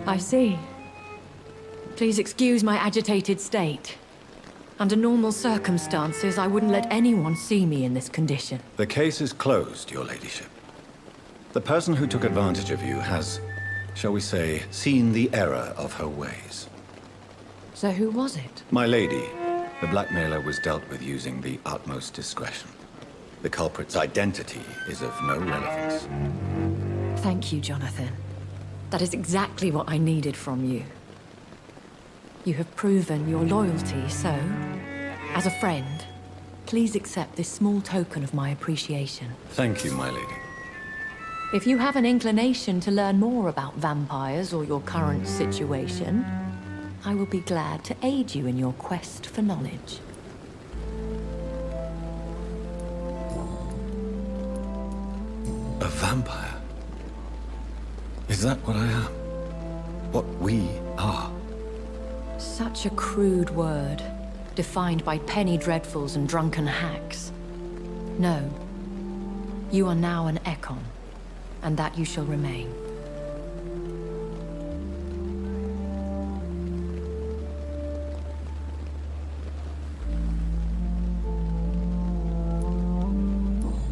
S5: I see. Please excuse my agitated state. Under normal circumstances, I wouldn't let anyone see me in this condition.
S3: The case is closed, your ladyship. The person who took advantage of you has, shall we say, seen the error of her ways.
S5: So who was it?
S3: My lady, the blackmailer was dealt with using the utmost discretion. The culprit's identity is of no relevance.
S5: Thank you, Jonathan. That is exactly what I needed from you. You have proven your loyalty, so, as a friend, please accept this small token of my appreciation.
S3: Thank you, my lady.
S5: If you have an inclination to learn more about vampires or your current situation, I will be glad to aid you in your quest for knowledge.
S3: A vampire? Is that what I am? What we are?
S5: Such a crude word, defined by penny dreadfuls and drunken hacks. No. You are now an Ekon, and that you shall remain.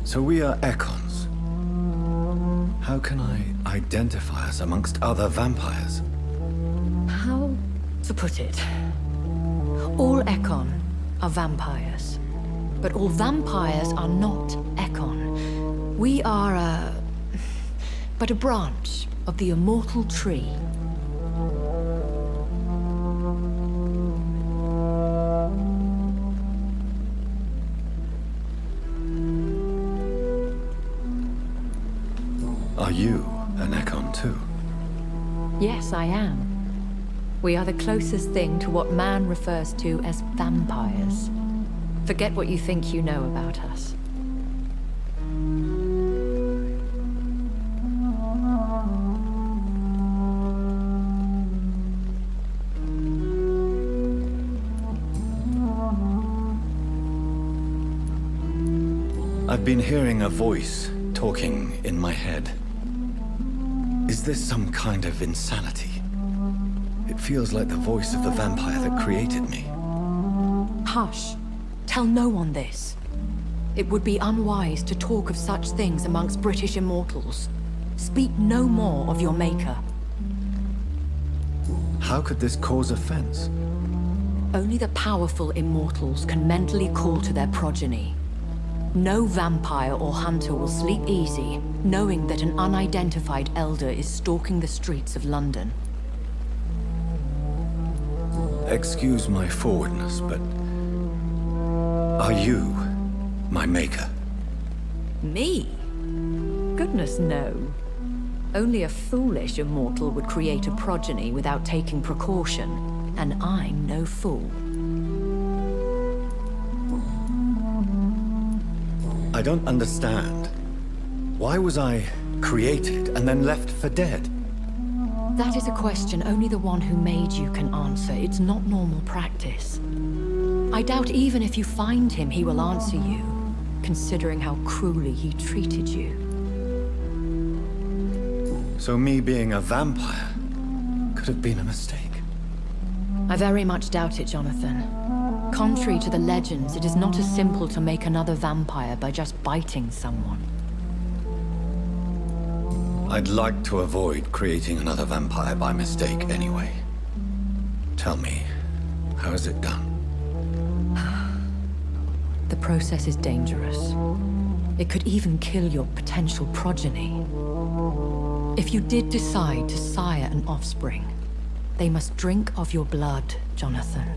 S3: So we are Ekons. How can I identify us amongst other vampires?
S5: How to put it? All Ekon are vampires, but all vampires are not Ekon. We are but a branch of the immortal tree.
S3: Are you an Ekon too?
S5: Yes, I am. We are the closest thing to what man refers to as vampires. Forget what you think you know about us.
S3: I've been hearing a voice talking in my head. Is this some kind of insanity? It feels like the voice of the vampire that created me.
S5: Hush. Tell no one this. It would be unwise to talk of such things amongst British immortals. Speak no more of your maker.
S3: How could this cause offense?
S5: Only the powerful immortals can mentally call to their progeny. No vampire or hunter will sleep easy, knowing that an unidentified elder is stalking the streets of London.
S3: Excuse my forwardness, but are you my maker?
S5: Me? Goodness, no. Only a foolish immortal would create a progeny without taking precaution, and I'm no fool.
S3: I don't understand. Why was I created and then left for dead?
S5: That is a question only the one who made you can answer. It's not normal practice. I doubt even if you find him, he will answer you, considering how cruelly he treated you.
S3: So me being a vampire could have been a mistake.
S5: I very much doubt it, Jonathan. Contrary to the legends, it is not as simple to make another vampire by just biting someone.
S3: I'd like to avoid creating another vampire by mistake anyway. Tell me, how is it done?
S5: The process is dangerous. It could even kill your potential progeny. If you did decide to sire an offspring, they must drink of your blood, Jonathan.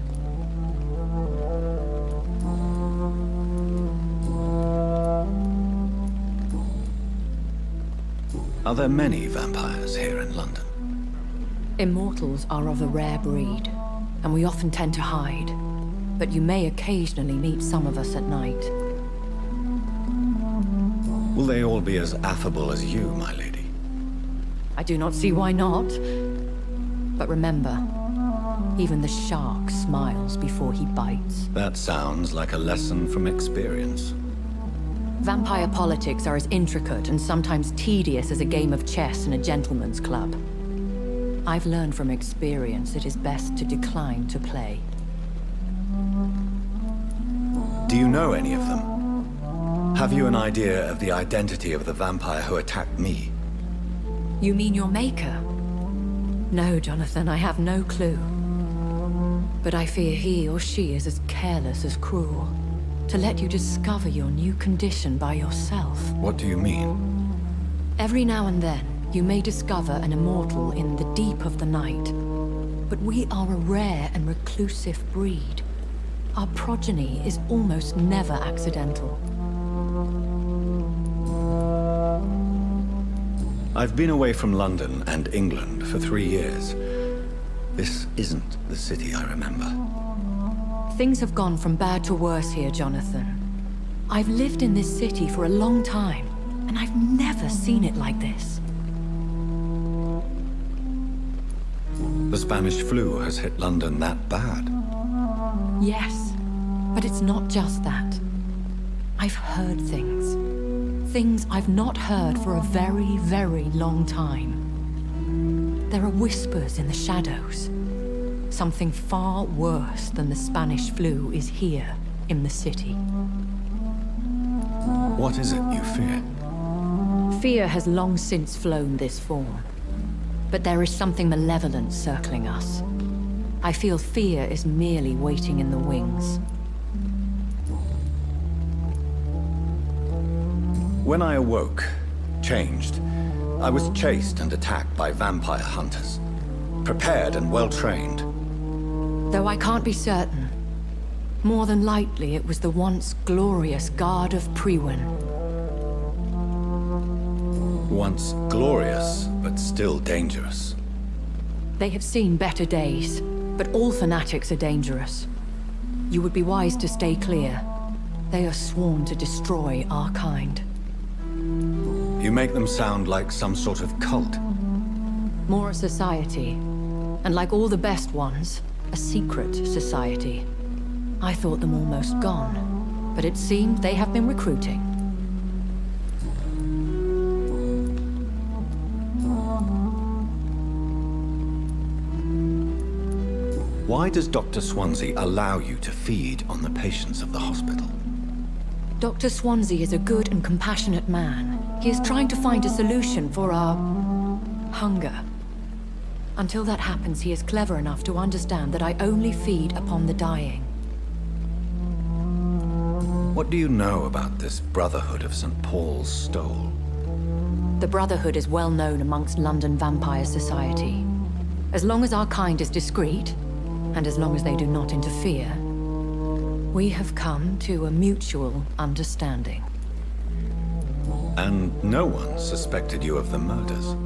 S3: Are there many vampires here in London?
S5: Immortals are of a rare breed, and we often tend to hide. But you may occasionally meet some of us at night.
S3: Will they all be as affable as you, my lady?
S5: I do not see why not. But remember, even the shark smiles before he bites.
S3: That sounds like a lesson from experience.
S5: Vampire politics are as intricate and sometimes tedious as a game of chess in a gentleman's club. I've learned from experience it is best to decline to play.
S3: Do you know any of them? Have you an idea of the identity of the vampire who attacked me?
S5: You mean your maker? No, Jonathan, I have no clue. But I fear he or she is as careless as cruel. To let you discover your new condition by yourself.
S3: What do you mean?
S5: Every now and then, you may discover an immortal in the deep of the night. But we are a rare and reclusive breed. Our progeny is almost never accidental.
S3: I've been away from London and England for 3 years. This isn't the city I remember.
S5: Things have gone from bad to worse here, Jonathan. I've lived in this city for a long time, and I've never seen it like this.
S3: The Spanish flu has hit London that bad.
S5: Yes, but it's not just that. I've heard things. Things I've not heard for a very, very long time. There are whispers in the shadows. Something far worse than the Spanish flu is here in the city.
S3: What is it you fear?
S5: Fear has long since flown this form. But there is something malevolent circling us. I feel fear is merely waiting in the wings.
S3: When I awoke, changed, I was chased and attacked by vampire hunters. Prepared and well-trained.
S5: Though I can't be certain, more than likely it was the once glorious Guard of Priwen.
S3: Once glorious, but still dangerous.
S5: They have seen better days, but all fanatics are dangerous. You would be wise to stay clear. They are sworn to destroy our kind.
S3: You make them sound like some sort of cult.
S5: More a society, and like all the best ones, a secret society. I thought them almost gone, but it seemed they have been recruiting.
S3: Why does Dr. Swansea allow you to feed on the patients of the hospital?
S5: Dr. Swansea is a good and compassionate man. He is trying to find a solution for our hunger. Until that happens, he is clever enough to understand that I only feed upon the dying.
S3: What do you know about this Brotherhood of St. Paul's Stole?
S5: The Brotherhood is well known amongst London vampire society. As long as our kind is discreet, and as long as they do not interfere, we have come to a mutual understanding.
S3: And no one suspected you of the murders?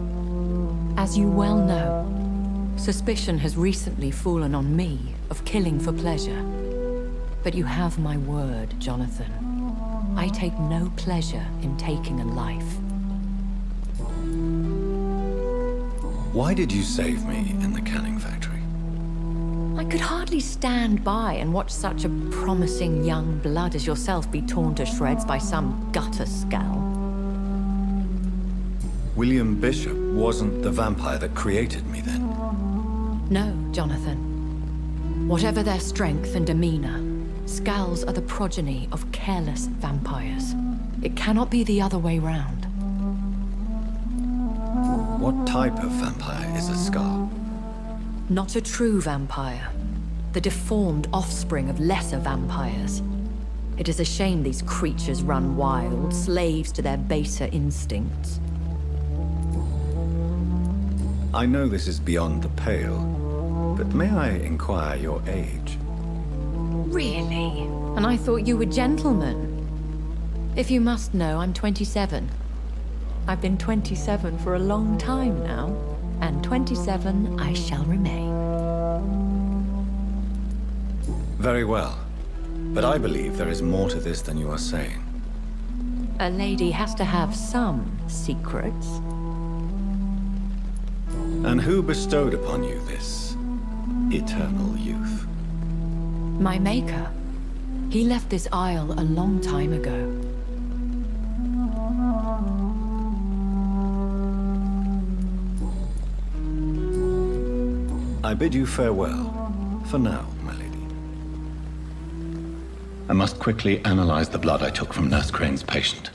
S5: As you well know, suspicion has recently fallen on me of killing for pleasure. But you have my word, Jonathan. I take no pleasure in taking a life.
S3: Why did you save me in the canning factory?
S5: I could hardly stand by and watch such a promising young blood as yourself be torn to shreds by some gutter scowl.
S3: William Bishop wasn't the vampire that created me then?
S5: No, Jonathan. Whatever their strength and demeanor, Scowls are the progeny of careless vampires. It cannot be the other way round.
S3: What type of vampire is a Scar?
S5: Not a true vampire. The deformed offspring of lesser vampires. It is a shame these creatures run wild, slaves to their baser instincts.
S3: I know this is beyond the pale, but may I inquire your age?
S5: Really? And I thought you were gentlemen. If you must know, I'm 27. I've been 27 for a long time now, and 27 I shall remain.
S3: Very well. But I believe there is more to this than you are saying.
S5: A lady has to have some secrets.
S3: And who bestowed upon you this eternal youth?
S5: My maker. He left this isle a long time ago.
S3: I bid you farewell, for now, my lady. I must quickly analyze the blood I took from Nurse Crane's patient.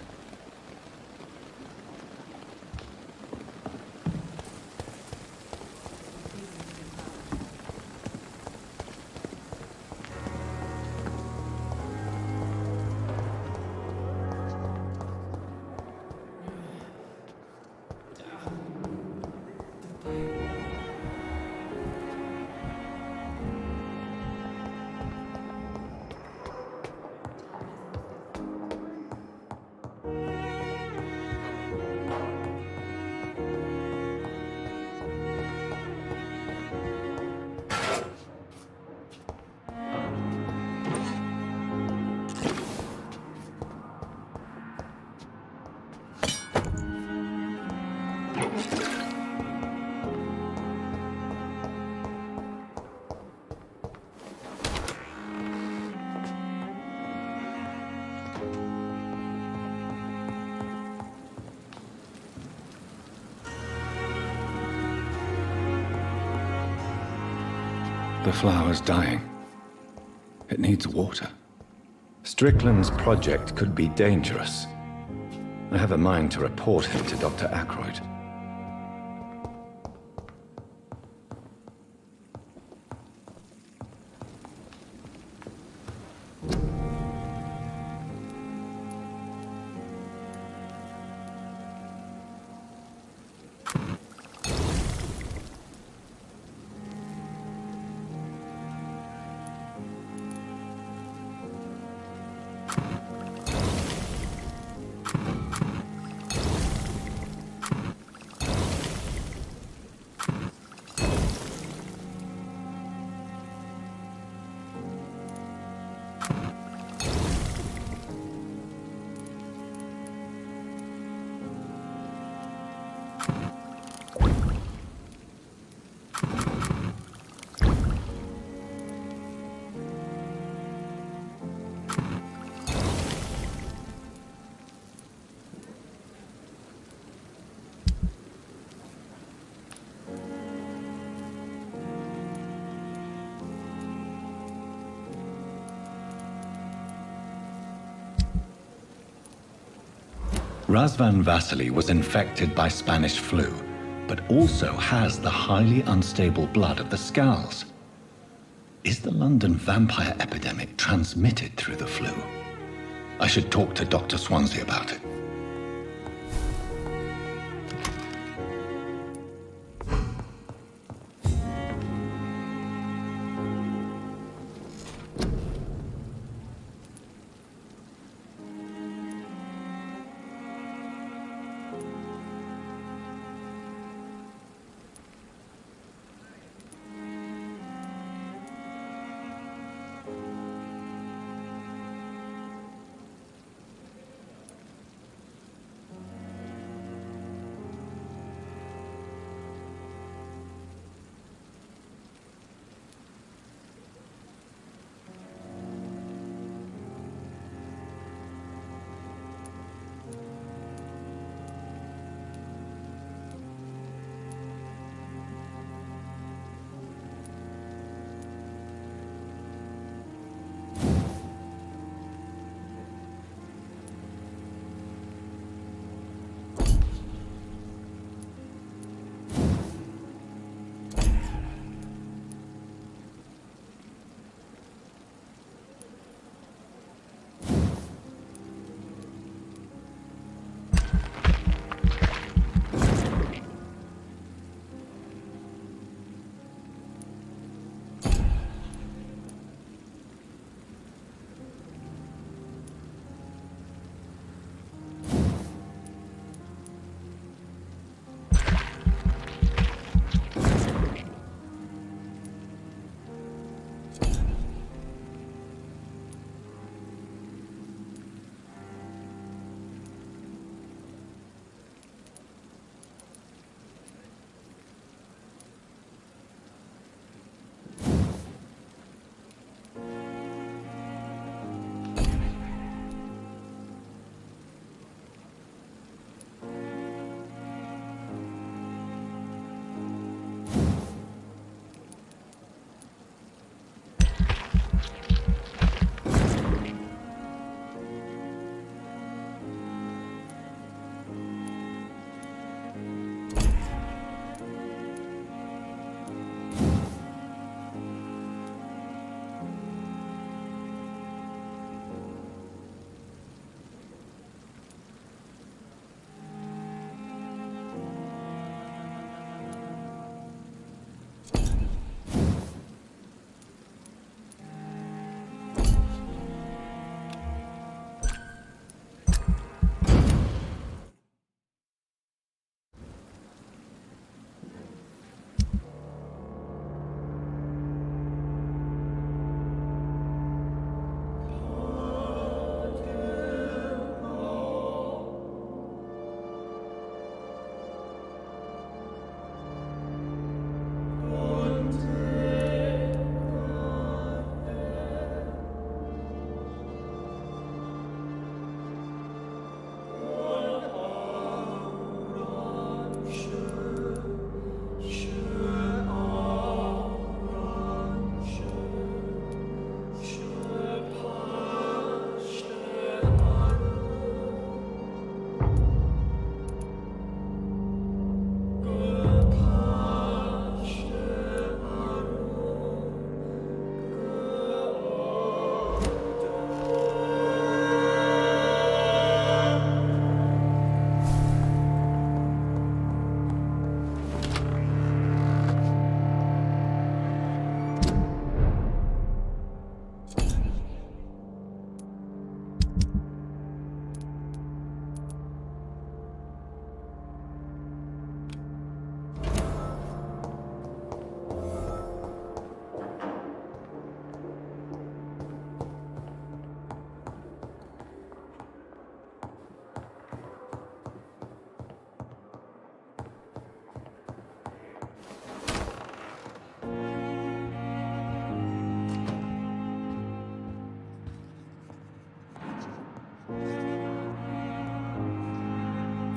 S3: The flower's dying. It needs water. Strickland's project could be dangerous. I have a mind to report him to Dr. Ackroyd. Razvan Vasily was infected by Spanish flu, but also has the highly unstable blood of the Scowls. Is the London vampire epidemic transmitted through the flu? I should talk to Dr. Swansea about it.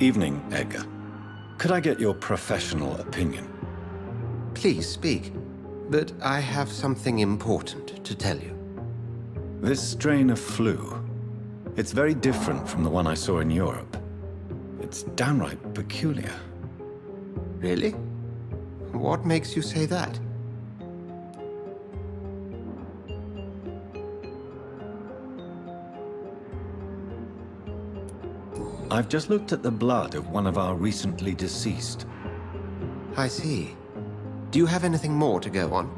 S3: Evening, Edgar. Could I get your professional opinion?
S2: Please speak, but I have something important to tell you.
S3: This strain of flu, it's very different from the one I saw in Europe. It's downright peculiar.
S2: Really? What makes you say that?
S3: I've just looked at the blood of one of our recently deceased.
S2: I see. Do you have anything more to go on?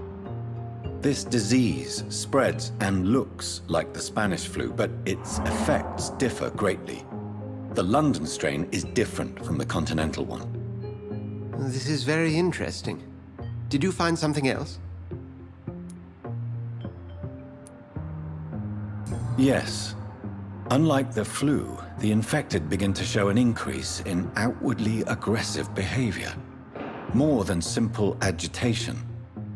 S3: This disease spreads and looks like the Spanish flu, but its effects differ greatly. The London strain is different from the continental one.
S2: This is very interesting. Did you find something else?
S3: Yes. Unlike the flu, the infected begin to show an increase in outwardly aggressive behavior. More than simple agitation.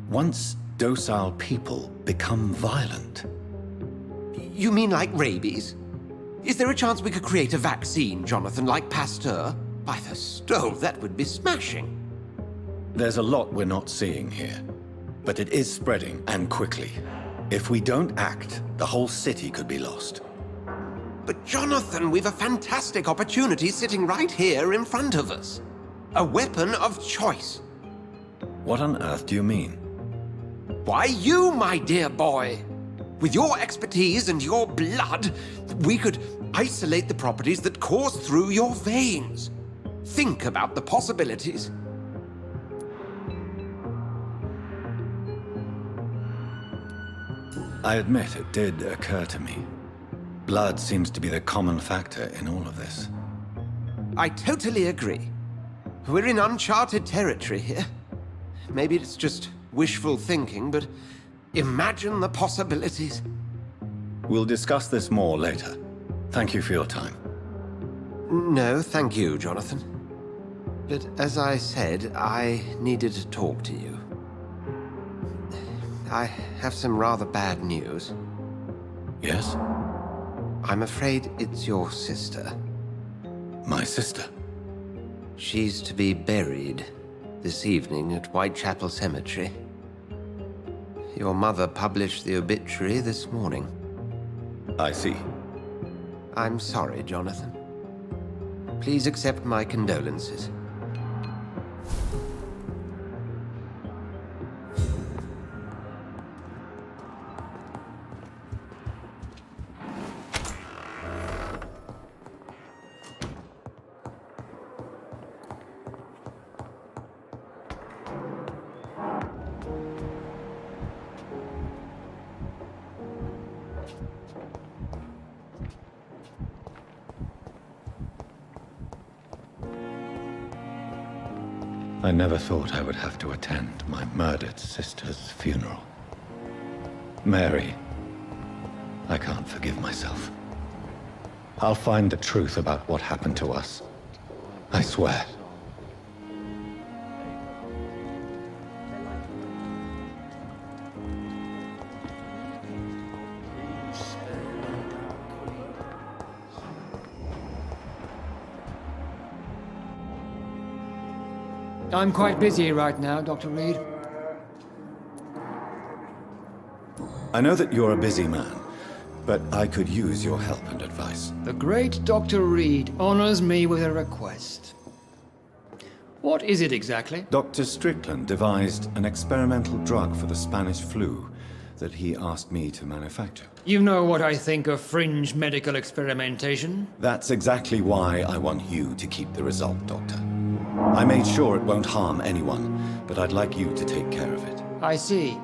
S3: Once docile people become violent.
S2: You mean like rabies? Is there a chance we could create a vaccine, Jonathan, like Pasteur? By the stove, that would be smashing.
S3: There's a lot we're not seeing here. But it is spreading, and quickly. If we don't act, the whole city could be lost.
S2: But Jonathan, we've a fantastic opportunity sitting right here in front of us. A weapon of choice.
S3: What on earth do you mean?
S2: Why, you, my dear boy. With your expertise and your blood, we could isolate the properties that course through your veins. Think about the possibilities.
S3: I admit it did occur to me. Blood seems to be the common factor in all of this.
S2: I totally agree. We're in uncharted territory here. Maybe it's just wishful thinking, but imagine the possibilities.
S3: We'll discuss this more later. Thank you for your time.
S2: No, thank you, Jonathan. But as I said, I needed to talk to you. I have some rather bad news.
S3: Yes?
S2: I'm afraid it's your sister.
S3: My sister?
S2: She's to be buried this evening at Whitechapel Cemetery. Your mother published the obituary this morning.
S3: I see.
S2: I'm sorry, Jonathan. Please accept my condolences.
S3: I never thought I would have to attend my murdered sister's funeral. Mary, I can't forgive myself. I'll find the truth about what happened to us. I swear.
S8: I'm quite busy right now, Dr. Reed.
S3: I know that you're a busy man, but I could use your help and advice.
S8: The great Dr. Reed honors me with a request. What is it exactly?
S3: Dr. Strickland devised an experimental drug for the Spanish flu that he asked me to manufacture.
S8: You know what I think of fringe medical experimentation?
S3: That's exactly why I want you to keep the result, Doctor. I made sure it won't harm anyone, but I'd like you to take care of it.
S8: I see.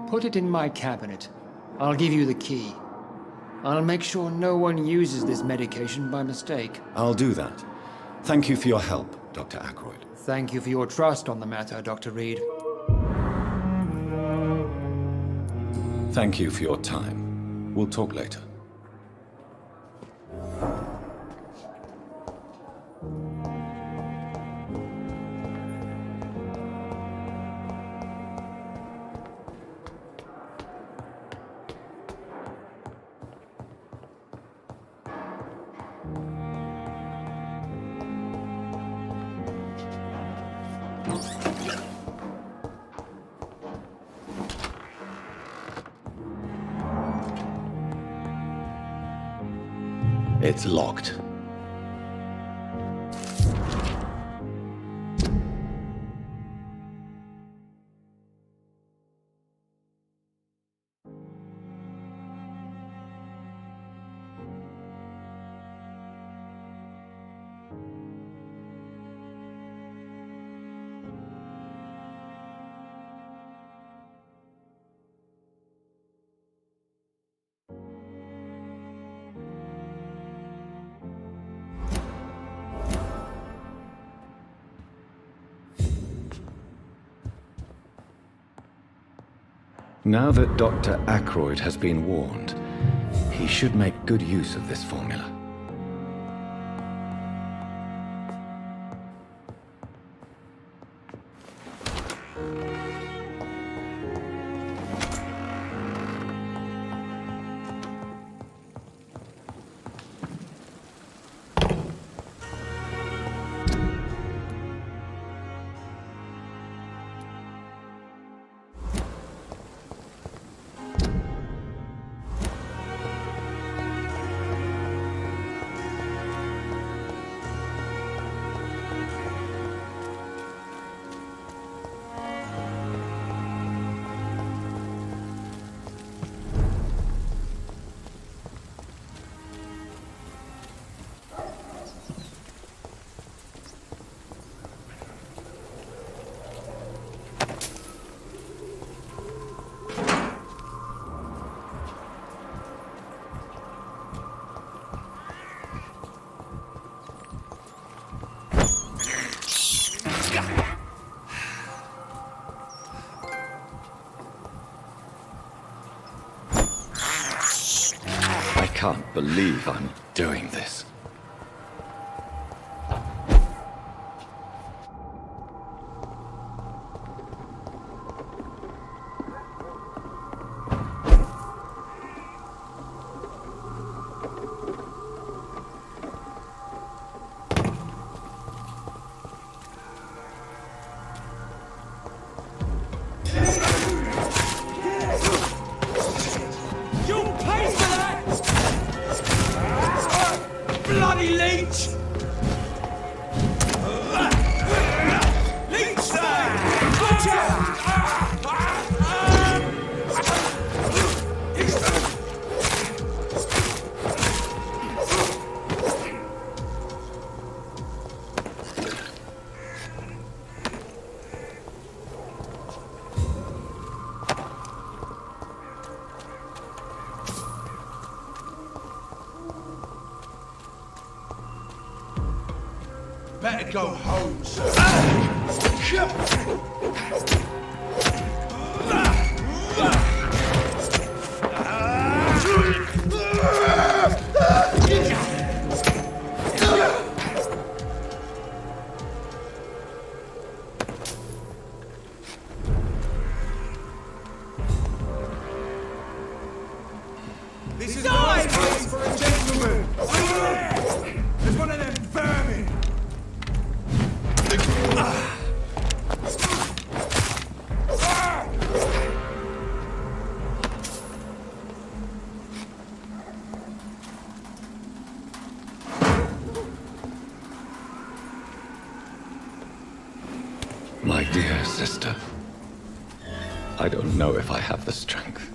S8: Put it in my cabinet. I'll give you the key. I'll make sure no one uses this medication by mistake.
S3: I'll do that. Thank you for your help, Dr. Ackroyd.
S8: Thank you for your trust on the matter, Dr. Reed.
S3: Thank you for your time. We'll talk later. It's locked. Now that Dr. Ackroyd has been warned, he should make good use of this formula. I can't believe I'm doing this.
S1: Bloody leech! Leech there! Watch out! Better go home, sir. This is my place for a gentleman. There's one of them vermin.
S3: My dear sister, I don't know if I have the strength.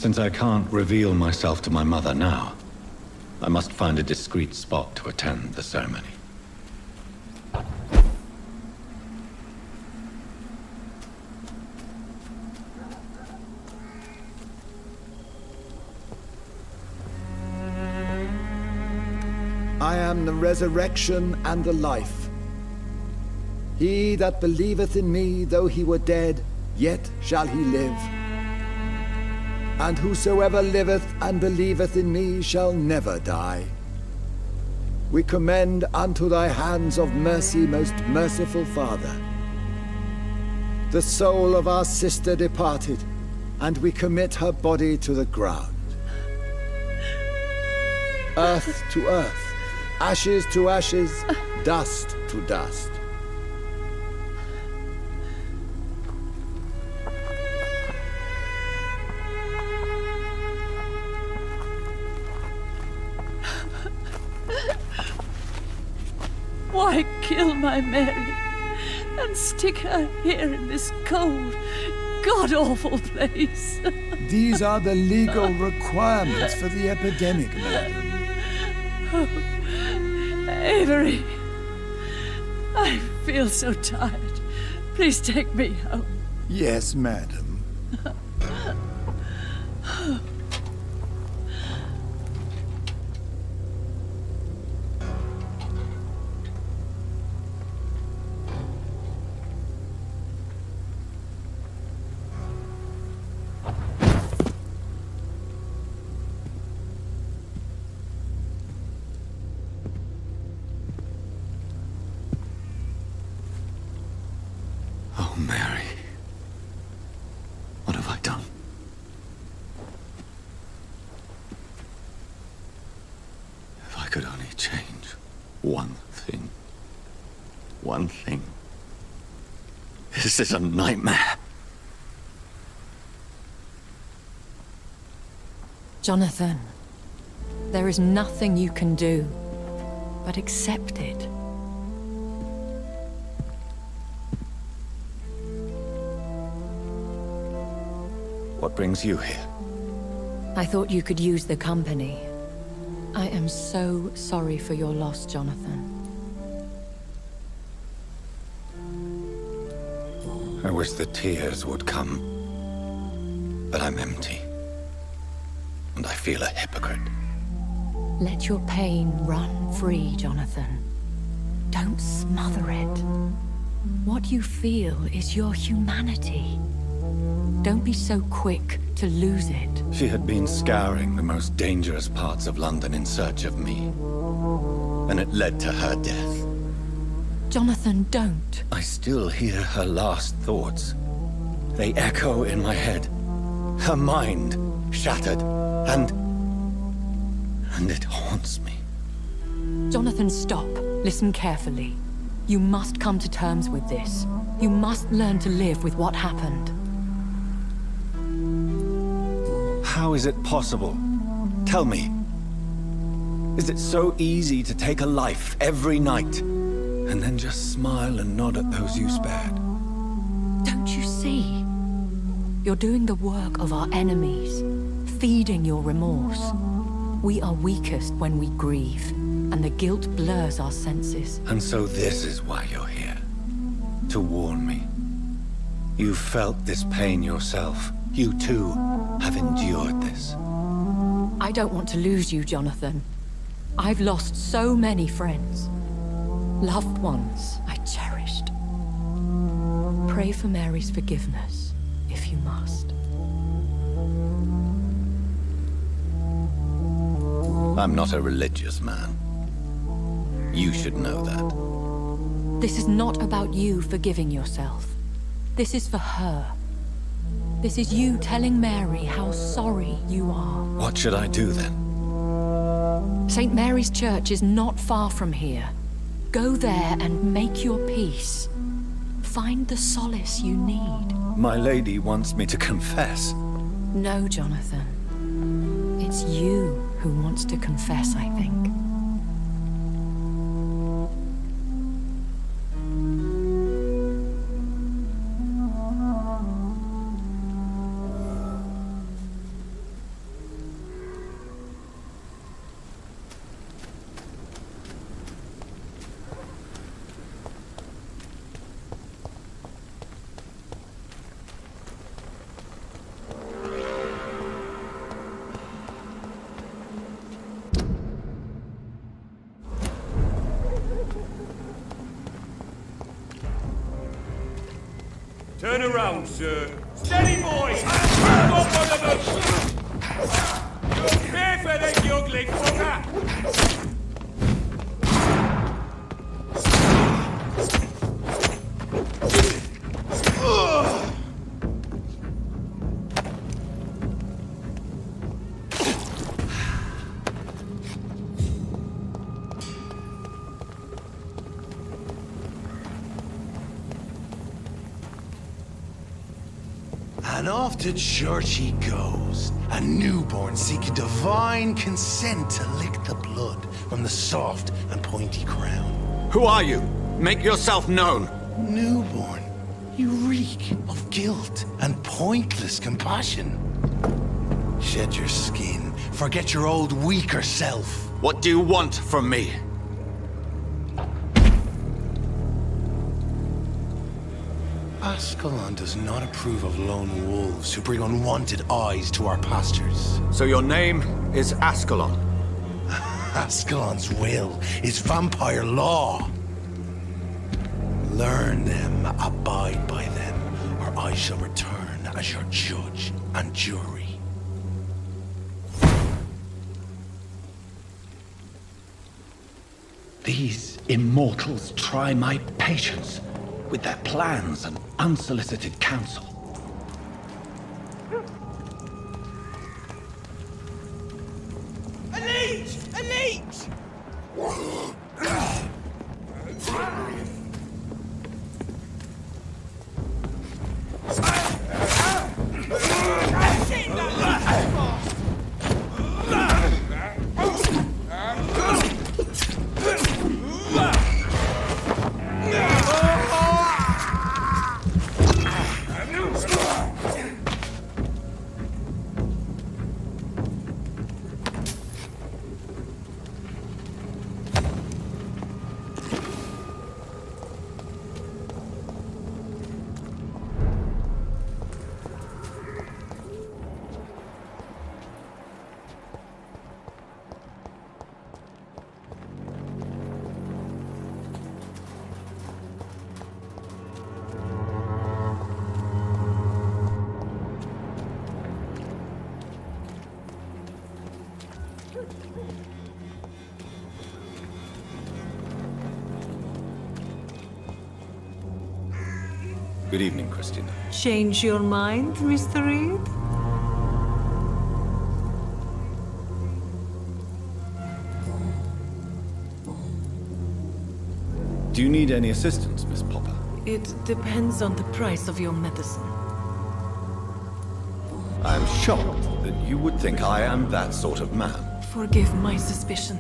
S3: Since I can't reveal myself to my mother now, I must find a discreet spot to attend the ceremony.
S16: I am the resurrection and the life. He that believeth in me, though he were dead, yet shall he live. And whosoever liveth and believeth in me shall never die. We commend unto thy hands of mercy, most merciful Father, the soul of our sister departed, and we commit her body to the ground. Earth to earth, ashes to ashes, dust to dust.
S15: Why kill my Mary and stick her here in this cold, god-awful place?
S16: These are the legal requirements for the epidemic, madam.
S15: Oh, Avery, I feel so tired. Please take me home.
S16: Yes, madam.
S3: Oh, Mary. What have I done? If I could only change one thing. One thing. This is a nightmare.
S5: Jonathan, there is nothing you can do but accept it.
S3: What brings you here?
S5: I thought you could use the company. I am so sorry for your loss, Jonathan.
S3: I wish the tears would come. But I'm empty. And I feel a hypocrite.
S5: Let your pain run free, Jonathan. Don't smother it. What you feel is your humanity. Don't be so quick to lose it.
S3: She had been scouring the most dangerous parts of London in search of me. And it led to her death.
S5: Jonathan, don't.
S3: I still hear her last thoughts. They echo in my head. Her mind shattered, and it haunts me.
S5: Jonathan, stop. Listen carefully. You must come to terms with this. You must learn to live with what happened.
S3: How is it possible? Tell me. Is it so easy to take a life every night, and then just smile and nod at those you spared?
S5: Don't you see? You're doing the work of our enemies, feeding your remorse. We are weakest when we grieve, and the guilt blurs our senses.
S3: And so this is why you're here. To warn me. You've felt this pain yourself. You too have endured this.
S5: I don't want to lose you, Jonathan. I've lost so many friends. Loved ones I cherished. Pray for Mary's forgiveness, if you must.
S3: I'm not a religious man. You should know that.
S5: This is not about you forgiving yourself. This is for her. This is you telling Mary how sorry you are.
S3: What should I do then?
S5: St. Mary's Church is not far from here. Go there and make your peace. Find the solace you need.
S3: My lady wants me to confess.
S5: No, Jonathan. It's you who wants to confess, I think.
S6: your own, sir. Steady, boys! Come on, one of them! Prepare for the juggling, fucker!
S9: And off to church he goes, a newborn seeking divine consent to lick the blood from the soft and pointy crown.
S11: Who are you? Make yourself known.
S9: Newborn, you reek of guilt and pointless compassion. Shed your skin, forget your old weaker self.
S11: What do you want from me?
S9: Ascalon does not approve of lone wolves who bring unwanted eyes to our pastures.
S11: So your name is Ascalon?
S9: Ascalon's will is vampire law. Learn them, abide by them, or I shall return as your judge and jury.
S3: These immortals try my patience with their plans and unsolicited counsel.
S6: A leech! A leech!
S3: Good evening, Christina.
S12: Change your mind, Mr. Reed?
S3: Do you need any assistance, Miss Popper?
S12: It depends on the price of your medicine.
S3: I am shocked that you would think I am that sort of man.
S12: Forgive my suspicion.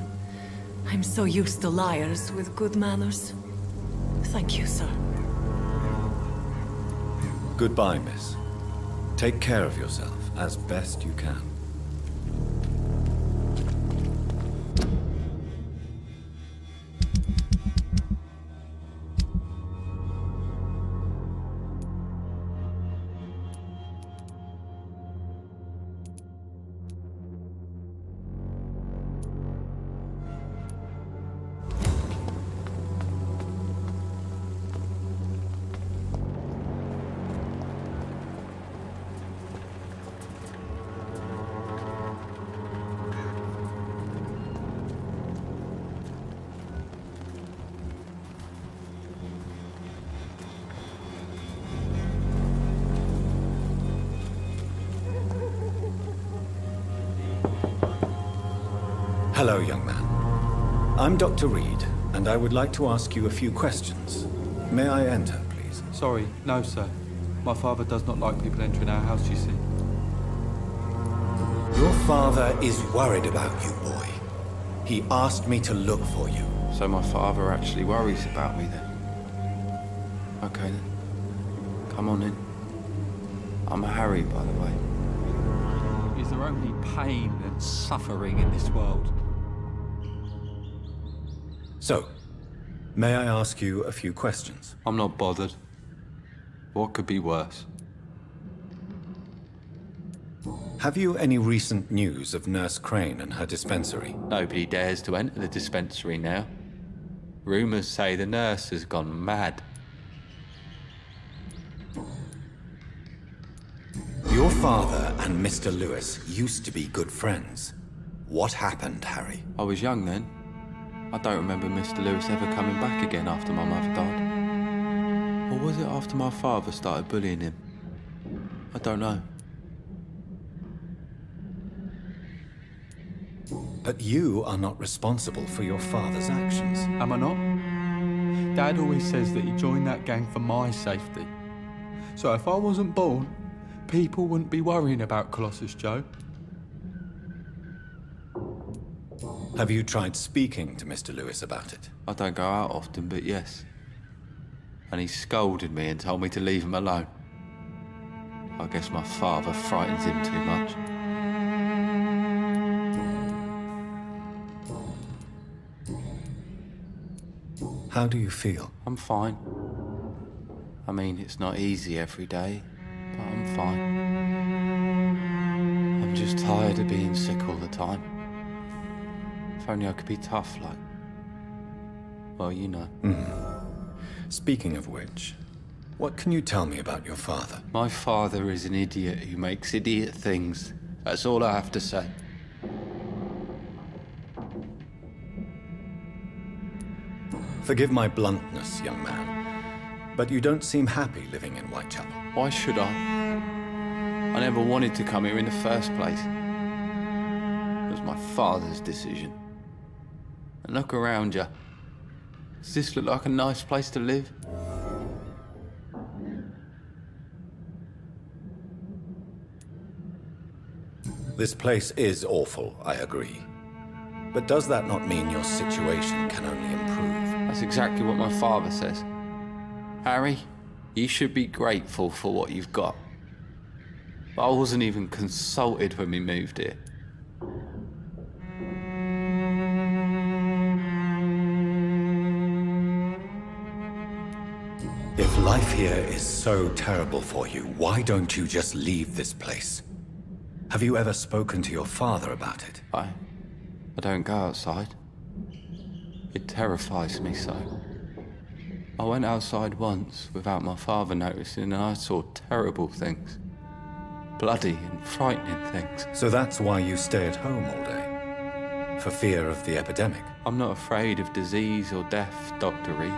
S12: I'm so used to liars with good manners. Thank you, sir.
S3: Goodbye, miss. Take care of yourself as best you can. Hello, young man. I'm Dr. Reed, and I would like to ask you a few questions. May I enter, please?
S21: Sorry, no, sir. My father does not like people entering our house, you see.
S3: Your father is worried about you, boy. He asked me to look for you.
S21: So my father actually worries about me then? Okay then. Come on in. I'm Harry, by the way.
S22: Is there only pain and suffering in this world?
S3: So, may I ask you a few questions?
S21: I'm not bothered. What could be worse?
S3: Have you any recent news of Nurse Crane and her dispensary?
S22: Nobody dares to enter the dispensary now. Rumors say the nurse has gone mad.
S3: father and Mr. Lewis used to be good friends. What happened, Harry?
S21: I was young then. I don't remember Mr. Lewis ever coming back again after my mother died. Or was it after my father started bullying him? I don't know.
S3: But you are not responsible for your father's actions.
S22: Am I not? Dad always says that he joined that gang for my safety. So if I wasn't born, people wouldn't be worrying about Colossus Joe.
S3: Have you tried speaking to Mr. Lewis about it?
S21: I don't go out often, but yes. And he scolded me and told me to leave him alone. I guess my father frightens him too much.
S3: How do you feel?
S21: I'm fine. I mean, it's not easy every day, but I'm fine. I'm just tired of being sick all the time. If only I could be tough like... well, you know.
S3: Speaking of which, what can you tell me about your father?
S21: My father is an idiot who makes idiot things. That's all I have to say.
S3: Forgive my bluntness, young man, but you don't seem happy living in Whitechapel.
S21: Why should I? I never wanted to come here in the first place. It was my father's decision. And look around you. Does this look like a nice place to live?
S3: This place is awful, I agree. But does that not mean your situation can only improve?
S21: That's exactly what my father says. Harry, you should be grateful for what you've got. But I wasn't even consulted when we moved here.
S3: If life here is so terrible for you, why don't you just leave this place? Have you ever spoken to your father about it?
S21: I don't go outside. It terrifies me so. I went outside once without my father noticing and I saw terrible things. Bloody and frightening things.
S3: So that's why you stay at home all day? For fear of the epidemic?
S21: I'm not afraid of disease or death, Dr. Reed.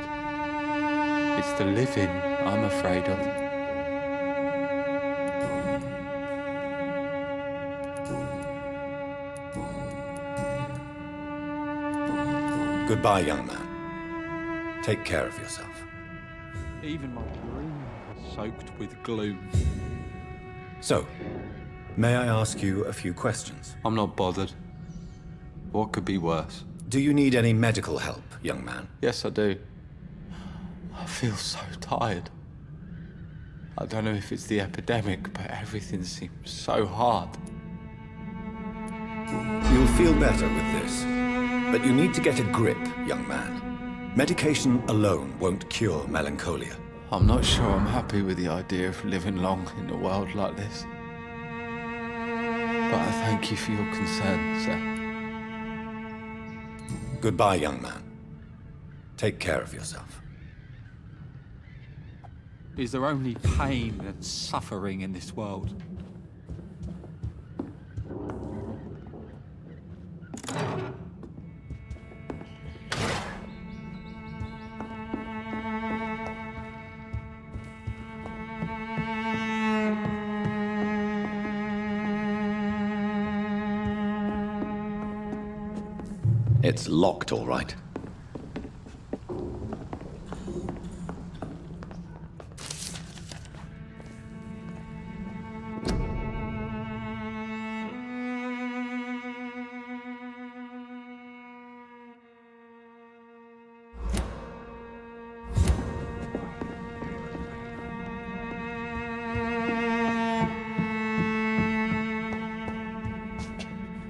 S21: It's the living I'm afraid of.
S3: Goodbye, young man. Take care of yourself.
S22: Even my dreams are soaked with gloom.
S3: So, may I ask you a few questions?
S21: I'm not bothered. What could be worse?
S3: Do you need any medical help, young man?
S21: Yes, I do. I feel so tired. I don't know if it's the epidemic, but everything seems so hard.
S3: You'll feel better with this. But you need to get a grip, young man. Medication alone won't cure melancholia.
S21: I'm not sure I'm happy with the idea of living long in a world like this. But I thank you for your concern, sir.
S3: Goodbye, young man. Take care of yourself.
S22: Is there only pain and suffering in this world?
S3: It's locked, all right.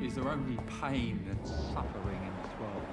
S22: Is there only pain and suffering in this world?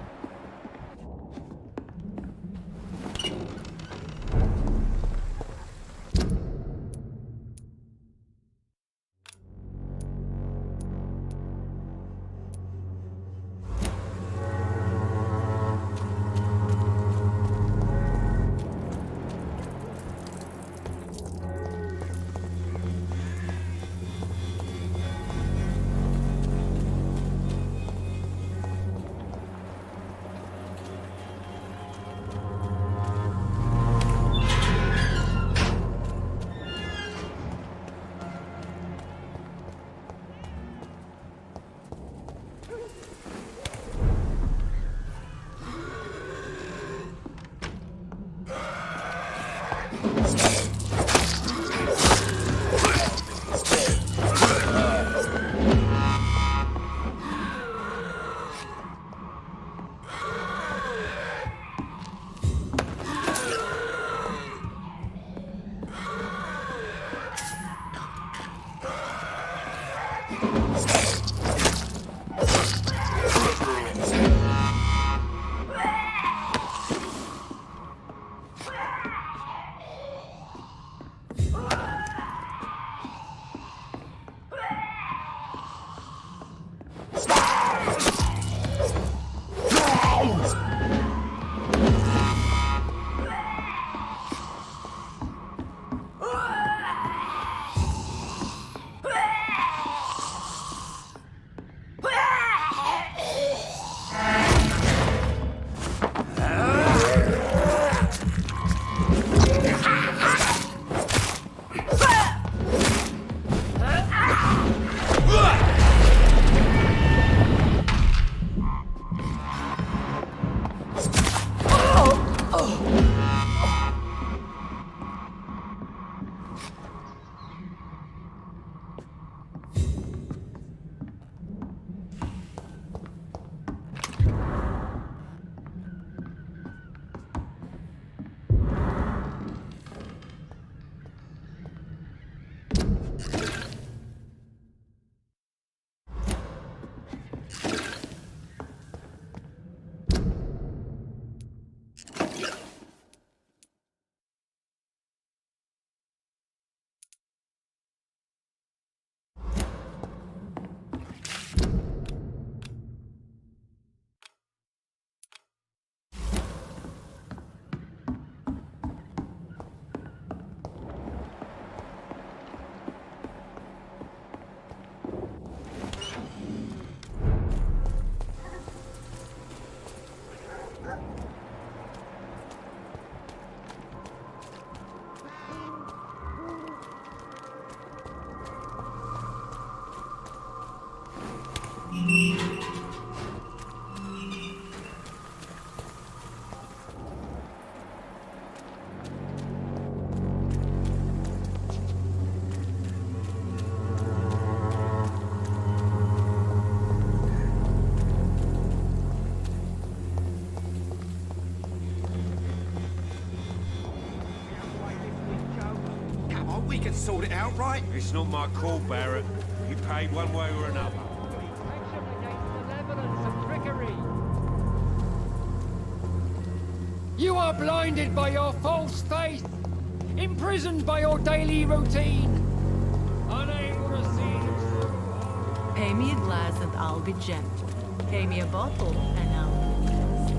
S6: can sort it out, right? It's not my call, Barrett. You paid one way or another.
S8: You are blinded by your false faith, imprisoned by your daily routine, unable to see the truth.
S12: Pay me a glass and I'll be gentle. Pay me a bottle and I'll be nasty.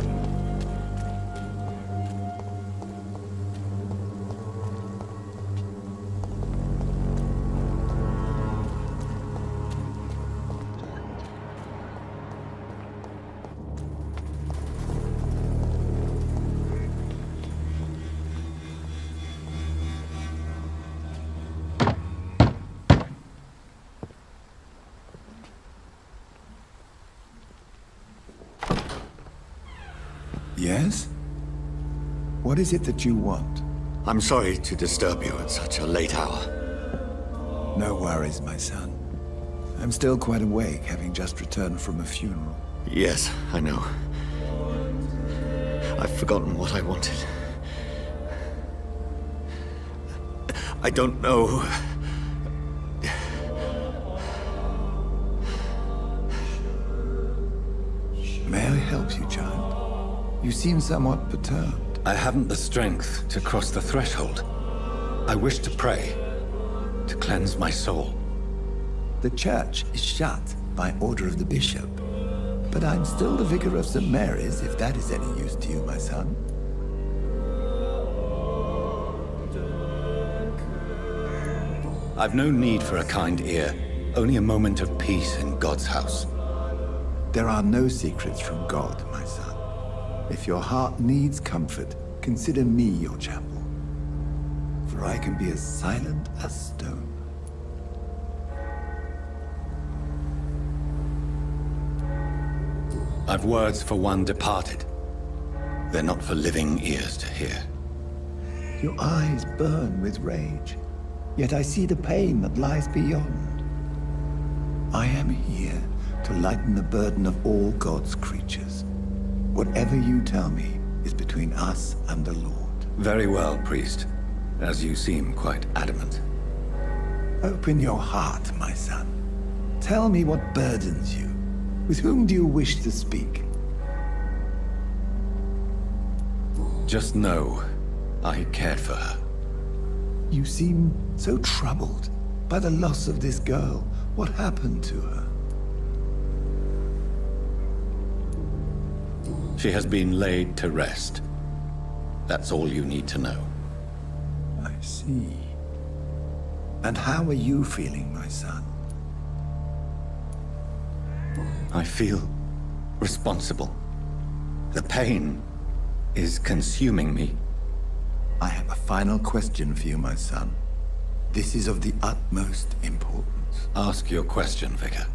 S16: Yes? What is it that you want?
S3: I'm sorry to disturb you at such a late hour.
S16: No worries, my son. I'm still quite awake, having just returned from a funeral.
S3: Yes, I know. I've forgotten what I wanted. I don't know.
S16: May I help you, child? You seem somewhat perturbed.
S3: I haven't the strength to cross the threshold. I wish to pray, to cleanse my soul.
S16: The church is shut by order of the bishop. But I'm still the vicar of St. Mary's, if that is any use to you, my son.
S3: I've no need for a kind ear, only a moment of peace in God's house.
S16: There are no secrets from God, my son. If your heart needs comfort, consider me your chapel. For I can be as silent as stone.
S3: I've words for one departed. They're not for living ears to hear.
S16: Your eyes burn with rage, yet I see the pain that lies beyond. I am here to lighten the burden of all God's creatures. Whatever you tell me is between us and the Lord.
S3: Very well, priest, as you seem quite adamant.
S16: Open your heart, my son. Tell me what burdens you. With whom do you wish to speak?
S3: Just know, I cared for her.
S16: You seem so troubled by the loss of this girl. What happened to her?
S3: She has been laid to rest. That's all you need to know.
S16: I see. And how are you feeling, my son?
S3: I feel responsible. The pain is consuming me.
S16: I have a final question for you, my son. This is of the utmost importance.
S3: Ask your question, Vicar.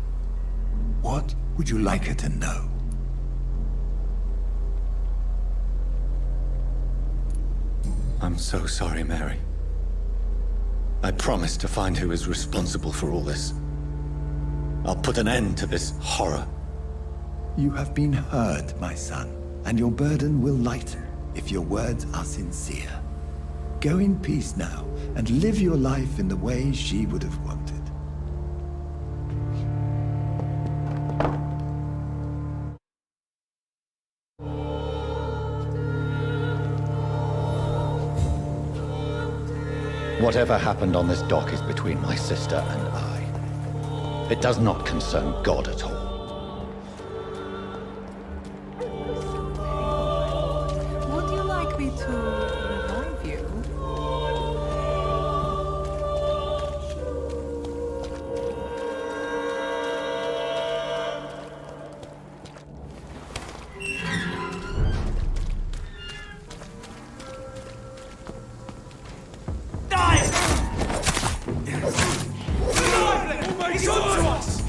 S16: What would you like her to know?
S3: I'm so sorry, Mary. I promise to find who is responsible for all this. I'll put an end to this horror.
S16: You have been heard, my son, and your burden will lighten if your words are sincere. Go in peace now, and live your life in the way she would have wanted.
S3: Whatever happened on this dock is between my sister and I. It does not concern God at all.
S12: Would you like me to revive you?
S1: He's on to us!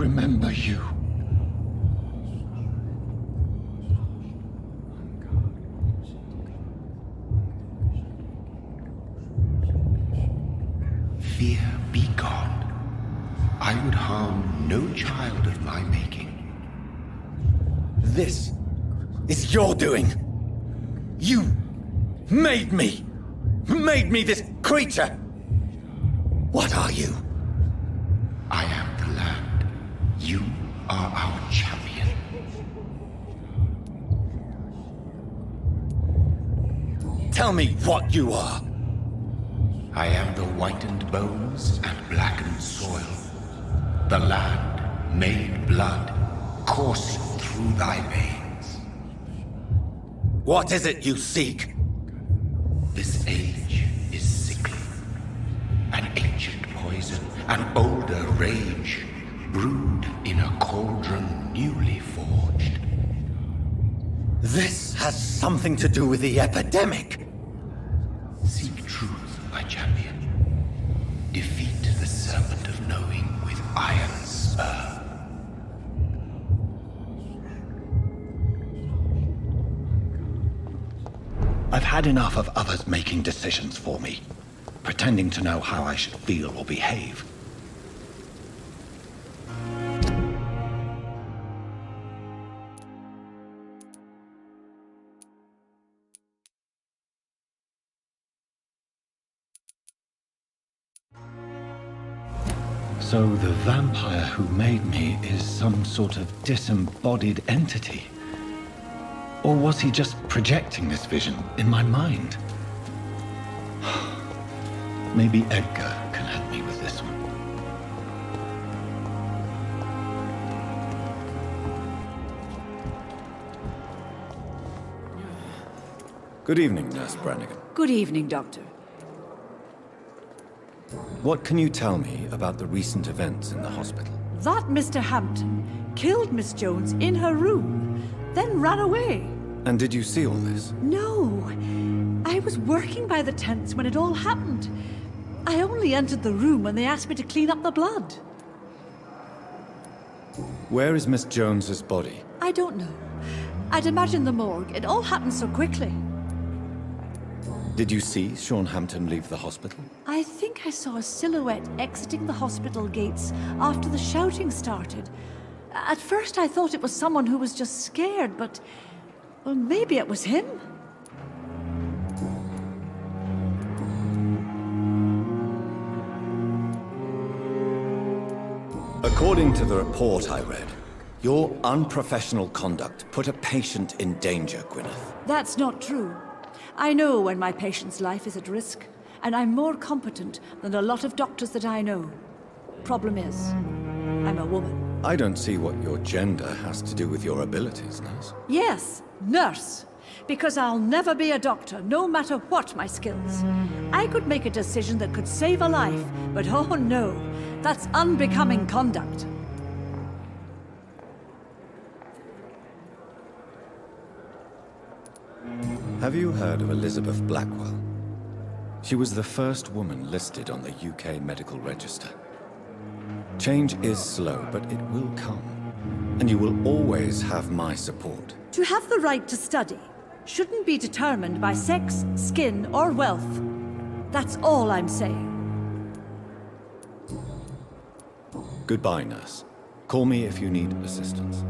S3: remember you.
S7: Fear be gone. I would harm no child of my making.
S3: This is your doing. You made me. Made me this creature. What are you?
S7: I am the land. You are our champion.
S3: Tell me what you are.
S7: I am the whitened bones and blackened soil. The land made blood coursing through thy veins.
S3: What is it you seek?
S7: This age is sickly. An ancient poison, an older rage, brewed in a cauldron newly forged.
S3: This has something to do with the epidemic.
S7: Seek truth, my champion. Defeat the serpent of knowing with iron spur.
S3: I've had enough of others making decisions for me, pretending to know how I should feel or behave. So the vampire who made me is some sort of disembodied entity? Or was he just projecting this vision in my mind? Maybe Edgar can help me with this one. Good evening, Nurse Brannigan.
S15: Good evening, Doctor.
S3: What can you tell me about the recent events in the hospital?
S15: That Mr. Hampton killed Miss Jones in her room, then ran away.
S3: And did you see all this?
S15: No. I was working by the tents when it all happened. I only entered the room when they asked me to clean up the blood.
S3: Where is Miss Jones's body?
S15: I don't know. I'd imagine the morgue. It all happened so quickly.
S3: Did you see Sean Hampton leave the hospital?
S15: I think I saw a silhouette exiting the hospital gates after the shouting started. At first I thought it was someone who was just scared, but... well, maybe it was him.
S3: According to the report I read, your unprofessional conduct put a patient in danger, Gwyneth.
S15: That's not true. I know when my patient's life is at risk, and I'm more competent than a lot of doctors that I know. Problem is, I'm a woman.
S3: I don't see what your gender has to do with your abilities, nurse.
S15: Yes, nurse. Because I'll never be a doctor, no matter what my skills. I could make a decision that could save a life, but oh no, that's unbecoming conduct.
S3: Have you heard of Elizabeth Blackwell? She was the first woman listed on the UK Medical Register. Change is slow, but it will come. And you will always have my support.
S15: To have the right to study shouldn't be determined by sex, skin, or wealth. That's all I'm saying.
S3: Goodbye, nurse. Call me if you need assistance.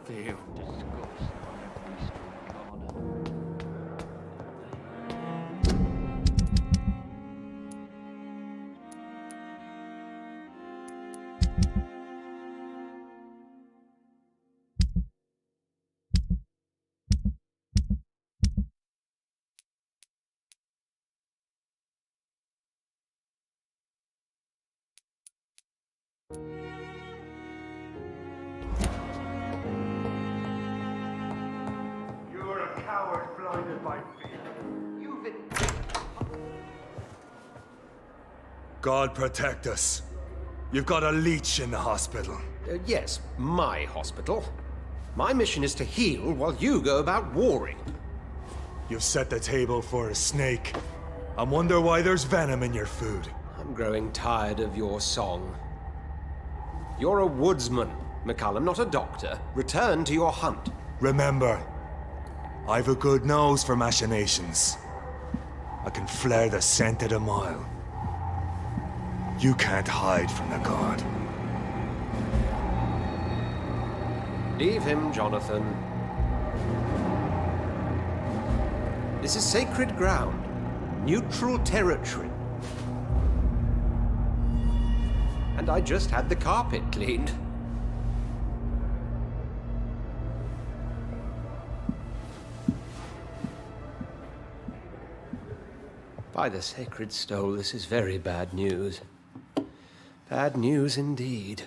S6: Feel disgust.
S18: God protect us. You've got a leech in the hospital.
S2: Yes, my hospital. My mission is to heal while you go about warring.
S18: You've set the table for a snake. I wonder why there's venom in your food.
S2: I'm growing tired of your song. You're a woodsman, McCullum, not a doctor. Return to your hunt.
S18: Remember, I've a good nose for machinations. I can flare the scent at a mile. You can't hide from the god.
S2: Leave him, Jonathan. This is sacred ground. Neutral territory. And I just had the carpet cleaned. By the sacred stole, this is very bad news. Bad news indeed.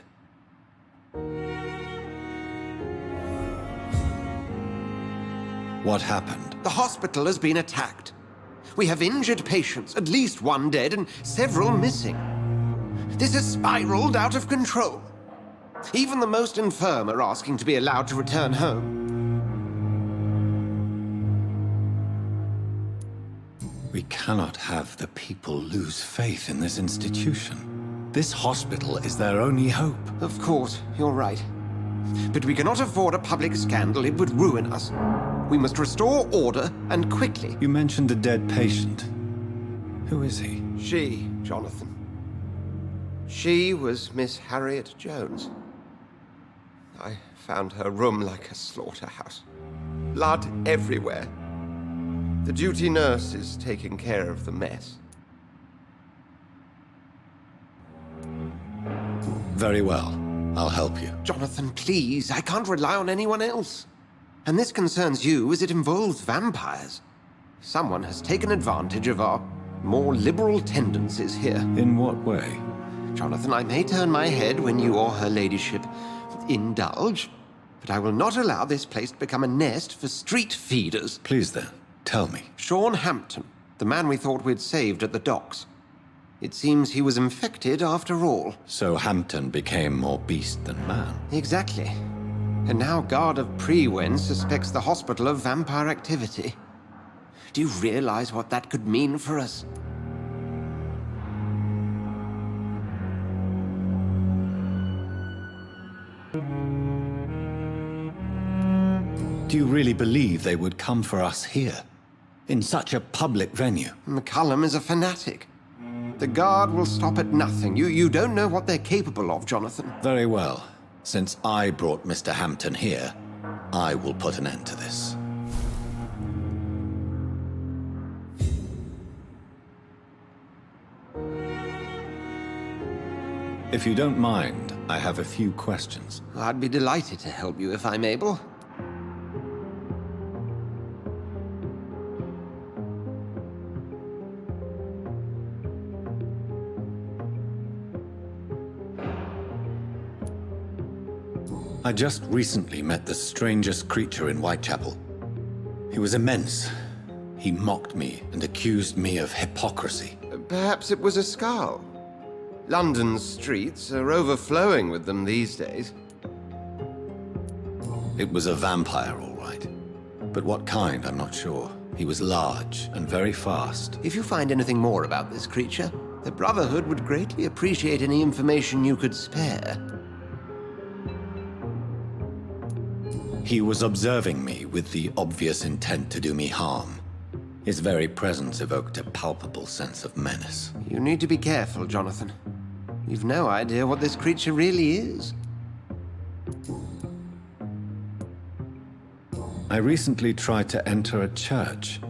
S3: What happened?
S2: The hospital has been attacked. We have injured patients, at least one dead and several missing. This has spiraled out of control. Even the most infirm are asking to be allowed to return home.
S3: We cannot have the people lose faith in this institution. This hospital is their only hope.
S2: Of course, you're right. But we cannot afford a public scandal. It would ruin us. We must restore order, and quickly.
S3: You mentioned a dead patient. Who is he?
S2: She, Jonathan. She was Miss Harriet Jones. I found her room like a slaughterhouse. Blood everywhere. The duty nurse is taking care of the mess.
S3: Very well. I'll help you.
S2: Jonathan, please. I can't rely on anyone else. And this concerns you as it involves vampires. Someone has taken advantage of our more liberal tendencies here.
S3: In what way?
S2: Jonathan, I may turn my head when you or her ladyship indulge, but I will not allow this place to become a nest for street feeders.
S3: Please then, tell me.
S2: Sean Hampton, the man we thought we'd saved at the docks. It seems he was infected after all.
S3: So Hampton became more beast than man.
S2: Exactly. And now Guard of Prewen suspects the hospital of vampire activity. Do you realize what that could mean for us?
S3: Do you really believe they would come for us here? In such a public venue?
S2: McCullum is a fanatic. The Guard will stop at nothing. You don't know what they're capable of, Jonathan.
S3: Very well. Since I brought Mr. Hampton here, I will put an end to this. If you don't mind, I have a few questions.
S2: I'd be delighted to help you if I'm able.
S3: I just recently met the strangest creature in Whitechapel. He was immense. He mocked me and accused me of hypocrisy.
S2: Perhaps it was a skull. London's streets are overflowing with them these days.
S3: It was a vampire, all right. But what kind, I'm not sure. He was large and very fast.
S2: If you find anything more about this creature, the Brotherhood would greatly appreciate any information you could spare.
S3: He was observing me with the obvious intent to do me harm. His very presence evoked a palpable sense of menace.
S2: You need to be careful, Jonathan. You've no idea what this creature really is.
S3: I recently tried to enter a church.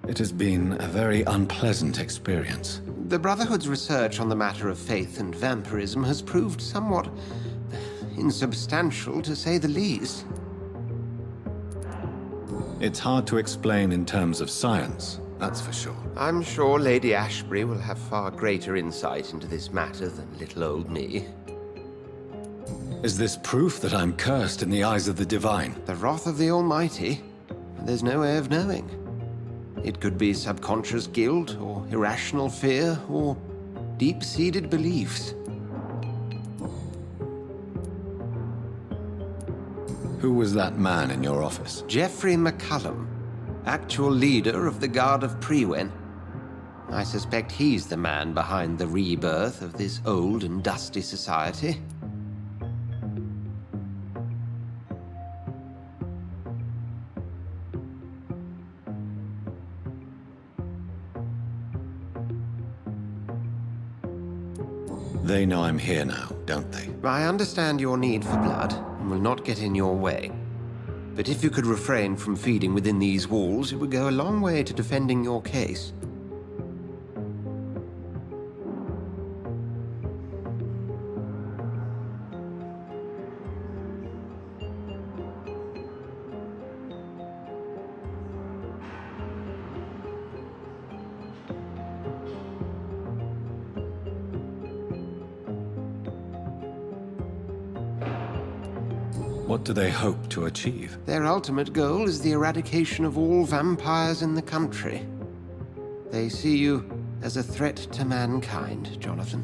S3: It has been a very unpleasant experience.
S2: The Brotherhood's research on the matter of faith and vampirism has proved somewhat insubstantial, to say the least.
S3: It's hard to explain in terms of science, that's for sure.
S2: I'm sure Lady Ashbury will have far greater insight into this matter than little old me.
S3: Is this proof that I'm cursed in the eyes of the divine?
S2: The wrath of the Almighty? There's no way of knowing. It could be subconscious guilt, or irrational fear, or deep-seated beliefs.
S3: Who was that man in your office?
S2: Geoffrey McCullum, actual leader of the Guard of Priwen. I suspect he's the man behind the rebirth of this old and dusty society.
S3: They know I'm here now, don't they?
S2: I understand your need for blood and will not get in your way. But if you could refrain from feeding within these walls, it would go a long way to defending your case.
S3: What do they hope to achieve?
S2: Their ultimate goal is the eradication of all vampires in the country. They see you as a threat to mankind, Jonathan.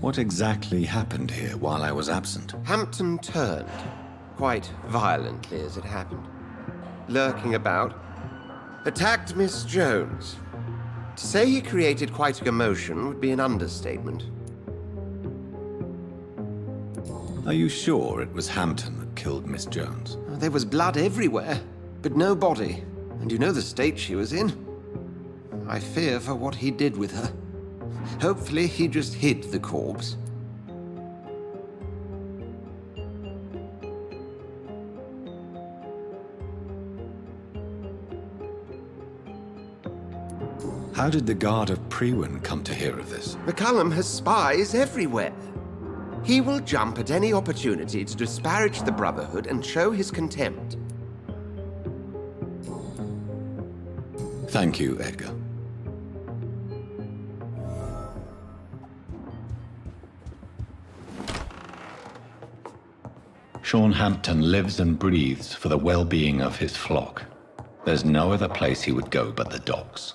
S3: What exactly happened here while I was absent?
S2: Hampton turned, quite violently as it happened. Lurking about, attacked Miss Jones. To say he created quite a commotion would be an understatement.
S3: Are you sure it was Hampton that killed Miss Jones?
S2: There was blood everywhere, but no body. And you know the state she was in. I fear for what he did with her. Hopefully he just hid the corpse.
S3: How did the Guard of Priwen come to hear of this?
S2: McCullum has spies everywhere. He will jump at any opportunity to disparage the Brotherhood and show his contempt.
S3: Thank you, Edgar. Sean Hampton lives and breathes for the well-being of his flock. There's no other place he would go but the docks.